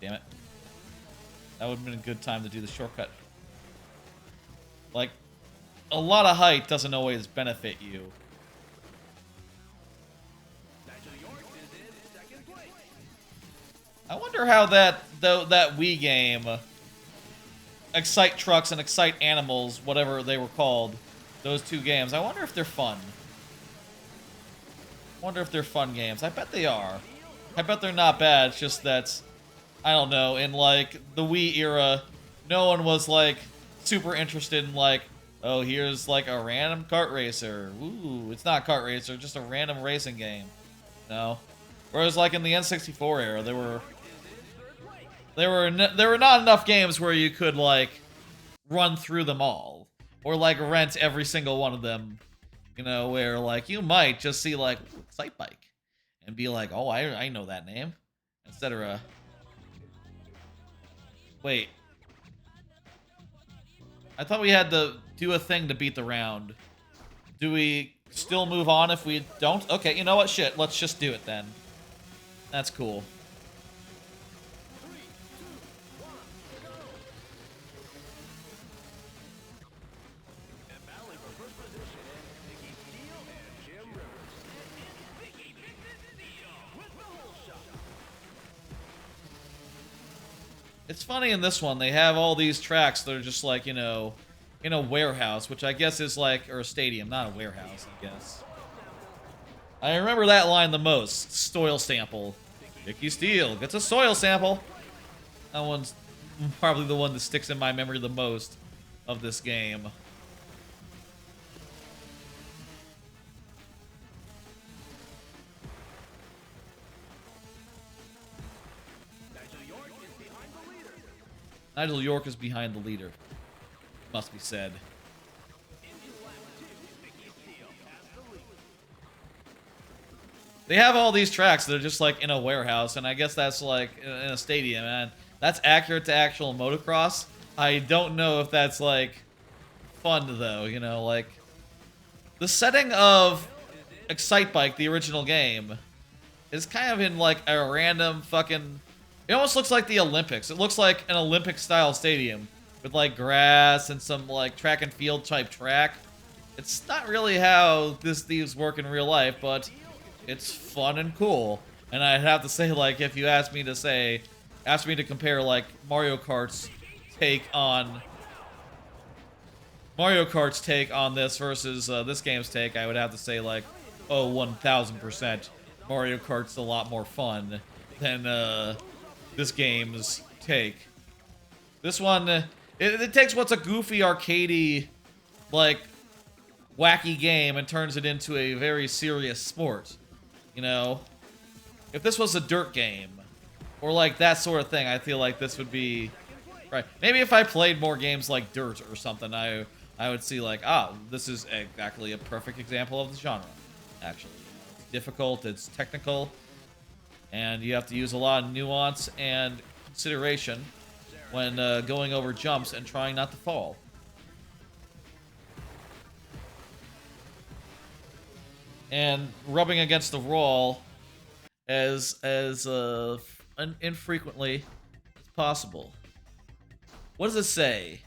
Damn it. That would have been a good time to do the shortcut. Like, a lot of height doesn't always benefit you. I wonder how that Wii game, Excite Trucks and Excite Animals, whatever they were called, those two games, I wonder if they're fun. I wonder if they're fun games. I bet they are. I bet they're not bad, it's just that, I don't know, in, like, the Wii era, no one was, like, super interested in, like, oh, here's, like, a random kart racer. Ooh, it's not kart racer, just a random racing game. No. Whereas, like, in the N64 era, there were not enough games where you could, like, run through them all. Or, like, rent every single one of them. You know, where, like, you might just see, like, Excitebike. And be like, oh, I know that name. Etc. Wait. I thought we had to do a thing to beat the round. Do we still move on if we don't? Okay, you know what? Shit, let's just do it then. That's cool. It's funny in this one, they have all these tracks that are just like, you know, in a warehouse, which I guess is like, or a stadium, not a warehouse, I guess. I remember that line the most. Soil sample. Vicky Steele gets a soil sample. That one's probably the one that sticks in my memory the most of this game. Nigel York is behind the leader. Must be said. They have all these tracks that are just like in a warehouse, and I guess that's like in a stadium, and that's accurate to actual motocross. I don't know if that's like fun though, you know, like the setting of Excitebike, the original game, is kind of in like a random fucking. It almost looks like the Olympics. It looks like an Olympic-style stadium with like grass and some like track and field type track. It's not really how these work in real life, but it's fun and cool. And I'd have to say, like, if you asked me to compare like Mario Kart's take on this versus this game's take, I would have to say like, oh, 1000%, Mario Kart's a lot more fun than this game's take. This one, it takes what's a goofy, arcadey, like, wacky game and turns it into a very serious sport. You know? If this was a dirt game, or like that sort of thing, I feel like this would be... Right. Maybe if I played more games like Dirt or something, I would see like, this is exactly a perfect example of the genre, actually. It's difficult, it's technical, and you have to use a lot of nuance and consideration when going over jumps and trying not to fall. And rubbing against the wall as infrequently as possible. What does it say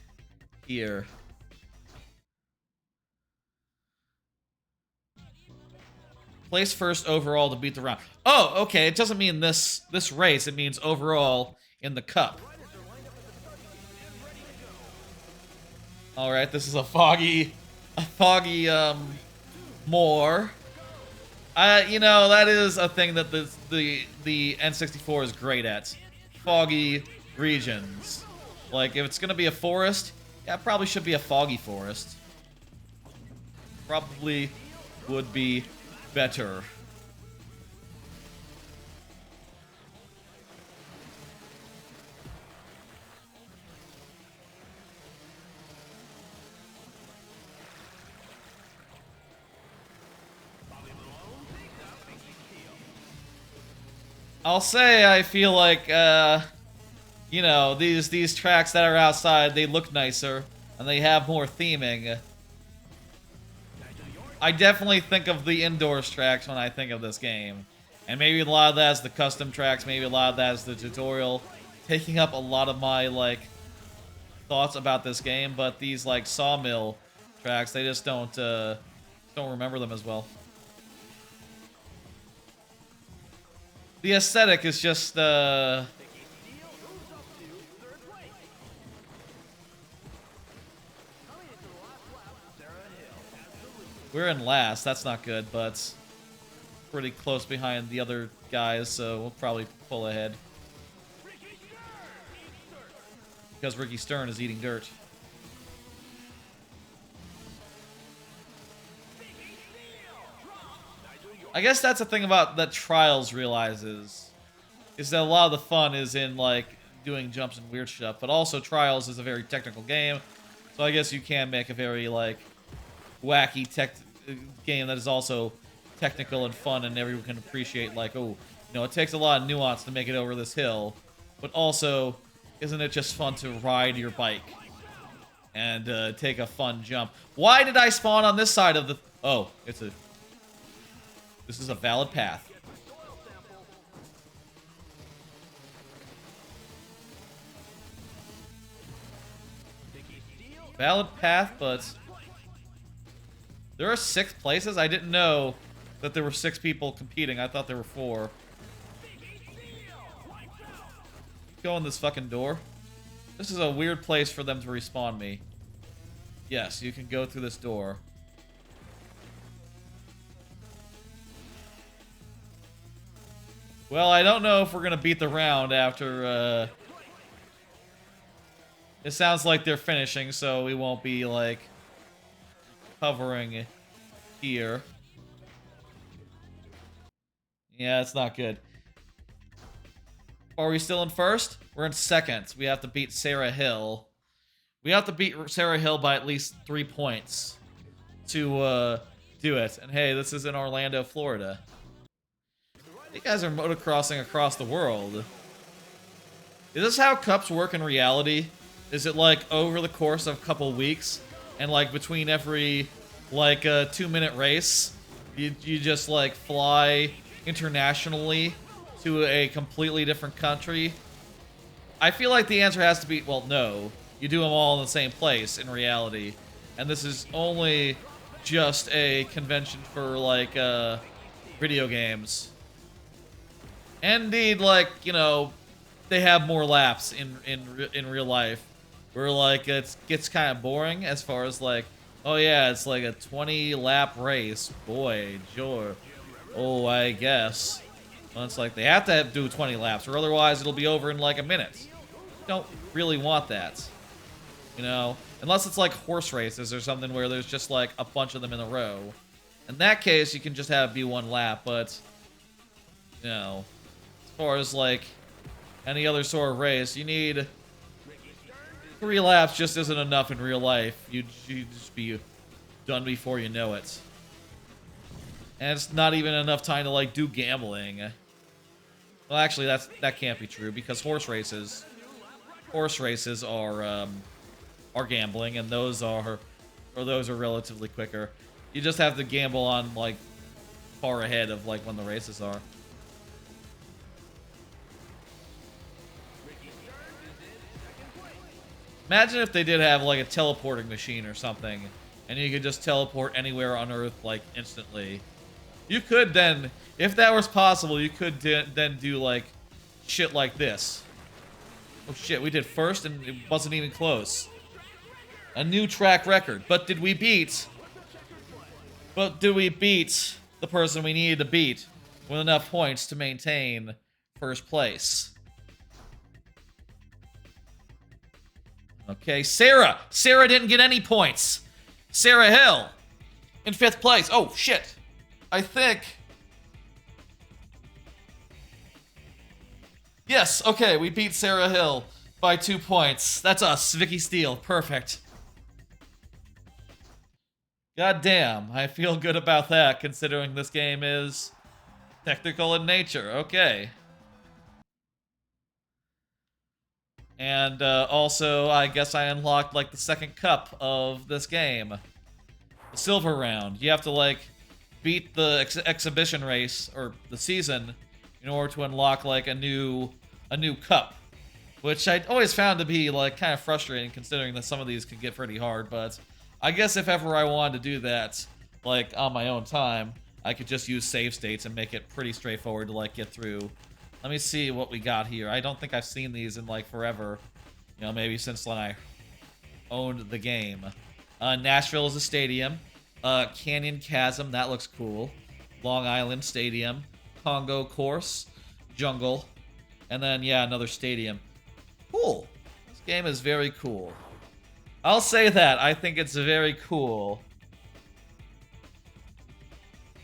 here? Place first overall to beat the round. Oh, okay. It doesn't mean this race. It means overall in the cup. All right. This is a foggy more. You know, that is a thing that the N64 is great at. Foggy regions. Like, if it's gonna be a forest, yeah, it probably should be a foggy forest. Probably would be better. I'll say I feel like, you know, these tracks that are outside, they look nicer, and they have more theming. I definitely think of the indoors tracks when I think of this game. And maybe a lot of that is the custom tracks, maybe a lot of that is the tutorial, taking up a lot of my, like, thoughts about this game, but these, like, Sawmill tracks, they just don't remember them as well. The aesthetic is just, We're in last, that's not good, but pretty close behind the other guys, so we'll probably pull ahead. Because Ricky Stern is eating dirt. I guess that's the thing about that Trials realizes, is that a lot of the fun is in, like, doing jumps and weird stuff, but also Trials is a very technical game, so I guess you can make a very, like, wacky game that is also technical and fun, and everyone can appreciate, like, oh, you know, it takes a lot of nuance to make it over this hill, but also, isn't it just fun to ride your bike and take a fun jump? Why did I spawn on this side of the... Oh, this is a valid path. Valid path, but there are 6 places? I didn't know that there were 6 people competing. I thought there were 4. Go in this fucking door. This is a weird place for them to respawn me. Yes, you can go through this door. Well, I don't know if we're gonna beat the round after, It sounds like they're finishing, so we won't be, like, hovering here. Yeah, it's not good. Are we still in first? We're in second. We have to beat Sarah Hill. We have to beat Sarah Hill by at least 3 points to, do it. And hey, this is in Orlando, Florida. You guys are motocrossing across the world. Is this how cups work in reality? Is it like over the course of a couple weeks, and like between every like 2-minute race, you just like fly internationally to a completely different country? I feel like the answer has to be, well, no. You do them all in the same place in reality, and this is only just a convention for like video games. Indeed, like, you know, they have more laps in real life, where like it gets kind of boring as far as like, oh yeah, it's like a 20-lap race. Boy, sure. Oh, I guess. Well, it's like they have to do 20 laps, or otherwise it'll be over in like a minute. Don't really want that, you know, unless it's like horse races or something where there's just like a bunch of them in a row. In that case, you can just have it be 1 lap, but you know, as far as like any other sort of race, you need 3 laps just isn't enough in real life. You'd just be done before you know it. And it's not even enough time to like do gambling. Well, actually, that can't be true because horse races are gambling, and those are relatively quicker. You just have to gamble on like far ahead of like when the races are. Imagine if they did have like a teleporting machine or something, and you could just teleport anywhere on Earth like instantly. You could then, if that was possible, you could then do like shit like this. Oh shit, we did first and it wasn't even close. A new track record. But did we beat the person we needed to beat with enough points to maintain first place? Okay, Sarah! Sarah didn't get any points! Sarah Hill! In 5th place. Oh, shit. I think... Yes, okay, we beat Sarah Hill by 2 points. That's us, Vicky Steele. Perfect. God damn, I feel good about that, considering this game is technical in nature. Okay. And also, I guess I unlocked like the 2nd cup of this game. The silver round. You have to like beat the exhibition race or the season in order to unlock like a new cup, which I always found to be like kind of frustrating considering that some of these can get pretty hard. But I guess if ever I wanted to do that like on my own time, I could just use save states and make it pretty straightforward to like get through. Let me see what we got here. I don't think I've seen these in like forever. You know, maybe since when I owned the game. Nashville is a stadium. Canyon Chasm, that looks cool. Long Island Stadium. Congo Course. Jungle. And then, yeah, another stadium. Cool. This game is very cool. I'll say that. I think it's very cool.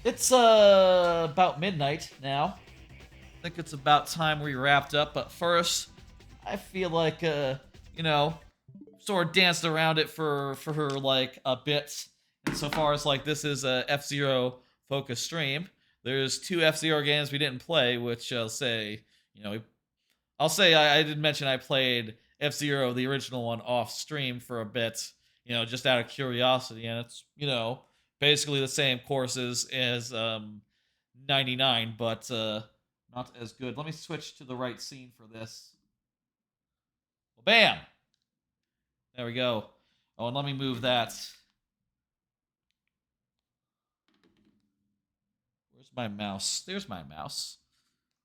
It's, about midnight now. I think it's about time we wrapped up, but first, I feel like, you know, sort of danced around it for like, a bit. Insofar as, like, this is a F-Zero focused stream. There's 2 F-Zero games we didn't play, which I'll say, you know, I did mention I played F-Zero, the original one, off stream for a bit, you know, just out of curiosity, and it's, you know, basically the same courses as, 99, but, not as good. Let me switch to the right scene for this. Well, bam! There we go. Oh, and let me move that. Where's my mouse? There's my mouse.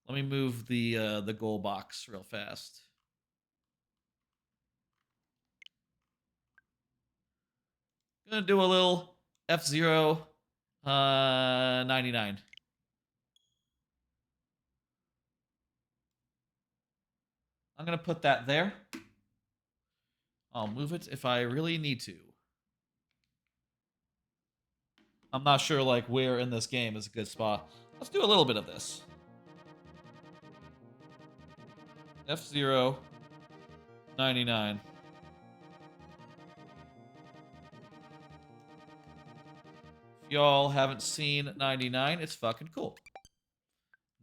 Let me move the goal box real fast. Gonna do a little F-Zero 99. I'm gonna put that there. I'll move it if I really need to. I'm not sure like where in this game is a good spot. Let's do a little bit of this. F-Zero 99. If y'all haven't seen 99, it's fucking cool.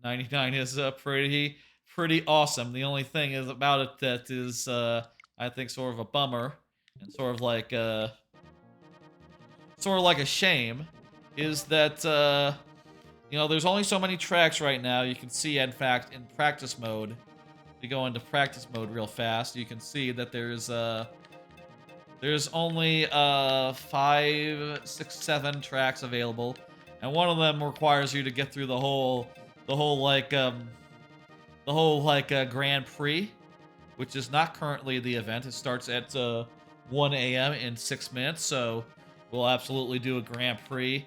99 is pretty awesome. The only thing is about it that is I think sort of a bummer and sort of like a shame is that you know, there's only so many tracks right now. You can see, in fact, in practice mode, if you go into practice mode real fast, you can see that there's only 5, 6, 7 tracks available, and one of them requires you to get through the whole Grand Prix, which is not currently the event. It starts at 1 a.m. in 6 minutes, so we'll absolutely do a Grand Prix.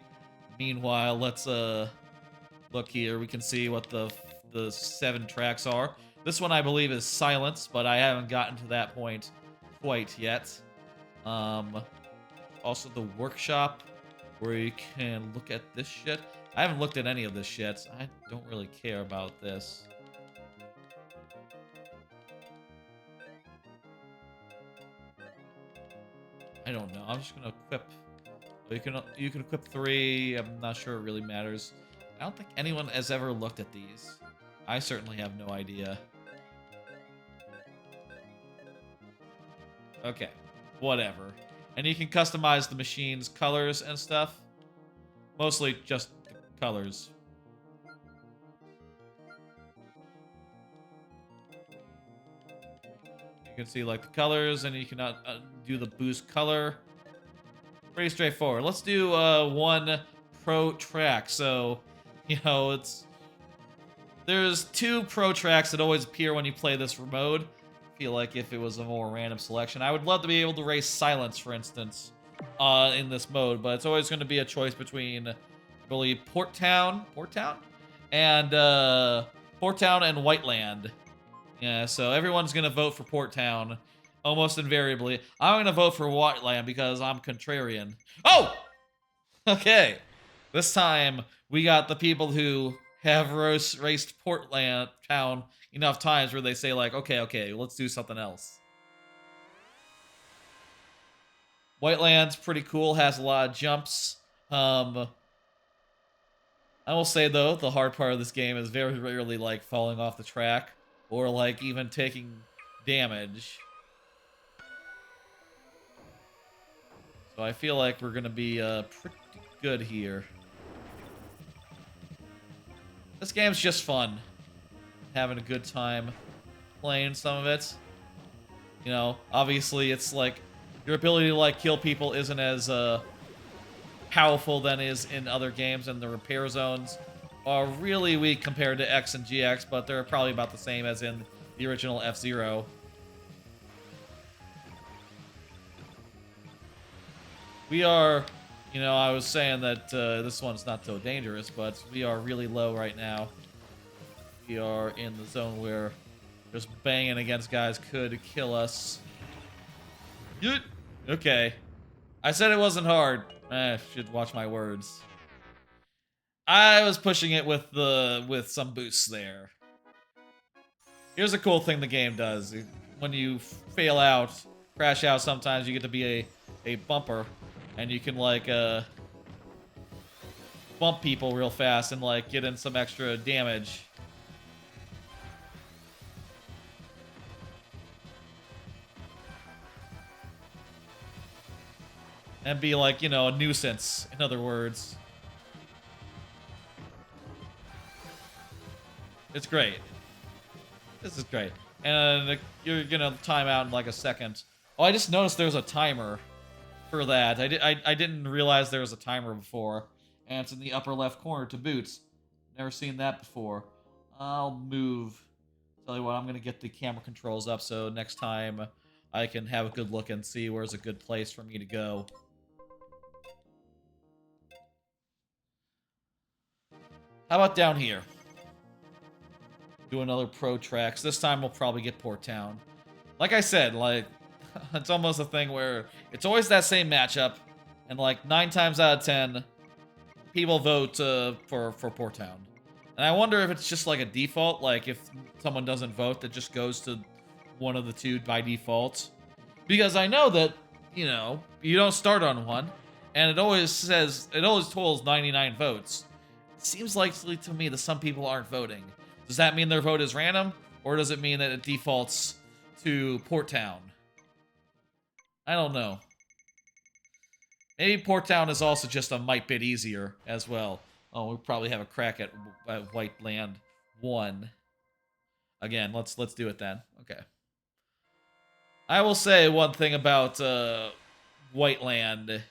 Meanwhile, let's look here. We can see what the 7 tracks are. This one I believe is Silence, but I haven't gotten to that point quite yet. Also the workshop, where you can look at this shit. I haven't looked at any of this shit. I don't really care about this. I don't know. I'm just gonna equip. You can equip 3. I'm not sure it really matters. I don't think anyone has ever looked at these. I certainly have no idea. Okay, whatever. And you can customize the machine's colors and stuff. Mostly just colors. You can see like the colors, and you can do the boost color. Pretty straightforward. Let's do one pro track. So, you know, there's 2 pro tracks that always appear when you play this mode. I feel like if it was a more random selection, I would love to be able to race Silence, for instance, in this mode, but it's always going to be a choice between, I believe, Port Town, and Whiteland. Yeah, so everyone's going to vote for Port Town, almost invariably. I'm going to vote for Whiteland because I'm contrarian. Oh! Okay. This time, we got the people who have raced Portland Town enough times where they say, like, okay, let's do something else. Whiteland's pretty cool, has a lot of jumps. I will say, though, the hard part of this game is very rarely, like, falling off the track or, like, even taking damage. So I feel like we're gonna be pretty good here. This game's just fun. Having a good time playing some of it. You know, obviously it's like your ability to like kill people isn't as powerful than is in other games, and the repair zones are really weak compared to X and GX, but they're probably about the same as in the original F-Zero. We are, you know, I was saying that this one's not so dangerous, but we are really low right now. We are in the zone where just banging against guys could kill us. Okay. I said it wasn't hard. I should watch my words. I was pushing it with some boosts there. Here's a cool thing the game does. When you fail out, crash out, sometimes you get to be a bumper, and you can like bump people real fast and like get in some extra damage. And be like, you know, a nuisance, in other words. It's great. This is great. And you're gonna time out in like a second. Oh, I just noticed there's a timer for that. I didn't realize there was a timer before. And it's in the upper left corner to boot. Never seen that before. I'll move. Tell you what, I'm gonna get the camera controls up so next time I can have a good look and see where's a good place for me to go. How about down here? Do another pro tracks. This time we'll probably get Port Town. Like I said, like, it's almost a thing where it's always that same matchup, and like 9 times out of 10, people vote for Port Town. And I wonder if it's just like a default, like if someone doesn't vote, that just goes to one of the two by default. Because I know that, you know, you don't start on one, and it always totals 99 votes. It seems likely to me that some people aren't voting. Does that mean their vote is random, or does it mean that it defaults to Port Town? I don't know. Maybe Port Town is also just a might bit easier as well. Oh, we probably have a crack at White Land 1. Again, let's do it then. Okay. I will say one thing about White Land.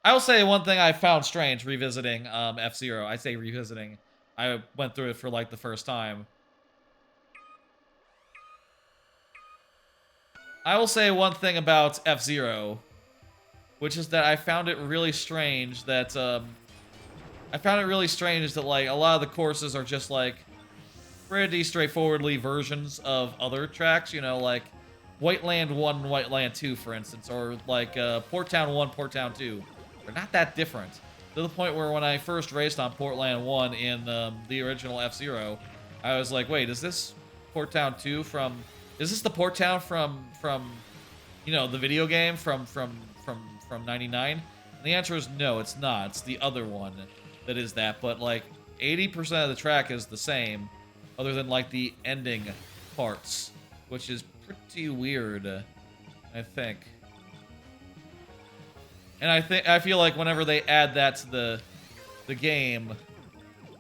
I will say one thing I found strange revisiting F-Zero. I say revisiting. I went through it for like the first time. I will say one thing about F-Zero, which is that I found it really strange that like a lot of the courses are just like pretty straightforwardly versions of other tracks, you know, like White Land 1 and White Land 2, for instance, or like Port Town 1, Port Town 2. They're not that different. To the point where when I first raced on Port Land 1 in the original F-Zero, I was like, wait, is this Port Town 2 from... Is this the Port Town from you know, the video game from 99? And the answer is no, it's not. It's the other one that is that. But like 80% of the track is the same, other than like the ending parts, which is pretty weird, I think. And I feel like whenever they add that to the game,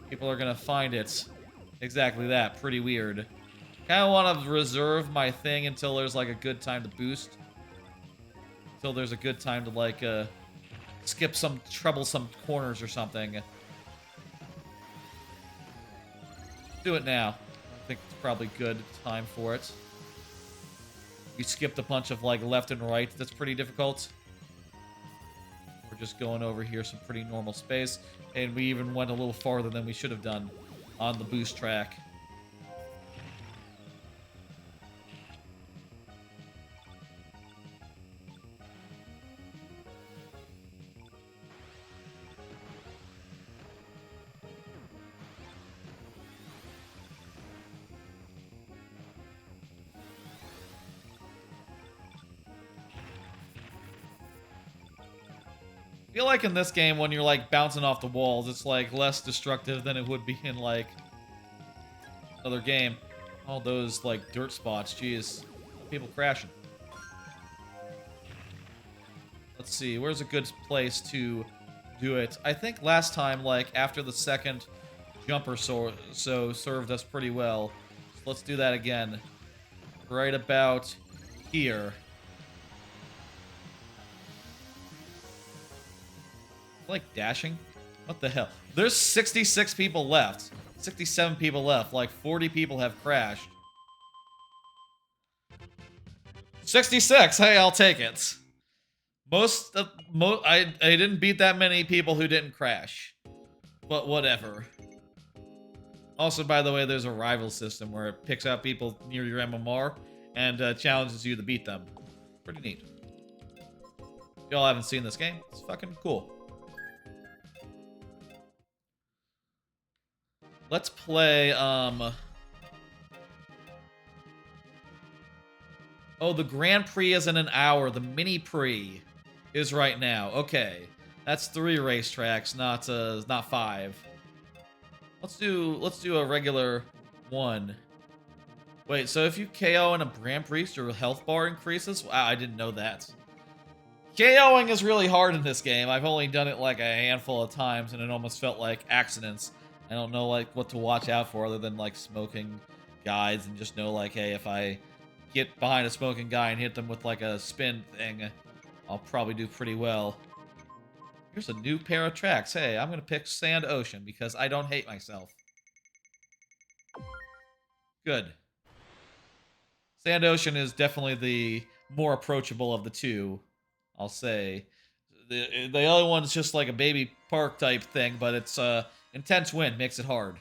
people are gonna find it exactly that, pretty weird. Kind of want to reserve my thing until there's like a good time to boost. Until there's a good time to like skip some troublesome corners or something. Do it now. I think it's probably good time for it. We skipped a bunch of like left and right. That's pretty difficult. We're just going over here some pretty normal space. And we even went a little farther than we should have done on the boost track. I feel like in this game, when you're like bouncing off the walls, it's like less destructive than it would be in like another game. All those like dirt spots, jeez, people crashing. Let's see, where's a good place to do it? I think last time, like after the second jumper so served us pretty well. So let's do that again. Right about here. Like dashing? What the hell? There's 66 people left. 67 people left. Like 40 people have crashed. 66. Hey, I'll take it. I didn't beat that many people who didn't crash. But whatever. Also, by the way, there's a rival system where it picks out people near your MMR and challenges you to beat them. Pretty neat. If y'all haven't seen this game, it's fucking cool. Let's play, oh, the Grand Prix is in an hour. The Mini Prix is right now. Okay. That's 3 racetracks, not 5. Let's do a regular one. Wait, so if you KO in a Grand Prix, your health bar increases? Wow, I didn't know that. KOing is really hard in this game. I've only done it like a handful of times, and it almost felt like accidents. I don't know like what to watch out for other than like smoking guys, and just know like, hey, if I get behind a smoking guy and hit them with like a spin thing, I'll probably do pretty well. Here's a new pair of tracks. Hey, I'm gonna pick Sand Ocean because I don't hate myself. Good. Sand Ocean is definitely the more approachable of the two, I'll say. The other one's just like a baby park type thing, but it's Intense wind makes it hard.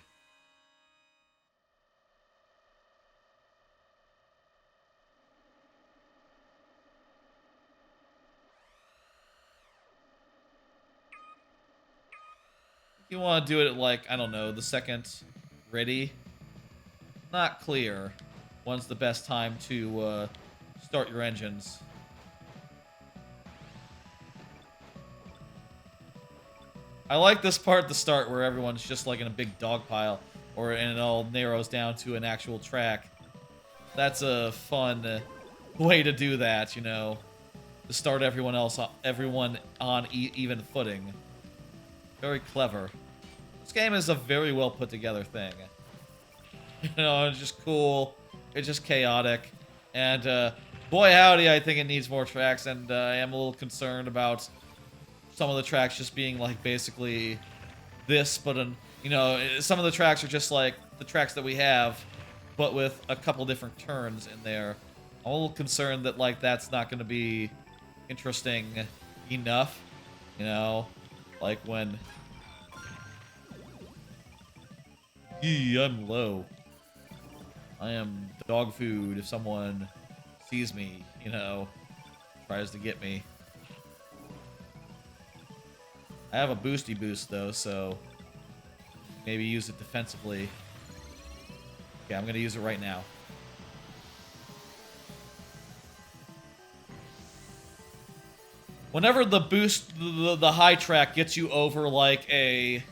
You want to do it at, like, I don't know, the second ready? Not clear. When's the best time to start your engines? I like this part at the start where everyone's just like in a big dog pile, and it all narrows down to an actual track. That's a fun way to do that, you know, to start everyone on even footing. Very clever. This game is a very well put together thing. You know, it's just cool. It's just chaotic. And boy howdy, I think it needs more tracks, and I am a little concerned about some of the tracks just being like basically this, but you know, some of the tracks are just like the tracks that we have, but with a couple different turns in there. I'm a little concerned that like that's not going to be interesting enough, you know, like when I'm low. I am dog food if someone sees me, you know, tries to get me. I have a boosty boost though, so maybe use it defensively. Okay, I'm gonna use it right now. Whenever the boost, the high track gets you over like a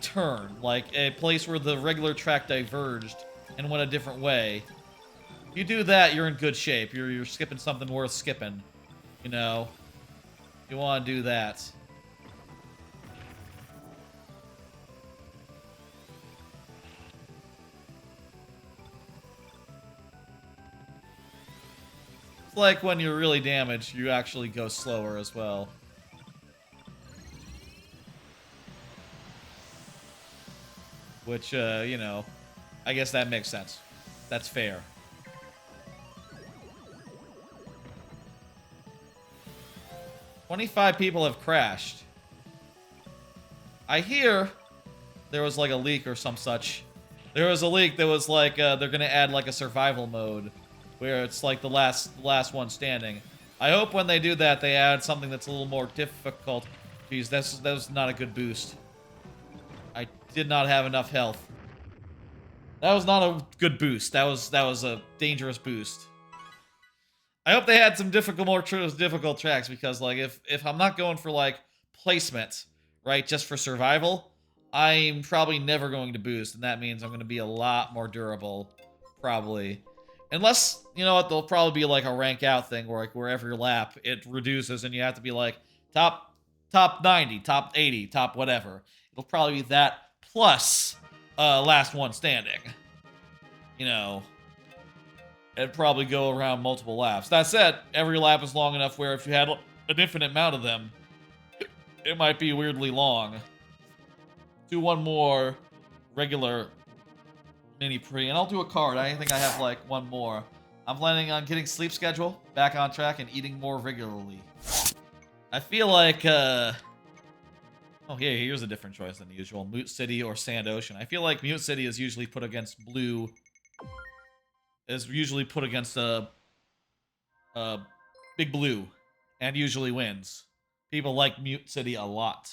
turn, like a place where the regular track diverged and went a different way, if you do that, you're in good shape. You're skipping something worth skipping, you know. You want to do that. It's like when you're really damaged, you actually go slower as well. Which, you know, I guess that makes sense. That's fair. "25 people have crashed." I hear there was like a leak or some such. There was a leak that was like, they're gonna add like a survival mode where it's like the last one standing. I hope when they do that, they add something that's a little more difficult. Jeez, that was not a good boost. I did not have enough health. That was not a good boost. That was a dangerous boost. I hope they had some more difficult tracks, because like if I'm not going for like placement, right, just for survival, I'm probably never going to boost, and that means I'm going to be a lot more durable, probably. Unless, you know what, there'll probably be like a rank out thing where like where every lap it reduces and you have to be like top 90, top 80, top whatever. It'll probably be that plus last one standing. You know, it'd probably go around multiple laps. That said, every lap is long enough where if you had an infinite amount of them, it might be weirdly long. Do one more regular mini Prix, and I'll do a card. I think I have like one more. I'm planning on getting sleep schedule back on track and eating more regularly. I feel like, oh yeah, here's a different choice than usual. Mute City or Sand Ocean. I feel like Mute City is usually put against Blue. Is usually put against Big Blue, and usually wins. People like Mute City a lot.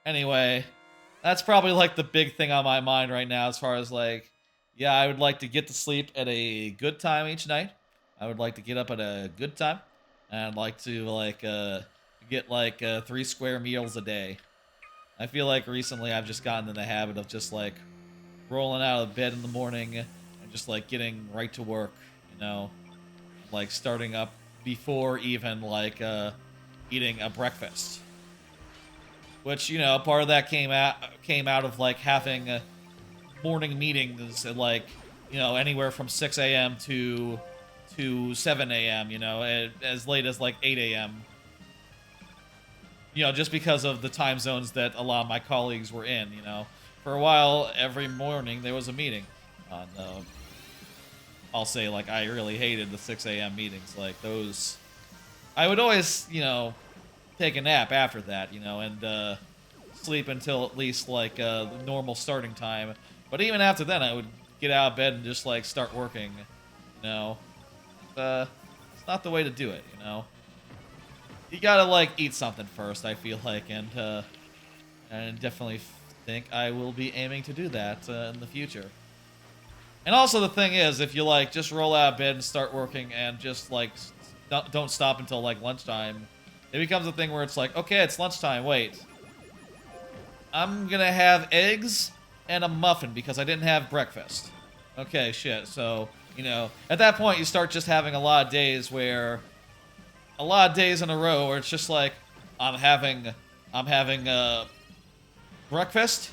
Anyway, that's probably like the big thing on my mind right now, as far as like, yeah, I would like to get to sleep at a good time each night. I would like to get up at a good time, and I'd like to like get like 3 square meals a day. I feel like recently I've just gotten in the habit of just like rolling out of bed in the morning and just like getting right to work, you know, like starting up before even like eating a breakfast. Which, you know, part of that came out of like having morning meetings at like, you know, anywhere from 6 a.m. to 7 a.m., you know, as late as like 8 a.m. You know, just because of the time zones that a lot of my colleagues were in, you know. For a while, every morning there was a meeting. I'll say, like, I really hated the 6 a.m. meetings. Like, those... I would always, you know, take a nap after that, you know, and sleep until at least like the normal starting time. But even after then, I would get out of bed and just like start working. You know, it's not the way to do it. You know, you gotta like eat something first. I feel like, and definitely think I will be aiming to do that in the future. And also the thing is, if you like just roll out of bed and start working and just like don't stop until like lunchtime, it becomes a thing where it's like, okay, it's lunchtime. Wait, I'm gonna have eggs and a muffin because I didn't have breakfast. Okay, shit. So, you know, at that point you start just having a lot of days in a row where it's just like I'm having breakfast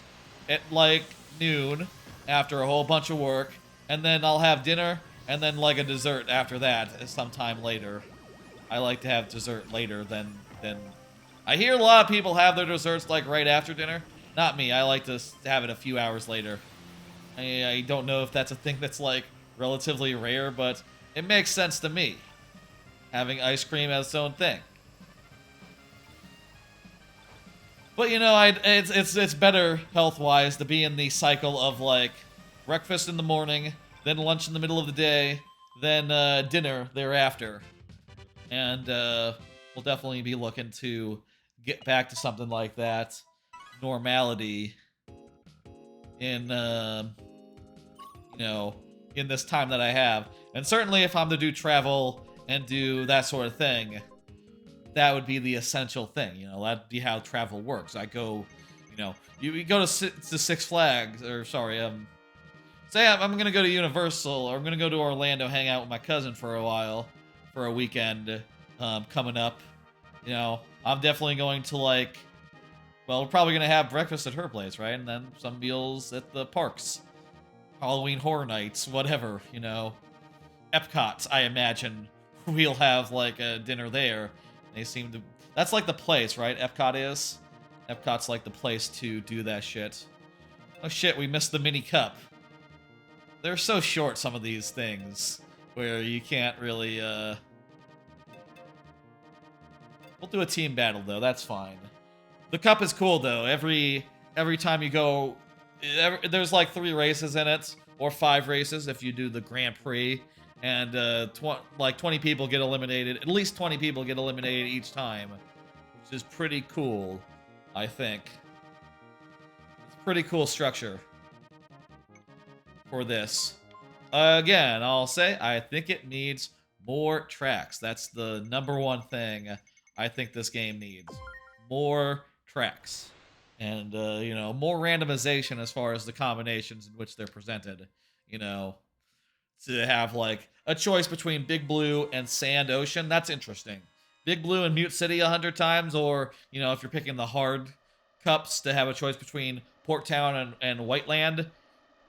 at like noon after a whole bunch of work, and then I'll have dinner and then like a dessert after that sometime later. I like to have dessert later than I hear a lot of people have their desserts like right after dinner. Not me. I like to have it a few hours later. I don't know if that's a thing that's like relatively rare, but it makes sense to me. Having ice cream as its own thing. But you know, it's better health-wise to be in the cycle of like breakfast in the morning, then lunch in the middle of the day, then dinner thereafter. And we'll definitely be looking to get back to something like that normality in you know, in this time that I have. And certainly if I'm to do travel and do that sort of thing, that would be the essential thing. You know, that'd be how travel works. I go, you know, you go to Six Flags, or sorry, say I'm gonna go to Universal, or I'm gonna go to Orlando, hang out with my cousin for a while, for a weekend coming up. You know, I'm definitely going to like, well, we're probably gonna have breakfast at her place, right? And then some meals at the parks, Halloween Horror Nights, whatever. You know, Epcot, I imagine we'll have like a dinner there. They seem to... That's like the place, right? Epcot is? Epcot's like the place to do that shit. Oh shit, we missed the mini cup. They're so short, some of these things, where you can't really, We'll do a team battle, though. That's fine. The cup is cool, though. Every time you go... There's like 3 races in it, or 5 races if you do the Grand Prix. And like 20 people get eliminated. At least 20 people get eliminated each time, which is pretty cool, I think. It's a pretty cool structure for this. Again, I'll say I think it needs more tracks. That's the #1 thing I think this game needs. More tracks. And, you know, more randomization as far as the combinations in which they're presented. You know, to have like a choice between Big Blue and Sand Ocean. That's interesting. Big Blue and Mute City 100 times, or, you know, if you're picking the hard cups, to have a choice between Port Town and White Land.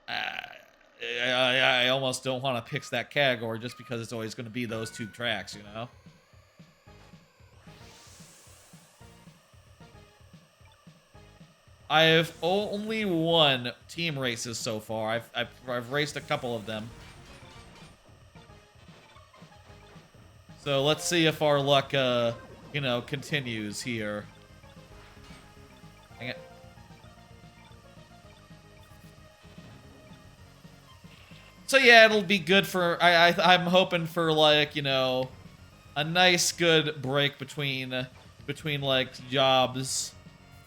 I almost don't want to pick that category just because it's always going to be those 2 tracks, you know? I have only won team races so far. I've raced a couple of them. So let's see if our luck, you know, continues here. Hang it. So yeah, it'll be good for... I'm hoping for, like, you know, a nice, good break between like, jobs.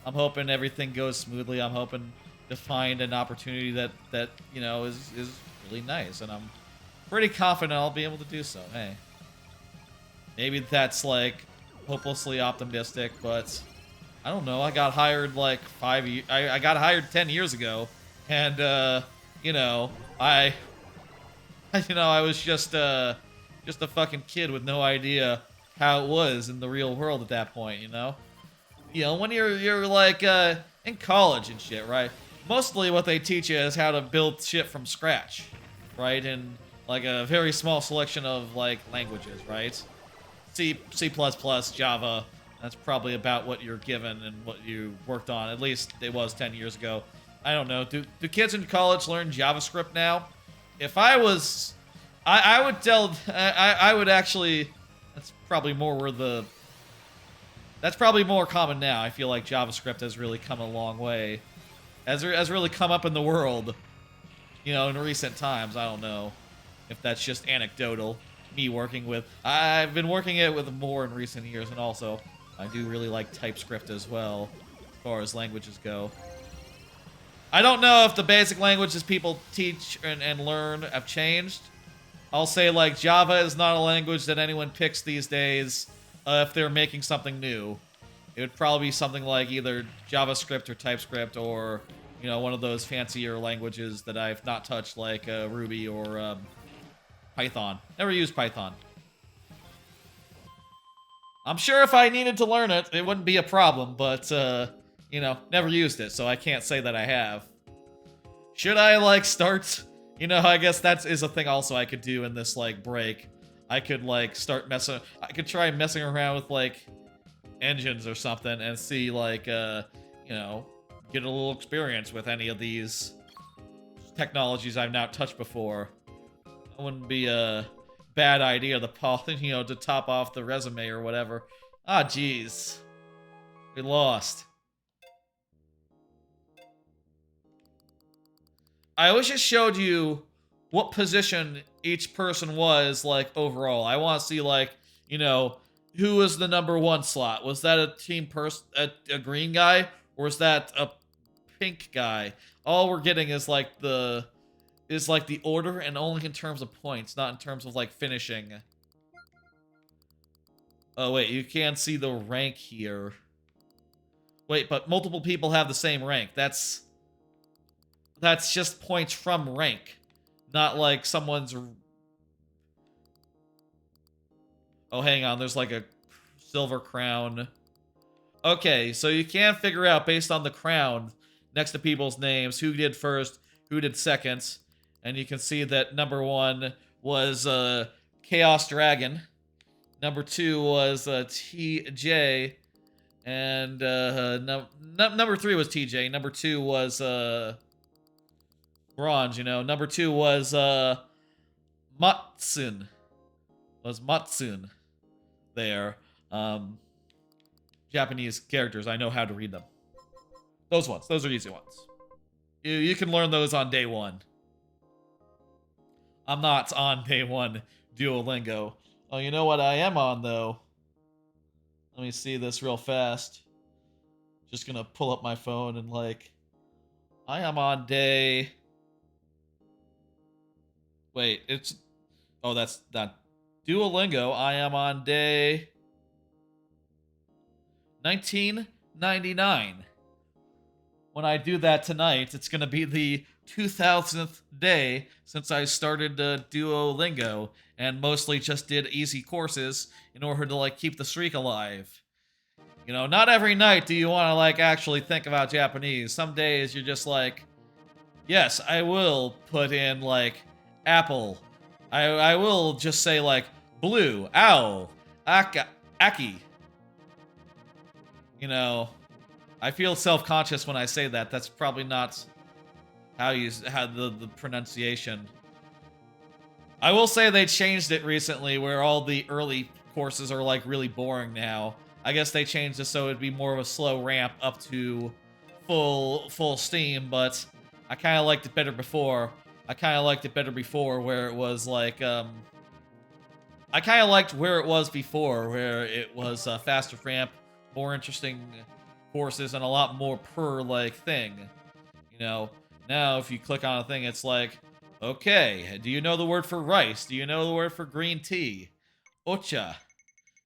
I'm hoping everything goes smoothly. I'm hoping to find an opportunity that you know, is really nice. And I'm pretty confident I'll be able to do so. Hey. Maybe that's, like, hopelessly optimistic, but I don't know. I got hired, like, 5 years... I got hired 10 years ago, and, you know, I was just a fucking kid with no idea how it was in the real world at that point, you know? You know, when you're like, in college and shit, right? Mostly what they teach you is how to build shit from scratch, right? And, like, a very small selection of, like, languages, right? C++, Java, that's probably about what you're given and what you worked on. At least it was 10 years ago. I don't know. Do kids in college learn JavaScript now? If I was... I would actually... That's probably more where the That's probably more common now. I feel like JavaScript has really come a long way. Has really come up in the world, you know, in recent times. I don't know if that's just anecdotal. Me working with... I've been working it with more in recent years, and also I do really like TypeScript as well, as far as languages go. I don't know if the basic languages people teach and learn have changed. I'll say, like, Java is not a language that anyone picks these days if they're making something new. It would probably be something like either JavaScript or TypeScript or, you know, one of those fancier languages that I've not touched, like Ruby or Python. Never used Python. I'm sure if I needed to learn it, it wouldn't be a problem, but, you know, never used it, so I can't say that I have. Should I, like, start... You know, I guess that is a thing also I could do in this, like, break. I could, like, I could try messing around with, like, engines or something and see, like, you know, get a little experience with any of these technologies I've not touched before. That wouldn't be a bad idea you know, to top off the resume or whatever. Ah, jeez. We lost. I wish it showed you what position each person was, like, overall. I want to see, like, you know, who was the #1 slot? Was that a green guy? Or was that a pink guy? All we're getting is, like, the order, and only in terms of points, not in terms of, like, finishing. Oh, wait, you can't see the rank here. Wait, but multiple people have the same rank. That's just points from rank, not like someone's... Oh, hang on, there's like a silver crown. Okay, so you can figure out based on the crown next to people's names who did first, who did second, and you can see that #1 was Chaos Dragon, #2 was TJ, and number 3 was TJ, #2 was bronze, you know. #2 was Matsun. Was Matsun there. Japanese characters, I know how to read them. Those ones, those are easy ones. You can learn those on day 1. I'm not on day 1 Duolingo. Oh, you know what I am on, though? Let me see this real fast. Just gonna pull up my phone and, like... I am on day... Wait, it's... Oh, that's not... Duolingo, I am on day... 1999. When I do that tonight, it's gonna be the 2000th day since I started Duolingo, and mostly just did easy courses in order to, like, keep the streak alive. You know, not every night do you want to, like, actually think about Japanese. Some days you're just like, yes, I will put in, like, apple. I will just say, like, blue, owl, aki. You know, I feel self-conscious when I say that. That's probably not how the pronunciation. I will say they changed it recently where all the early courses are, like, really boring now. I guess they changed it so it'd be more of a slow ramp up to full steam, but I kind of liked it better before. Where it was like, I kind of liked where it was before, where it was a faster ramp, more interesting courses, and a lot more per, like, thing. You know, now if you click on a thing, it's like, okay, do you know the word for rice? Do you know the word for green tea? Ocha.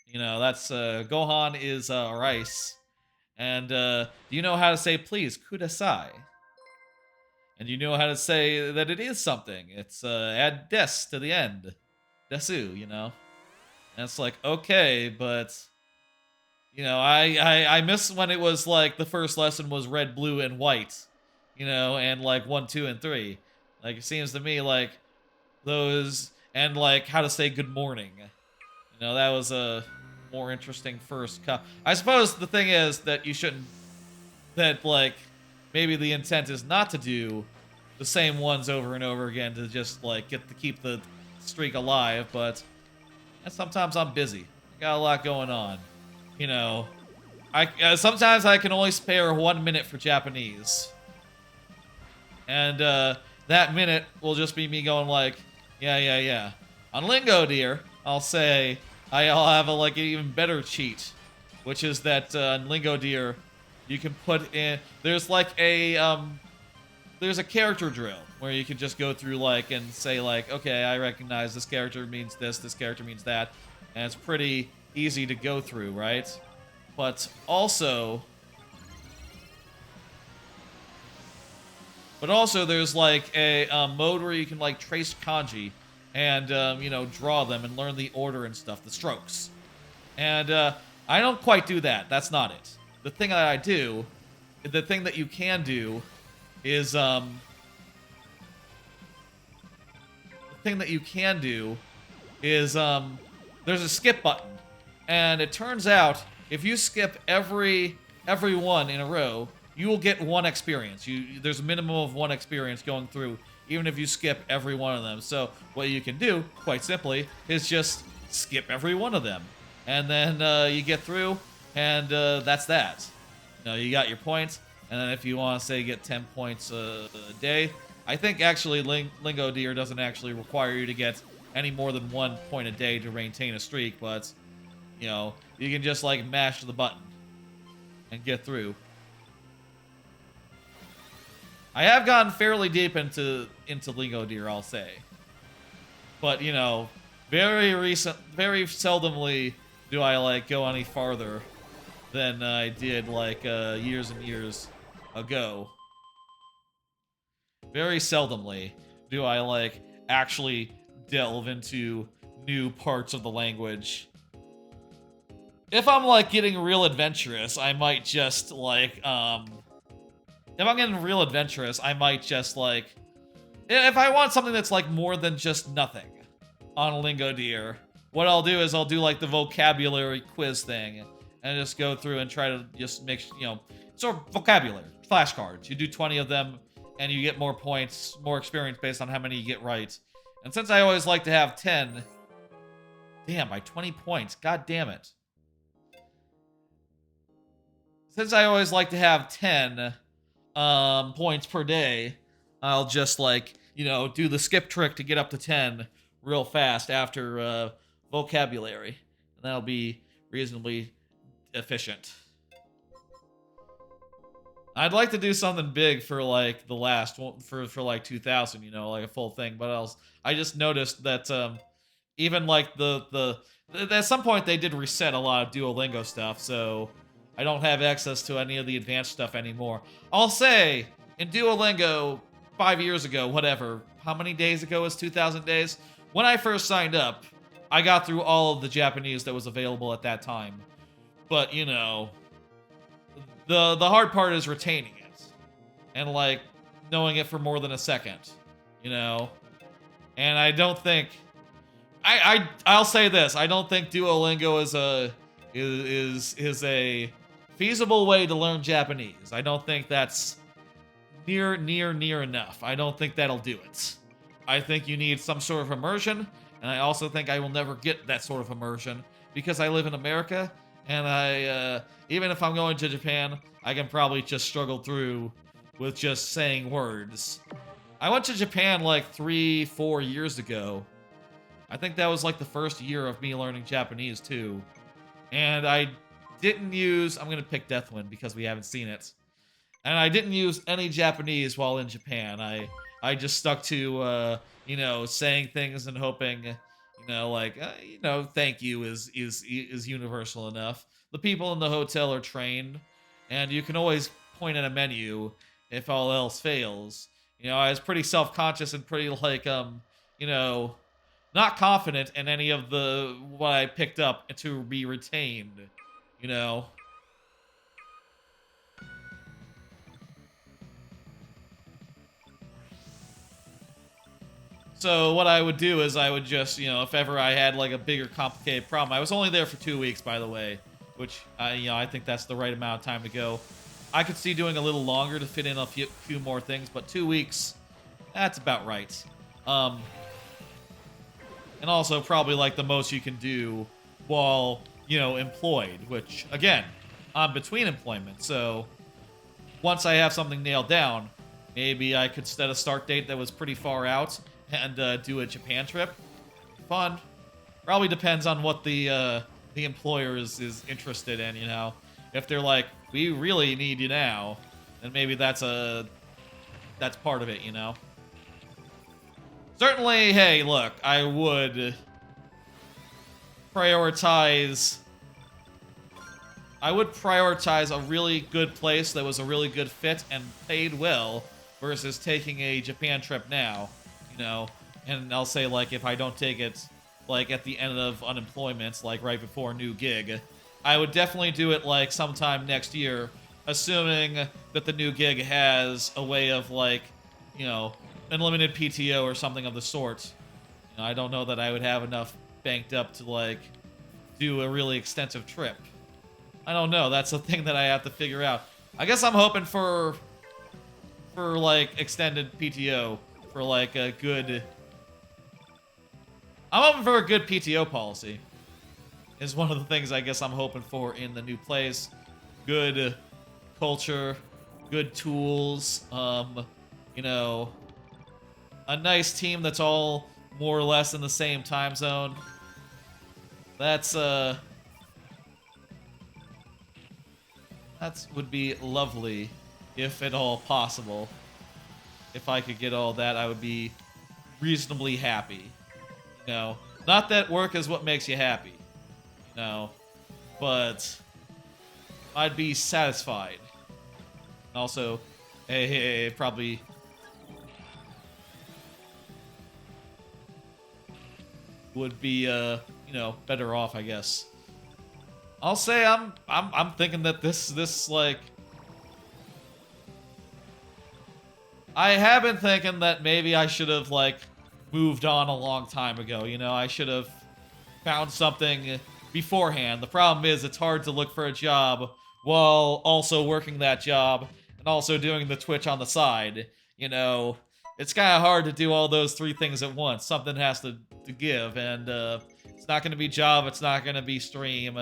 You know, that's, Gohan is, rice. And, do you know how to say please? Kudasai. And you know how to say that it is something. It's, add des to the end. Desu, you know? And it's like, okay, but... You know, I miss when it was, like, the first lesson was red, blue, and white. You know, and, like, 1, 2, and 3. Like, it seems to me like those... And, like, how to say good morning. You know, that was a more interesting first cup. I suppose the thing is that you shouldn't... That, like, maybe the intent is not to do the same ones over and over again to just, like, keep the streak alive, but sometimes I'm busy. I got a lot going on. You know, Sometimes I can only spare 1 minute for Japanese. And that minute will just be me going like, yeah. On Lingo Deer, I'll say I'll have like an even better cheat, which is that on Lingo Deer, you can put in. There's like there's a character drill where you can just go through like and say like, okay, I recognize this character means this character means that, and it's pretty easy to go through, right? But also there's like a mode where you can like trace kanji and you know, draw them and learn the order and stuff, the strokes. And I don't quite do that. That's not it. The thing that I do, the thing that you can do is the thing that you can do is there's a skip button, and it turns out if you skip every one in a row, you will get 1 experience. There's a minimum of 1 experience going through, even if you skip every one of them. So what you can do, quite simply, is just skip every one of them, and then you get through, and that's that. You know, you got your points, and then if you want to say get 10 points a day, I think actually Lingo Deer doesn't actually require you to get any more than 1 point a day to maintain a streak, but you know, you can just like mash the button and get through. I have gotten fairly deep into Lingo Deer, I'll say. But, you know, very seldomly do I, like, go any farther than I did, like, years and years ago. Very seldomly do I, like, actually delve into new parts of the language. If I'm, like, getting real adventurous, I might just, like, if I'm getting real adventurous, I might just, like... If I want something that's, like, more than just nothing on Lingo Deer, what I'll do is I'll do, like, the vocabulary quiz thing and just go through and try to just make, you know, sort of vocabulary, flashcards. You do 20 of them, and you get more points, more experience based on how many you get right. And since I always like to have 10... Damn, by 20 points. God damn it. Since I always like to have 10... points per day, I'll just, like, you know, do the skip trick to get up to 10 real fast after vocabulary, and that'll be reasonably efficient. I'd like to do something big for, like, the last one, for like 2000, you know, like a full thing, but I just noticed that even like at some point they did reset a lot of Duolingo stuff, so I don't have access to any of the advanced stuff anymore. I'll say, in Duolingo, 5 years ago, whatever, how many days ago was 2,000 days? When I first signed up, I got through all of the Japanese that was available at that time. But, you know, the hard part is retaining it. And, like, knowing it for more than a second, you know? And I don't think... I'll say this, I don't think Duolingo is a feasible way to learn Japanese. I don't think that's near enough. I don't think that'll do it. I think you need some sort of immersion, and I also think I will never get that sort of immersion because I live in America, and even if I'm going to Japan, I can probably just struggle through with just saying words. I went to Japan like 3-4 years ago. I think that was like the first year of me learning Japanese too. And I didn't use... I'm going to pick Deathwind because we haven't seen it. And I didn't use any Japanese while in Japan. I just stuck to, you know, saying things and hoping, you know, like, you know, thank you is universal enough. The people in the hotel are trained, and you can always point at a menu if all else fails. You know, I was pretty self-conscious and pretty, like, you know, not confident in any of what I picked up to be retained, you know. So what I would do is I would just, you know, if ever I had like a bigger complicated problem, I was only there for 2 weeks, by the way, which you know, I think that's the right amount of time to go. I could see doing a little longer to fit in a few more things, but 2 weeks, that's about right. And also probably like the most you can do while, you know, employed, which, again, I'm between employment. So once I have something nailed down, maybe I could set a start date that was pretty far out and do a Japan trip. Fun. Probably depends on what the employer is interested in, you know. If they're like, we really need you now, then maybe that's part of it, you know. Certainly, hey, look, I would prioritize a really good place that was a really good fit and paid well versus taking a Japan trip now, you know. And I'll say, like, if I don't take it, like, at the end of unemployment, like, right before a new gig, I would definitely do it, like, sometime next year, assuming that the new gig has a way of, like, you know, unlimited PTO or something of the sort. You know, I don't know that I would have enough banked up to, like, do a really extensive trip. I don't know. That's the thing that I have to figure out. I guess I'm hoping for like, extended PTO, for, like, a good... I'm hoping for a good PTO policy, is one of the things I guess I'm hoping for in the new place. Good culture, good tools, you know, a nice team that's all more or less in the same time zone. That would be lovely, if at all possible. If I could get all that, I would be reasonably happy. You know, not that work is what makes you happy, you know, but I'd be satisfied. And also, hey, probably would be, you know, better off, I guess. I'll say I'm thinking that this like, I have been thinking that maybe I should have, like, moved on a long time ago, you know? I should have found something beforehand. The problem is it's hard to look for a job while also working that job and also doing the Twitch on the side, you know? It's kind of hard to do all those three things at once. Something has to give, and it's not going to be job, it's not going to be stream,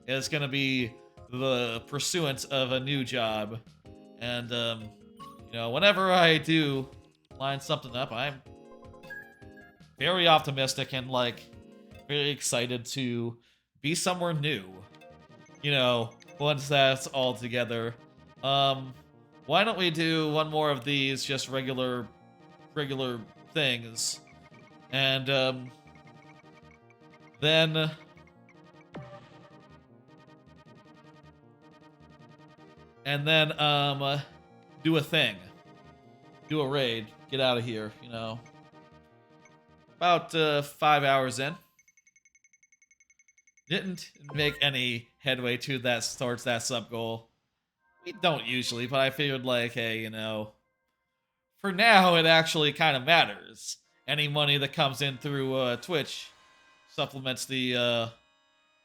it's going to be the pursuance of a new job. And, you know, whenever I do line something up, I'm very optimistic and, like, very excited to be somewhere new. You know, once that's all together. Why don't we do one more of these just regular things? And, then... And then, do a thing. Do a raid. Get out of here, you know. About 5 hours in. Didn't make any headway to that towards that sub goal. We don't usually, but I figured, like, hey, you know, for now it actually kind of matters. Any money that comes in through Twitch supplements the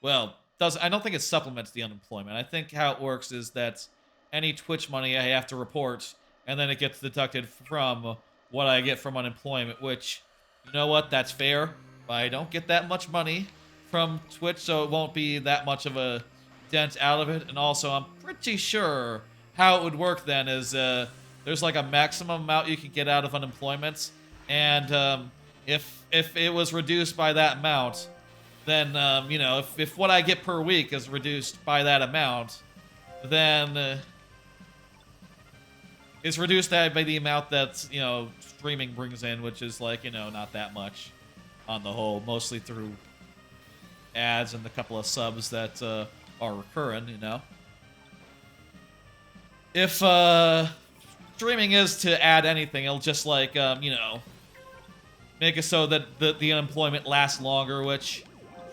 well, I don't think it supplements the unemployment. I think how it works is that any Twitch money I have to report, and then it gets deducted from what I get from unemployment, which, you know what, that's fair. But I don't get that much money from Twitch, so it won't be that much of a dent out of it. And also, I'm pretty sure how it would work then is there's like a maximum amount you can get out of unemployment, and if it was reduced by that amount, then you know, if what I get per week is reduced by that amount, then it's reduced by the amount that, you know, streaming brings in, which is, like, you know, not that much on the whole, mostly through ads and the couple of subs that are recurring, you know. If streaming is to add anything, it'll just, like, you know, make it so that the unemployment lasts longer, which,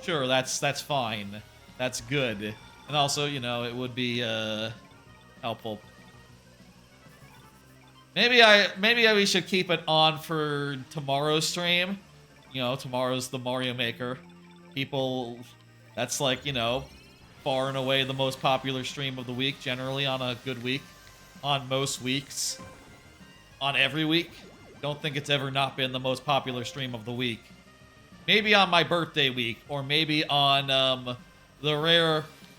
sure, that's fine. That's good. And also, you know, it would be helpful. Maybe we should keep it on for tomorrow's stream. You know, tomorrow's the Mario Maker. People, that's, like, you know, far and away the most popular stream of the week, generally on a good week. On most weeks. On every week. Don't think it's ever not been the most popular stream of the week. Maybe on my birthday week, or maybe on the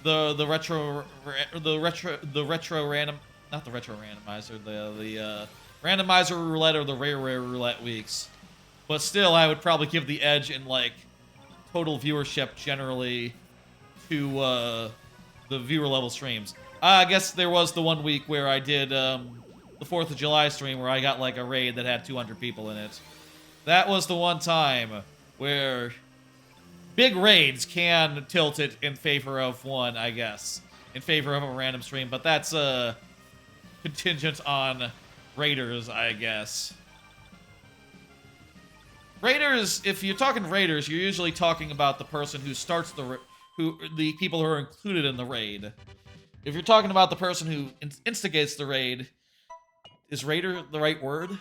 the retro random, not the retro randomizer, the randomizer roulette or the rare roulette weeks. But still, I would probably give the edge in like total viewership generally to the viewer level streams. I guess there was the one week where I did the 4th of July stream where I got like a raid that had 200 people in it. That was the one time where big raids can tilt it in favor of one, I guess. In favor of a random stream, but that's contingent on raiders, I guess. Raiders, if you're talking raiders, you're usually talking about the person who starts the people who are included in the raid. If you're talking about the person who instigates the raid, is raider the right word?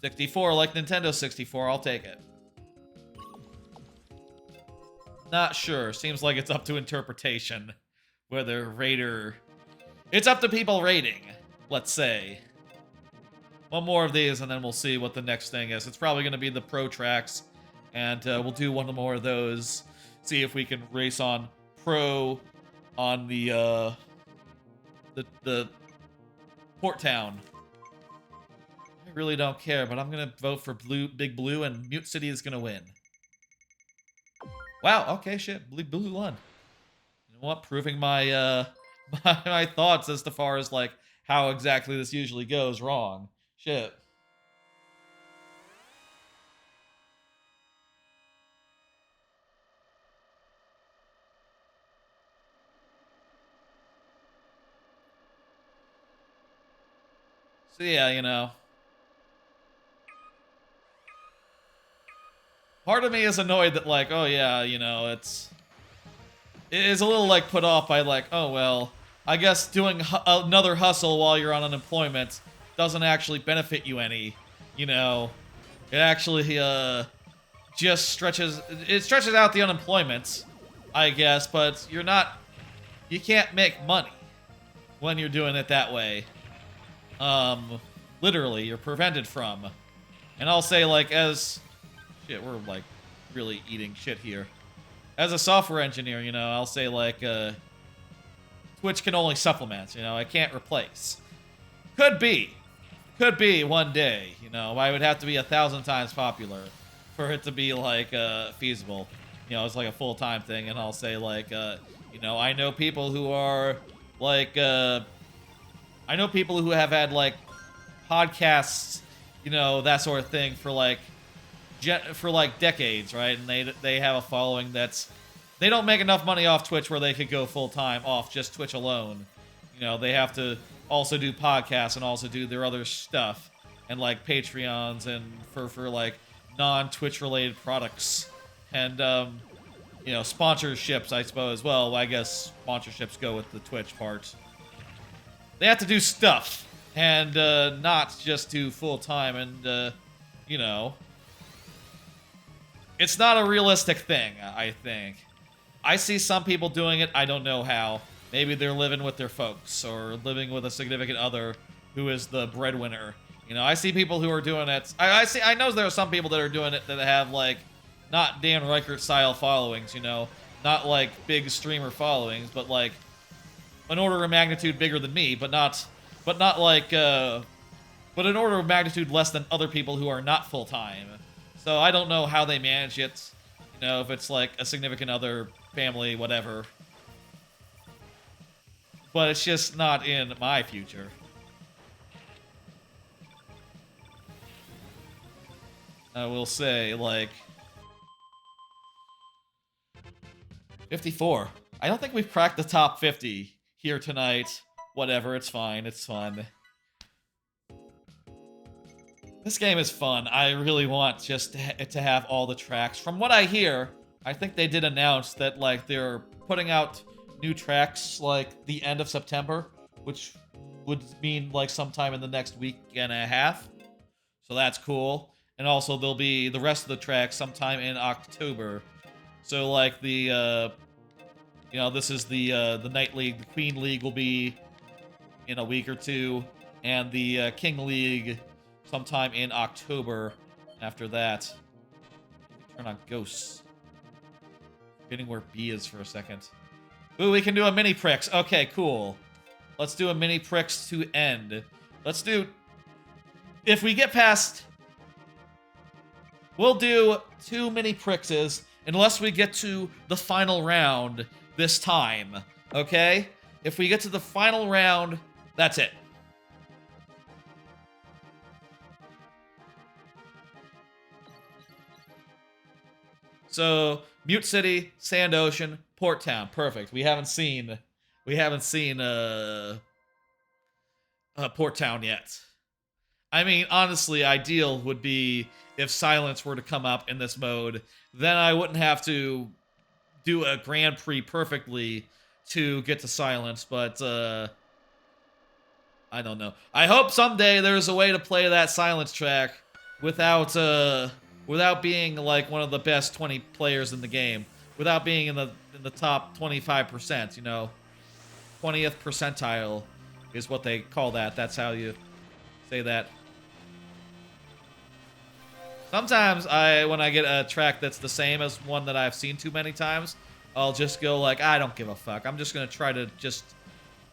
64, like Nintendo 64, I'll take it. Not sure. Seems like it's up to interpretation. Whether raider... It's up to people rating, let's say. One more of these, and then we'll see what the next thing is. It's probably going to be the Pro tracks, and we'll do one more of those. See if we can race on Pro on the Port Town. I really don't care, but I'm going to vote for Big Blue, and Mute City is going to win. Wow, okay, shit. Blue won. You know what? Proving my my thoughts as far as like how exactly this usually goes wrong. Shit. So yeah, you know. Part of me is annoyed that like, oh yeah, you know, it is a little like put off by like, oh well, I guess doing another hustle while you're on unemployment doesn't actually benefit you any, you know. It actually just stretches out the unemployment, I guess, but you can't make money when you're doing it that way. Literally, you're prevented from. And I'll say like shit, we're like really eating shit here. As a software engineer, you know, I'll say like Twitch can only supplement, you know, I can't replace. Could be one day, you know, I would have to be 1,000 times popular for it to be like feasible. You know, it's like a full-time thing, and I'll say like you know, I know people who are like I know people who have had like podcasts, you know, that sort of thing for like decades, right? And they have a following they don't make enough money off Twitch where they could go full-time off just Twitch alone. You know, they have to also do podcasts and also do their other stuff and like Patreons and for like non-Twitch related products and you know, sponsorships, I suppose. Well, I guess sponsorships go with the Twitch part. They have to do stuff and not just do full-time, and you know, it's not a realistic thing, I think. I see some people doing it, I don't know how. Maybe they're living with their folks or living with a significant other who is the breadwinner. You know, I see people who are doing it. I know there are some people that are doing it that have like not Dan Reichert style followings, you know, not like big streamer followings, but like an order of magnitude bigger than me, but not like but an order of magnitude less than other people who are not full time. So I don't know how they manage it. You know, if it's like a significant other, family, whatever. But it's just not in my future. I will say, like... 54. I don't think we've cracked the top 50 here tonight. Whatever, it's fine, it's fun. This game is fun. I really want just to have all the tracks. From what I hear, I think they did announce that, like, they're putting out new tracks, like, the end of September, which would mean, like, sometime in the next week and a half. So that's cool. And also, there'll be the rest of the tracks sometime in October. So, like, the, you know, this is the Night League. The Queen League will be in a week or two. And the King League sometime in October after that. Turn on Ghosts. Forgetting where B is for a second. Ooh, we can do a mini Prix. Okay, cool. Let's do a mini Prix to end. Let's do... If we get past... We'll do 2 mini Prixes unless we get to the final round this time. Okay? If we get to the final round, that's it. So, Mute City, Sand Ocean, Port Town. Perfect. We haven't seen Port Town yet. I mean, honestly, ideal would be if Silence were to come up in this mode. Then I wouldn't have to do a Grand Prix perfectly to get to Silence, but I don't know. I hope someday there's a way to play that Silence track without being like one of the best 20 players in the game, without being in the top 25%, you know. 20th percentile is what they call that. That's how you say that. Sometimes when I get a track that's the same as one that I've seen too many times, I'll just go like, I don't give a fuck. I'm just gonna try to just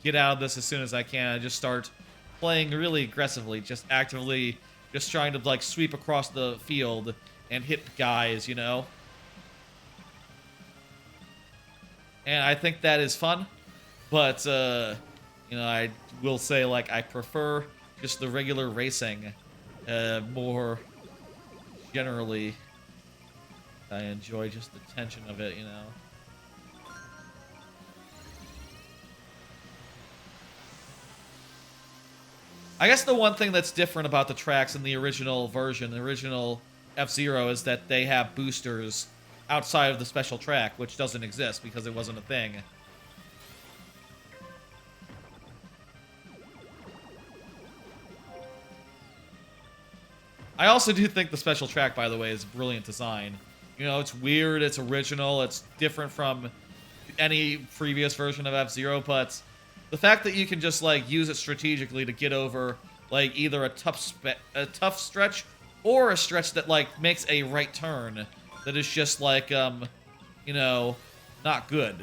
get out of this as soon as I can. I just start playing really aggressively, just actively, just trying to like sweep across the field and hit guys, you know? And I think that is fun, but, you know, I will say, like, I prefer just the regular racing more generally. I enjoy just the tension of it, you know? I guess the one thing that's different about the tracks in the original version, the original F-Zero, is that they have boosters outside of the special track, which doesn't exist because it wasn't a thing. I also do think the special track, by the way, is brilliant design. You know, it's weird, it's original, it's different from any previous version of F-Zero, but the fact that you can just, like, use it strategically to get over, like, either a tough stretch or a stretch that, like, makes a right turn that is just, like, you know, not good.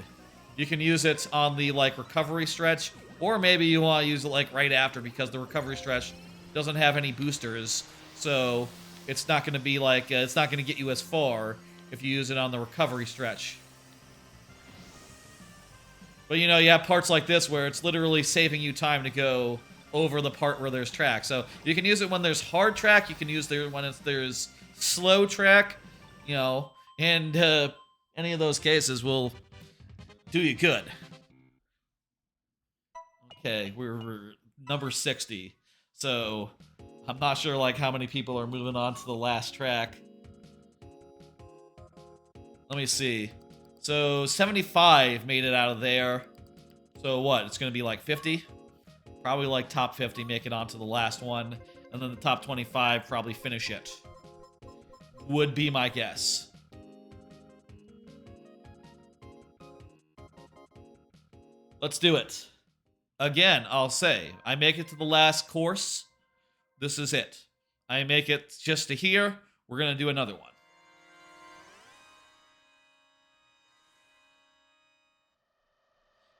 You can use it on the, like, recovery stretch, or maybe you want to use it, like, right after because the recovery stretch doesn't have any boosters, so it's not going to be, like, it's not going to get you as far if you use it on the recovery stretch. But, you know, you have parts like this where it's literally saving you time to go over the part where there's track. So you can use it when there's hard track. You can use it when there's slow track, you know, and any of those cases will do you good. Okay, we're number 60. So I'm not sure, like, how many people are moving on to the last track. Let me see. So 75 made it out of there. So what? It's going to be like 50? Probably like top 50 make it onto the last one. And then the top 25 probably finish it. Would be my guess. Let's do it. Again, I'll say, I make it to the last course. This is it. I make it just to here. We're going to do another one.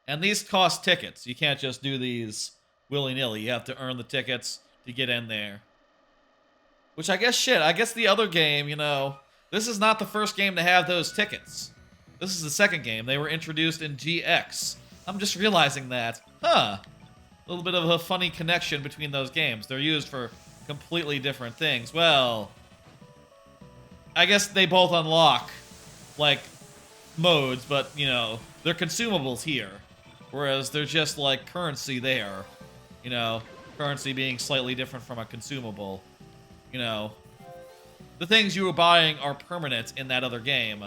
And these cost tickets. You can't just do these willy-nilly. You have to earn the tickets to get in there. Which I guess, shit, I guess the other game, you know, this is not the first game to have those tickets. This is the second game. They were introduced in GX. I'm just realizing that. Huh. A little bit of a funny connection between those games. They're used for completely different things. Well, I guess they both unlock, like, modes, but, you know, they're consumables here. Whereas they're just like currency there. You know, currency being slightly different from a consumable. You know, the things you were buying are permanent in that other game.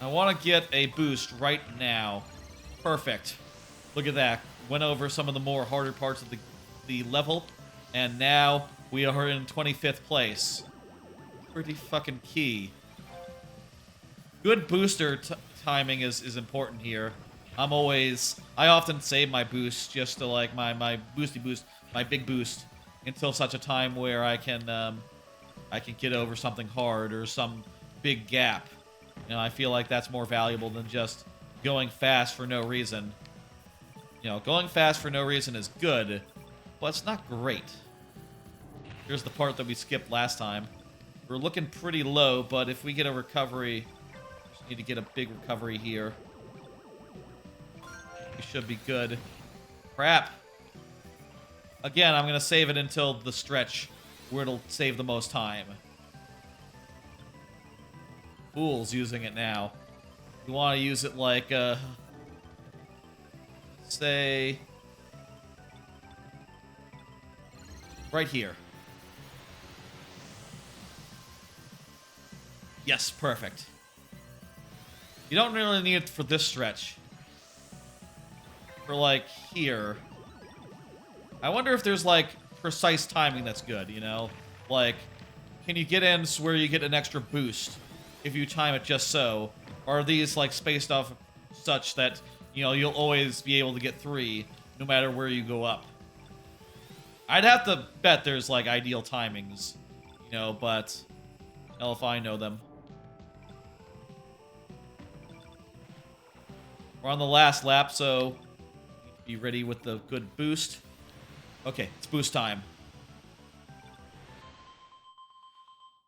I want to get a boost right now. Perfect. Look at that. Went over some of the more harder parts of the level, and now we are in 25th place. Pretty fucking key. Good booster timing is important here. I often save my boost just to like my boosty boost, my big boost, until such a time where I can get over something hard or some big gap. You know, I feel like that's more valuable than just going fast for no reason. You know, going fast for no reason is good, but it's not great. Here's the part that we skipped last time. We're looking pretty low, but if we get a recovery, just need to get a big recovery here. We should be good. Crap. Again, I'm going to save it until the stretch where it'll save the most time. Fool's using it now. You want to use it like, say, right here. Yes, perfect. You don't really need it for this stretch. For, like, here. I wonder if there's, like, precise timing that's good, you know? Like, can you get in where you get an extra boost if you time it just so? Or are these, like, spaced off such that, you know, you'll always be able to get 3 no matter where you go up? I'd have to bet there's, like, ideal timings, you know, but hell if I know them. We're on the last lap, so be ready with the good boost. Okay, it's boost time.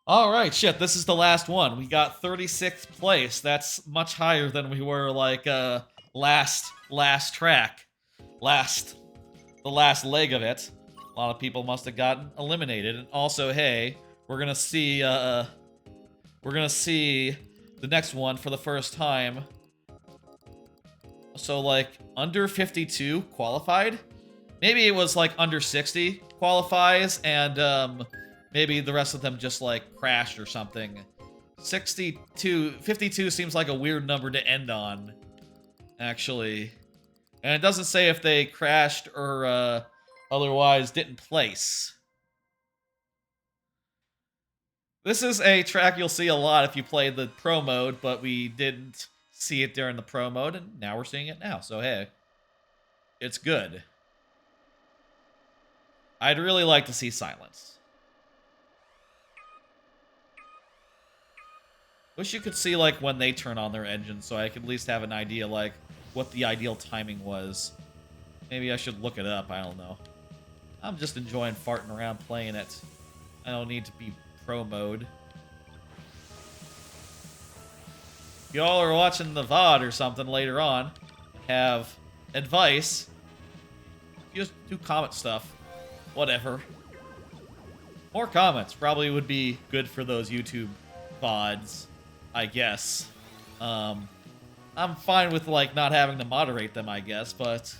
Alright, shit, this is the last one. We got 36th place. That's much higher than we were, like, last track. The last leg of it. A lot of people must have gotten eliminated. And also, hey, we're gonna see the next one for the first time. So, like, under 52 qualified? Maybe it was, like, under 60 qualifies, and, maybe the rest of them just, like, crashed or something. 52 seems like a weird number to end on, actually. And it doesn't say if they crashed or, otherwise didn't place. This is a track you'll see a lot if you play the pro mode, but we didn't see it during the pro mode, and now we're seeing it now, so hey. It's good. I'd really like to see silence. Wish you could see, like, when they turn on their engine, so I could at least have an idea, like, what the ideal timing was. Maybe I should look it up, I don't know. I'm just enjoying farting around playing it. I don't need to be pro mode. If y'all are watching the VOD or something later on, have advice, just do comment stuff. Whatever. More comments probably would be good for those YouTube VODs, I guess. I'm fine with, like, not having to moderate them, I guess, but,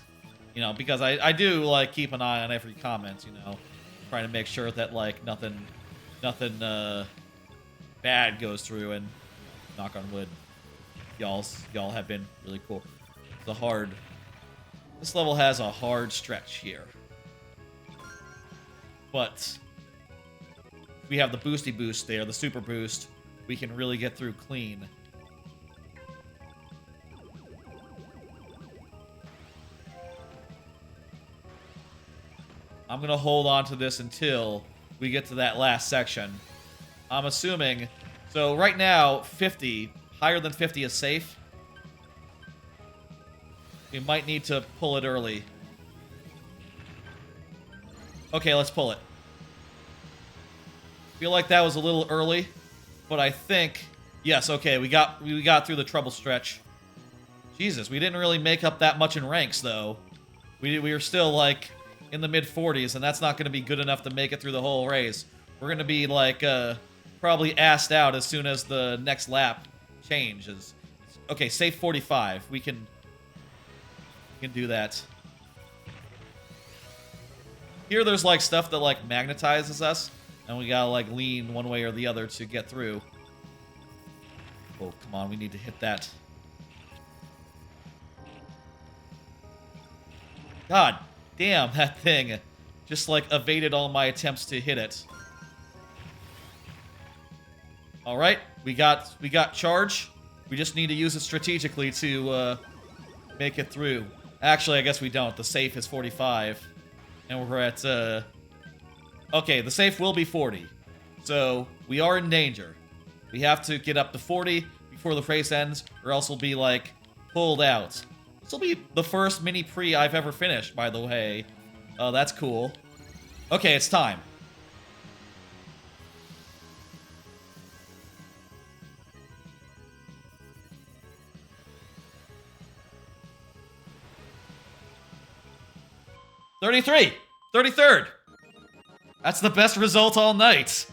you know, because I do, like, keep an eye on every comment, you know, trying to make sure that, like, nothing bad goes through, and knock on wood, y'all have been really cool. This level has a hard stretch here. But we have the boosty boost there, the super boost. We can really get through clean. I'm gonna hold on to this until we get to that last section. I'm assuming, so right now, 50, higher than 50 is safe. We might need to pull it early. Okay, let's pull it. Feel like that was a little early, but I think, yes, okay, we got through the trouble stretch. Jesus, we didn't really make up that much in ranks, though. We were still, like, in the mid-40s, and that's not going to be good enough to make it through the whole race. We're going to be, like, probably assed out as soon as the next lap changes. Okay, safe 45. We can do that. Here there's, like, stuff that, like, magnetizes us, and we gotta, like, lean one way or the other to get through. Oh, come on, we need to hit that. God damn, that thing just, like, evaded all my attempts to hit it. Alright, we got charge. We just need to use it strategically to make it through. Actually, I guess we don't. The safe is 45. And we're at, okay, the safe will be 40. So, we are in danger. We have to get up to 40 before the race ends, or else we'll be, like, pulled out. This will be the first mini Prix I've ever finished, by the way. Oh, that's cool. Okay, it's time. '33! 33rd! That's the best result all night.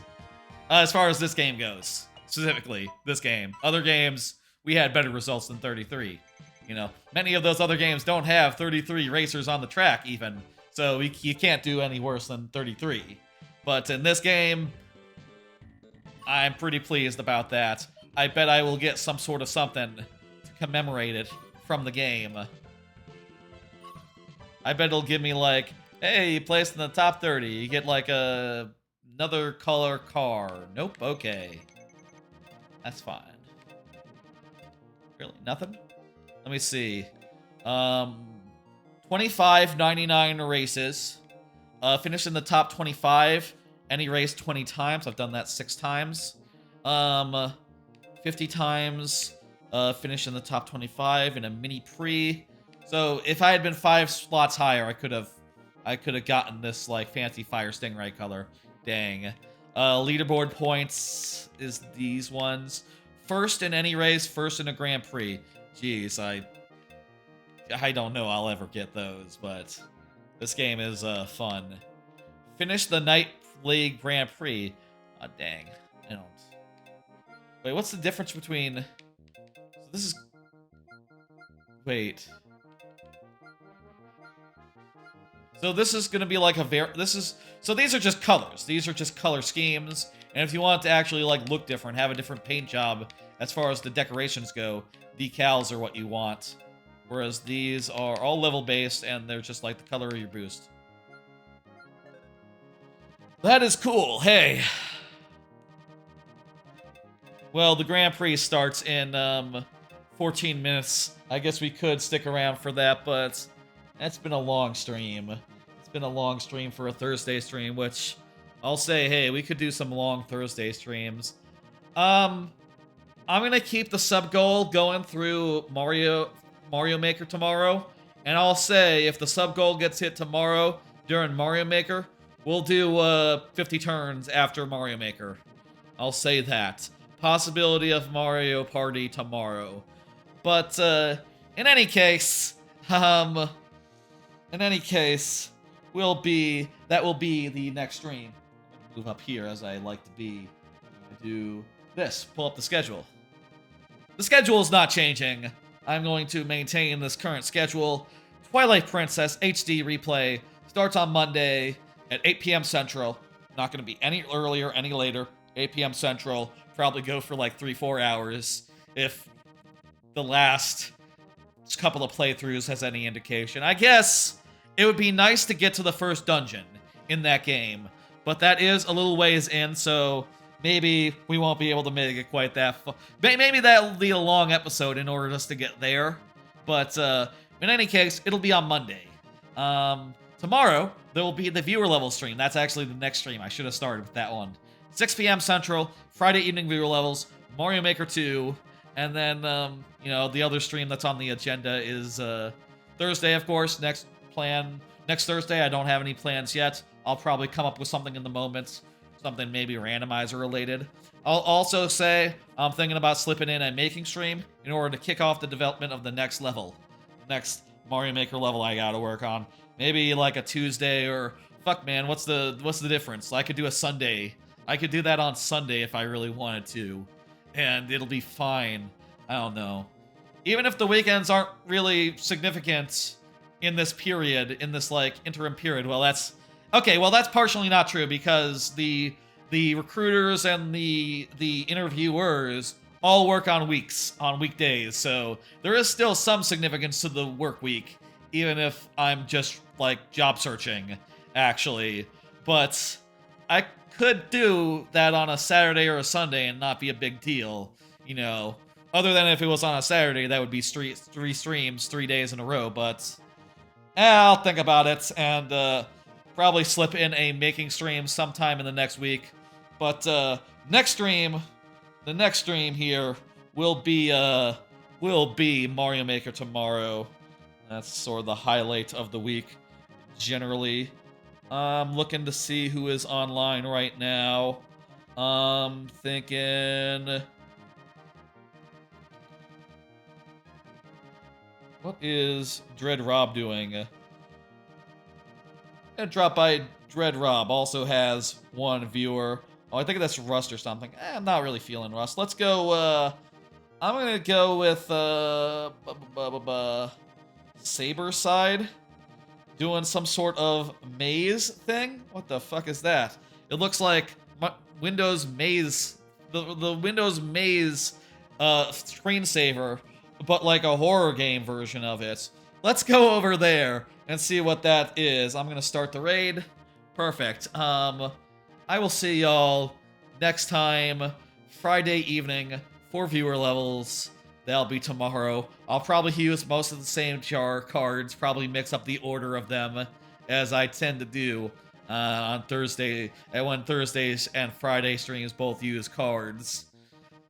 As far as this game goes. Specifically, this game. Other games, we had better results than 33. You know, many of those other games don't have 33 racers on the track, even. So you can't do any worse than 33. But in this game, I'm pretty pleased about that. I bet I will get some sort of something to commemorate it from the game. I bet it'll give me, like, hey, you placed in the top 30. You get, like, another color car. Nope, okay. That's fine. Really? Nothing? Let me see. 25.99 races. Finished in the top 25. Any race 20 times. I've done that 6 times. 50 times. Finished in the top 25 in a mini Prix. So if I had been 5 slots higher, I could have gotten this like fancy fire stingray color. Dang. Leaderboard points is these ones. First in any race, first in a Grand Prix. Jeez, I don't know I'll ever get those, but this game is fun. Finish the Night League Grand Prix. Oh, dang. I don't. Wait, what's the difference between... So this is... Wait. So this is going to be like a so these are just colors. These are just color schemes. And if you want it to actually like look different, have a different paint job as far as the decorations go, decals are what you want. Whereas these are all level based and they're just like the color of your boost. That is cool. Hey. Well, the Grand Prix starts in 14 minutes. I guess we could stick around for that, but that's been a long stream. It's been a long stream for a Thursday stream, which I'll say, hey, we could do some long Thursday streams. I'm gonna keep the sub goal going through Mario Maker tomorrow, and I'll say if the sub goal gets hit tomorrow during Mario Maker, we'll do 50 turns after Mario Maker. I'll say that. Possibility of Mario Party tomorrow. But in any case, that will be the next stream. Move up here as I like to be. Do this. Pull up the schedule. The schedule is not changing. I'm going to maintain this current schedule. Twilight Princess HD replay starts on Monday at 8 p.m. Central. Not going to be any earlier, any later. 8 p.m. Central. Probably go for like 3-4 hours if the last couple of playthroughs has any indication. I guess it would be nice to get to the first dungeon in that game, but that is a little ways in, so maybe we won't be able to make it quite that far. Maybe that'll be a long episode in order just to get there, but in any case, it'll be on Monday. Tomorrow, there will be the viewer level stream. That's actually the next stream. I should have started with that one. 6 p.m. Central, Friday evening viewer levels, Mario Maker 2, and then, you know, the other stream that's on the agenda is Thursday, of course. Next Thursday, I don't have any plans yet. I'll probably come up with something in the moment, something maybe randomizer related. I'll also say I'm thinking about slipping in a making stream in order to kick off the development of the next level. Next Mario Maker level I gotta work on. Maybe like a Tuesday or... Fuck, man, what's the difference? I could do a Sunday. I could do that on Sunday if I really wanted to. And it'll be fine. I don't know. Even if the weekends aren't really significant in this period, in this, like, interim period, well, that's... Okay, well, that's partially not true, because the recruiters and the interviewers all work on weekdays, so there is still some significance to the work week, even if I'm just, like, job searching, actually. But I could do that on a Saturday or a Sunday and not be a big deal, you know, Other than if it was on a Saturday, that would be three streams 3 days in a row, but I'll think about it and probably slip in a making stream sometime in the next week. But the next stream here will be Mario Maker tomorrow. That's sort of the highlight of the week, generally. I'm looking to see who is online right now. Thinking... What is Dread Rob doing? And drop by Dread Rob also has one viewer. Oh, I think that's Rust or something. I'm not really feeling Rust. Let's go, I'm gonna go with, Saber Side. Doing some sort of maze thing? What the fuck is that? It looks like Windows Maze, the Windows Maze screensaver, but like a horror game version of it. Let's go over there and see what that is. I'm gonna start the raid. Perfect. I will see y'all next time, Friday evening, for viewer levels. That'll be tomorrow. I'll probably use most of the same cards, probably mix up the order of them, as I tend to do on Thursday, and when Thursdays and Friday streams both use cards.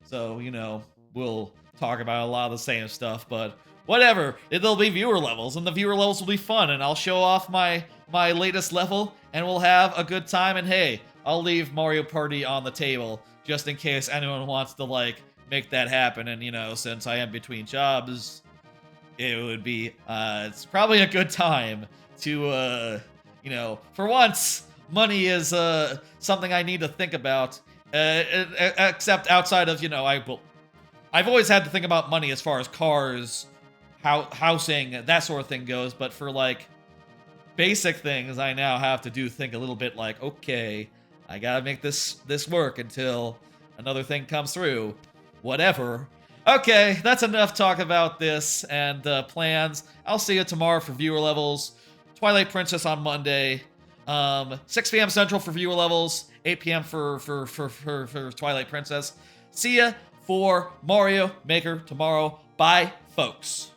So, you know, we'll talk about a lot of the same stuff, but whatever. It'll be viewer levels, and the viewer levels will be fun, and I'll show off my latest level, and we'll have a good time, and hey, I'll leave Mario Party on the table, just in case anyone wants to, like, make that happen. And, you know, since I am between jobs, it would be, it's probably a good time to, you know, for once, money is, something I need to think about, except outside of, you know, I've always had to think about money as far as cars, housing, that sort of thing goes, but for, like, basic things, I now have to think a little bit like, okay, I gotta make this work until another thing comes through. Whatever. Okay, that's enough talk about this and plans. I'll see you tomorrow for viewer levels. Twilight Princess on Monday. 6 p.m. Central for viewer levels. 8 p.m. for Twilight Princess. See ya for Mario Maker tomorrow. Bye, folks.